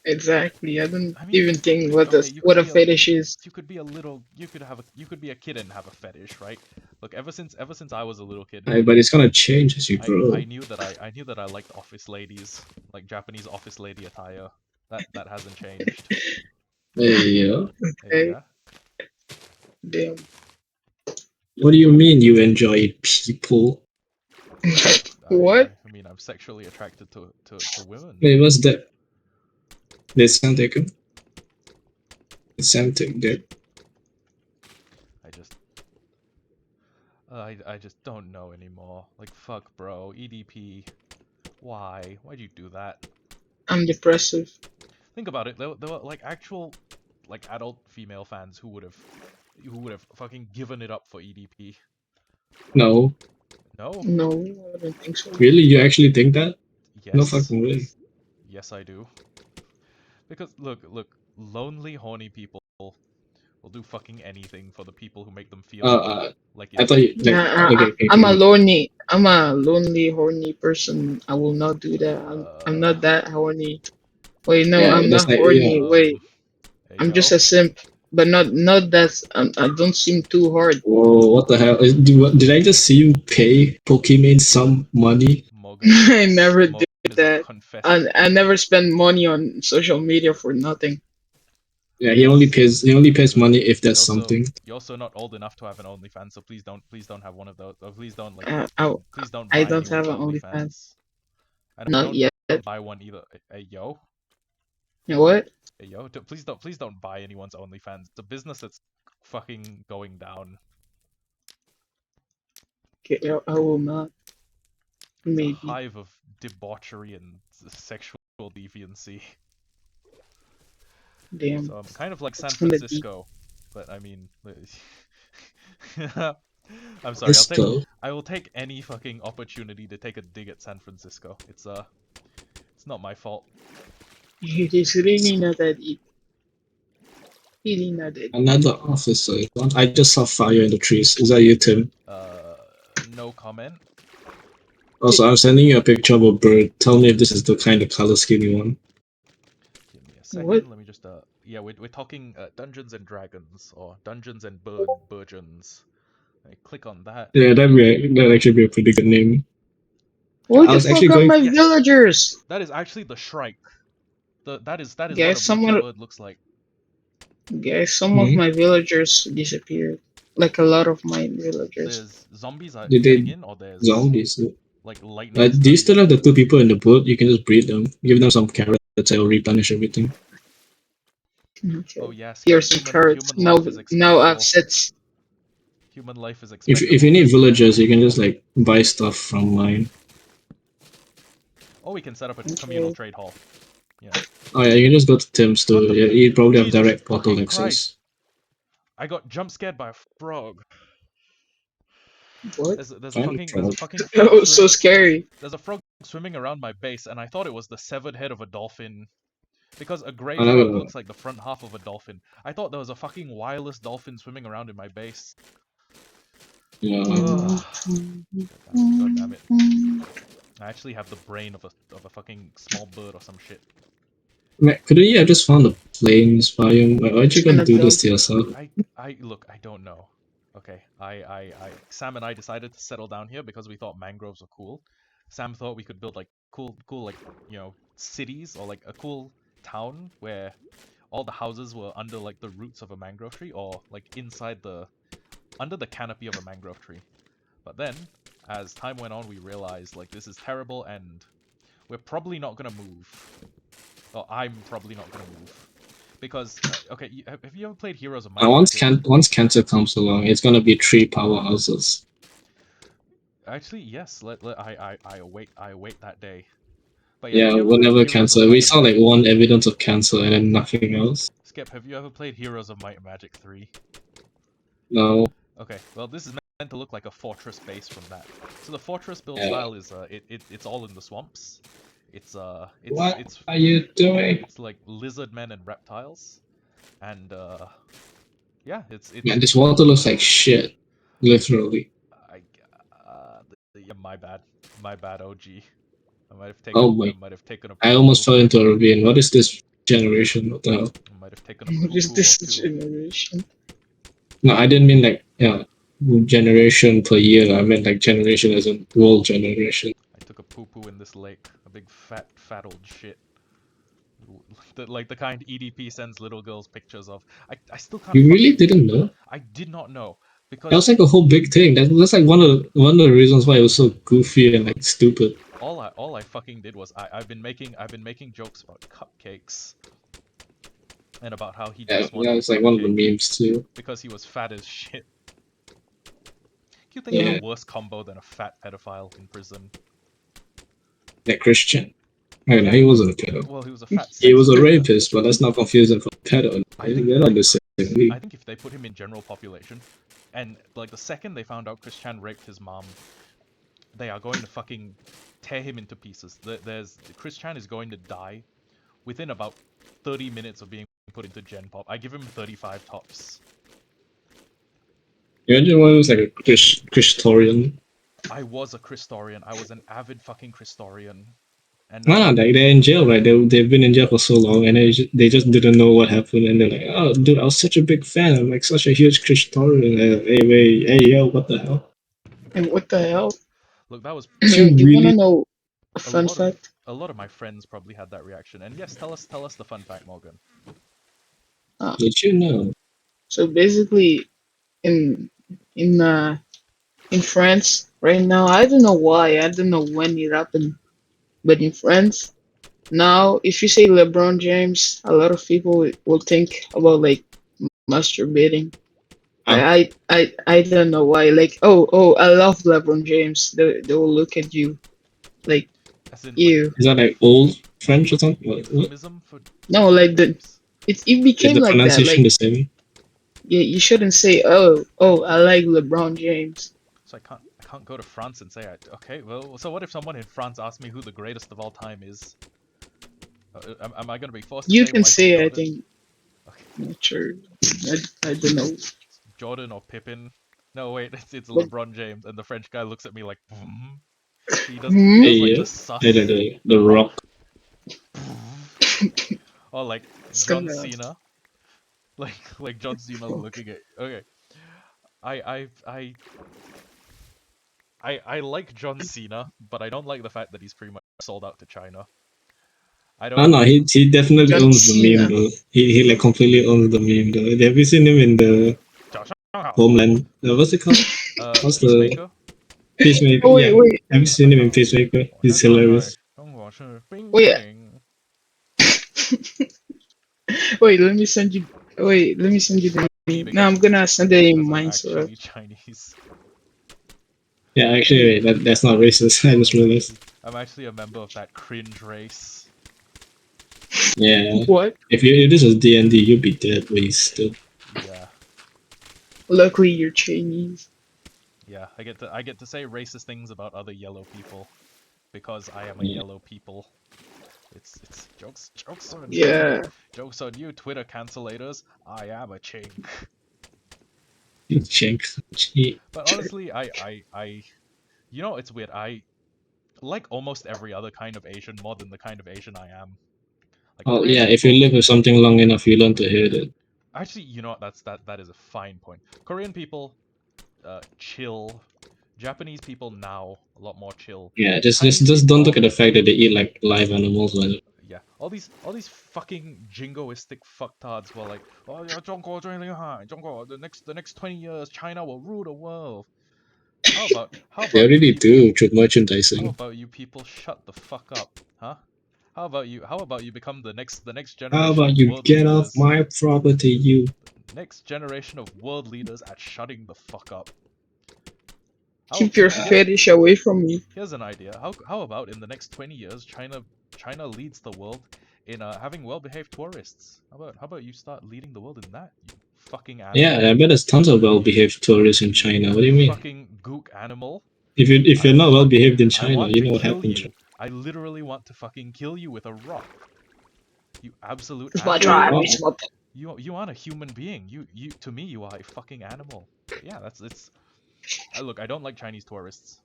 exactly. I don't I mean, even think okay, what a fetish is. you could be a little, you could be a kid and have a fetish, right? Look, ever since I was a little kid, But it's gonna change as you grow. I knew that I liked office ladies, like Japanese office lady attire. That hasn't changed. Yeah. Okay, Yeah. damn. What do you mean you enjoy people? What? I mean, I'm sexually attracted to women. Wait, what's that? Did Sam take him? Did Sam take that? I just don't know anymore. Like, fuck, bro. EDP. Why? Why'd you do that? I'm depressive. Think about it. There were like actual, like adult female fans who would have fucking given it up for EDP. No. No? No, I don't think so. Really? You actually think that? Yes. No fucking way. Yes, I do. Because look, lonely, horny people will do fucking anything for the people who make them feel like I it's. thought you like Nah, okay, okay, I'm a okay. lonely. I'm a lonely, horny person. I will not do that. I'm not that horny. Wait, no, Yeah, I'm that's not like horny. Wait, Hey, I'm just yo, a simp, but not that. I don't seem too hard. whoa, what the hell? Did I just see you pay Pokimane some money? Morgan is I never Morgan did is a that. confessed. I never spend money on social media for nothing. Yeah, Yes. he only pays money if there's something. You're also not old enough to have an OnlyFans, so please don't have one of those. Or please don't like I please don't I buy don't have anyone's an OnlyFans. OnlyFans. And Not yet. don't buy one either. Hey yo, What? hey yo, please don't buy anyone's OnlyFans. It's a business that's fucking going down. Okay, I will not. It's a Maybe. hive of debauchery and sexual deviancy. Damn. So I'm kind of like San It's gonna be. Francisco, but I mean, I'm sorry. Disco. I will take any fucking opportunity to take a dig at San Francisco. It's not my fault. It is really not that deep. Really not that deep. Another officer. I just saw fire in the trees. Is that you, Tim? No comment. Also, I'm sending you a picture of a bird. Tell me if this is the kind of color scheme you want. Give me a second. What? Let me just yeah, we're talking Dungeons and Dragons or Dungeons and Burgeons. I click on that. Yeah, that'd actually be a pretty good name. What I the was fuck actually are going. my Yes. villagers? That is actually the Shrike. That is what Guys, a blue bird looks like. Guys, some of my villagers disappeared. Like a lot of my villagers. There's zombies are Did getting they in, or there's zombies? like lightning. Do you still have the two people in the boat? You can just breed them. Give them some carrots that will replenish everything. Okay. Oh yes. Here's some carrots. Now offsets. Human life is expendable. If you need villagers, you can just like buy stuff from mine. Or we can set up a communal trade hall. Yeah. Oh yeah, you can just go to Tim's too. What the- Yeah, you probably have Jesus direct portal fucking access. Christ. I got jump scared by a frog. What? There's a Fine, fucking frog. frog That was so scary. There's a frog swimming around my base, and I thought it was the severed head of a dolphin. Because a grey I'm not frog gonna- looks like the front half of a dolphin. I thought there was a fucking wireless dolphin swimming around in my base. Yeah. God damn it. I actually have the brain of a fucking small bird or some shit. Man, couldn't you have just found the plains biome? Why'd you gotta do this to yourself? Look, I don't know. Okay, Sam and I decided to settle down here because we thought mangroves were cool. Sam thought we could build like cool like, you know, cities or like a cool town where all the houses were under like the roots of a mangrove tree or like inside under the canopy of a mangrove tree. But then, as time went on, we realized like this is terrible and we're probably not gonna move. Or I'm probably not gonna move. Because, okay, have you ever played Heroes of Might and Magic? Once cancer comes along, it's gonna be 3 powerhouses. Actually, yes. I await that day. But yeah, have Yeah, you ever played whenever Heroes of cancel. We Might and saw like Magic one 3? evidence of cancel and then nothing else. Skip, have you ever played Heroes of Might and Magic 3? No. Okay, well this is meant to look like a fortress base from that. So the fortress build Yeah. style is it's all in the swamps. What are you doing? It's like lizard men and reptiles, and yeah, Man, this water looks like shit. Literally. I yeah, my bad, OG. Oh I my. might have taken a I poo almost poo. fell into a ravine. What is this generation? What the hell? I might have taken a What poo is poo or this two. generation? No, I didn't mean like, yeah, generation per year. I meant like generation as in world generation. I took a poo poo in this lake. A big fat old shit. Like the kind EDP sends little girls pictures of. I still can't You really fucking. didn't know? I did not know That was because like a whole big thing. That's like one of the reasons why it was so goofy and like stupid. all I fucking did was I've been making jokes about cupcakes and about how he Yeah, just that wanted a was like one of the cupcake memes too. because he was fat as shit. Can you think of a Yeah, worse combo than a fat pedophile in prison? that Christian. I don't know, he wasn't a pedo. Well, he was a fat He sex was a offender. rapist, but let's not confuse him for pedo. I think They're not the same league. I think if they put him in general population, and like the second they found out Christian raped his mom, they are going to fucking tear him into pieces. Christian is going to die within about 30 minutes of being put into Gen Pop. I give him 35 tops. You imagine one was like a Christorian. I was a Christorian. I was an avid fucking Christorian. And No, now, no, they're in jail, right? They've been in jail for so long, and they just didn't know what happened, and they're like, "Oh, dude, I was such a big fan. I'm like such a huge Christorian. Hey, wait, hey, yo, what the hell? And what the hell? look, that was Did you You wanna really? know a a fun lot of fact? my friends probably had that reaction. And yes, tell us the fun fact, Morgan. Did you know? So basically, in in uh in France right now, I don't know why, I don't know when it happened, but in France now, if you say LeBron James, a lot of people will think about like masturbating. Huh? I don't know why. Like, oh, I love LeBron James. They will look at you like, As in, like, ew. Is that like old French or something? What? euphemism for No, LeBron like James? it Is became the like that. pronunciation Like, the same? you shouldn't say, oh, I like LeBron James. So I can't go to France and say, okay, well, so what if someone in France asks me who the greatest of all time is? Am I gonna be forced to You say can Michael say, I Jordan? think. Okay, Not sure. I don't know. Jordan or Pippen? No, wait, it's But, LeBron James, and the French guy looks at me like, he hmm? does like Hey, the hey, sus, the Rock. or like It's John gonna. Cena, like John Cena looking at. Okay, I I I I like John Cena, but I don't like the fact that he's pretty much sold out to China. I Oh don't. no, he definitely John owns the meme Cena. though. He like completely owns the meme though. Have you seen him in the Homeland? What's it called? What's the Peacemaker. Peacemaker? Oh Yeah, wait, have you seen him in Peacemaker? He's hilarious. wait, wait. Let me send you. Wait, let me send you the name. No, I'm gonna send it in Because I'm mine. So actually Chinese. Yeah, actually, wait, wait, that's not racist. I just realized. I'm actually a member of that cringe race. Yeah, what? if this was D&D, you'd be dead wasted. Yeah, Luckily, you're Chinese. yeah. I get to say racist things about other yellow people because I am a Yeah, yellow people. It's jokes on you. Yeah. Jokes on you, Twitter cancelators. I am a chink. chink. But honestly, you know, it's weird. I like almost every other kind of Asian more than the kind of Asian I am. Like Oh Korean yeah, if you people. live with something long enough, you learn to hate it. Actually, you know what? That is a fine point. Korean people, chill. Japanese people now a lot more chill. Yeah, Chinese just don't look people, at the fact that they eat like live animals. Like, yeah. All these fucking jingoistic fucktards were like, oh yeah, 中国最厉害, the next 20 years China will rule the world. How they about you already people? do through How merchandising. about you people shut the fuck up, huh? How about you become the next How generation of about you world get off leaders? my property, you? Next generation of world leaders at shutting the fuck up. Keep your fetish away from me. Here's an idea. How about in the next 20 years, China leads the world in having well-behaved tourists? How about you start leading the world in that? You fucking animal. Yeah, I bet there's tons of well-behaved tourists in China. What do you mean? Fucking gook animal. If you're not well-behaved in I China, want you to know what kill happened. you. I literally want to fucking kill you with a rock. You absolute It's my animal. drive. Oh. It's my... You aren't a human being. You to me you are a fucking animal. Yeah, it's. Look, I don't like Chinese tourists.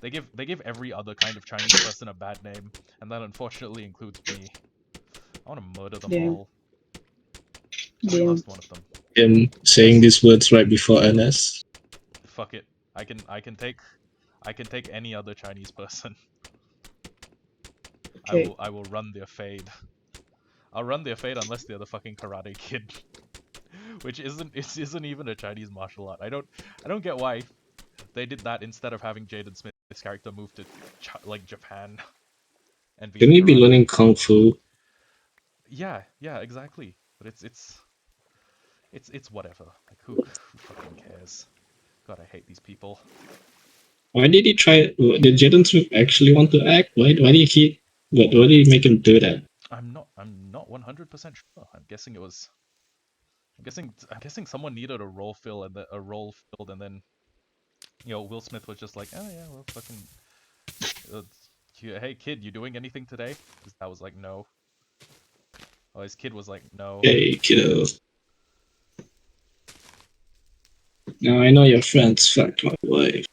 They give every other kind of Chinese person a bad name, and that unfortunately includes me. I want to murder them Damn. all. I Damn. lost one of them. Him saying these words right before NS. Fuck it. I can take any other Chinese person. Okay. I will run their fade. I'll run their fade unless they're the fucking Karate Kid, which isn't even a Chinese martial art. I don't get why they did that instead of having Jaden Smith's character move to like Japan and be. Shouldn't he be learning Kung Fu? Yeah, exactly. But it's whatever. Like who fucking cares? God, I hate these people. Why did he try? Did Jaden Smith actually want to act? Why did he? Why did he make him do that? I'm not 100% sure. I'm guessing it was. I'm guessing someone needed a role filled, and then Will Smith was just like, oh yeah, well fucking. Hey kid, you doing anything today? His dad was like, no. Oh, his kid was like, no. Hey kiddo. Now I know your friends fucked my wife.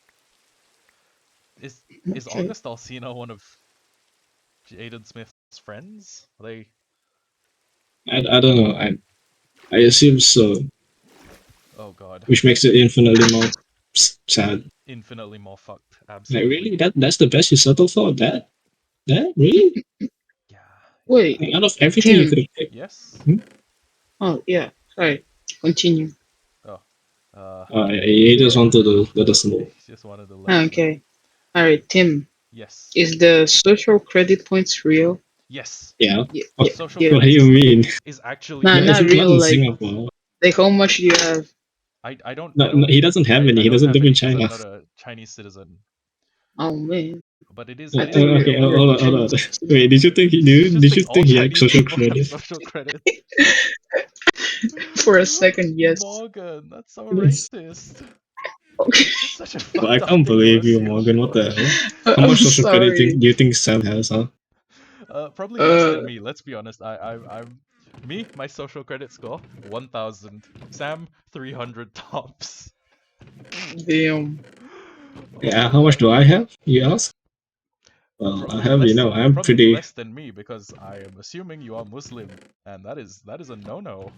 Is Okay. August Alsina one of Jaden Smith's friends? Are they? I don't know. I assume so, Oh god. which makes it infinitely more sad. Infinitely more fucked. Like Absolutely. really, that's the best you settle for? That really? Yeah. Wait. Like, out of everything you could have picked. Yes. Oh yeah. Sorry. Continue. He just wanted to let us know. Just wanted to let you know. Okay. All right, Tim. Yes. Is the social credit points real? Yes. Yeah. Yeah. Oh, Social yeah. What do credits you mean? is actually Nah, No, not it's real. in Like, Singapore. how much do you have? I don't. No, he doesn't have any. I He don't doesn't have live any in because China. I'm not a Chinese citizen. Oh man. But it is. I It is think real. Okay, you're hold on. Chinese. Wait, did you think Just think all he had Chinese social people have credit? social credit. For a second, yes. Morgan, that's so racist. Okay. That's such a Well, I fucked up can't thing to believe you, assume. Morgan. What the hell? How I'm much social credit sorry. do you think Sam has, huh? Probably less than me. Let's be honest. I'm me. My social credit score 1,000. Sam 300 tops. Damn. Yeah, Oh how much god. do I have? You ask? Well, I have, Less, I'm probably pretty. less than me because I am assuming you are Muslim, and that is a no-no.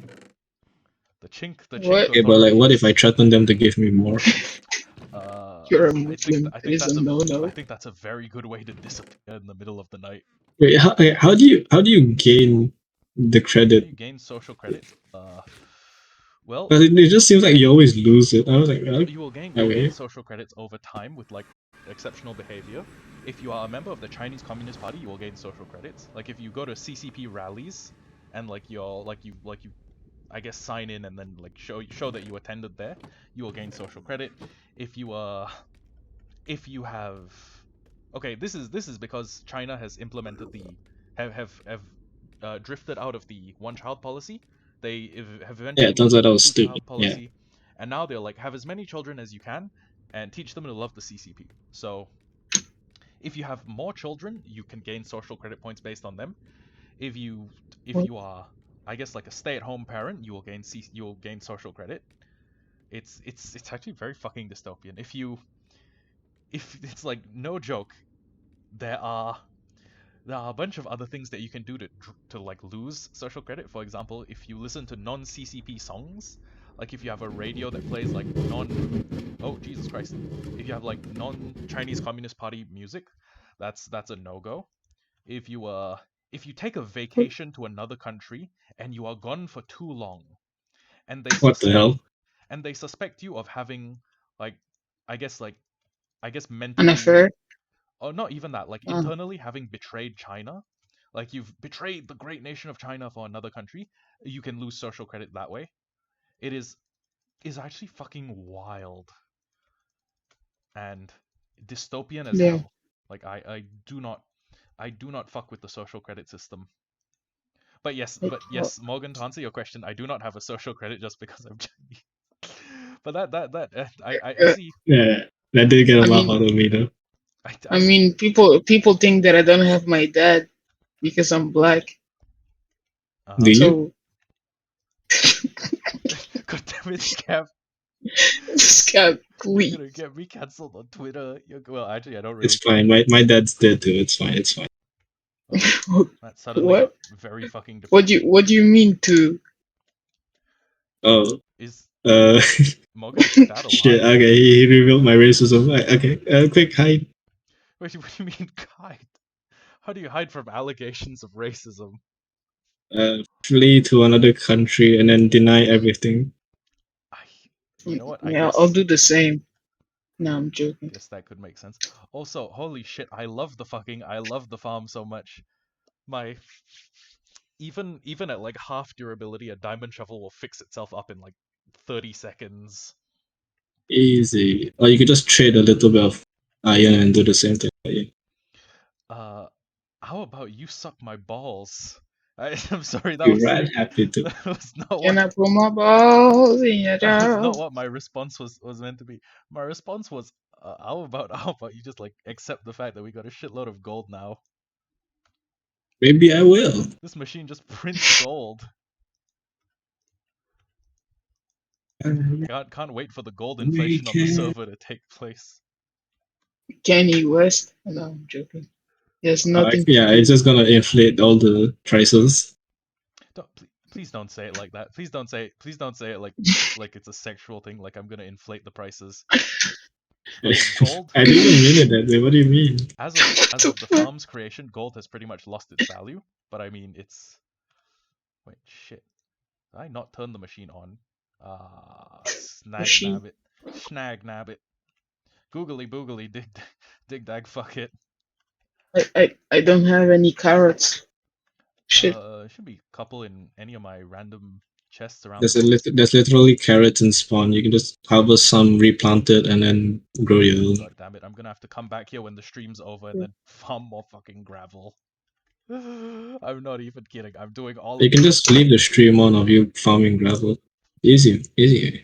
The chink What? Okay, but like, what if I authorities. threaten them to give me more? You're a I think Muslim. I It think is a that's no-no. I think that's a very good way to disappear in the middle of the night. Wait, how do you gain the How credit? do you gain social credit? Well, But it just seems like you always lose it. I was like, you'll gain okay. social credits over time with like exceptional behavior. If you are a member of the Chinese Communist Party, you will gain social credits. Like if you go to CCP rallies and like you I guess sign in and then like show that you attended there, you will gain social credit. If you have okay, this is because China has implemented the have drifted out of the one child policy. They have Yeah, eventually it turns moved to out I the was two stupid. child Yeah. policy, and now they're like have as many children as you can and teach them to love the CCP. So if you have more children, you can gain social credit points based on them. If you are I guess like a stay-at-home parent, you will gain social credit. It's actually very fucking dystopian. If it's like no joke, there are a bunch of other things that you can do to like lose social credit. For example, if you listen to non-CCP songs, like if you have a radio that plays like oh Jesus Christ, if you have like non-Chinese Communist Party music, that's a no-go. If you take a vacation to another country and you are gone for too long, and What the hell? they suspect you of having like I guess like An mentally affair? or not even that, like Oh. internally having betrayed China, like you've betrayed the great nation of China for another country, you can lose social credit that way. It is actually fucking wild. and dystopian as Yeah. hell. Like I do not fuck with the social credit system. But yes, Morgan, to answer your question, I do not have a social credit just because I'm Chinese. But I Uh, see. Yeah, that did get a I laugh mean, out of me though. I mean, people think that I don't have my dad because I'm black. Do uh-huh. you? So God damn it, Scav. Scab, You're please. gonna get me cancelled on Twitter. Well, actually, I don't It's really care. fine. My dad's dead too. It's fine. It's fine. Oh, that suddenly got What? very fucking What do depressing. you mean to? Oh, Is uh, Morgan, is your dad shit. alive? Okay, he revealed my racism. Okay, quick hide. Wait, what do you mean hide? How do you hide from allegations of racism? Flee to another country and then deny everything. I, you know what? I Yeah, I'll guess do the same. No, I'm joking. that could make sense. Also, holy shit, I love the farm so much. My even at like half durability, a diamond shovel will fix itself up in like 30 seconds. Easy. Or you could just trade a little bit of iron and do the same thing. Uh, how about you suck my balls? I'm sorry, You're right. Happy to. that was not Can what I put my balls in your that was jaw? not what my response was meant to be. My response was, how about you just like accept the fact that we got a shitload of gold now? Maybe I will. This machine just prints gold. Can't wait for the gold We inflation on the can. server to take place. Kanye West? No, I'm joking. There's nothing to Yeah, do. it's just gonna inflate all the prices. Please don't say it like that. Please don't say it like it's a sexual thing. Like I'm gonna inflate the prices. Gold, I didn't mean it that way. What do you mean? as of the farm's creation, gold has pretty much lost its value. But I mean, it's wait shit. Did I not turn the machine on? Machine. Snag nabbit. Googly boogly dig dag fuck it. I don't have any carrots. Shit. Should be a couple in any of my random chests around the There's place. there's literally carrots in spawn. You can just harvest some, replant it, and then grow your own. God damn it! I'm gonna have to come back here when the stream's over and then farm more fucking gravel. I'm not even kidding. I'm doing all You of can this. just leave the stream on of you farming gravel. Easy, easy.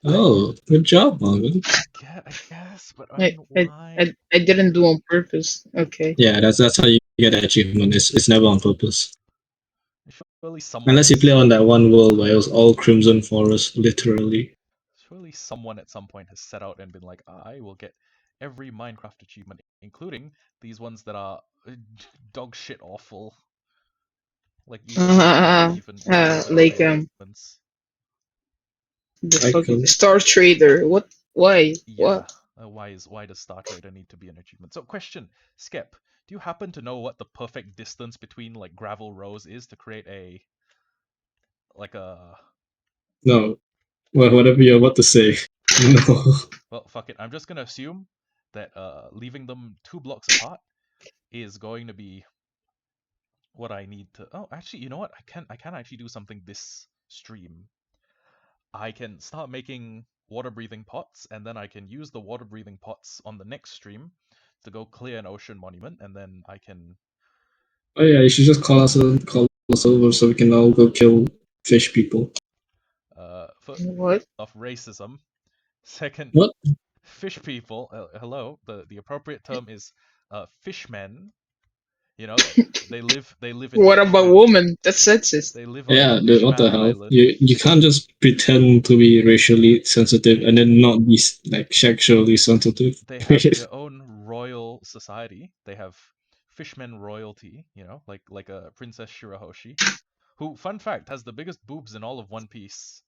Oh, good job, Marvin. I guess, but I I, mean, I, why? I didn't do on purpose. Okay. Yeah, that's how you get the achievement. It's never on purpose. Surely someone Unless at you play on that one world where it was all Crimson Forest, literally. surely someone at some point has set out and been like, I will get every Minecraft achievement, including these ones that are dog shit awful. Like you barely even Like achievements. the I fucking can. Star Trader. What? Why? Yeah. What? Why does Star Trader need to be an achievement? So question, Skep, do you happen to know what the perfect distance between like gravel rows is to create a like a No. Well, whatever you're about to say. No. well fuck it. I'm just gonna assume that leaving them 2 blocks apart is going to be what I need to oh actually you know what? I can actually do something this stream. I can start making water breathing pots, and then I can use the water breathing pots on the next stream to go clear an ocean monument, and then I can. Oh yeah, you should just call us over so we can all go kill fish people. First What? off, racism. Second, What? fish people. Hello. The appropriate term is fishmen. You know, they live in What about Fishman. women? That's sexist. They live on Yeah, what the Fishman hell? Island. You can't just pretend to be racially sensitive and then not be like sexually sensitive. They have their own royal society. They have fishmen royalty. You know, like a Princess Shirahoshi, who, fun fact, has the biggest boobs in all of One Piece.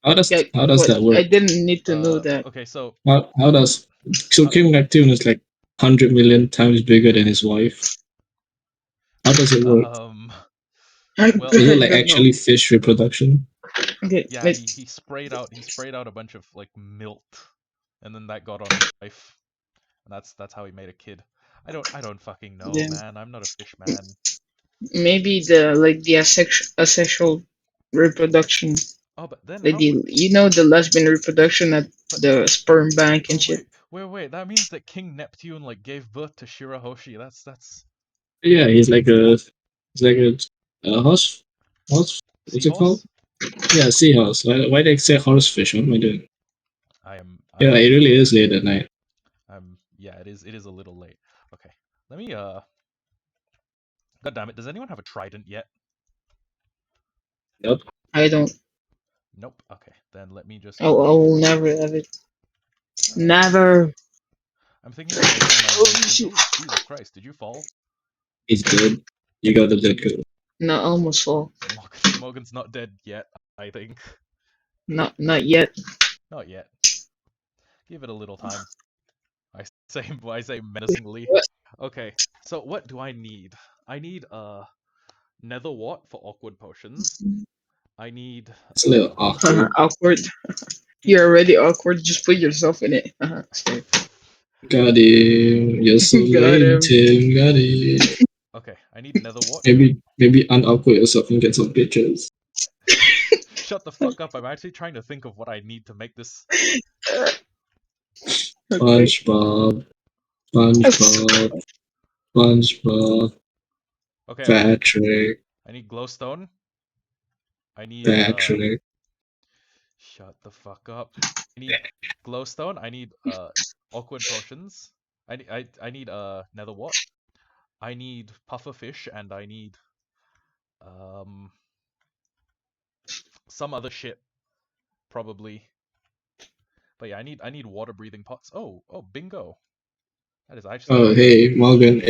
Yeah, How does but that I work? didn't need to know that. Okay, so How does so uh, King Neptune is like 100 million times bigger than his wife? How does it work? well, Is it I like don't know. actually fish reproduction? Okay, yeah, wait. he sprayed out a bunch of like milt, and then that got on his wife, and that's how he made a kid. I don't fucking know, Yeah. man. I'm not a fish man. Maybe the asexual reproduction. Oh, but then Like how would the lesbian reproduction that the sperm bank and Oh shit. wait. That means that King Neptune like gave birth to Shirahoshi. That's Yeah, he's like a horse. What's it called? seahorse. Yeah, seahorse. Why they say horsefish? What am I doing? I am. Yeah, it really is late at night. Yeah, it is. It is a little late. Okay. Let me. God damn it. Does anyone have a trident yet? Nope. I don't. Nope. Okay. Then let me just I will never have it. Never. I'm thinking of making my Oh way to. shit. Oh, Jesus Christ! Did you fall? He's good. You got the dead girl. No, I almost fall. Morgan's not dead yet. I think. Not yet. Not yet. Give it a little time. I say menacingly. What? Okay. So what do I need? I need nether wart for awkward potions. I need It's a little awkward. Awkward. You're already awkward. Just put yourself in it. Stay. Got him. You're so Got lame, him. Tim. Got it. Okay, I need nether wart. Maybe unawkward yourself and get some pictures. Shut the fuck up. I'm actually trying to think of what I need to make this. Okay. SpongeBob. SpongeBob. SpongeBob. Okay, Patrick. I need glowstone. I need Patrick. shut the fuck up. I need glowstone. I need awkward potions. I need nether wart. I need puffer fish and I need um some other shit probably. But yeah, I need water breathing pots. Oh, bingo. That is actually Oh, hey, Morgan.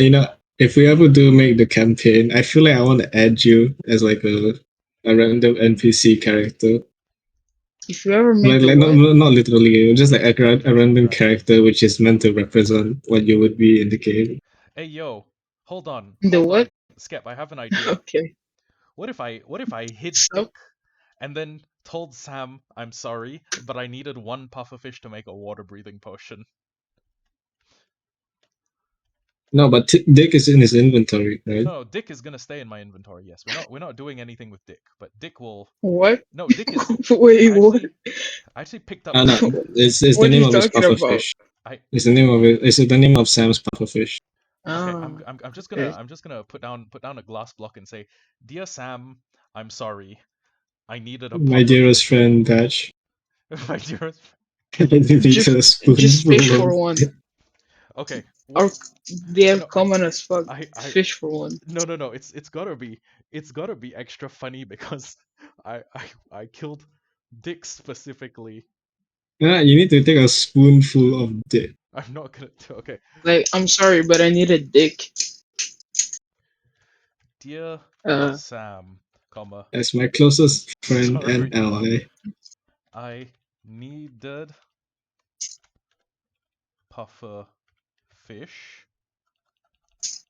If we ever do make the campaign, I feel like I want to add you as like a random NPC character. If you ever make Like, the like what? not literally, just like a random Right. character which is meant to represent what you would be in the game. Hey yo, hold on. The what? Skep, I have an idea. Okay. What if I hid So Dick and then told Sam I'm sorry, but I needed one pufferfish to make a water breathing potion? No, but Dick is in his inventory, right? No, Dick is gonna stay in my inventory. Yes, we're not doing anything with Dick, but Dick will. what? No, Dick is. Wait, I what? actually picked up. No, it's the What are name you of his talking about? pufferfish. I It's the name of it. It's the name of Sam's pufferfish. okay. Ah, okay. I'm just gonna put down a glass block and say, "Dear Sam, I'm sorry. I needed a My dearest pufferfish." friend, Batch. My dearest. I needed Just a just fish spoonful for of. one. Okay. Or What? they have No, common as fuck. I Fish for one. no. It's gotta be extra funny because I killed Dick specifically. Yeah, you need to take a spoonful of Dick. I'm not gonna. Okay. Like, I'm sorry, but I need a dick. Dear Uh, Sam, comma. As my closest friend and Sorry. ally. I needed puffer fish.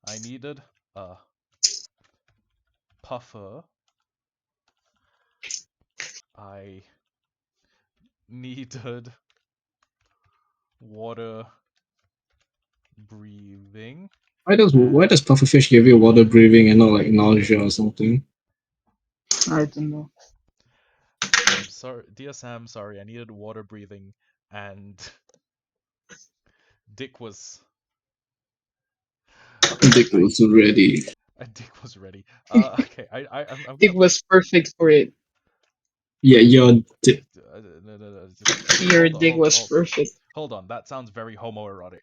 I needed a puffer. I needed water breathing. Why does pufferfish give you water breathing and not like nausea or something? I don't know. I'm sorry, dear Sam. Sorry, I needed water breathing, and Dick was okay. Dick was ready. Dick was ready. Okay. I'm It gonna put. was perfect for it. Yeah, your dick. No. Just Your dick was hold. perfect. Hold on. That sounds very homoerotic.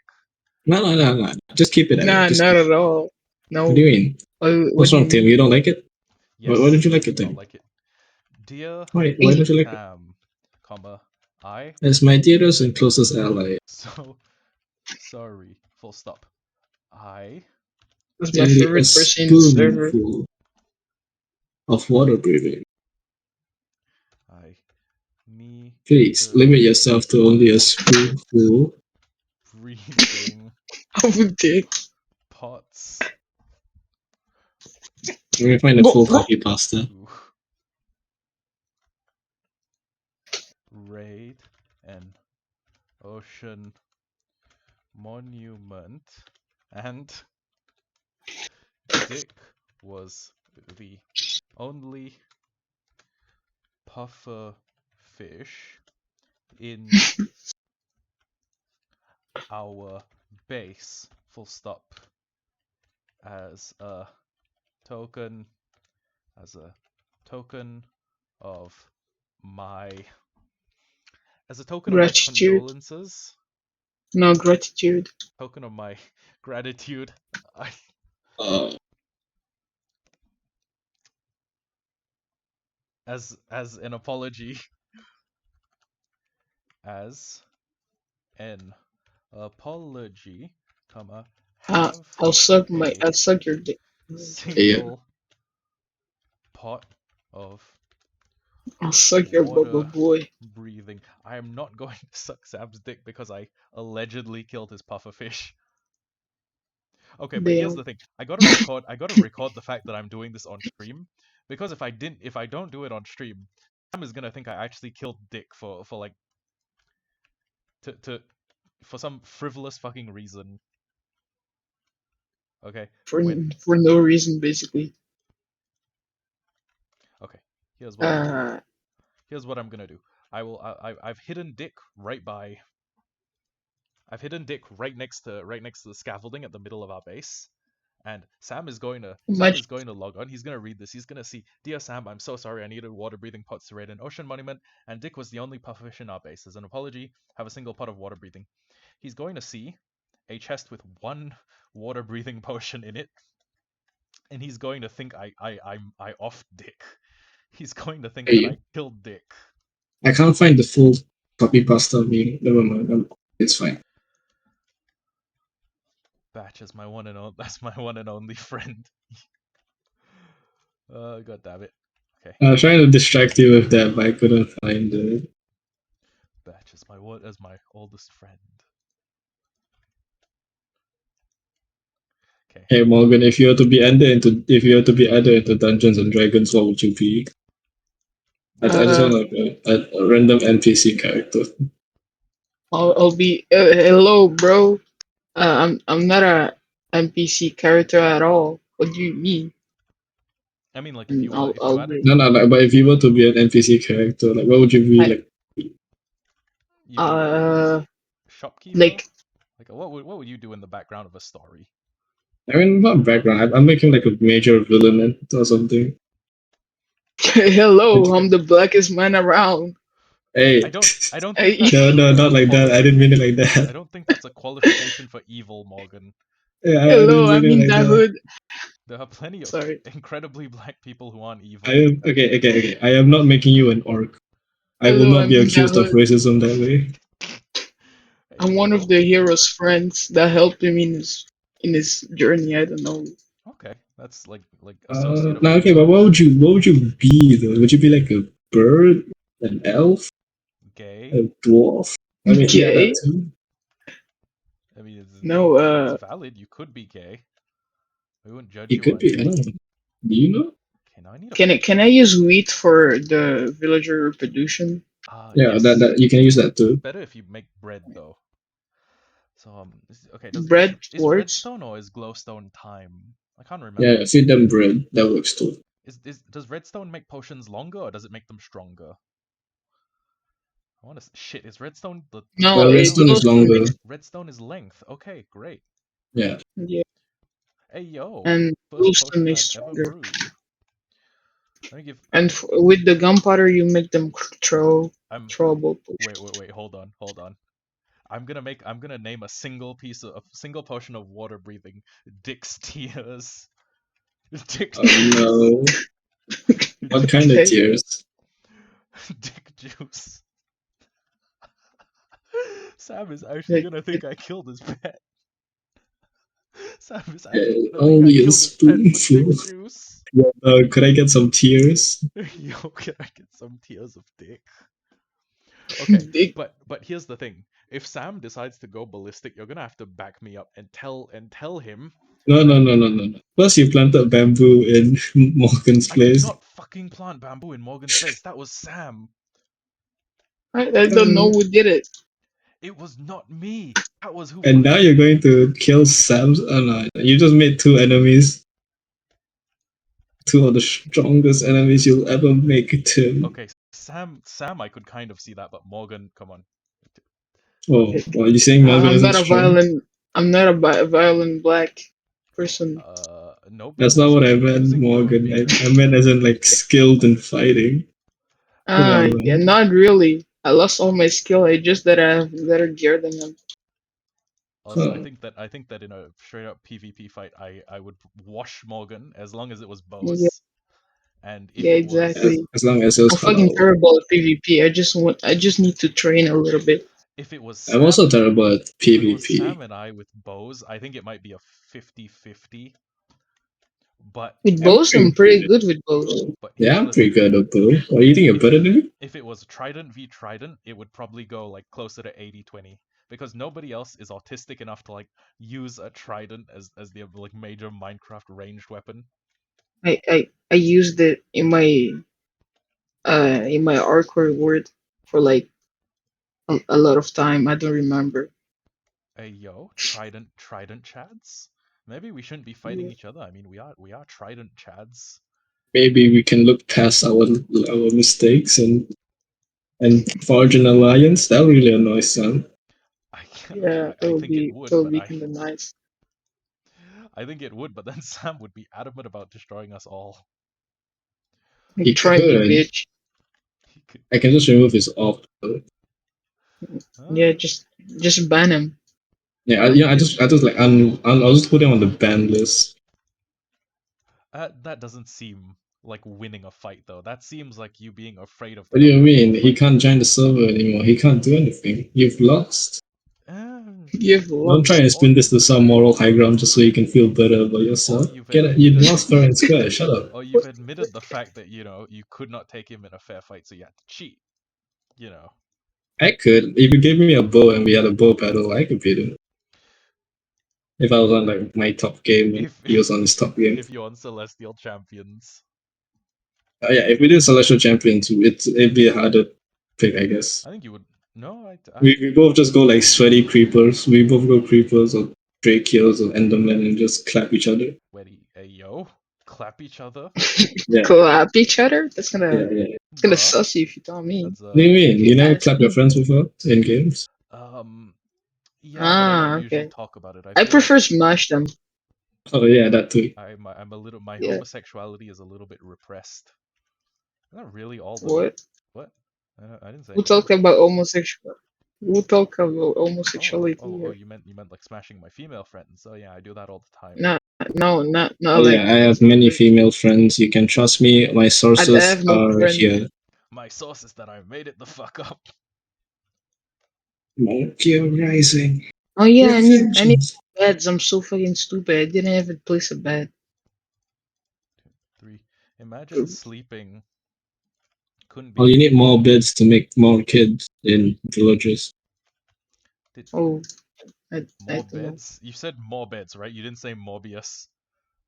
No. Just keep it at it. Nah, Just not keep at it. all. What do No. you mean? What What's do you wrong, Tim? mean? You don't like it? Why Yes, don't you like I it do not then? like it. Dear Why don't you like it? Sam, comma, I As my dearest and closest ally, so sorry. Full stop. I That's my only a favorite person in the server. spoonful of water breathing. I need Please limit yourself to only a spoonful. breathing Of a dick. pots Let me find a full What? copy pasta. to raid an ocean monument, and Dick was the only puffer fish in our base, full stop, as a token, of my, as a token of my Gratitude. condolences, No gratitude. token of my gratitude, Uh, as an apology, as an apology, comma, have I'll suck your dick. single pot of I'll suck your water bubble boy. breathing. I am not going to suck Sam's dick because I allegedly killed his pufferfish. Okay, but here's Damn. the thing. I gotta record the fact that I'm doing this on stream. Because if I don't do it on stream, Sam is gonna think I actually killed Dick for like for some frivolous fucking reason. Okay. For no reason, basically. Okay. Here's what I'm gonna do. Uh, Here's what I'm gonna do. I've hidden Dick right by. I've hidden Dick right next to the scaffolding at the middle of our base. And Sam is going to log on. He's going to read this. He's going to see, "Dear Sam, I'm so sorry. I needed water breathing pots to raid an ocean monument, and Dick was the only pufferfish in our base. As an apology, have a single pot of water breathing." He's going to see a chest with one water breathing potion in it, and he's going to think I offed Dick. He's going to think that I killed Dick. I can't find the full copy pasta meme. Never mind. It's fine. Batch is my one and only. That's my one and only friend. God damn it. Okay. I was trying to distract you with that, but I couldn't find it. Batch is my oldest friend. Okay. Hey Morgan, if you were to be added into Dungeons and Dragons, what would you be? I just want like a random NPC character. I'll be hello, bro. I'm not a NPC character at all. What do you mean? I mean, like, if you were No, but if you were to be an NPC character, like, what would you be? Shopkeeper. Like what would you do in the background of a story? I mean, not background. I'm making like a major villain or something. hello, I'm the blackest man around. Hey, I don't think no, not like that. I didn't mean it like that. I don't think that's a qualification for evil, Morgan. Yeah, hello, I'm in the hood. There are plenty of incredibly black people who aren't evil. Okay. I am not making you an orc. I will not be accused of racism that way. I'm one of the hero's friends that helped him in his journey. I don't know. Okay, that's like associative. No, okay, but what would you be though? Would you be like a bird, an elf, gay, a dwarf? I mean, gay? Yeah, that too. I mean, it's valid. You could be gay. We wouldn't judge you. You could be. I don't know. Do you know? Okay, now I need Can I use wheat for the villager reproduction? Yeah, yes. that you can use that too. Better if you make bread though. So okay, bread is redstone or is glowstone time? I can't remember. Yeah, feed them bread. That works too. Does redstone make potions longer or does it make them stronger? I want to shit. Is redstone the no? Redstone is longer. Redstone is length. Okay, great. Yeah. Yeah. Hey yo. And glowstone is stronger. Let me give. And with the gunpowder, you make them throwable. Wait. Hold on. I'm gonna name a single potion of water breathing. Dick's tears. No. What kind of tears? Dick juice. Sam is actually gonna think I killed his pet. Sam is actually gonna only a spoonful. Could I get some tears? Yo, can I get some tears of dick? Okay, but here's the thing. If Sam decides to go ballistic, you're gonna have to back me up and tell him. No. Plus, you planted bamboo in Morgan's place. I did not fucking plant bamboo in Morgan's place. That was Sam. I don't know who did it. It was not me. That was who. And now you're going to kill Sam's. Oh no! You just made two enemies. Two of the strongest enemies you'll ever make, Tim. Okay, Sam, I could kind of see that, but Morgan, come on. Oh, what are you saying? Morgan I'm isn't not a strong? violent. I'm not a violent black person. Nope. That's not what I You're meant, using your Morgan. being. I meant as in like skilled in fighting. Come on, Yeah, man. not really. I lost all my skill. It's just that I have better gear than them. Also, Huh. I think that in a straight up PvP fight, I would wash Morgan as long as it was Yeah, bows, and if yeah, it was exactly. As long as it was I'm fucking power. terrible at PvP. I just need to train a little bit. I'm also terrible at if it was PvP. Sam and I with bows, I think it might be a 50-50. But With I'm bows, I'm pretty pretty good. good with bows. Yeah, here's I'm the pretty thing: good at bow. What, you think you're if better than me? if it was Trident v Trident, it would probably go like closer to 80-20 because nobody else is autistic enough to like use a Trident as the like major Minecraft ranged weapon. I used it in my hardcore word for like a lot of time. I don't remember. Hey yo, Trident Chads? Maybe we shouldn't be fighting Yeah. each other. I mean, we are Trident Chads. Maybe we can look past our mistakes and forge an alliance. That really annoys Sam. Yeah, I think it that would, would but be kind of nice. I think it would, but then Sam would be adamant about destroying us all. He Like, try me, could. bitch. He could. I can just remove his off. Yeah, Uh, just ban him. Yeah, I just like I'll just put him on the ban list. that doesn't seem like winning a fight, though. That seems like you being afraid of What do you coming up to a mean? He fight. can't join the server anymore. He can't do anything. You've lost. Um, You've Don't try lost. and or spin this to some moral high ground just so you can feel better about or yourself. you've Get it? You admitted that lost fair and square. Shut up. or you've admitted the fact that you could not take him in a fair fight, so you had to cheat. You know. I could. If you gave me a bow and we had a bow battle, I could beat him. If I was on like my top game and If he was on his top game. if you're on Celestial Champions, Yeah, if we did Celestial Champions, it'd be a harder pick, I guess. I think you would. No, We both just go like sweaty creepers. We both go creepers or Drakeos or Enderman and just clap each other. Wetty, hey yo, clap each other, Yeah, Clap each other. yeah. It's gonna bruh. suss you if you tell me. That's What do you mean? If You you never ask clap your me. friends before in games? um, yeah, but I don't Ah, usually okay. talk about it. I I feel like prefer smash them. Oh yeah, that too. I'm a little my Yeah. homosexuality is a little bit repressed. Not really all the What? what? I didn't say Who anything. talked about homosexual? Who talked about Oh, homosexuality oh, oh, here? you meant like smashing my female friends. So yeah, I do that all the time. Not, no, not Oh like. yeah, I have many female friends. You can trust me. My I sources have no are friend. here. My source is that I made it the fuck up. Monkey Rising. Oh yeah, I need Revengeance. beds. I'm so fucking stupid. I didn't even place a bed. 3. Imagine sleeping. Couldn't Oh, you be. need more beds to make more kids in villages. Did Oh, I more don't know. beds? You said more beds, right? You didn't say Morbius.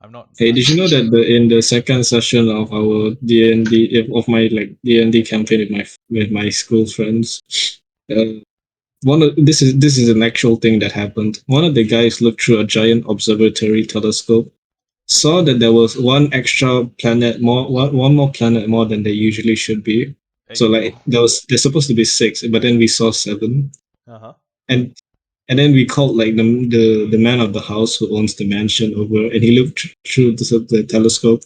I'm not. Hey, did you know that in the second session of our D&D of my like D&D campaign with my school friends, uh, this is an actual thing that happened. One of the guys looked through a giant observatory telescope, saw that there was one extra planet more, one more planet more than there usually should be. Hey So yo. like there's supposed to be six, but then we saw seven, Uh huh. and and then we called like the man of the house who owns the mansion over, and he looked through the telescope,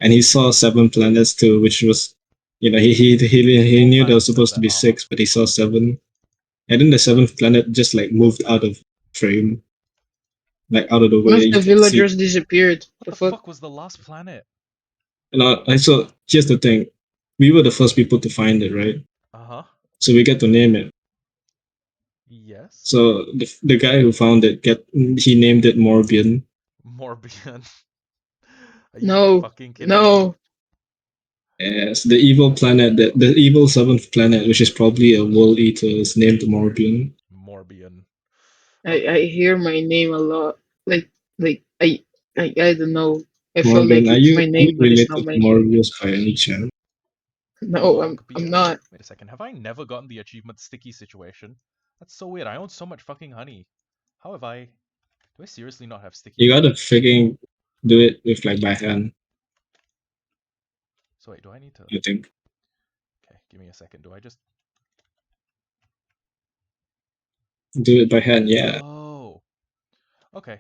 and he saw seven planets too, which was, he More knew there was planets than supposed to that. be Uh huh. six, but he saw seven, and then the seventh planet just like moved out of frame, like out of the One way. of You the can see. villagers disappeared. What The the fuck? fuck was the last planet? And I saw. Here's the thing: we were the first people to find it, right? Uh huh. So we get to name it. Yes. So the guy who found it he named it Morbian. Morbian. Are you No, fucking kidding me? no. Yes, the evil planet, the evil seventh planet, which is probably a world eater, is named Morbian. Morbian. I Okay. hear my name a lot. Like like I don't know. I feel Morgan, like are it's you my name, but it's related not to my name. Morbius by any chance? No, I'm Morbian? not. Wait a second. Have I never gotten the achievement sticky situation? That's so weird. I own so much fucking honey. How have I? Do I seriously not have sticky You honey? gotta freaking do it with like by hand, So wait, do I need to? I think. Okay, give me a second. Do I just? Do it by hand, yeah. Oh. Okay.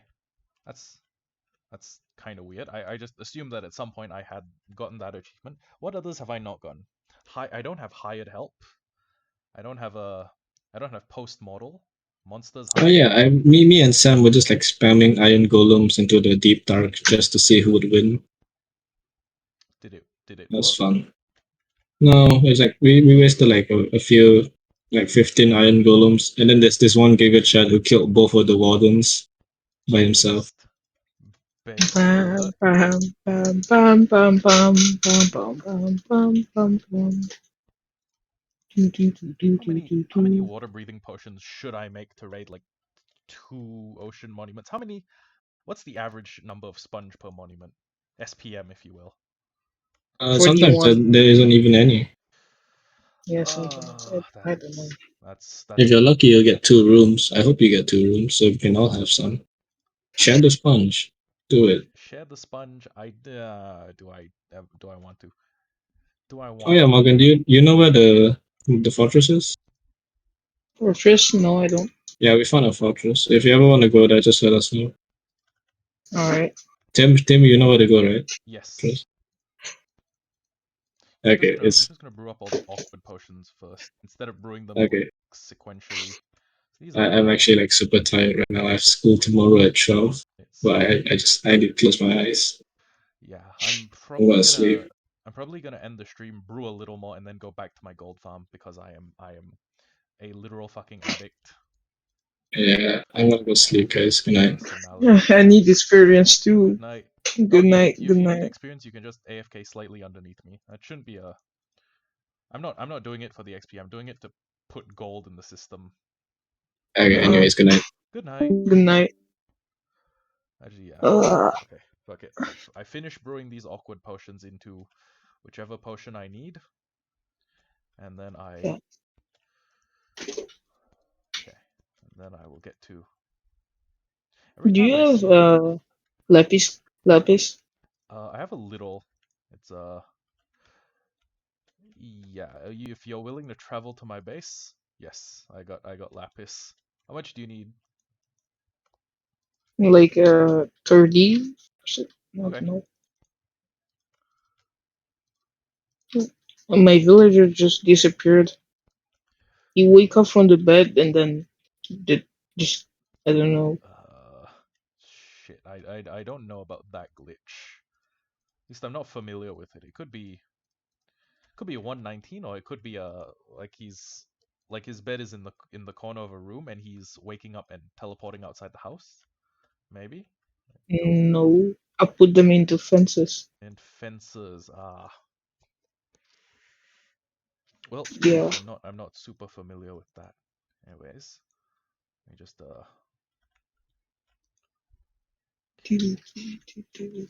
That's kind of weird. I just assumed that at some point I had gotten that achievement. What others have I not gotten? I don't have hired help. I don't have post model. Monsters Oh hunted. yeah, me and Sam were just like spamming iron golems into the deep dark just to see who would win. Did it That was work? fun. No, it's like we wasted like a few, like 15 iron golems, and then there's this one Giga Chad who killed both of the wardens by himself. Based. Bam, bam, bam, bam, bam, bam, bam, bam, bam, bam, bam, bam. How many water breathing potions should I make to raid like 2 ocean monuments? What's the average number of sponge per monument? SPM, if you will. Sometimes 41. there isn't even any. Yeah, sometimes. I don't know. That's If you're lucky, you'll get 2 rooms. I hope you get 2 rooms so we can all have some. Share the sponge. Do it. share the sponge. Do I want to? Do I Oh want yeah, to? Morgan, do you know where the fortress is? For fish, no, I don't. Yeah, we found a fortress. If you ever want to go there, just let us know. Alright. Tim, you know where to go, right? Yes. Okay, I'm it's just gonna brew up all the awkward potions first instead of brewing them okay. like sequentially. These are I'm actually like super tired right now. I have school tomorrow at 12, it's but I need to close my eyes. yeah. I'm gonna sleep. I'm probably gonna end the stream, brew a little more, and then go back to my gold farm because I am a literal fucking addict. Yeah, I'm gonna go sleep, guys. Good night. Personality. I need experience too. Good night. Good night. If Good you need night. experience, you can just AFK slightly underneath me. That shouldn't be a. I'm not doing it for the XP. I'm doing it to put gold in the system. Okay, anyways, good night. Good night. Good night. Actually, yeah. Uh, Okay, fuck it. I finished brewing these awkward potions into whichever potion I need, and then yeah. I will get to. Every Do time you I have see a, lapis? Lapis? I have a little. It's yeah. If you're willing to travel to my base, yes, I got lapis. How much do you need? Like 30? I don't Okay. know. My villager just disappeared. He wake up from the bed and then did just I don't know. Shit. I don't know about that glitch. At least I'm not familiar with it. It could be a 119, or it could be a like his bed is in the corner of a room and he's waking up and teleporting outside the house. Maybe. No. No, I put them into fences. And fences. Well, Yeah. I'm not super familiar with that. Anyways, let me just Two two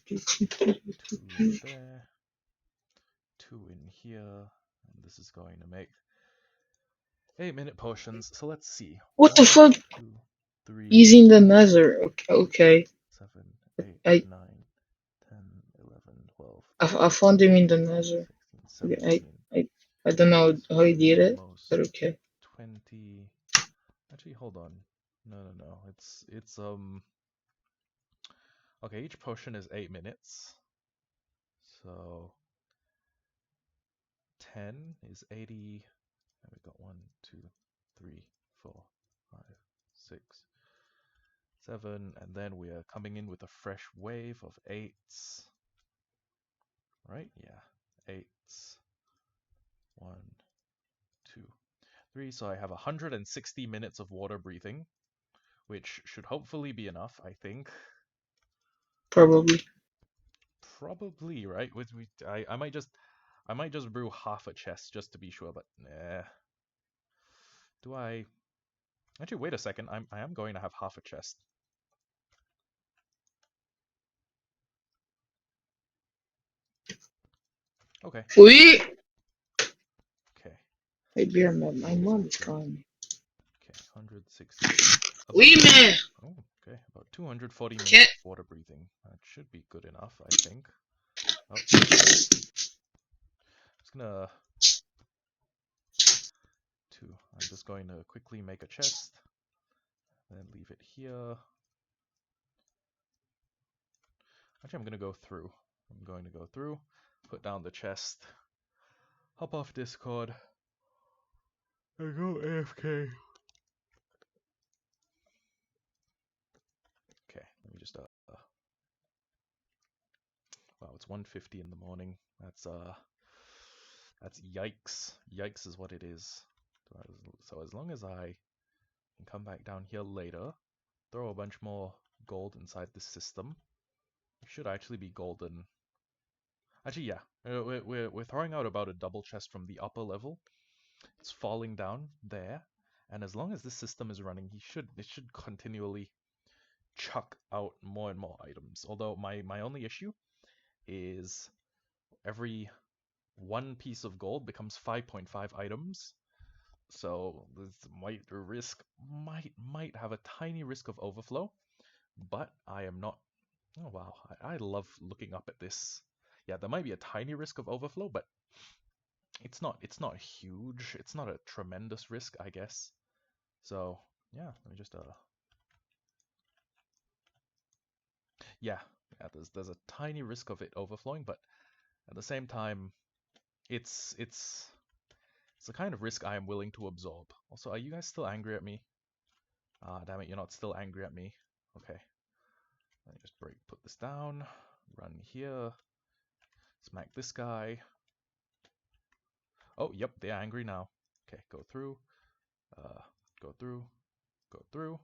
in there, two in here, and this is going to make 8-minute potions. So let's see. What the 1, fuck? 2, 3, He's in the nether. Okay. 7, 8, I 9, 10, 11, 12, I found him in the 15, nether. 16, Okay, 17. I don't know how he did it, Almost but okay. 20. Actually, hold on. No. It's okay, each potion is 8 minutes. So 10 is 80. And we got 1, 2, 3, 4, 5, 6, 7, and then we are coming in with a fresh wave of 8s. Right? Yeah. 8s. 1, 2, 3. So I have 160 minutes of water breathing, which should hopefully be enough, I think. Probably. Probably, right? I might just brew half a chest just to be sure, but do I actually wait a second, I am going to have half a chest. Okay. We. Okay. Hey, beer, my mom is calling me. Okay. 160. We man. Oh, okay. About 240 minutes Cat. of water breathing. That should be good enough, I think. Oh, just gonna I'm just going to quickly make a chest. and then leave it here. Actually, I'm going to go through. I'm going to go through, put down the chest, hop off Discord, and go AFK. Okay, let me just wow, it's 1:50 in the morning. That's yikes. Yikes is what it is. So as long as I can come back down here later, throw a bunch more gold inside this system, it should actually be golden. Actually, yeah, we're throwing out about a double chest from the upper level. It's falling down there, and as long as this system is running, it should continually chuck out more and more items. Although my only issue is every one piece of gold becomes 5.5 items. So this might have a tiny risk of overflow, but I am not. Oh wow, I love looking up at this. Yeah, there might be a tiny risk of overflow, but it's not huge. It's not a tremendous risk, I guess. So yeah, let me just yeah, there's a tiny risk of it overflowing, but at the same time, it's the kind of risk I am willing to absorb. Also, are you guys still angry at me? Ah, damn it, you're not still angry at me. Okay. Let me just put this down, run here, smack this guy. Oh, yep, they're angry now. Okay, go through, go through, go through.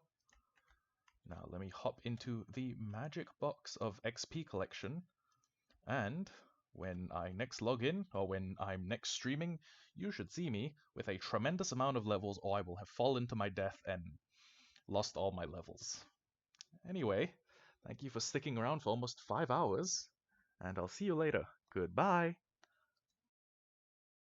Now let me hop into the magic box of XP collection, and when I next log in, or when I'm next streaming, you should see me with a tremendous amount of levels, or I will have fallen to my death and lost all my levels. Anyway, thank you for sticking around for almost 5 hours, and I'll see you later. Goodbye!